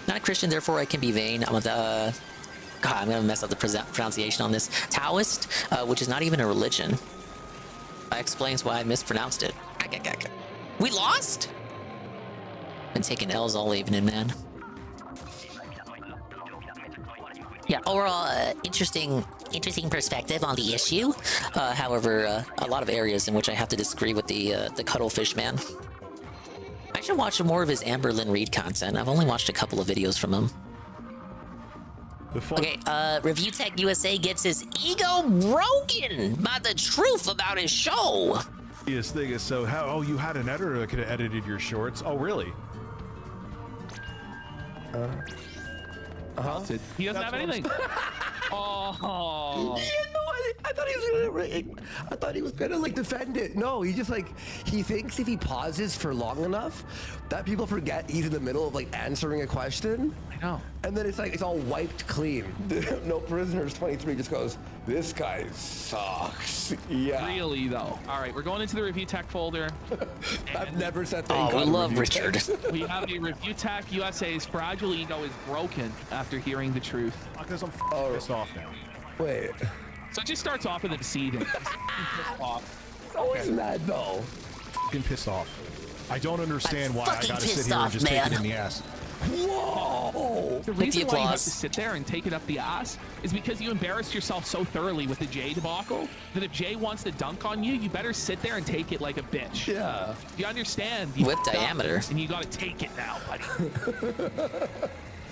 E: Not a Christian, therefore I can be vain. I'm God, I'm gonna mess up the pronunciation on this. Taoist, which is not even a religion. That explains why I mispronounced it. We lost? Been taking L's all evening, man. Yeah, overall, interesting perspective on the issue. However, a lot of areas in which I have to disagree with the Cuttlefish man. I should watch more of his Amberlyn Reed content. I've only watched a couple of videos from him.
F: Okay, Review Tech USA gets his ego broken by the truth about his show.
B: His thing is, so how? Oh, you had an editor that could have edited your shorts. Oh, really?
I: He doesn't have anything. Oh.
H: I thought he was gonna like defend it. No, he just like he thinks if he pauses for long enough, that people forget he's in the middle of like answering a question.
I: I know.
H: And then it's like it's all wiped clean. No prisoners. 23 just goes, this guy sucks. Yeah.
I: Really though. All right, we're going into the Review Tech folder.
H: I've never said that.
E: Oh, we love Richard.
I: We have a Review Tech USA's fragile ego is broken after hearing the truth.
B: Because I'm pissed off now.
H: Wait.
I: So it just starts off with a deceit.
H: It's always mad though.
B: Fucking pissed off. I don't understand why I gotta sit here
F: off,
B: and just
F: man.
B: take it in the ass.
H: Whoa!
I: The reason why you have to sit there and take it up the ass is because you embarrassed yourself so thoroughly with the Jay debacle that if Jay wants to dunk on you, you better sit there and take it like a bitch.
H: Yeah.
I: You understand?
E: Whip diameter.
I: And you gotta take it now, buddy.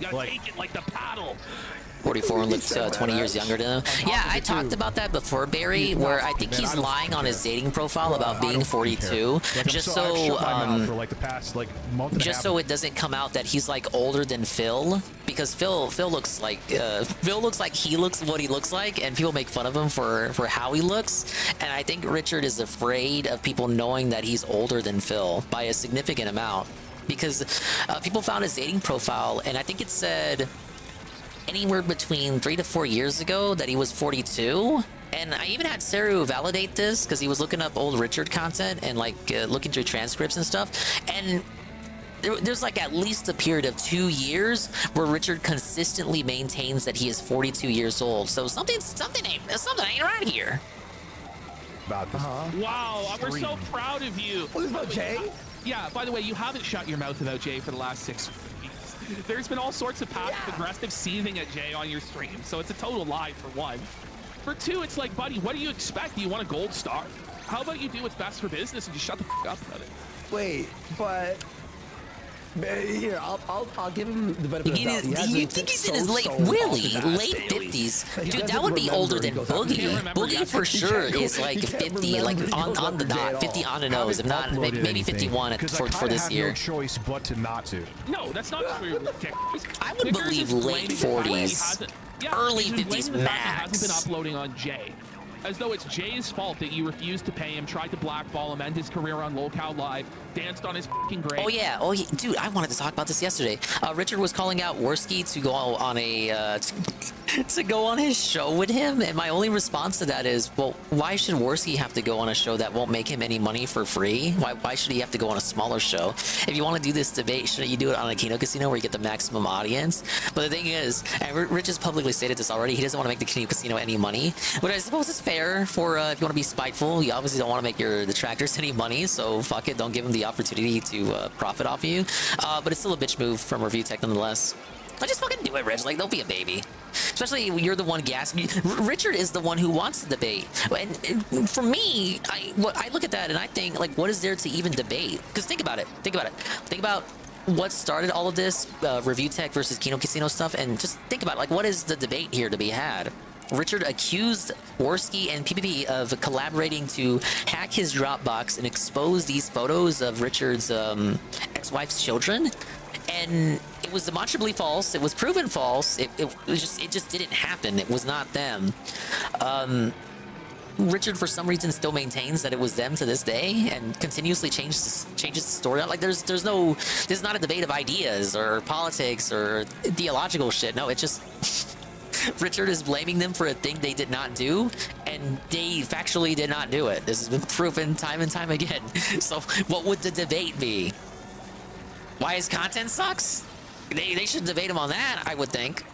I: You gotta take it like the paddle.
E: 44 looks 20 years younger than him. Yeah, I talked about that before, Barry, where I think he's lying on his dating profile about being 42, just so it doesn't come out that he's like older than Phil, because Phil looks like he looks what he looks like, and people make fun of him for how he looks. And I think Richard is afraid of people knowing that he's older than Phil by a significant amount, because people found his dating profile, and I think it said anywhere between 3 to 4 years ago that he was 42. And I even had Saru validate this because he was looking up old Richard content and like looking through transcripts and stuff. And there's like at least a period of 2 years where Richard consistently maintains that he is 42 years old. So something ain't right here.
B: About this.
I: Wow, we're so proud of you.
H: What is about Jay?
I: Yeah, by the way, you haven't shut your mouth about Jay for the last 6 weeks. There's been all sorts of passive-aggressive seething at Jay on your stream, so it's a total lie for one. For two, it's like, buddy, what do you expect? Do you want a gold star? How about you do what's best for business and just shut the f up about it?
H: Wait, but here, I'll give him the benefit of the doubt.
E: Do you think he's in his late 50s? Dude, that would be older than Boogie. Boogie for sure is like 50, like on the dot, 50 on the nose, if not maybe 51 for this year.
B: No choice but to not to.
I: No, that's not true.
E: I would believe late 40s, early 50s max.
I: He hasn't been uploading on Jay. As though it's Jay's fault that you refused to pay him, tried to blackball him, end his career on Lolcow Live, danced on his fucking grave.
E: Oh yeah, dude, I wanted to talk about this yesterday. Richard was calling out Worski to go on to go on his show with him, and my only response to that is, well, why should Worski have to go on a show that won't make him any money for free? Why should he have to go on a smaller show? If you want to do this debate, shouldn't you do it on a Kino Casino where you get the maximum audience? But the thing is, and Rich has publicly stated this already, he doesn't want to make the Kino Casino any money, which I suppose is fair for if you want to be spiteful. You obviously don't want to make your detractors any money, so fuck it, don't give them the opportunity to profit off you. But it's still a bitch move from Review Tech nonetheless. But just fucking do it, Rich. Like, don't be a baby. especially when you're the one gasping. Richard is the one who wants the debate, and for me, I look at that and I think, like, what is there to even debate? Because think about it. Think about what started all of this review tech versus Kino Casino stuff, and just think about it, like, what is the debate here to be had? Richard accused Worski and PPP of collaborating to hack his Dropbox and expose these photos of Richard's ex-wife's children, and it was demonstrably false. It was proven false. It just didn't happen. It was not them. Richard, for some reason, still maintains that it was them to this day, and continuously changes the story. Like, this is not a debate of ideas or politics or theological shit. No, it's just Richard is blaming them for a thing they did not do, and they factually did not do it. This has been proven time and time again. So, what would the debate be? Why his content sucks? They should debate him on that, I would think.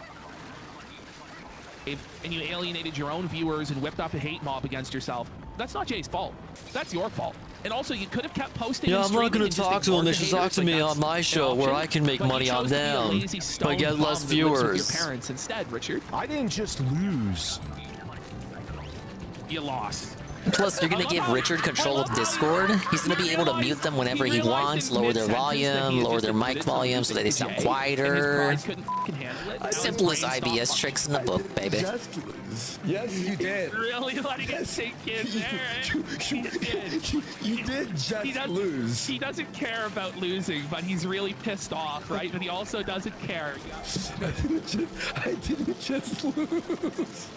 I: And you alienated your own viewers and whipped up a hate mob against yourself. That's not Jay's fault. That's your fault. And also, you could have kept posting.
K: Yeah, I'm not going to talk to them. They should talk to me on my show where I can make money on them, but get less viewers.
I: Your parents instead, Richard.
B: I didn't just lose.
I: You lost.
E: Plus, you're going to give Richard control of Discord. He's going to be able to mute them whenever he wants, lower their volume, lower their mic volume so that they sound quieter. Simplest IBS tricks in the book, baby.
L: Yes, you did.
I: Really letting it sink in there.
L: You did just lose.
I: He doesn't care about losing, but he's really pissed off, right? But he also doesn't care.
L: I didn't just lose.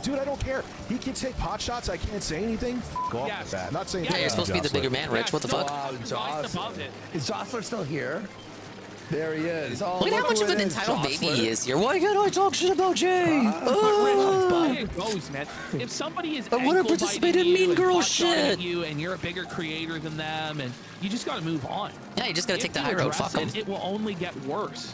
B: Dude, I don't care. He can take pot shots. I can't say anything. Go off with that. Not saying.
E: Yeah, you're supposed to be the bigger man, Rich. What the fuck?
L: Is Jostler still here? There he is. Oh,
E: look at how much of an entitled baby he is here. Why can't I talk shit about Jay?
I: It goes, man. If somebody is
E: I want to participate in mean girl shit.
I: You and you're a bigger creator than them, and you just got to move on.
E: Yeah, you just got to take the high road. Fuck him.
I: It will only get worse.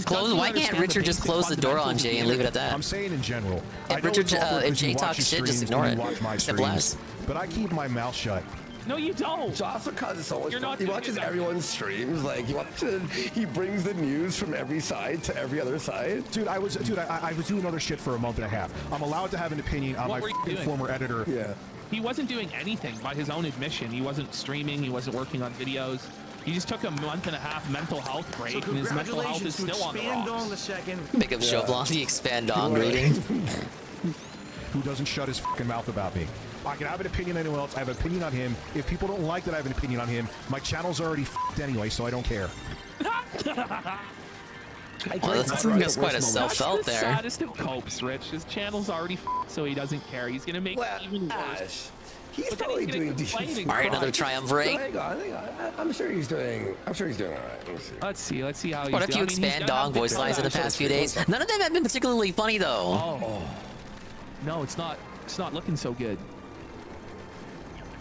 E: Why can't Richard just close the door on Jay and leave it at that?
B: I'm saying in general.
E: If Jay talks shit, just ignore it. Simple as.
B: But I keep my mouth shut.
I: No, you don't.
L: Jostler causes so much fun. He watches everyone's streams. Like, he brings the news from every side to every other side.
B: Dude, I was doing other shit for a month and a half. I'm allowed to have an opinion on my former editor.
L: Yeah.
I: He wasn't doing anything by his own admission. He wasn't streaming. He wasn't working on videos. He just took a month and a half mental health break, and his mental health is still on the rocks.
E: Pick up Shoblon, the expand on reading.
B: Who doesn't shut his fucking mouth about me? I can have an opinion on anyone else. I have an opinion on him. If people don't like that I have an opinion on him, my channel's already f***ed anyway, so I don't care.
E: Well, that's quite a self-felt there.
I: That's the saddest of copes, Rich. His channel's already f***ed, so he doesn't care. He's gonna make it even worse.
L: He's probably doing decent.
E: All right, another triumph ring.
L: Hang on. I'm sure he's doing all right.
I: Let's see how he's doing.
E: What if you expand dog voice lines in the past few days? None of them have been particularly funny, though.
I: Oh. No, it's not. It's not looking so good.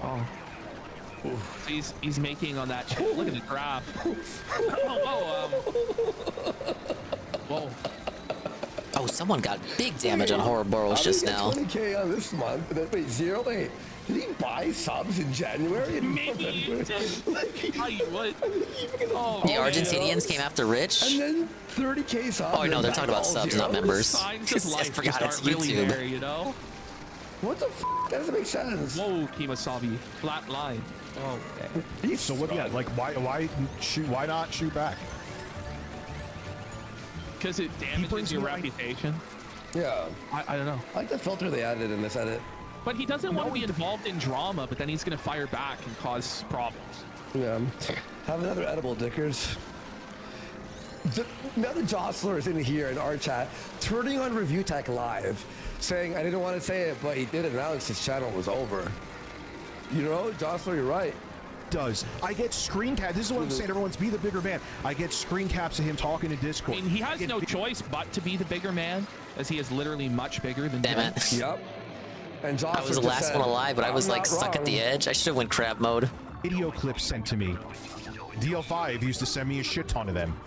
I: Oh. So he's making on that channel. Look at the graph. Whoa.
E: Oh, someone got big damage on Horrorboros just now.
L: 20K on this month. Wait, zero. Wait, did he buy subs in January?
I: Maybe he did. Tell you what.
E: The Argentinians came after Rich.
L: And then 30K subs.
E: Oh no, they're talking about subs, not members. I forgot it's YouTube.
I: There, you know?
L: What the f? That doesn't make sense.
I: Whoa, Kimasabi, flat line. Oh, okay.
B: So what? Yeah, like why not shoot back?
I: Because it damages your reputation.
L: Yeah.
I: I don't know.
L: I like the filter they added in this edit.
I: But he doesn't want to be involved in drama, but then he's going to fire back and cause problems.
L: Yeah. Have another edible, Dickers. Now the Jostler is in here in our chat, turning on Review Tech Live, saying, I didn't want to say it, but he did announce his channel was over. You know, Jostler, you're right.
B: Does. I get screen caps. This is what I'm saying. Everyone's be the bigger man. I get screen caps of him talking to Discord.
I: I mean, he has no choice but to be the bigger man, as he is literally much bigger than
E: Damn it.
L: Yep. And
E: I was the last one alive, but I was like stuck at the edge. I should have went crab mode.
B: Video clips sent to me. DL5 used to send me a shit ton of them.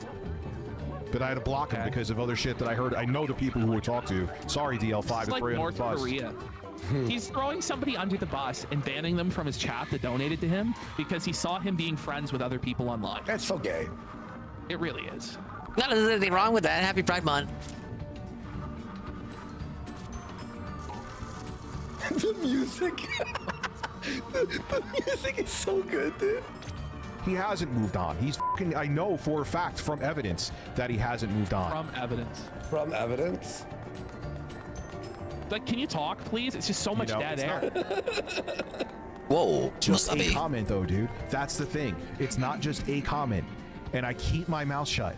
B: But I had to block them because of other shit that I heard. I know the people who would talk to. Sorry, DL5.
I: It's like North Korea. He's throwing somebody under the bus and banning them from his chat that donated to him because he saw him being friends with other people online.
L: That's so gay.
I: It really is.
E: No, there's anything wrong with that. Happy Pride Month.
H: The music. the music is so good, dude.
B: He hasn't moved on. He's fucking, I know for a fact from evidence that he hasn't moved on.
I: From evidence.
H: From evidence?
I: Like, can you talk, please? It's just so much dead air.
E: Whoa,
B: just a comment though, dude. That's the thing. It's not just a comment. And I keep my mouth shut.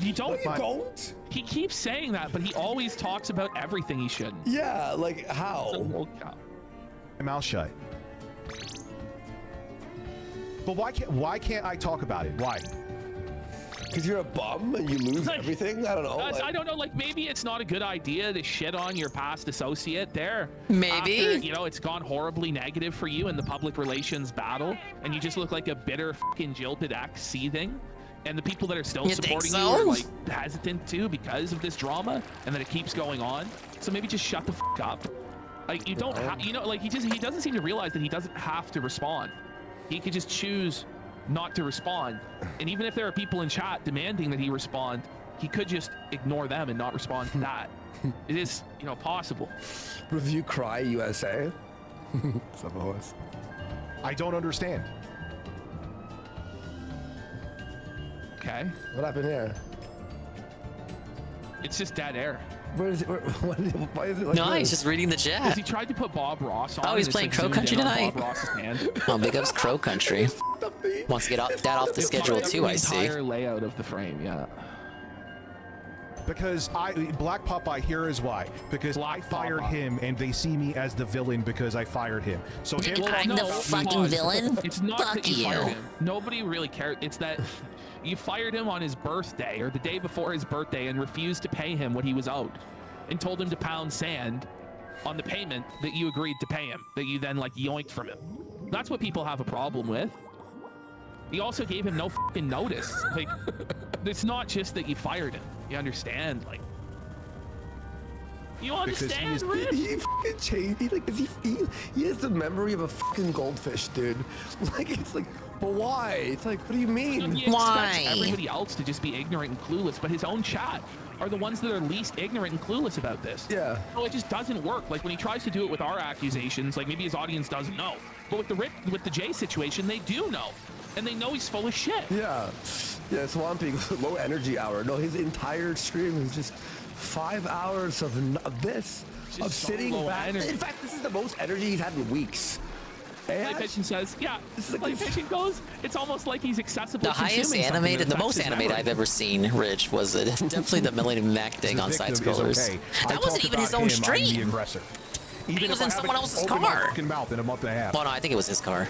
I: You don't? He keeps saying that, but he always talks about everything he shouldn't.
H: Yeah, like how?
B: My mouth shut. But why can't I talk about it? Why?
H: Because you're a bum and you lose everything? I don't know.
I: I don't know, like maybe it's not a good idea to shit on your past associate there.
E: Maybe.
I: After, you know, it's gone horribly negative for you in the public relations battle, and you just look like a bitter fucking jilted ex seething. And the people that are still supporting you are like hesitant too because of this drama, and that it keeps going on. So maybe just shut the fuck up. Like you don't, you know, like he doesn't seem to realize that he doesn't have to respond. He could just choose not to respond. And even if there are people in chat demanding that he respond, he could just ignore them and not respond to that. It is, you know, possible.
H: Review Cry USA.
B: I don't understand.
I: Okay.
H: What happened here?
I: It's just dead air.
H: Where is it? Why is it like
E: no,
H: this?
E: he's just reading the chat.
I: Because he tried to put Bob Ross on.
E: Oh, he's playing Crow Country tonight.
I: Bob Ross's hand.
E: Oh, big ups Crow Country. Wants to get that off the schedule too, I see.
I: The entire layout of the frame, yeah.
B: Because Black Popeye, here is why. Because I fired him and they see me as the villain because I fired him. So
F: I'm the fucking villain?
I: It's not
F: Fuck
I: that you fired
F: you.
I: him. Nobody really cared. It's that you fired him on his birthday or the day before his birthday and refused to pay him what he was owed and told him to pound sand on the payment that you agreed to pay him, that you then like yoinked from him. That's what people have a problem with. You also gave him no fucking notice. Like, it's not just that you fired him. You understand? Like, you understand, Rich?
H: He fucking changed. He has the memory of a fucking goldfish, dude. Like, it's like, but why? It's like, what do you mean?
I: He expects everybody else to just be ignorant and clueless, but his own chat are the ones that are least ignorant and clueless about this.
H: Yeah.
I: So it just doesn't work. Like when he tries to do it with our accusations, like maybe his audience doesn't know. But with the Jay situation, they do know. And they know he's full of shit.
H: Yeah. Yeah, Swampy, low energy hour. No, his entire stream is just 5 hours of this. Of
I: so
H: sitting
I: low
H: back.
I: energy.
H: In fact, this is the most energy he's had in weeks.
I: Play Pigeon says, yeah, Play Pigeon goes, it's almost like he's accessible.
E: The highest animated, the most animated I've ever seen, Rich, was definitely the Millennium Mac thing on Side Scrollers.
B: Okay.
E: That wasn't even his own stream. He was in someone else's car.
B: Mouth in a month and a half.
E: Well, no, I think it was his car.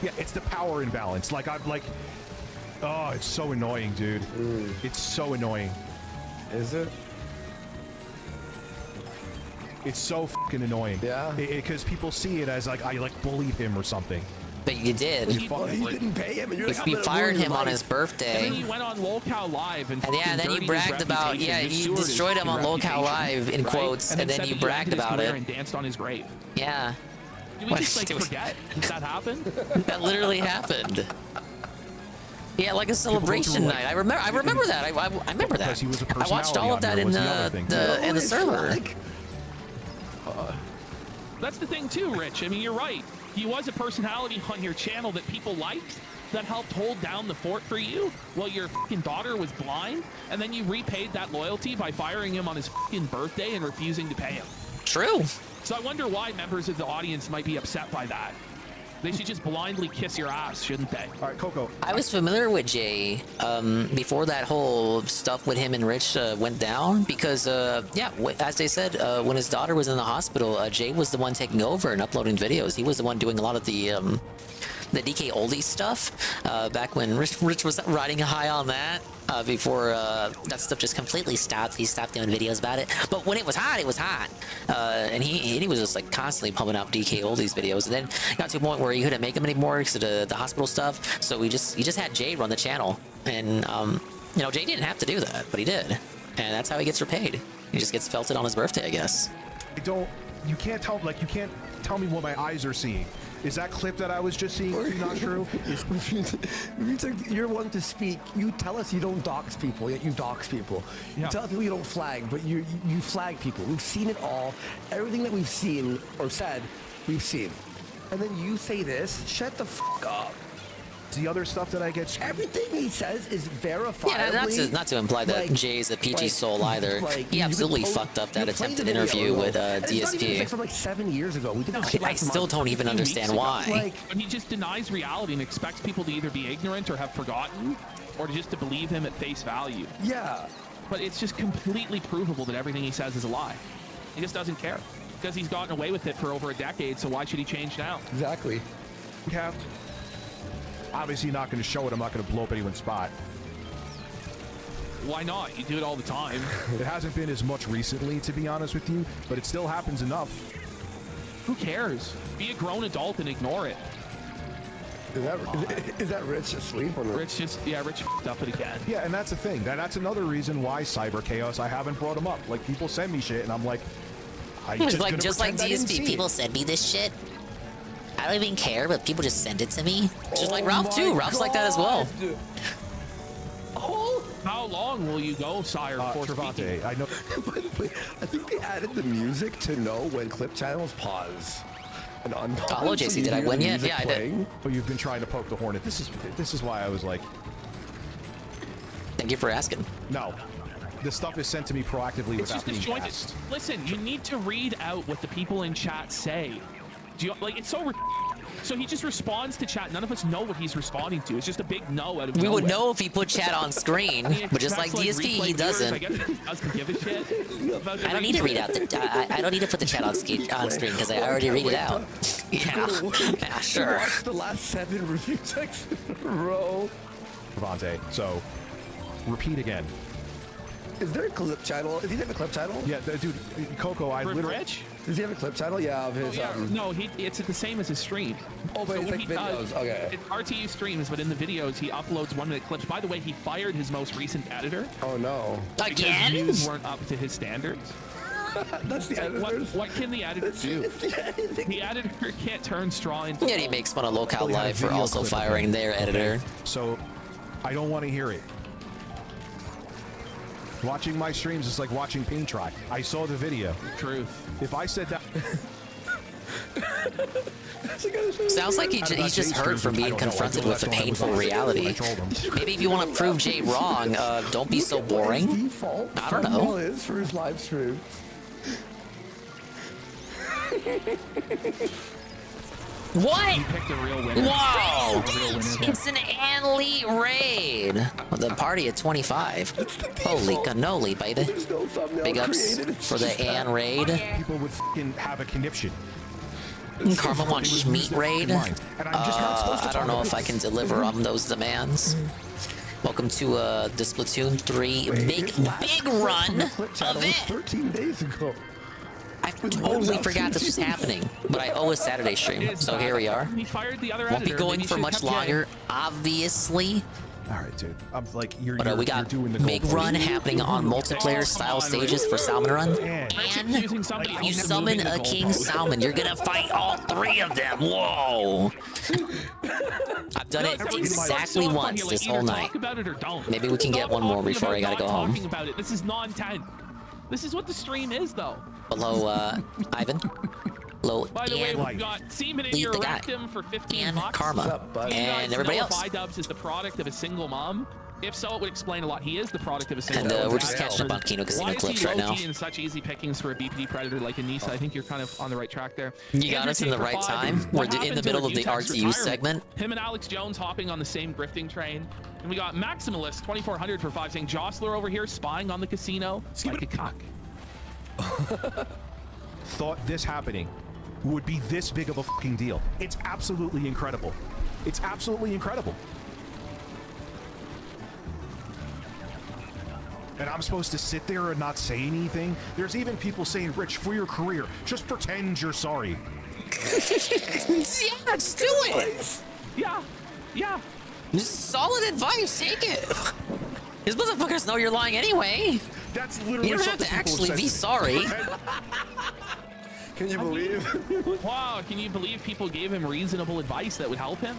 B: Yeah, it's the power imbalance. Like, I'm like, oh, it's so annoying, dude. It's so annoying.
H: Is it?
B: It's so fucking annoying.
H: Yeah.
B: Because people see it as like I like bullied him or something.
E: But you did.
H: He didn't pay him, and you're like,
E: You fired him on his birthday.
I: And then you went on Lolcow Live and
E: yeah, then you bragged about you destroyed him on Lolcow Live in quotes, and then you bragged about it
I: and danced on his grave.
E: Yeah.
I: Did we just like forget? Did that happen?
E: That literally happened. Yeah, like a celebration night. I remember that. I remember that. I watched all of that in the server.
I: That's the thing too, Rich. I mean, you're right. He was a personality on your channel that people liked, that helped hold down the fort for you while your fucking daughter was blind, and then you repaid that loyalty by firing him on his fucking birthday and refusing to pay him.
E: True.
I: So I wonder why members of the audience might be upset by that. They should just blindly kiss your ass, shouldn't they?
B: All right, Coco.
E: I was familiar with Jay before that whole stuff with him and Rich went down because, yeah, as they said, when his daughter was in the hospital, Jay was the one taking over and uploading videos. He was the one doing a lot of the DK Oldies stuff back when Rich was riding high on that before that stuff just completely stopped. He stopped doing videos about it. But when it was hot, it was hot. And he was just like constantly pumping out DK Oldies videos. And then got to a point where he couldn't make them anymore because of the hospital stuff. So he just had Jay run the channel. And, you know, Jay didn't have to do that, but he did. And that's how he gets repaid. He just gets felted on his birthday, I guess.
B: You can't tell me what my eyes are seeing. Is that clip that I was just seeing not true?
L: You're one to speak. You tell us you don't dox people, yet you dox people. You tell people you don't flag, but you flag people. We've seen it all. Everything that we've seen or said, we've seen. And then you say this, shut the fuck up.
B: The other stuff that I get...
L: Everything he says is verifiably...
E: Yeah, not to imply that
L: like,
E: Jay's a PG soul either. He
L: you
E: absolutely
L: post-
E: fucked up that
L: you played
E: attempted
L: the video,
E: interview with
L: and it's not even
E: DSP.
L: like from like 7 years ago. We did that shit
E: I
L: last
E: still
L: month.
E: don't even understand why.
I: But he just denies reality and expects people to either be ignorant or have forgotten, or just to believe him at face value.
L: Yeah.
I: But it's just completely provable that everything he says is a lie. He just doesn't care. Because he's gotten away with it for over a decade, so why should he change now?
L: Exactly.
B: Cap. Obviously not going to show it. I'm not going to blow up anyone's spot.
I: Why not? You do it all the time.
B: It hasn't been as much recently, to be honest with you, but it still happens enough.
I: Who cares? Be a grown adult and ignore it.
L: Is that Rich asleep or not?
I: Rich f***ed up it again.
B: Yeah, and that's the thing. That's another reason why Cyber Chaos, I haven't brought him up. Like, people send me shit, and I'm like,
F: just like DSP, people send me this shit. I don't even care, but people just send it to me. Just like Ralph too. Ralph's like that as well.
I: How long will you go, Sire?
B: Travante, I know.
L: I think they added the music to know when clip channels pause and unpause.
E: Hello, JC. Did I win yet? Yeah, I did.
B: Oh, you've been trying to poke the hornet. This is why I was like.
E: Thank you for asking.
B: No. The stuff is sent to me proactively
I: It's
B: without
I: just
B: being
I: disjointed.
B: asked.
I: Listen, you need to read out what the people in chat say. Do you like? It's so he just responds to chat. None of us know what he's responding to. It's just a big no out of
E: We
I: nowhere.
E: would know if he put chat on screen, but just like DSP, he doesn't.
I: I guess he doesn't give a shit.
E: I don't need to read out I don't need to put the chat on screen because I already read it out. Yeah, sure.
L: Watch the last 7 review texts in a row.
B: Travante, so repeat again.
L: Is there a clip channel? Does he have a clip channel?
B: Yeah, dude, Coco, I literally...
I: Rich?
L: Does he have a clip channel? Yeah, of his...
I: No, it's the same as his stream.
L: Oh, but
I: so
L: it's like videos. Okay.
I: It's RTU streams, but in the videos, he uploads 1-minute clips. By the way, he fired his most recent editor.
L: Oh, no.
E: Again?
I: Because views weren't up to his standards.
L: That's the editor.
I: What can the editor do? The editor can't turn straw into...
E: Yeah, he makes fun of Locale Live for also firing their editor.
B: So, I don't want to hear it. Watching my streams is like watching paint dry. I saw the video.
I: Truth.
B: If I said that...
E: Sounds like he's just hurt from being confronted with a painful reality. Maybe if you want to prove Jay wrong, don't be so boring. I don't know.
L: Is for his live stream.
E: What?
I: You picked a real winner.
E: Wow! It's an Ann Lee raid. Well, the party at 25. Holy cannoli, baby. Big ups for the Ann raid.
B: People would fucking have a conniption.
E: Karma wants Schmeat raid. I don't know if I can deliver on those demands. Welcome to the Splatoon 3 big run event.
L: 13 days ago.
E: I totally forgot this was happening, but I owe a Saturday stream, so here we are.
I: He fired the other
E: Won't be
I: editor.
E: going
I: Maybe
E: for
I: he
E: much
I: should've kept Jay.
E: longer, obviously.
B: All right, dude. I'm like, you're
E: We got
B: doing the
E: big run happening on multiplayer style stages for Salmon Run.
B: And
E: if you summon a King Salmon, you're gonna fight all 3 of them. Whoa! I've done it exactly once this whole night.
I: Talk about it or don't.
E: Maybe we can get one more before I gotta go home.
I: Talking about it. This is non-10. This is what the stream is, though.
E: Hello, Ivan. Hello,
I: By the way,
E: and
I: we've got Seaman in your rectum for 15 bucks.
E: Karma, and everybody else.
I: If iDubbbz is the product of a single mom. If so, it would explain a lot. He is the product of a single
E: And
I: mom.
E: we're just catching up on Kino Casino clips right now.
I: Why is he low-key and such easy pickings for a BPD predator like Anissa? I think you're kind of on the right track there.
E: You got us in the right time. We're in the middle of the RTU segment.
I: Him and Alex Jones hopping on the same grifting train. And we got Maximalist 2400 for 5 saying Jostler over here spying on the casino like a cock.
B: thought this happening would be this big of a fucking deal. It's absolutely incredible. It's absolutely incredible. And I'm supposed to sit there and not say anything? There's even people saying, Rich, for your career, just pretend you're sorry.
E: Yeah, let's do it.
I: Yeah.
E: Solid advice. Take it. These motherfuckers know you're lying anyway.
B: That's literally.
E: You don't have to actually be sorry.
L: Can you believe?
I: Wow, can you believe people gave him reasonable advice that would help him?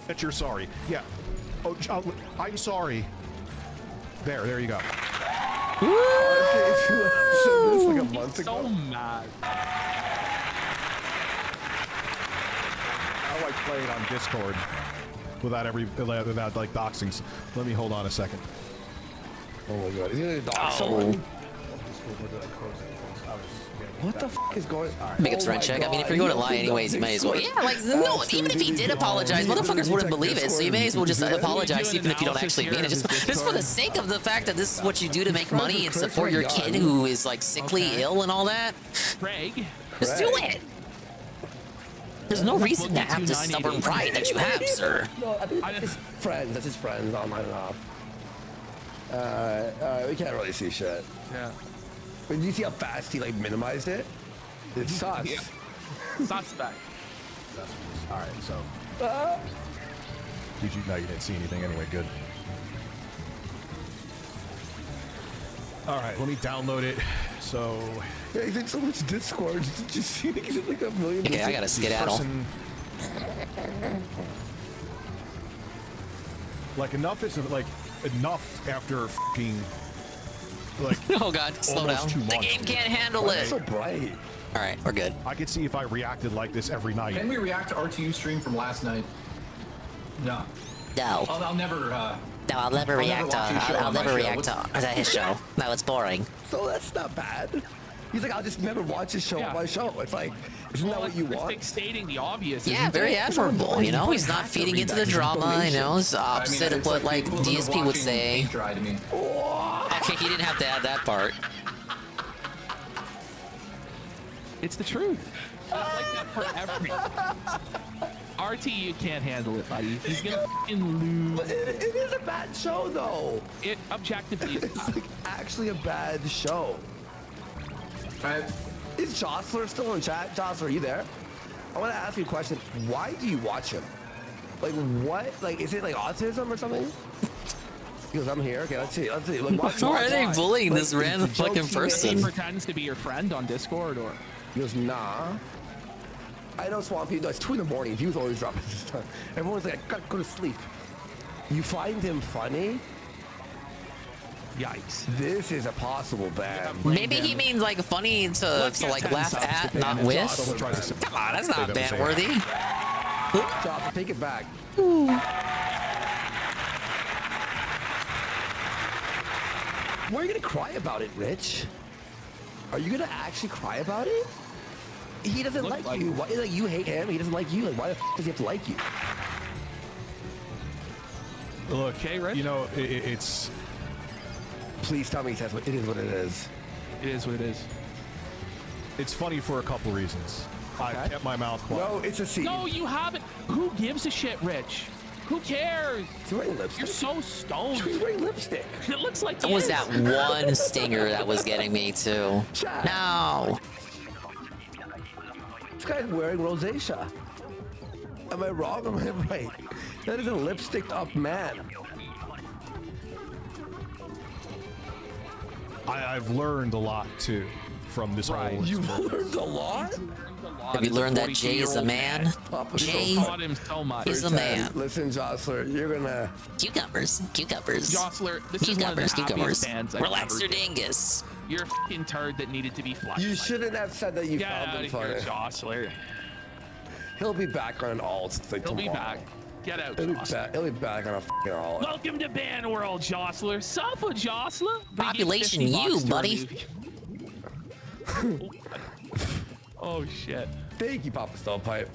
B: That you're sorry. Yeah. Oh, I'm sorry. There you go.
L: This like a month ago.
I: So mad.
B: I like playing on Discord without like doxing. Let me hold on a second.
L: Oh my god, is he gonna dox someone? What the f is going on?
E: Make up rent check. I mean, if you're going to lie anyways, you may as well. Yeah, like, no, even if he did apologize, motherfuckers wouldn't believe it, so you may as well just apologize even if you don't actually mean it. Just for the sake of the fact that this is what you do to make money and support your kid who is, like, sickly ill and all that.
I: Craig.
E: Just do it. There's no reason to have the stubborn pride that you have, sir.
L: No, I think it's friends. That's his friends online and off. We can't really see shit.
I: Yeah.
L: But do you see how fast he like minimized it? It's sus.
I: Yeah. Suspect.
B: All right, so. Did you? No, you didn't see anything anyway. Good. All right, let me download it. So.
L: Yeah, he's in so much Discord. Did you see? He's in like a million.
E: Okay, I gotta skedaddle.
B: Like enough isn't like enough after fucking. Like,
E: oh god, slow down. The game can't handle it.
L: It's so bright.
E: All right, we're good.
B: I could see if I reacted like this every night.
R: Can we react to RTU stream from last night? No.
E: No.
R: I'll never.
E: No, I'll never react to. I'll never react to his show. No, it's boring.
L: So that's not bad. He's like, I'll just never watch his show on my show. It's like, isn't that what you want?
I: It's like stating the obvious.
E: Yeah, very admirable. You know, he's not feeding into the drama. You know, it's the opposite of what like DSP would say. Okay, he didn't have to add that part.
I: It's the truth. It's like that for every. RTU can't handle it, buddy. He's gonna fucking lose.
L: But it is a bad show, though.
I: It objectively is.
L: It's like actually a bad show. Is Jostler still in chat? Jostler, are you there? I want to ask you a question. Why do you watch him? Like, what? Like, is it like autism or something? Because I'm here. Okay, let's see. Let's see. Like,
E: why are they bullying this random fucking person?
I: He pretends to be your friend on Discord, or?
L: He goes, nah. I know Swampy. No, it's 2 in the morning. He was always dropping this time. Everyone's like, I gotta go to sleep. You find him funny?
I: Yikes.
L: This is a possible ban.
E: Maybe he means like funny to like laugh at, not with. Come on, that's not ban worthy.
L: Drop it, take it back. Why are you gonna cry about it, Rich? Are you gonna actually cry about it? He doesn't like you. Why? Like you hate him. He doesn't like you. Like why the f does he have to like you?
B: Look, you know, it's.
L: Please tell me it is what it is.
I: It is what it is.
B: It's funny for a couple reasons. Okay. I kept my mouth quiet.
L: No, it's a scene.
I: No, you haven't. Who gives a shit, Rich? Who cares?
L: He's wearing lipstick.
I: You're so stoned.
L: He's wearing lipstick.
I: It looks like
E: it was that one stinger that was getting me too. No.
L: This guy's wearing rosacea. Am I wrong? Am I right? That is a lipsticked up man.
B: I've learned a lot too from this whole.
L: You've learned a lot?
E: Have you learned that Jay is a man? Jay is a man.
L: Listen, Jostler, you're gonna.
E: Cucumbers.
I: Jostler, this is one of the happiest bands I've
E: Relax your dingus.
I: You're a f***ing turd that needed to be flushed.
L: You shouldn't have said that you found him funny.
I: Get out of here, Jostler.
L: He'll be back on an alt like
I: He'll
L: tomorrow.
I: be back. Get out,
L: He'll be back on a f***ing alt.
I: Welcome to Ban World, Jostler. Suffer, Jostler.
E: Population you, buddy.
I: Oh, shit.
L: Thank you, Papa Stovepipe.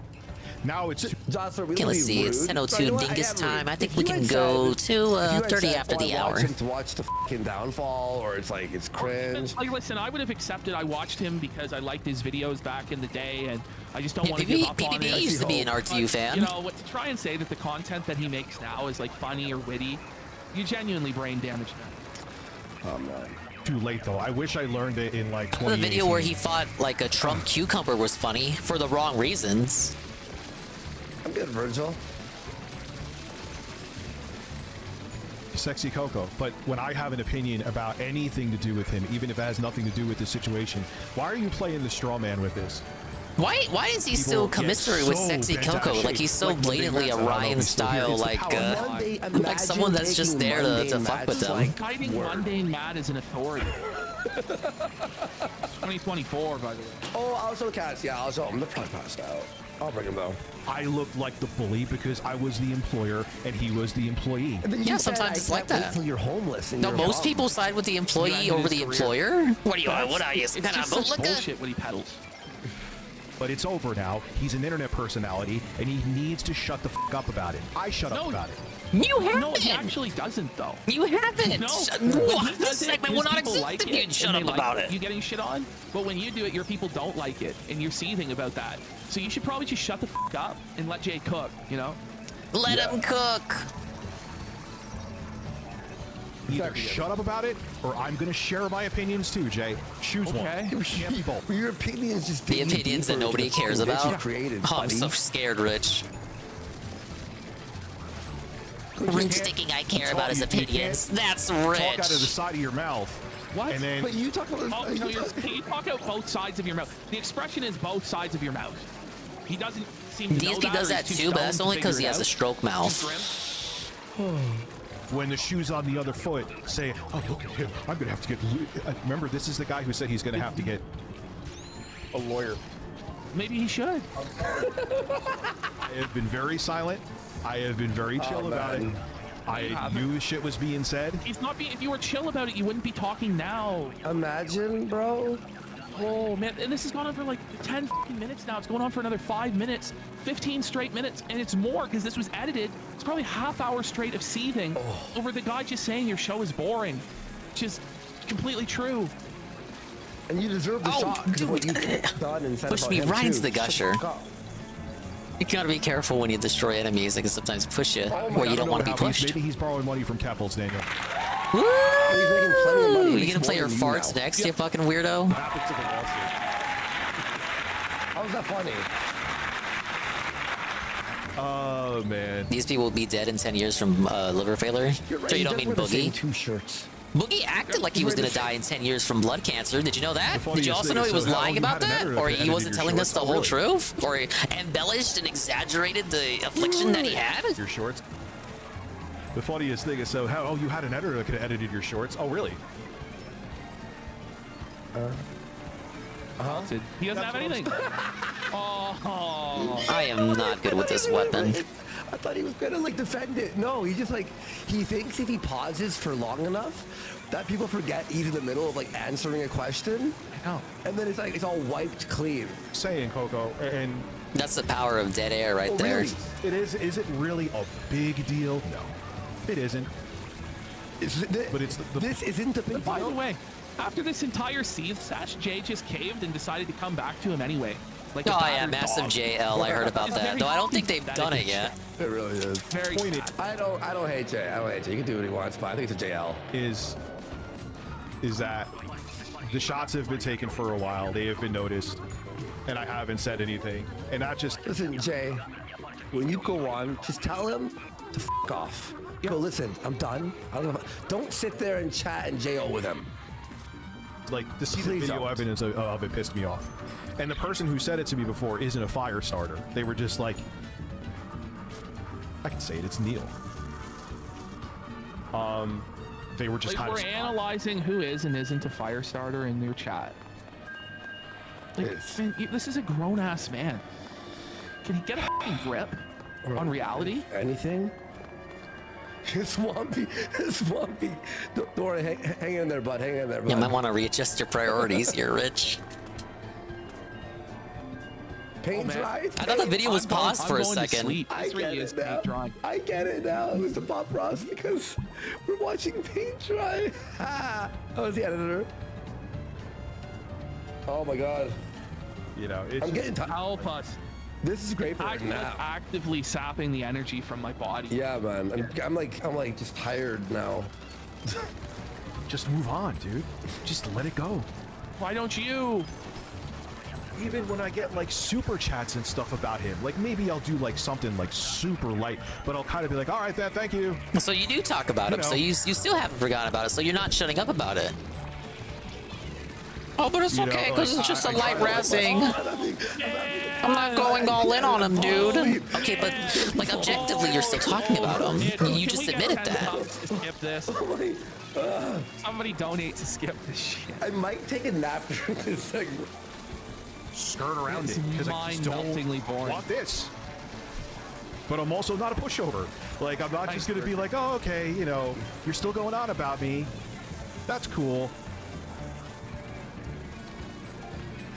B: Now it's
L: Jostler, we
E: let's see, it's 10:02 dingus time. I think we can go to 30 after the hour.
L: To watch the fucking downfall, or it's like it's cringe.
I: Like, listen, I would have accepted. I watched him because I liked his videos back in the day, and I just don't want to give up on it.
E: PPP used to be an RTU fan.
I: You know, to try and say that the content that he makes now is like funny or witty, you genuinely brain damage him.
L: Oh man.
B: Too late though. I wish I learned it in like 2018.
E: The video where he fought like a Trump cucumber was funny for the wrong reasons.
L: I'm good, Virgil.
B: Sexy Coco. But when I have an opinion about anything to do with him, even if it has nothing to do with the situation, why are you playing the straw man with this?
E: Why is he so commiserate with Sexy Coco? Like he's so blatantly a Ryan style, like someone that's just there to fuck with them.
I: Fighting mundane Matt is an authority. 2024, by the way.
L: Oh, I'll show cats. Yeah, I'll show them. They're probably passed out. I'll bring them though.
B: I looked like the bully because I was the employer and he was the employee.
E: Yeah, sometimes it's like that.
L: Until you're homeless. And
E: No, most people side with the employee over the employer. What are you? Some kind of
I: bullshit what he peddles.
B: But it's over now. He's an internet personality, and he needs to shut the fuck up about it. I shut up about it.
E: You haven't.
I: No, he actually doesn't, though.
E: You haven't.
I: No.
E: What? This segment will not exist if you'd shut up about it.
I: You getting shit on? But when you do it, your people don't like it, and you're seething about that. So you should probably just shut the fuck up and let Jay cook, you know?
E: Let him cook.
B: Either shut up about it, or I'm going to share my opinions too, Jay. Choose one. Can't be both.
L: Your opinions just
E: the opinions that nobody cares about.
L: Created,
E: oh, I'm so scared, Rich. Rich thinking I care about his opinions. That's Rich.
B: Talk out of the side of your mouth.
I: What?
B: And then,
L: but you talk about.
I: Oh, no, you talk out both sides of your mouth. The expression is both sides of your mouth. He doesn't seem to know that.
E: DSP does that too, but that's only because he has a stroke mouth.
B: When the shoe's on the other foot, say, oh, look at him. I'm going to have to get... Remember, this is the guy who said he's going to have to get a lawyer.
I: Maybe he should.
B: I have been very silent. I have been very chill about it. I knew the shit was being said.
I: He's not being... If you were chill about it, you wouldn't be talking now.
L: Imagine, bro.
I: Oh, man. And this has gone on for like 10 minutes now. It's going on for another 5 minutes. 15 straight minutes. And it's more because this was edited. It's probably half hour straight of seething over the guy just saying your show is boring. Which is completely true.
L: And you deserve the shot because what you've done and said
E: push
L: about
E: me
L: him
E: right
L: too.
E: into the gusher. You gotta be careful when you destroy enemies. They can sometimes push you where you don't want to be pushed.
B: Maybe he's borrowing money from Keffels, Daniel.
E: Woo!
L: He's making plenty of money.
E: You gonna play your farts next, you fucking weirdo?
L: How's that funny?
B: Oh, man.
E: These people will be dead in 10 years from liver failure.
L: Right,
E: So you don't mean Boogie?
L: 2 shirts.
E: Boogie acted like he was gonna die in 10 years from blood cancer. Did you know that? Did you also know he was lying about that? Or he wasn't telling us the whole truth? Or he embellished and exaggerated the affliction that he had?
B: Your shorts. The funniest thing is, so how? Oh, you had an editor that could have edited your shorts. Oh, really?
I: He doesn't have anything. Oh.
E: I am not good with this weapon.
L: I thought he was gonna like defend it. No, he just like he thinks if he pauses for long enough, that people forget he's in the middle of like answering a question.
I: I know.
L: And then it's like it's all wiped clean.
B: Saying Coco, and
E: that's the power of dead air right there.
B: Really? It is. Is it really a big deal? No, it isn't. But it's
L: this isn't a big deal.
I: By the way, after this entire seath sash, Jay just caved and decided to come back to him anyway. Like
E: oh yeah, massive JL. I heard about that. Though I don't think they've done it yet.
L: It really is.
I: Very
B: pointed.
L: I don't hate Jay. I don't hate Jay. He can do what he wants, but I think it's a JL.
B: Is that the shots have been taken for a while. They have been noticed, and I haven't said anything. And not just
L: listen, Jay. When you go on, just tell him to f off. Go listen. I'm done. Don't sit there and chat and JO with him.
B: Like to see the video evidence of it pissed me off. And the person who said it to me before isn't a fire starter. They were just like, I can say it, it's Neil. They were just
I: like we're analyzing who is and isn't a fire starter in their chat. Like, man, this is a grown-ass man. Can he get a fucking grip on reality?
L: Anything? Swampy. Don't worry, hang in there, bud. Hang in there, bud.
E: You might want to readjust your priorities here, Rich.
L: Paint dry?
E: I thought the video was paused for a second.
L: I get it now. I get it now. It was the Bob Ross because we're watching paint dry. I was the editor. Oh my god.
B: You know,
L: I'm getting tired.
I: Help us.
L: This is great for
I: right now. Actively sapping the energy from my body.
L: Yeah, man. I'm like just tired now.
B: Just move on, dude. Just let it go.
I: Why don't you?
B: even when I get like super chats and stuff about him, like maybe I'll do like something like super light, but I'll kind of be like, all right, then, thank you.
E: So you do talk about him, so you still haven't forgotten about it, so you're not shutting up about it. Oh, but it's okay, because it's just a light razzing. I'm not going all in on him, dude. Okay, but, like, objectively, you're still talking about him. You just admitted that.
I: Skip this. Somebody donate to skip this shit.
L: I might take a nap during this segment.
B: Skirt around it, because I just don't want this. But I'm also not a pushover. Like, I'm not just going to be like, oh, okay, you know, you're still going on about me. That's cool.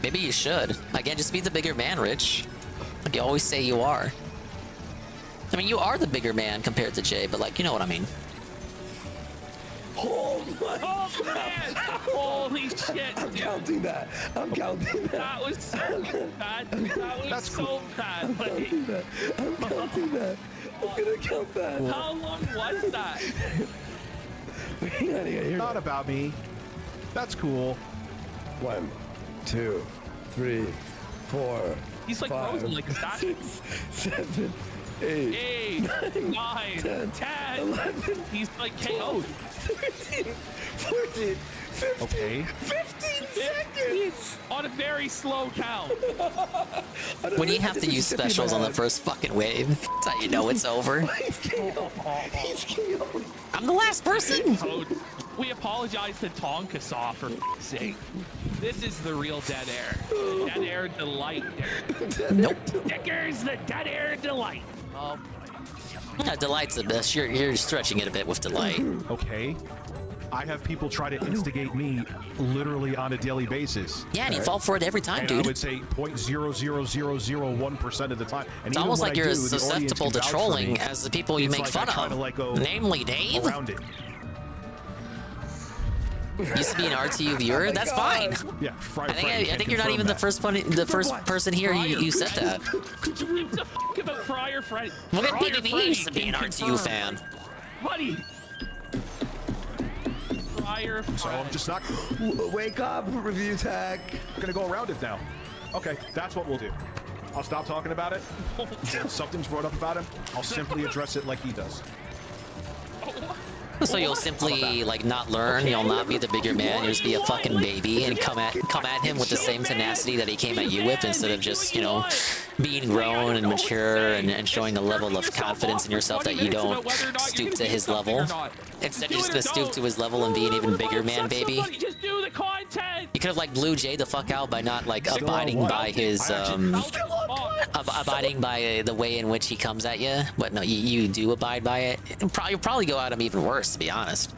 E: Maybe you should. Again, just be the bigger man, Rich. Like you always say you are. I mean, you are the bigger man compared to Jay, but like, you know what I mean.
L: Oh my
I: man! Holy shit!
L: I'm counting that. I'm counting that.
I: That was so bad. That was so bad.
L: I'm counting that. I'm counting that. I'm gonna count that.
I: How long was that?
B: Not about me. That's cool.
L: 1, 2, 3, 4.
I: He's like
L: 5,
I: frozen like that.
L: 6, 7, 8,
I: 9, 10,
L: 11.
I: He's like KO'd.
L: 13, 14, 15,
B: okay.
L: 15 seconds!
I: On a very slow count.
E: When you have to use specials on the first fucking wave, that's how you know it's over.
L: He's KO'd.
E: I'm the last person.
I: We apologize to Tonkasaw for f***'s sake. This is the real dead air. Dead air delight.
E: Nope.
I: Dicker's the dead air delight.
E: Yeah, delight's the best. You're stretching it a bit with delight.
B: Okay. I have people try to instigate me literally on a daily basis.
E: Yeah, and you fall for it every time,
B: and
E: dude.
B: I would say 0.00001% of the time. And
E: It's
B: even
E: almost
B: when
E: like
B: I
E: you're
B: do,
E: as
B: the audience
E: susceptible
B: can
E: to
B: vouch for
E: trolling
B: me.
E: as the people you
B: It's
E: make
B: like
E: fun
B: I try
E: of.
B: to, like, go
E: Namely, Dave.
B: around it.
E: Used to be an RTU viewer.
L: Oh
E: That's fine.
B: Yeah,
E: I think you're not even the first person here who said that.
I: Could you give a fuck about Fryer Freddy?
E: Look at
I: Fryer
E: PvP
I: Freddy
E: used to be an
I: can
E: RTU
I: confirm.
E: fan.
I: Buddy. Fryer
B: So I'm just not.
L: Wake up, review tag.
B: I'm gonna go around it now. Okay, that's what we'll do. I'll stop talking about it. If something's brought up about him, I'll simply address it like he does.
E: So you'll simply like not learn, you'll not be the bigger man, you'll just be a fucking baby and come at him with the same tenacity that he came at you with, instead of just, you know, being grown and mature and showing a level of confidence in yourself that you don't stoop to his level. Instead you're just gonna stoop to his level and be an even bigger man, baby.
I: Just do the content.
E: You could have like blew Jay the fuck out by not like abiding by his abiding by the way in which he comes at you, but no, you do abide by it. You'll probably go at him even worse, to be honest.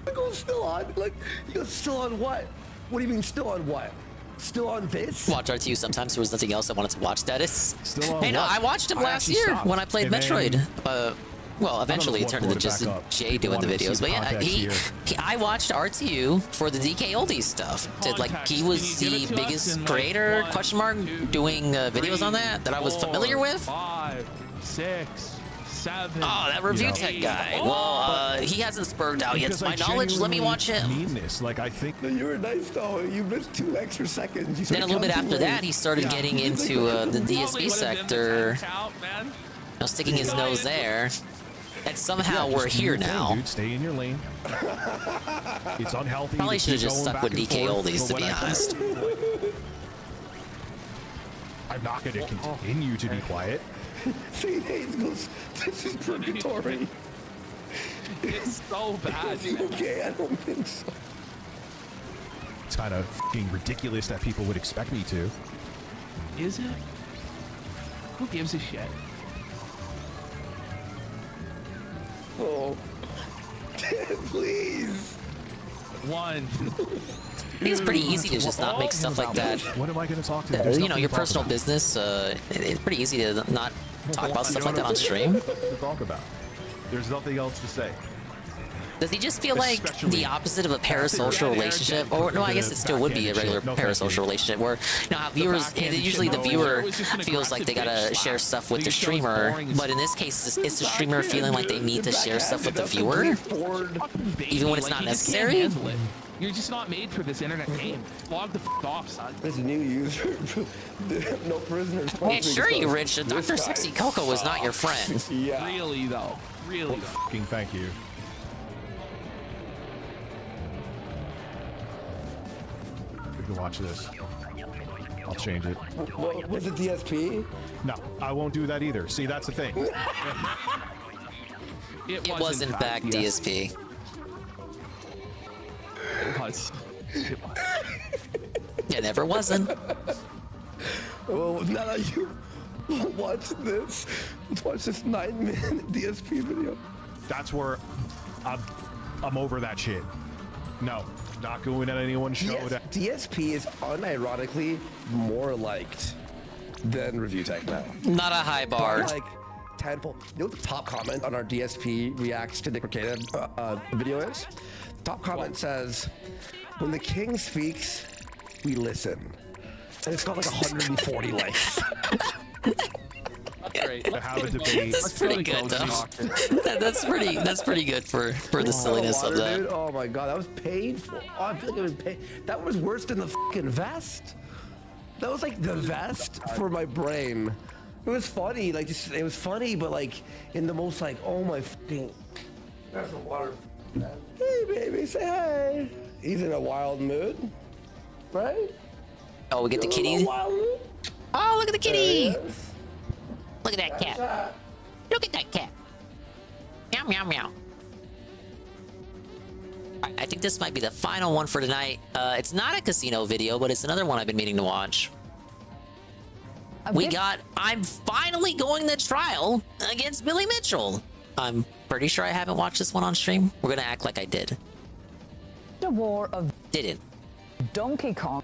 L: You go still on? Like, you go still on what? What do you mean still on what? Still on this?
E: Watch RTU sometimes. There was nothing else I wanted to watch. That is.
B: Still on
E: Hey, no,
B: what?
E: I watched him
B: I
E: last
B: actually
E: year
B: stopped.
E: when I played
B: And then-
E: Metroid. Well, eventually it
B: what
E: turned into
B: brought it
E: just
B: back up.
E: Jay doing the
B: Wanted to see
E: videos.
B: the
E: But yeah,
B: context
E: I watched RTU for the DK Oldies stuff. Like he was
I: Can you
E: the
I: give it to us
E: biggest
I: in, like,
E: creator
I: 1,
E: question mark
I: 2,
E: doing videos on that I was
I: 4,
E: familiar with.
I: 5, 6, 7.
E: Oh, that review tech guy. Well, he hasn't spurred out yet.
B: Because
E: To my
B: I
E: knowledge, let me
B: genuinely
E: watch him.
B: mean this. Like, I think
L: You were nice though. You missed 2 extra seconds. You
E: Then a little bit
L: counting
E: after
L: late.
E: that, he started getting into the DSP sector. Sticking his nose there. And somehow
B: Yeah,
E: we're
B: just do
E: here
B: your thing,
E: now.
B: Dude, stay in your lane. It's unhealthy.
E: Probably
B: to
E: should have
B: keep
E: just
B: going
E: stuck with
B: back and
E: DK
B: forth,
E: Oldies,
B: but
E: to
B: when
E: be
B: I-
E: honest.
B: I'm not going to continue to be quiet.
L: St. Hayes goes, this is purgatory.
I: It's so bad.
L: Is he okay? I don't think so.
B: It's kind of fucking ridiculous that people would expect me to.
I: Is it? Who gives a shit?
L: Oh. Please.
I: 1.
E: It's pretty easy to just not make stuff like that.
B: What am I going to talk to? There's
E: You know,
B: nothing
E: your
B: to talk
E: personal
B: about.
E: business, it's pretty easy to not talk about stuff like that on stream.
B: To talk about. There's nothing else to say.
E: Does he just feel like the opposite of a parasocial relationship? Or no, I guess it still would be a regular parasocial relationship where, you know, how viewers, usually the viewer feels like they gotta share stuff with the streamer, but in this case, it's the streamer feeling like they need to share stuff with the viewer, even when it's not necessary.
I: You're just not made for this internet game. Log the off, son.
L: There's a new user. No prisoners.
E: Yeah, sure, you rich. Dr. Sexy Coco was not your friend.
L: Yeah.
I: Really, though. Really, though.
B: Fucking thank you. You can watch this. I'll change it.
L: What, was it DSP?
B: No, I won't do that either. See, that's the thing.
E: It was in fact DSP.
I: It was.
E: It never wasn't.
L: Well, now that you watch this, let's watch this 9-minute DSP video.
B: That's where I'm over that shit. No, not going at anyone's show.
L: DSP is unironically more liked than Review Tech now.
E: Not a high bar.
L: Like tenfold. You know what the top comment on our DSP reacts to Nick Ricada video is? Top comment says, "When the king speaks, we listen." And it's got like 140 likes.
I: Great.
B: To have a debate.
E: That's pretty good, though. That's pretty good for the silliness of that.
L: Dude. Oh my god, that was painful. Oh, I feel like it was that was worse than the fucking vest. That was like the vest for my brain. It was funny, like it was funny, but like in the most like, oh my fucking. That's the water. Hey baby, say hey. He's in a wild mood, right?
E: Oh, we get the kitty. Oh, look at the kitty. Look at that cat. Look at that cat. Meow, meow, meow. Alright, I think this might be the final one for tonight. It's not a casino video, but it's another one I've been meaning to watch. I'm finally going to trial against Billy Mitchell. I'm pretty sure I haven't watched this one on stream. We're gonna act like I did.
G: The war of
E: Didn't.
G: Donkey Kong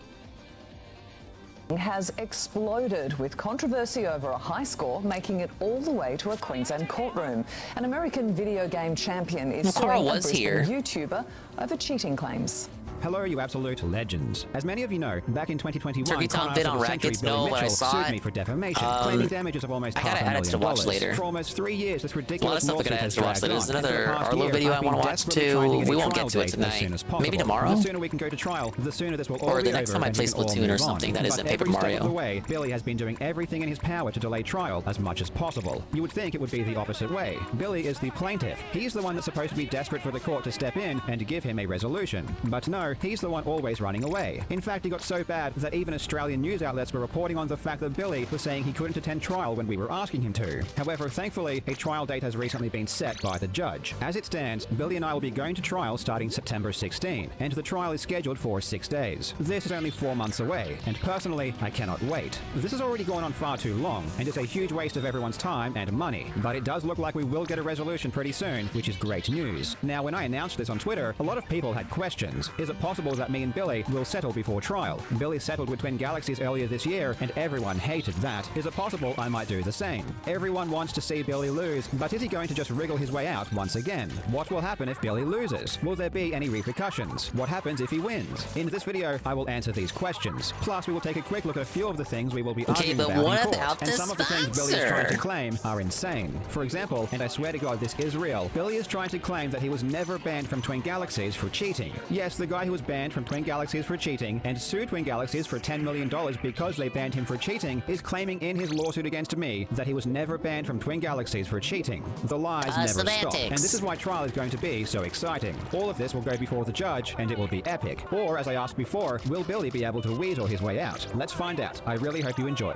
G: has exploded with controversy over a high score, making it all the way to a Queensland courtroom. An American video game champion is suing a Brisbane YouTuber over cheating claims.
V: Hello, you absolute legends. As many of you know, back in 2021,
E: Turkey Tom bid on rackets. No, but I saw
V: sued me for defamation, claiming damages of almost
E: I gotta add it to watch later.
V: For almost 3 years, this
E: A lot
V: ridiculous
E: of stuff I
V: lawsuit
E: gotta add
V: has
E: to watch
V: dragged
E: later. There's
V: on.
E: another
V: And for the past
E: Arlo
V: year,
E: video I
V: I've
E: want to
V: been
E: watch
V: desperately trying to
E: too.
V: get
E: We
V: a
E: won't
V: trial
E: get to it
V: date as soon
E: tonight.
V: as possible.
E: Maybe tomorrow.
V: The sooner we can go to trial, the sooner this will all
E: Or
V: be
E: the next
V: over
E: time I
V: and
E: play
V: we can all
E: Splatoon or
V: move on.
E: something that
V: But
E: isn't Paper
V: every step
E: Mario.
V: of the way, Billy has been doing everything in his power to delay trial as much as possible. You would think it would be the opposite way. Billy is the plaintiff. He's the one that's supposed to be desperate for the court to step in and give him a resolution. But no, he's the one always running away. In fact, he got so bad that even Australian news outlets were reporting on the fact that Billy was saying he couldn't attend trial when we were asking him to. However, thankfully, a trial date has recently been set by the judge. As it stands, Billy and I will be going to trial starting September 16, and the trial is scheduled for 6 days. This is only 4 months away, and personally, I cannot wait. This has already gone on far too long, and it's a huge waste of everyone's time and money. But it does look like we will get a resolution pretty soon, which is great news. Now, when I announced this on Twitter, a lot of people had questions. Is it possible that me and Billy will settle before trial? Billy settled with Twin Galaxies earlier this year, and everyone hated that. Is it possible I might do the same? Everyone wants to see Billy lose, but is he going to just wriggle his way out once again? What will happen if Billy loses? Will there be any repercussions? What happens if he wins? In this video, I will answer these questions. Plus, we will take a quick look at a few of the things we will be arguing about in court. And some of the things Billy is trying to claim are insane. For example, and I swear to God this is real, Billy is trying to claim that he was never banned from Twin Galaxies for cheating. Yes, the guy who was banned from Twin Galaxies for cheating and sued Twin Galaxies for $10 million because they banned him for cheating is claiming in his lawsuit against me that he was never banned from Twin Galaxies for cheating. The lies never stop. And this is why trial is going to be so exciting. All of this will go before the judge and it will be epic. Or, as I asked before, will Billy be able to weasel his way out? Let's find out. I really hope you enjoy.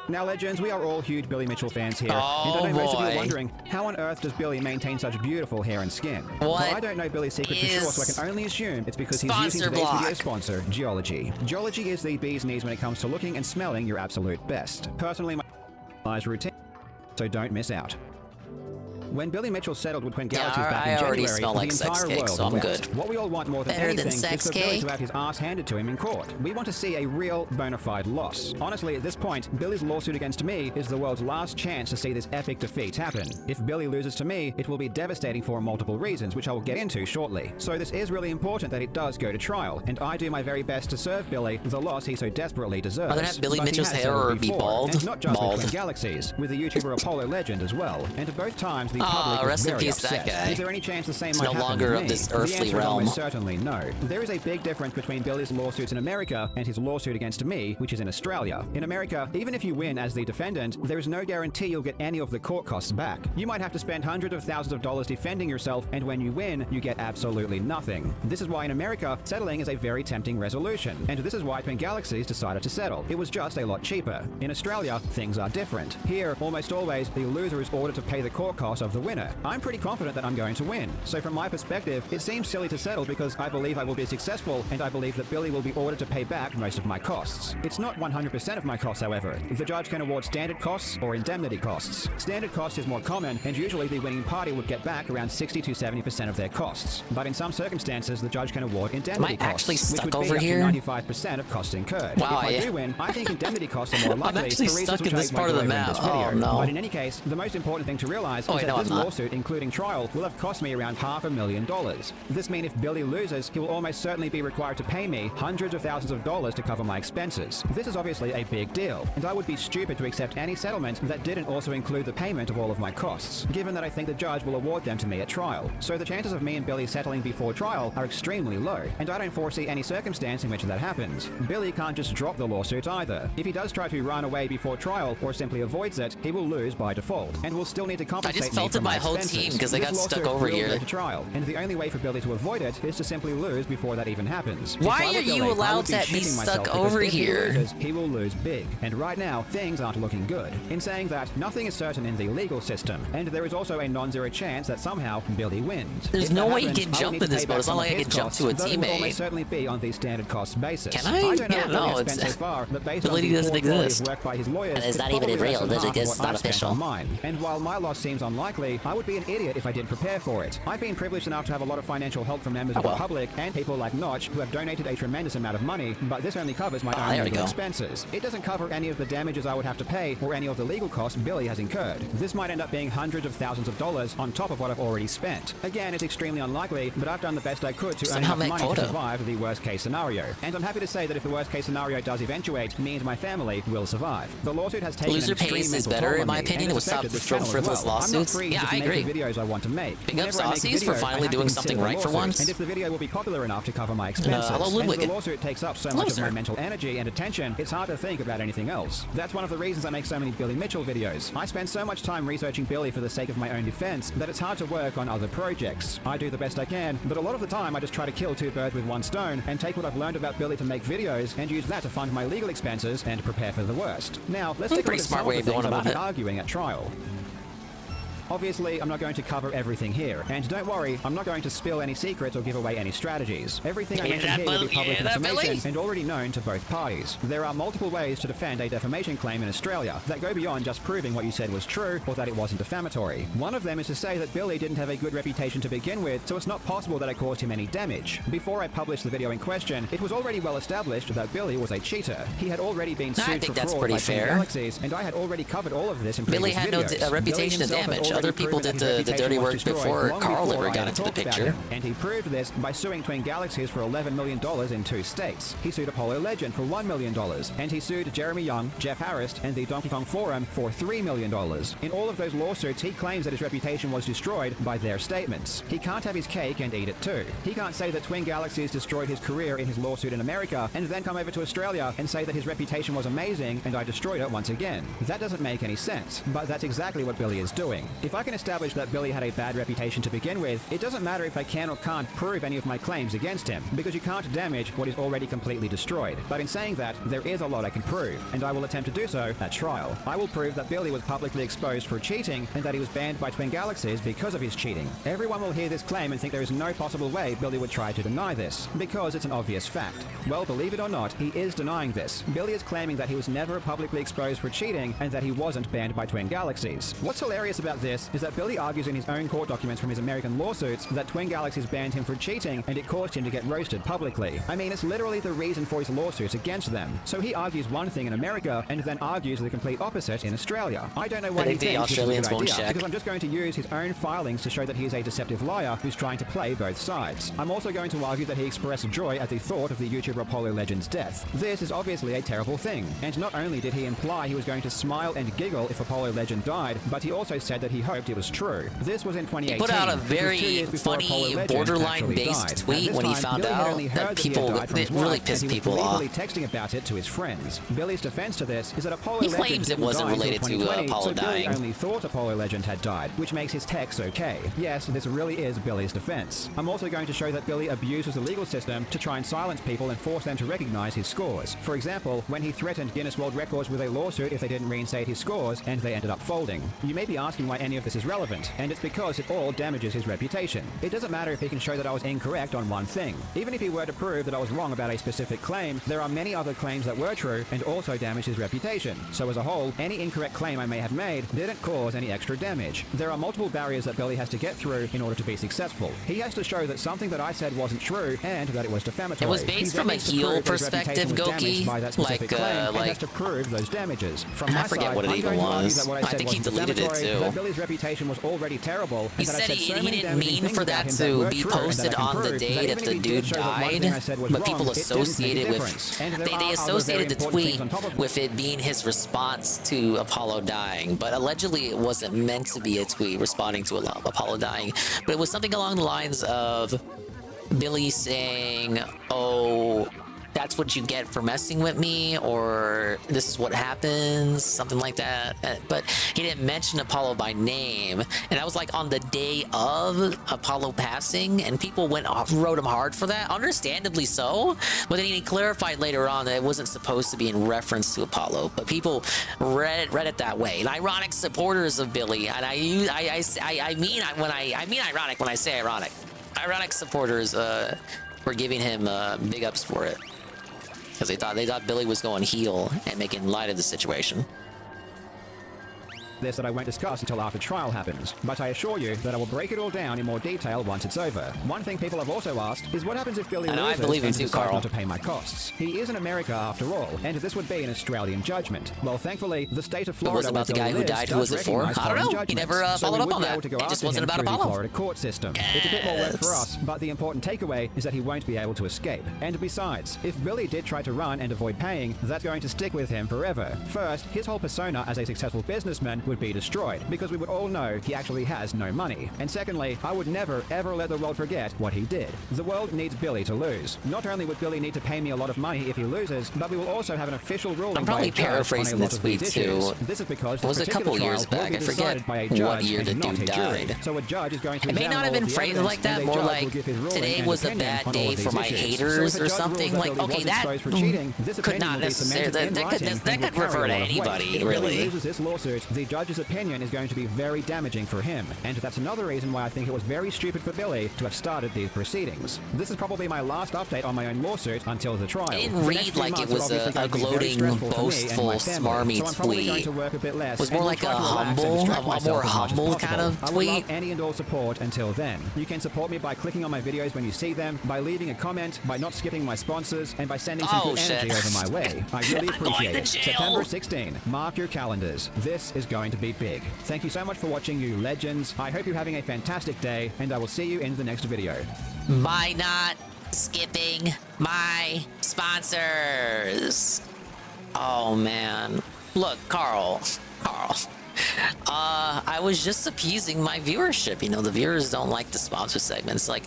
V: Now, legends, we are all huge Billy Mitchell fans here, and I know most of you are wondering, how on earth does Billy maintain such beautiful hair and skin? Well, I don't know Billy's secret for sure, so I can only assume it's because he's using today's video sponsor, Geology. Geology is the bee's knees when it comes to looking and smelling your absolute best. Personally, my eyes routine, so don't miss out. When Billy Mitchell settled with Twin Galaxies back in
E: already
V: January,
E: smell like
V: the
E: sex
V: entire
E: cake,
V: world
E: so I'm
V: wept.
E: good.
V: What we all want more than
E: Better than
V: anything
E: sex
V: is for Billy
E: cake?
V: to have his ass handed to him in court. We want to see a real bona fide loss. Honestly, at this point, Billy's lawsuit against me is the world's last chance to see this epic defeat happen. If Billy loses to me, it will be devastating for multiple reasons, which I will get into shortly. So this is really important that it does go to trial, and I do my very best to serve Billy the loss he so desperately deserves.
E: Rather have Billy
V: But he
E: Mitchell's
V: has
E: hair or
V: settled
E: be
V: before,
E: bald?
V: and not just
E: Bald.
V: with Twin Galaxies, with the YouTuber Apollo Legend as well. And at both times, the public was
E: rest in
V: very
E: peace, that
V: upset.
E: guy.
V: Is there any chance the same
E: He's
V: might
E: no
V: happen
E: longer
V: to
E: of
V: me?
E: this
V: The
E: earthly
V: answer is
E: realm.
V: almost certainly no. There is a big difference between Billy's lawsuits in America and his lawsuit against me, which is in Australia. In America, even if you win as the defendant, there is no guarantee you'll get any of the court costs back. You might have to spend hundreds of thousands of dollars defending yourself, and when you win, you get absolutely nothing. This is why in America, settling is a very tempting resolution, and this is why Twin Galaxies decided to settle. It was just a lot cheaper. In Australia, things are different. Here, almost always, the loser is ordered to pay the court costs of the winner. I'm pretty confident that I'm going to win. So from my perspective, it seems silly to settle because I believe I will be successful, and I believe that Billy will be ordered to pay back most of my costs. It's not 100% of my costs, however. The judge can award standard costs or indemnity costs. Standard cost is more common, and usually the winning party would get back around 60 to 70% of their costs. But in some circumstances, the judge can award indemnity costs,
E: actually stuck
V: which would
E: over
V: be
E: here?
V: up to 95% of costs incurred.
E: Wow,
V: If I do win, I think indemnity costs are more likely.
E: I'm actually
V: for reasons
E: stuck in
V: which
E: this
V: I
E: part of the
V: won't go over in
E: map.
V: this video.
E: Oh, no.
V: But in any case, the most important thing to realize
E: Oh,
V: is
E: wait,
V: that
E: no,
V: this
E: I'm not.
V: lawsuit, including trial, will have cost me around $500,000. This means if Billy loses, he will almost certainly be required to pay me hundreds of thousands of dollars to cover my expenses. This is obviously a big deal, and I would be stupid to accept any settlement that didn't also include the payment of all of my costs, given that I think the judge will award them to me at trial. So the chances of me and Billy settling before trial are extremely low, and I don't foresee any circumstance in which that happens. Billy can't just drop the lawsuit either. If he does try to run away before trial or simply avoids it, he will lose by default, and will still need to compensate
E: I just
V: me
E: felt
V: for
E: it my whole
V: expenses.
E: team because I
V: This
E: got stuck
V: lawsuit
E: over
V: will
E: here.
V: go to trial, and the only way for Billy to avoid it is to simply lose before that even happens.
E: Why
V: If I were
E: are you
V: Billy, I
E: allowed
V: would
E: to be
V: shooting
E: stuck
V: myself because
E: over
V: if he
E: here?
V: loses, he will lose big, and right now things aren't looking good. In saying that, nothing is certain in the legal system, and there is also a non-zero chance that somehow Billy wins.
E: There's
V: If
E: no
V: that
E: way you
V: happens,
E: can
V: I will
E: jump
V: need to
E: in this
V: pay
E: boat.
V: back
E: It's not
V: some
E: like
V: of
E: I
V: his
E: can jump
V: costs,
E: to a
V: though it will
E: teammate.
V: almost certainly be on the standard cost basis.
E: Can I?
V: don't know
E: Yeah,
V: what
E: no,
V: Billy has spent
E: it's-
V: so far, but based
E: Ability
V: on the
E: doesn't
V: court lawyers
E: exist.
V: worked by his lawyers,
F: It's not even
V: probably
F: in
V: less
F: real.
V: than
F: Doesn't
V: half of
F: exist.
V: what
F: Not
V: I spent
F: official.
V: on mine. And while my loss seems unlikely, I would be an idiot if I didn't prepare for it. I've been privileged enough to have a lot of financial help from members of the public and people like Notch who have donated a tremendous amount of money, but this only covers my own
E: there we
V: legal
E: go.
V: expenses. It doesn't cover any of the damages I would have to pay or any of the legal costs Billy has incurred. This might end up being hundreds of thousands of dollars on top of what I've already spent. Again, it's extremely unlikely, but I've done the best I could to earn
E: Somehow
V: enough
E: make
V: money
E: quota.
V: to survive the worst case scenario. And I'm happy to say that if the worst case scenario does eventuate, me and my family will survive. The lawsuit has taken
E: Loser
V: an extreme
E: pays is
V: mental
E: better,
V: toll
E: in
V: on
E: my
V: me,
E: opinion.
V: and
E: It would
V: it's
E: stop
V: affected this
E: from
V: channel as
E: frivolous
V: well. I'm not
E: lawsuits.
V: free
E: Yeah,
V: to
E: I
V: make
E: agree.
V: the videos I want to make.
E: Big up
V: Whenever I make a
E: Saucies for
V: video, I
E: finally
V: have to
E: doing
V: consider
E: something
V: the
E: right for
V: lawsuit,
E: once.
V: And if the video will be popular enough to cover my expenses,
E: hello,
V: and if
E: Ludwig.
V: the lawsuit takes up so much of
E: Closer.
V: my mental energy and attention, it's hard to think about anything else. That's one of the reasons I make so many Billy Mitchell videos. I spend so much time researching Billy for the sake of my own defense that it's hard to work on other projects. I do the best I can, but a lot of the time I just try to kill two birds with one stone and take what I've learned about Billy to make videos and use that to fund my legal expenses and prepare for the worst. Now, let's
E: That's a
V: take a
E: pretty
V: look at
E: smart
V: some
E: way
V: of
E: of
V: the
E: going
V: things I will
E: about
V: be
E: it.
V: arguing at trial. Obviously, I'm not going to cover everything here, and don't worry, I'm not going to spill any secrets or give away any strategies. Everything I
E: Hear
V: mention
E: that,
V: here will be
E: Billy?
V: public
E: Hear that,
V: information
E: Billy?
V: and already known to both parties. There are multiple ways to defend a defamation claim in Australia that go beyond just proving what you said was true or that it wasn't defamatory. One of them is to say that Billy didn't have a good reputation to begin with, so it's not possible that I caused him any damage. Before I published the video in question, it was already well established that Billy was a cheater. He had already been
E: I
V: sued
E: think
V: for
E: that's
V: fraud
E: pretty
V: by Twin
E: fair.
V: Galaxies, and I had already covered all of this in
E: Billy
V: previous
E: had no
V: videos.
E: reputation
V: Billy
E: to
V: himself had
E: damage.
V: already
E: Other people
V: proven
E: did
V: that his
E: the dirty
V: reputation was
E: work
V: destroyed
E: before
V: long
E: Carl
V: before
E: ever
V: I
E: got
V: had
E: into the
V: talked about
E: picture.
V: him. And he proved this by suing Twin Galaxies for $11 million in 2 states. He sued Apollo Legend for $1 million, and he sued Jeremy Young, Jeff Harris, and the Donkey Kong Forum for $3 million. In all of those lawsuits, he claims that his reputation was destroyed by their statements. He can't have his cake and eat it too. He can't say that Twin Galaxies destroyed his career in his lawsuit in America, and then come over to Australia and say that his reputation was amazing and I destroyed it once again. That doesn't make any sense, but that's exactly what Billy is doing. If I can establish that Billy had a bad reputation to begin with, it doesn't matter if I can or can't prove any of my claims against him, because you can't damage what is already completely destroyed. But in saying that, there is a lot I can prove, and I will attempt to do so at trial. I will prove that Billy was publicly exposed for cheating, and that he was banned by Twin Galaxies because of his cheating. Everyone will hear this claim and think there is no possible way Billy would try to deny this, because it's an obvious fact. Well, believe it or not, he is denying this. Billy is claiming that he was never publicly exposed for cheating, and that he wasn't banned by Twin Galaxies. What's hilarious about this this is that Billy argues in his own court documents from his American lawsuits that Twin Galaxies banned him for cheating and it caused him to get roasted publicly. I mean, it's literally the reason for his lawsuits against them. So he argues one thing in America and then argues the complete opposite in Australia. I don't know what he thinks is a good idea, because I'm just going to use his own filings to show that he is a deceptive liar who's trying to play both sides. I'm also going to argue that he expressed joy at the thought of the YouTuber Apollo Legend's death. This is obviously a terrible thing, and not only did he imply he was going to smile and giggle if Apollo Legend died, but he also said that he hoped it was true. This was in 2018.
E: He put out a very funny, borderline-based tweet when he found out that people, it really pissed people off.
V: Texting about it to his friends. Billy's defense to this is that Apollo Legend
E: claims it wasn't related to Apollo dying.
V: Billy only thought Apollo Legend had died, which makes his text okay. Yes, this really is Billy's defense. I'm also going to show that Billy abuses the legal system to try and silence people and force them to recognize his scores. For example, when he threatened Guinness World Records with a lawsuit if they didn't reinstate his scores, and they ended up folding. You may be asking why any of this is relevant, and it's because it all damages his reputation. It doesn't matter if he can show that I was incorrect on one thing. Even if he were to prove that I was wrong about a specific claim, there are many other claims that were true and also damage his reputation. So as a whole, any incorrect claim I may have made didn't cause any extra damage. There are multiple barriers that Billy has to get through in order to be successful. He has to show that something that I said wasn't true and that it was defamatory.
E: It was based from a heel perspective, Goki.
V: Like, has to prove those damages. From
E: I forget what it even was. I think he deleted it too.
V: Billy's reputation was already terrible.
E: He said he didn't mean for that to be posted on the day that the dude died, but people associated with they associated the tweet with it being his response to Apollo dying. But allegedly, it wasn't meant to be a tweet responding to Apollo dying. But it was something along the lines of Billy saying, "Oh, that's what you get for messing with me," or "this is what happens," something like that. But he didn't mention Apollo by name, and that was like on the day of Apollo passing, and people wrote him hard for that, understandably so. But then he clarified later on that it wasn't supposed to be in reference to Apollo, but people read it that way. And ironic supporters of Billy, and I mean ironic when I say ironic. Ironic supporters were giving him big ups for it, because they thought Billy was going heel and making light of the situation.
V: This that I won't discuss until after trial happens, but I assure you that I will break it all down in more detail once it's over. One thing people have also asked is what happens if Billy loses and decides not to pay my costs. He is in America after all, and this would be an Australian judgment. Well, thankfully, the state of Florida,
E: it was about the guy who died. Who was it for? I don't know. He never followed up on that. It just wasn't about Apollo.
V: The Florida court system. It's a bit more work for us, but the important takeaway is that he won't be able to escape. And besides, if Billy did try to run and avoid paying, that's going to stick with him forever. First, his whole persona as a successful businessman would be destroyed, because we would all know he actually has no money. And secondly, I would never ever let the world forget what he did. The world needs Billy to lose. Not only would Billy need to pay me a lot of money if he loses, but we will also have an official ruling.
E: I'm probably paraphrasing this tweet too.
V: This is because
E: it was a couple years back. I forget what year the dude died.
V: So a judge is going to.
E: It may not have been phrased like that. More like today was a bad day for my haters or something. Like, okay, that could not necessarily. That could refer to anybody, really.
V: If loses this lawsuit, the judge's opinion is going to be very damaging for him, and that's another reason why I think it was very stupid for Billy to have started these proceedings. This is probably my last update on my own lawsuit until the trial.
E: It didn't read like it was a gloating, boastful, smarmy tweet. It was more like a more humble kind of tweet.
V: I will love any and all support until then. You can support me by clicking on my videos when you see them, by leaving a comment, by not skipping my sponsors, and by sending some good energy over my way. I really appreciate it. September 16. Mark your calendars. This is going to be big. Thank you so much for watching, you legends. I hope you're having a fantastic day, and I will see you in the next video.
E: By not skipping my sponsors. Oh, man. Look, Carl. I was just appeasing my viewership. You know, the viewers don't like the sponsor segments. Like,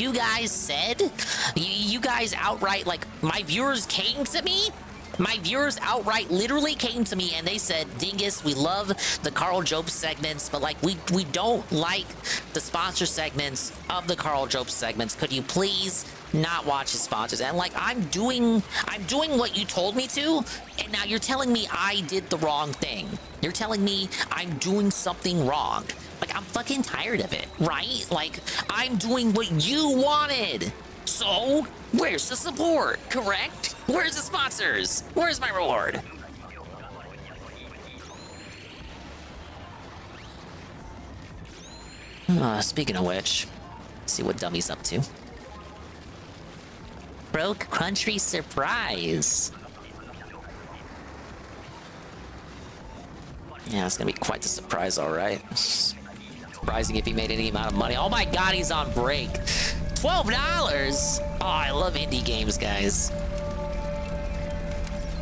E: you guys said, you guys outright, like, my viewers came to me. My viewers outright literally came to me and they said, Dingus, we love the Carl Jobs segments, but like we don't like the sponsor segments of the Carl Jobs segments. Could you please not watch the sponsors? And like I'm doing what you told me to, and now you're telling me I did the wrong thing. You're telling me I'm doing something wrong. Like I'm fucking tired of it, right? Like I'm doing what you wanted. So, where's the support, correct? Where's the sponsors? Where's my reward? Speaking of which, let's see what Dummy's up to. Broke Country Surprise. Yeah, it's gonna be quite the surprise, all right. Surprising if he made any amount of money. Oh my God, he's on break. $12. Oh, I love indie games, guys.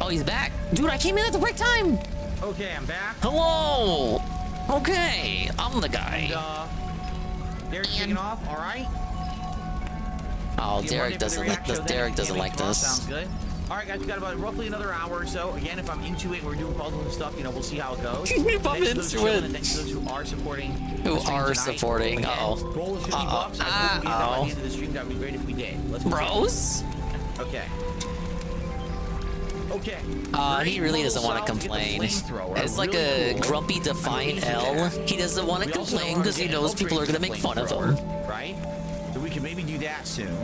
E: Oh, he's back. Dude, I came in at the right time.
J: Okay, I'm back.
E: Hello. Okay, I'm the guy.
J: And, Derek's taking off, all right?
E: Oh, Derek doesn't like this. Derek doesn't like this.
J: Sounds good. All right, guys, we got about roughly another hour or so. Again, if I'm into it, we're doing puzzles and stuff. You know, we'll see how it goes.
E: If I'm into it.
J: And thanks to those who are supporting.
E: Who are supporting?
J: Again, goal is $50. I hope we get that by the end of the stream. That would be great if we did. Let's
E: Bros.
J: Okay. Okay.
E: He really doesn't want to complain. It's like a grumpy, defiant L. He doesn't want to complain because he knows people are gonna make fun of him.
J: Right? So we can maybe do that soon.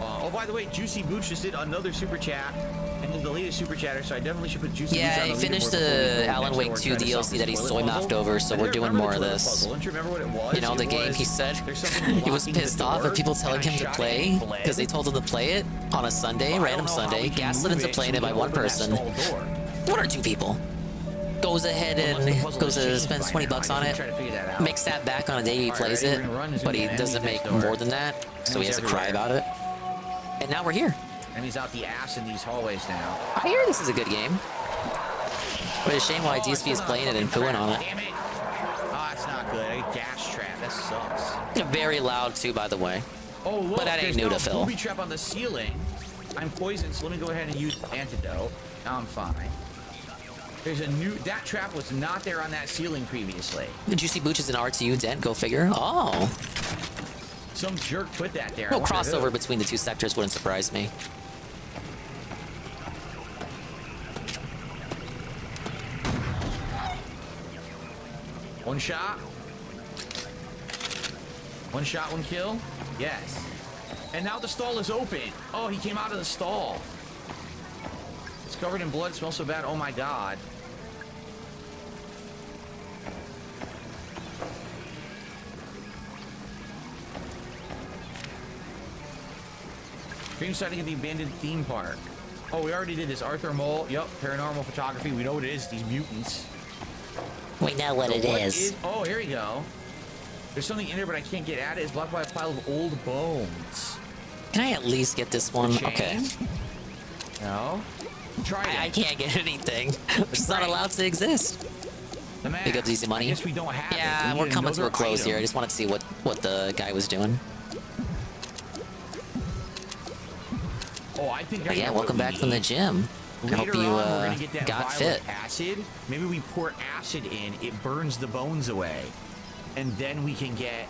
J: Oh, by the way, Juicy Boots just did another super chat, and he's the latest super chatter, so I definitely should put Juicy Boots on the
E: he finished the Alan Wake 2 DLC that he soy mouthed over, so we're doing more of this.
J: Don't you remember what it was?
E: You know, the game he said he was pissed off at people telling him to play because they told him to play it on a Sunday, random Sunday, gaslit into playing it by one person. One or two people. Goes ahead and spends $20 on it, makes that back on a day he plays it, but he doesn't make more than that, so he has to cry about it. And now we're here.
J: And he's out the ass in these hallways now.
E: I hear this is a good game. But it's a shame why DSP is playing it and pooing on it.
J: Damn it. Oh, that's not good. A gas trap. That sucks.
E: Very loud too, by the way.
J: Oh, look,
E: but that ain't new to Phil.
J: Booby trap on the ceiling. I'm poisoned, so let me go ahead and use antidote. Now I'm fine. There's a new... That trap was not there on that ceiling previously.
E: The Juicy Booch is an RTU dent. Go figure. Oh.
J: Some jerk put that there.
E: No crossover between the two sectors wouldn't surprise me.
J: One shot. One shot, one kill. Yes. And now the stall is open. Oh, he came out of the stall. It's covered in blood. It smells so bad. Oh my God. Stream sighting at the abandoned theme park. Oh, we already did this. Arthur Mole. Yep. Paranormal photography. We know what it is. These mutants.
F: We know what it is.
J: Oh, here we go. There's something in there, but I can't get at it. It's blocked by a pile of old bones.
E: Can I at least get this one? Okay.
J: No. Try it.
E: I can't get anything. It's not allowed to exist. Big up easy money.
J: I guess we don't have
E: yeah, we're coming to a close here. I just wanted to see what the guy was doing.
J: Oh, I think.
E: But yeah, welcome back from the gym. I hope you got fit.
J: Acid. Maybe we pour acid in. It burns the bones away, and then we can get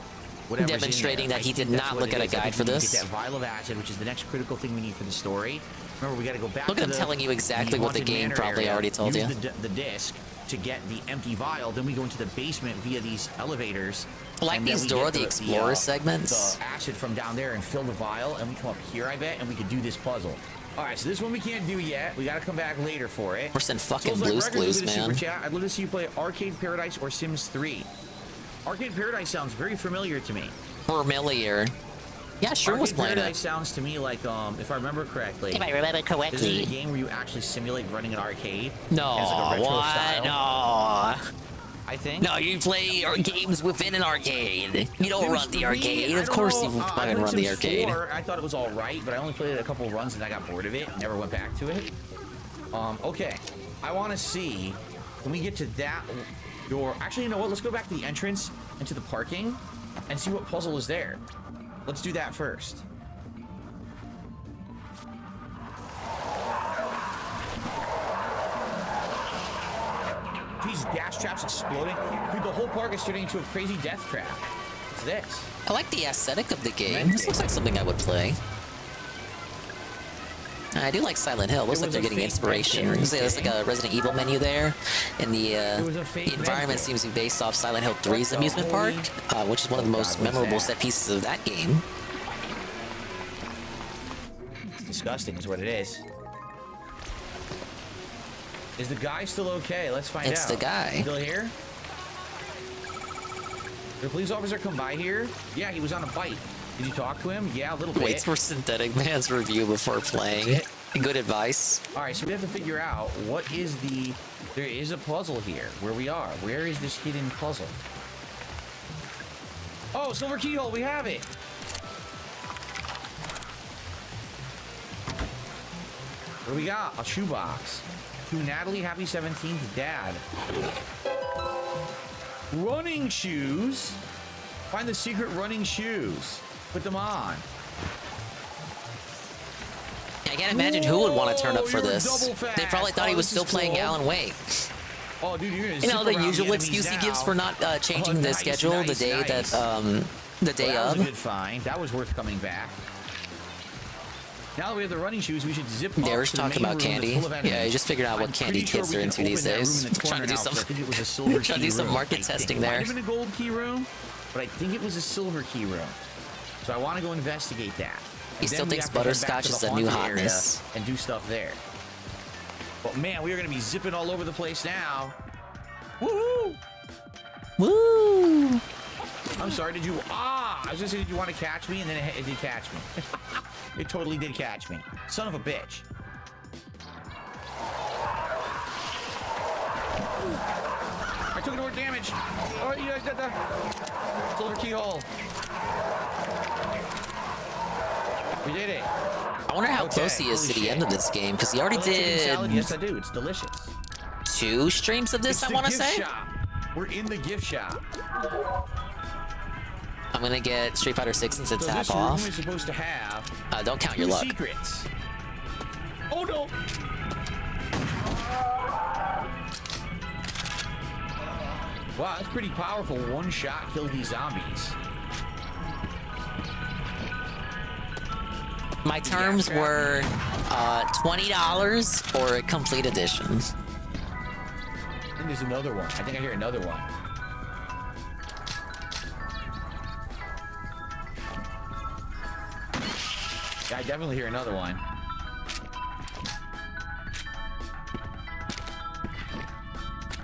J: whatever.
E: Demonstrating that he did not look at a guide for this.
J: Get that vial of acid, which is the next critical thing we need for the story. Remember, we got to go back.
E: Look at him telling you exactly what the game probably already told you.
J: The disc to get the empty vial. Then we go into the basement via these elevators.
E: I like these Dora the Explorer segments.
J: The acid from down there and fill the vial, and we come up here, I bet, and we could do this puzzle. All right, so this one we can't do yet. We got to come back later for it.
E: We're sending fucking Blue's Clues, man.
J: I'd love to see you play Arcade Paradise or Sims 3. Arcade Paradise sounds very familiar to me.
E: Familiar. Yeah, sure was playing it.
J: Paradise sounds to me like, if I remember correctly.
F: If I remember correctly.
J: Is it a game where you actually simulate running an arcade?
E: No,
J: as like a retro style?
E: No.
J: I think.
E: No, you play games within an arcade. You don't run the arcade. Of course you fucking run the arcade.
J: I thought it was all right, but I only played it a couple runs and I got bored of it. Never went back to it. Okay. I want to see. Can we get to that door? Actually, you know what? Let's go back to the entrance and to the parking and see what puzzle is there. Let's do that first. These gas traps exploding. Dude, the whole park is turning into a crazy death trap. What's this?
E: I like the aesthetic of the game. This looks like something I would play. I do like Silent Hill. Looks like they're getting inspiration. There's like a Resident Evil menu there. And the environment seems to be based off Silent Hill 3's amusement park, which is one of the most memorable set pieces of that game.
J: It's disgusting is what it is. Is the guy still okay? Let's find out.
E: It's the guy.
J: Still here? Did a police officer come by here? Yeah, he was on a bike. Did you talk to him? Yeah, a little bit.
E: Waits for Synthetic Man's review before playing. Good advice.
J: All right, so we have to figure out what is the... There is a puzzle here where we are. Where is this hidden puzzle? Oh, silver keyhole, we have it. What do we got? A shoebox. To Natalie, happy 17th, Dad. Running shoes. Find the secret running shoes. Put them on.
E: I can't imagine who would want to turn up for this. They probably thought he was still playing Alan Wake.
J: Oh, dude, you're
E: you know the usual excuse he gives for not changing the schedule the day that the day
J: that
E: of.
J: was a good find. That was worth coming back. Now that we have the running shoes, we should zip.
E: Yeah, we're talking about candy. Yeah, I just figured out what candy kids are into these days. Trying to do some, trying to do some market testing there.
J: It might have been a gold key room, but I think it was a silver key room. So I want to go investigate that.
E: He still thinks butterscotch is the new hotness.
J: And do stuff there. But man, we are going to be zipping all over the place now. Woohoo!
E: Woo!
J: I'm sorry, did you... I was going to say, did you want to catch me? And then it did catch me. It totally did catch me. Son of a bitch. I took more damage. Oh, you guys got the silver keyhole. We did it.
E: I wonder how close he is to the end of this game, because he already did...
J: Yes, I do. It's delicious.
E: 2 streams of this, I want to say?
J: Shop. We're in the gift shop.
E: I'm going to get Street Fighter 6 since it's half off.
J: This room is supposed to have...
E: don't count your luck.
J: Secrets. Oh, no. Wow, that's pretty powerful. One shot killed these zombies.
E: My terms were $20 or a complete edition.
J: I think there's another one. I think I hear another one. Yeah, I definitely hear another one.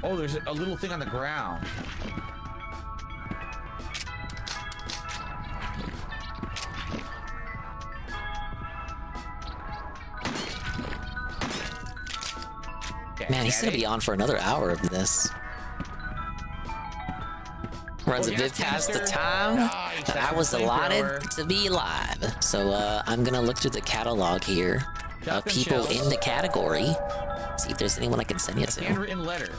J: Oh, there's a little thing on the ground.
E: Man, he's gonna be on for another hour of this. Runs a bit past the time that I was allotted to be live. So I'm gonna look through the catalog here of people in the category. See if there's anyone I can send you to.
J: Handwritten letter.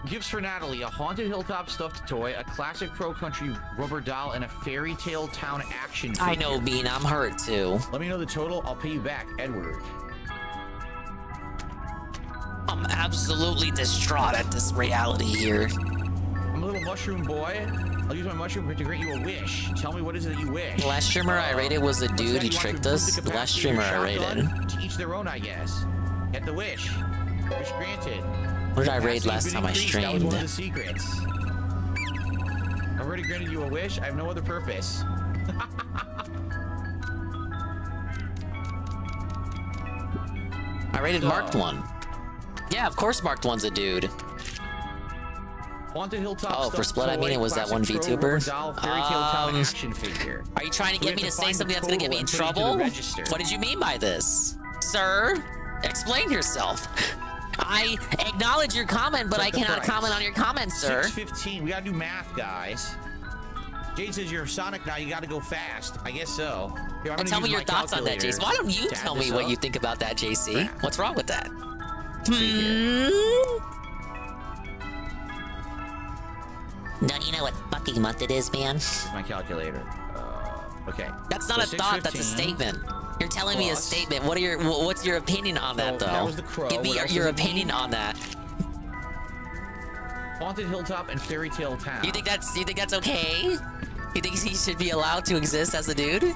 J: Gifts for Natalie, a haunted hilltop stuffed toy, a classic Pro Country rubber doll, and a fairy tale town action figure.
E: I know, Bean, I'm hurt too.
J: Let me know the total, I'll pay you back, Edward.
E: I'm absolutely distraught at this reality here.
J: I'm a little mushroom boy. I'll use my mushroom to grant you a wish. Tell me what is it that you wish.
E: The last streamer I rated was a dude, he tricked us. The last streamer I rated.
J: To each their own, I guess. Get the wish. Wish granted.
E: What did I raid last time I streamed?
J: That was one of the secrets. I've already granted you a wish. I have no other purpose.
E: I rated Marked One. Yeah, of course Marked One's a dude.
J: Haunted Hilltop.
E: Oh, for Split, I mean it was that one VTuber. Are you trying to get me to say something that's gonna get me in trouble? What did you mean by this? Sir, explain yourself. I acknowledge your comment, but I cannot comment on your comment, sir.
J: 6:15. We gotta do math, guys. Jade says you're Sonic now. You gotta go fast. I guess so. Here,
E: and tell me your thoughts on that, JC. Why don't you tell me what you think about that, JC? What's wrong with that?
F: Don't you know what fucking month it is, man?
J: Here's my calculator. Okay.
E: That's not a thought. That's a statement. You're telling me a statement. What's your opinion on that, though?
J: That was the crow.
E: Give me your opinion on that.
J: Haunted Hilltop and Fairy Tale Town.
E: You think that's okay? You think he should be allowed to exist as a dude?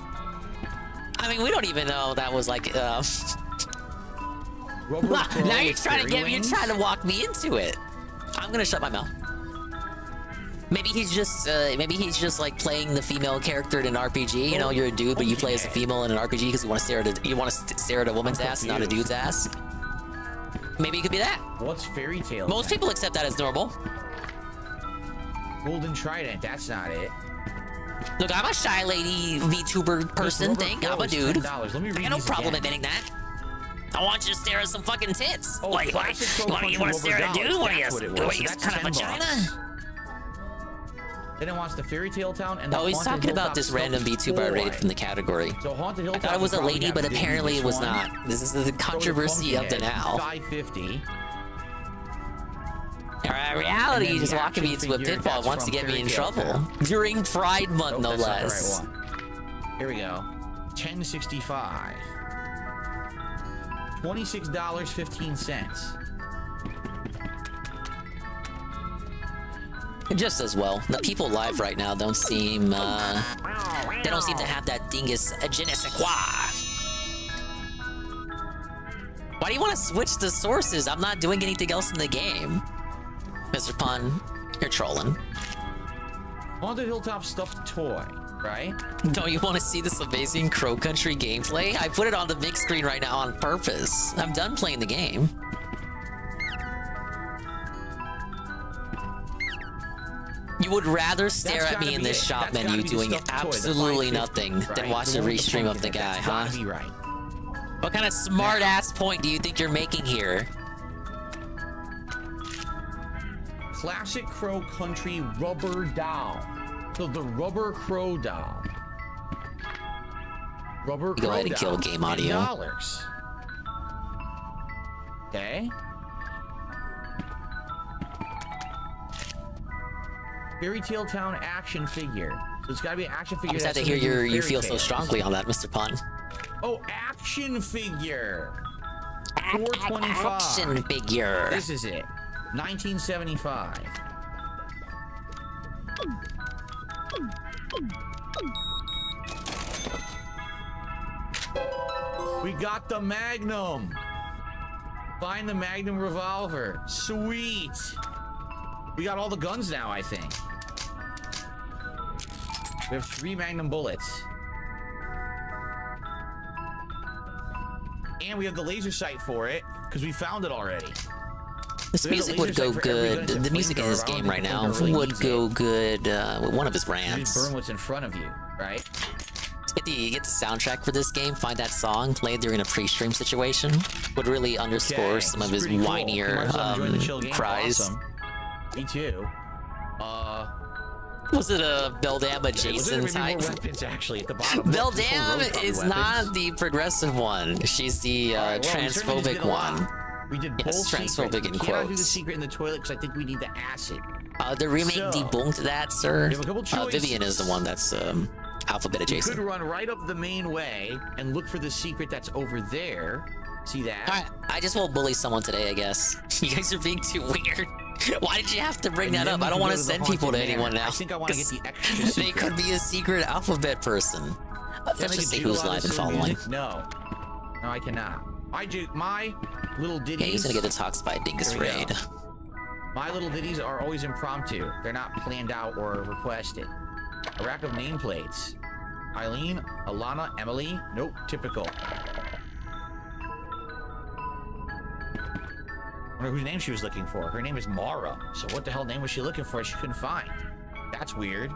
E: I mean, we don't even know that was like. Now you're trying to walk me into it. I'm gonna shut my mouth. Maybe he's just like playing the female character in an RPG. You know, you're a dude, but you play as a female in an RPG because you want to stare at a woman's ass, not a dude's ass. Maybe it could be that.
J: What's Fairy Tale?
E: Most people accept that as normal.
J: Golden Trident, that's not it.
E: Look, I'm a shy lady VTuber person thing. I'm a dude.
J: $10. Let me read
E: I got no
J: these
E: problem
J: again.
E: admitting that. I want you to stare at some fucking tits.
J: Oh,
E: Like,
J: classic Pro
E: you
J: Country
E: want to stare at a
J: rubber
E: dude? What are
J: dolls.
E: you,
J: That's what it was.
E: you
J: So
E: kind of
J: that's
E: vagina?
J: $10. Then it wants the Fairy Tale Town and the
E: Oh, he's
J: Haunted
E: talking about
J: Hilltop
E: this random VTuber I rated from the category.
J: So Haunted
E: I
J: Hilltop
E: thought it was a
J: probably
E: lady,
J: have
E: but
J: the
E: apparently it was
J: one.
E: not. This is the controversy of the now.
J: $5.50.
E: Reality
J: And then
E: is
J: the
E: walking me
J: action
E: into a
J: figure,
E: pitfall.
J: that's
E: Wants to
J: from
E: get me in
J: Fairy Tale
E: trouble.
J: Town.
E: During Pride Month, no
J: That's not the
E: less.
J: right one. Here we go. $10.65. $26.15.
E: Just as well. The people live right now don't seem, they don't seem to have that dingus je ne sais quoi. Why do you want to switch the sources? I'm not doing anything else in the game. Mr. Pun, you're trolling.
J: Haunted Hilltop stuffed toy, right?
E: Don't you want to see this amazing Crow Country gameplay? I put it on the big screen right now on purpose. I'm done playing the game. You would rather stare at me in this shop menu doing absolutely nothing than watch a restream of the guy, huh?
J: Be right.
E: What kind of smart-ass point do you think you're making here?
J: Classic Crow Country rubber doll. So the rubber crow doll. Rubber
E: Go
J: crow
E: ahead and kill
J: doll,
E: game audio.
J: $10. Okay. Fairy Tale Town action figure. So it's gotta be an action figure.
E: I'm sad to hear you feel so strongly on that, Mr. Pun.
J: Oh, action figure. $4.25.
E: Action figure.
J: This is it. $19.75. We got the Magnum. Find the Magnum revolver. Sweet. We got all the guns now, I think. We have 3 Magnum bullets. And we have the laser sight for it, because we found it already.
E: This music would go good. The music in this game right now would go good with one of his
J: You
E: rants.
J: burn what's in front of you, right?
E: Get the soundtrack for this game, find that song, play it during a pre-stream situation. Would really underscore some of his whinier cries.
J: Awesome. Me too.
E: Was it a Beldam Jason type?
J: Weapons actually at the bottom.
E: Beldam is not the progressive one. She's the transphobic one.
J: We did both
E: Yes, transphobic in
J: Cannot do the
E: quotes.
J: secret in the toilet because I think we need the acid.
E: The remake
J: So,
E: debunked that, sir.
J: we have a couple choices.
E: Vivian is the one that's alphabet
J: You
E: adjacent.
J: could run right up the main way and look for the secret that's over there. See that?
E: Alright, I just won't bully someone today, I guess. You guys are being too weird. Why did you have to bring that up? I don't want to send people to anyone now.
J: I think I want to get the extra secret.
E: They could be a secret alphabet person. Let's just say who's live and following.
J: No. No, I cannot. I do my little ditties.
E: Yeah, he's gonna get the Talks by Dingus
J: Here we
E: raid.
J: go. My little ditties are always impromptu. They're not planned out or requested. A rack of nameplates. Eileen, Alana, Emily. Nope, typical. I wonder whose name she was looking for. Her name is Mara. So what the hell name was she looking for she couldn't find? That's weird.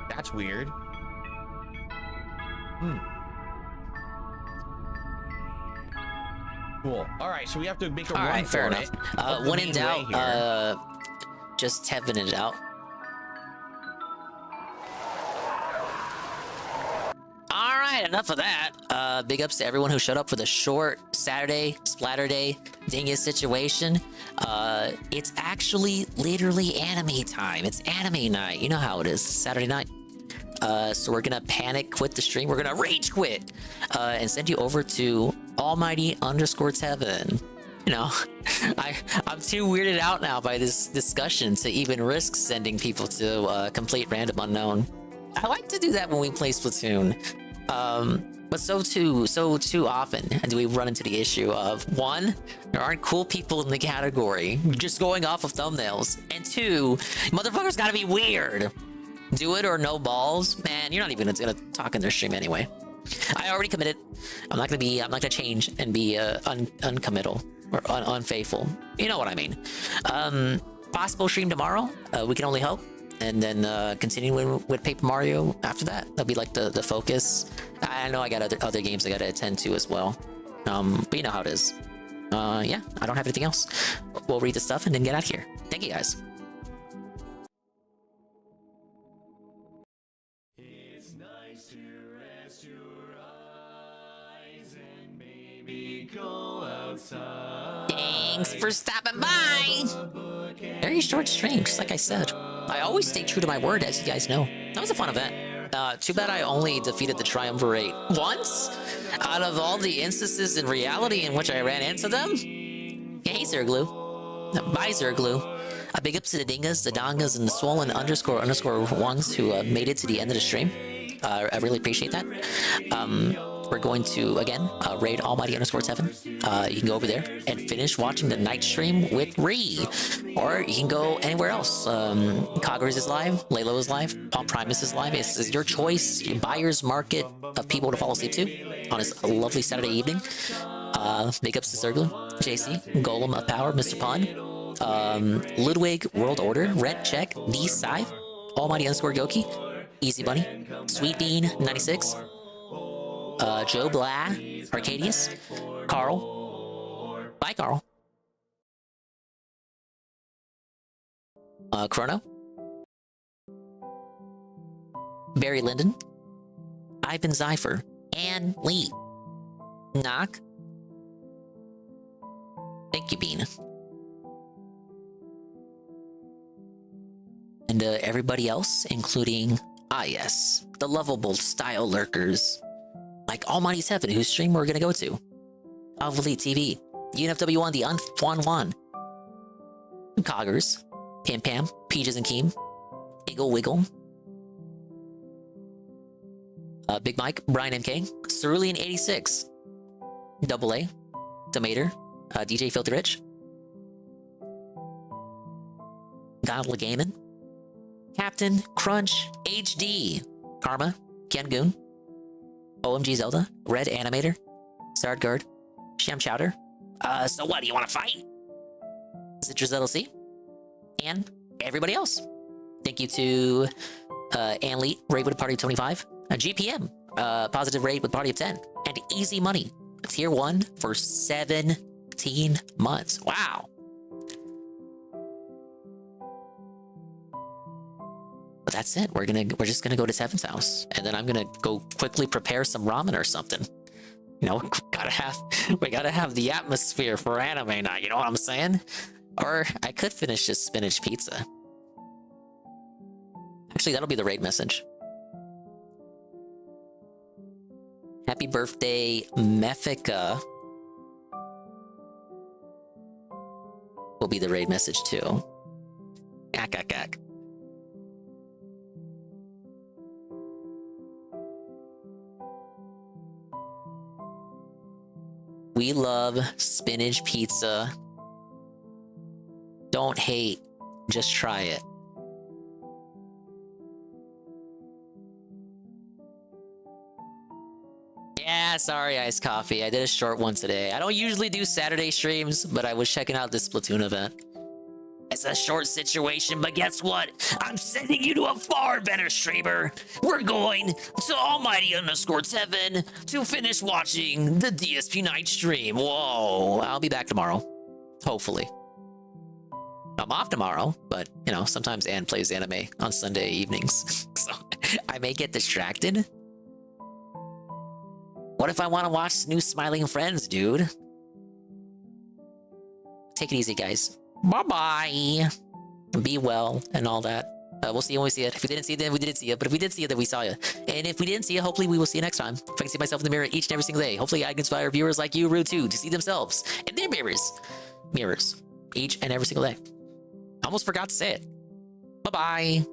J: That's weird. Cool. All right, so we have to make a run
E: Alright, fair
J: for
E: enough.
J: it. Up the
E: When in
J: main
E: doubt,
J: way here.
E: just Tevin it out. Alright, enough of that. Big ups to everyone who showed up for the short Saturday Splatter Day Dingus situation. It's actually literally anime time. It's anime night. You know how it is. Saturday night. So we're gonna panic quit the stream. We're gonna rage quit and send you over to almighty_Tevin. You know, I'm too weirded out now by this discussion to even risk sending people to complete random unknown. I like to do that when we play Splatoon. But so too often do we run into the issue of 1, there aren't cool people in the category, just going off of thumbnails, and 2, motherfuckers gotta be weird. Do it or no balls, man. You're not even gonna talk in their stream anyway. I already committed. I'm not gonna change and be uncommittal or unfaithful. You know what I mean. Possible stream tomorrow. We can only hope. and then continuing with Paper Mario after that. That'll be like the focus. I know I got other games I gotta attend to as well. But you know how it is. Yeah, I don't have anything else. We'll read the stuff and then get out of here. Thank you guys.
D: It's nice to rest your eyes and maybe go outside.
E: Thanks for stopping by. Very short stream, just like I said. I always stay true to my word, as you guys know. That was a fun event. Too bad I only defeated the Triumvirate once out of all the instances in reality in which I ran into them. Yeah, hey, Zerglue. Bye, Zerglue. Big ups to the Dingas, the Dongas, and the swollen __ ones who made it to the end of the stream. I really appreciate that. We're going to, again, raid Almighty _7. You can go over there and finish watching the night stream with Ree. Or you can go anywhere else. Coggers is live, Lalo is live, Palm Primus is live. It's your choice, your buyer's market of people to fall asleep to on this lovely Saturday evening. Big ups to Zerglue, JC, Golem of Power, Mr. Pun, Ludwig, World Order, Rent Check, D Scythe, Almighty _Goki, Easy Bunny, Sweet Bean 96, Joe Blah, Arcadius, Carl, bye Carl, Chrono, Barry Linden, Ivan Zypher, Ann Lee, Knock, thank you Bean, and everybody else, including, yes, the lovable style lurkers, like Almighty 7, whose stream we're gonna go to, Elite TV, UNFW1, the Unfwan1, Coggers, Pam Pam, Peaches and Keem, Iggle Wiggle, Big Mike, Brian MK, Cerulean 86, Double A, Tomater, DJ Filthy Rich, Godla Gaiman, Captain Crunch HD, Karma, Ken Goon, OMG Zelda, Red Animator, Sardguard, Sham Chowder. So what, do you want to fight? Citrus LLC, and everybody else. Thank you to Ann Lee, Raid with a Party of 25, GPM, Positive Raid with Party of 10, and Easy Money, Tier 1 for 17 months. Wow. But that's it. We're just gonna go to Seven's house, and then I'm gonna go quickly prepare some ramen or something. You know, we gotta have the atmosphere for anime night. You know what I'm saying? Or I could finish this spinach pizza. Actually, that'll be the raid message. Happy birthday, Mephica. Will be the raid message too. Ak. We love spinach pizza. Don't hate, just try it. Yeah, sorry, Iced Coffee. I did a short one today. I don't usually do Saturday streams, but I was checking out this Splatoon event. It's a short situation, but guess what? I'm sending you to a far better streamer. We're going to Almighty _7 to finish watching the DSP night stream. Whoa, I'll be back tomorrow. Hopefully. I'm off tomorrow, but, you know, sometimes Ann plays anime on Sunday evenings, so I may get distracted. What if I want to watch new Smiling Friends, dude? Take it easy, guys. Bye-bye. Be well and all that. We'll see you when we see it. If we didn't see it, then we didn't see it. But if we did see it, then we saw you. And if we didn't see it, hopefully we will see you next time. If I can see myself in the mirror each and every single day, hopefully I can inspire viewers like you, Rue, too, to see themselves in their mirrors. Mirrors. Each and every single day. I almost forgot to say it. Bye-bye.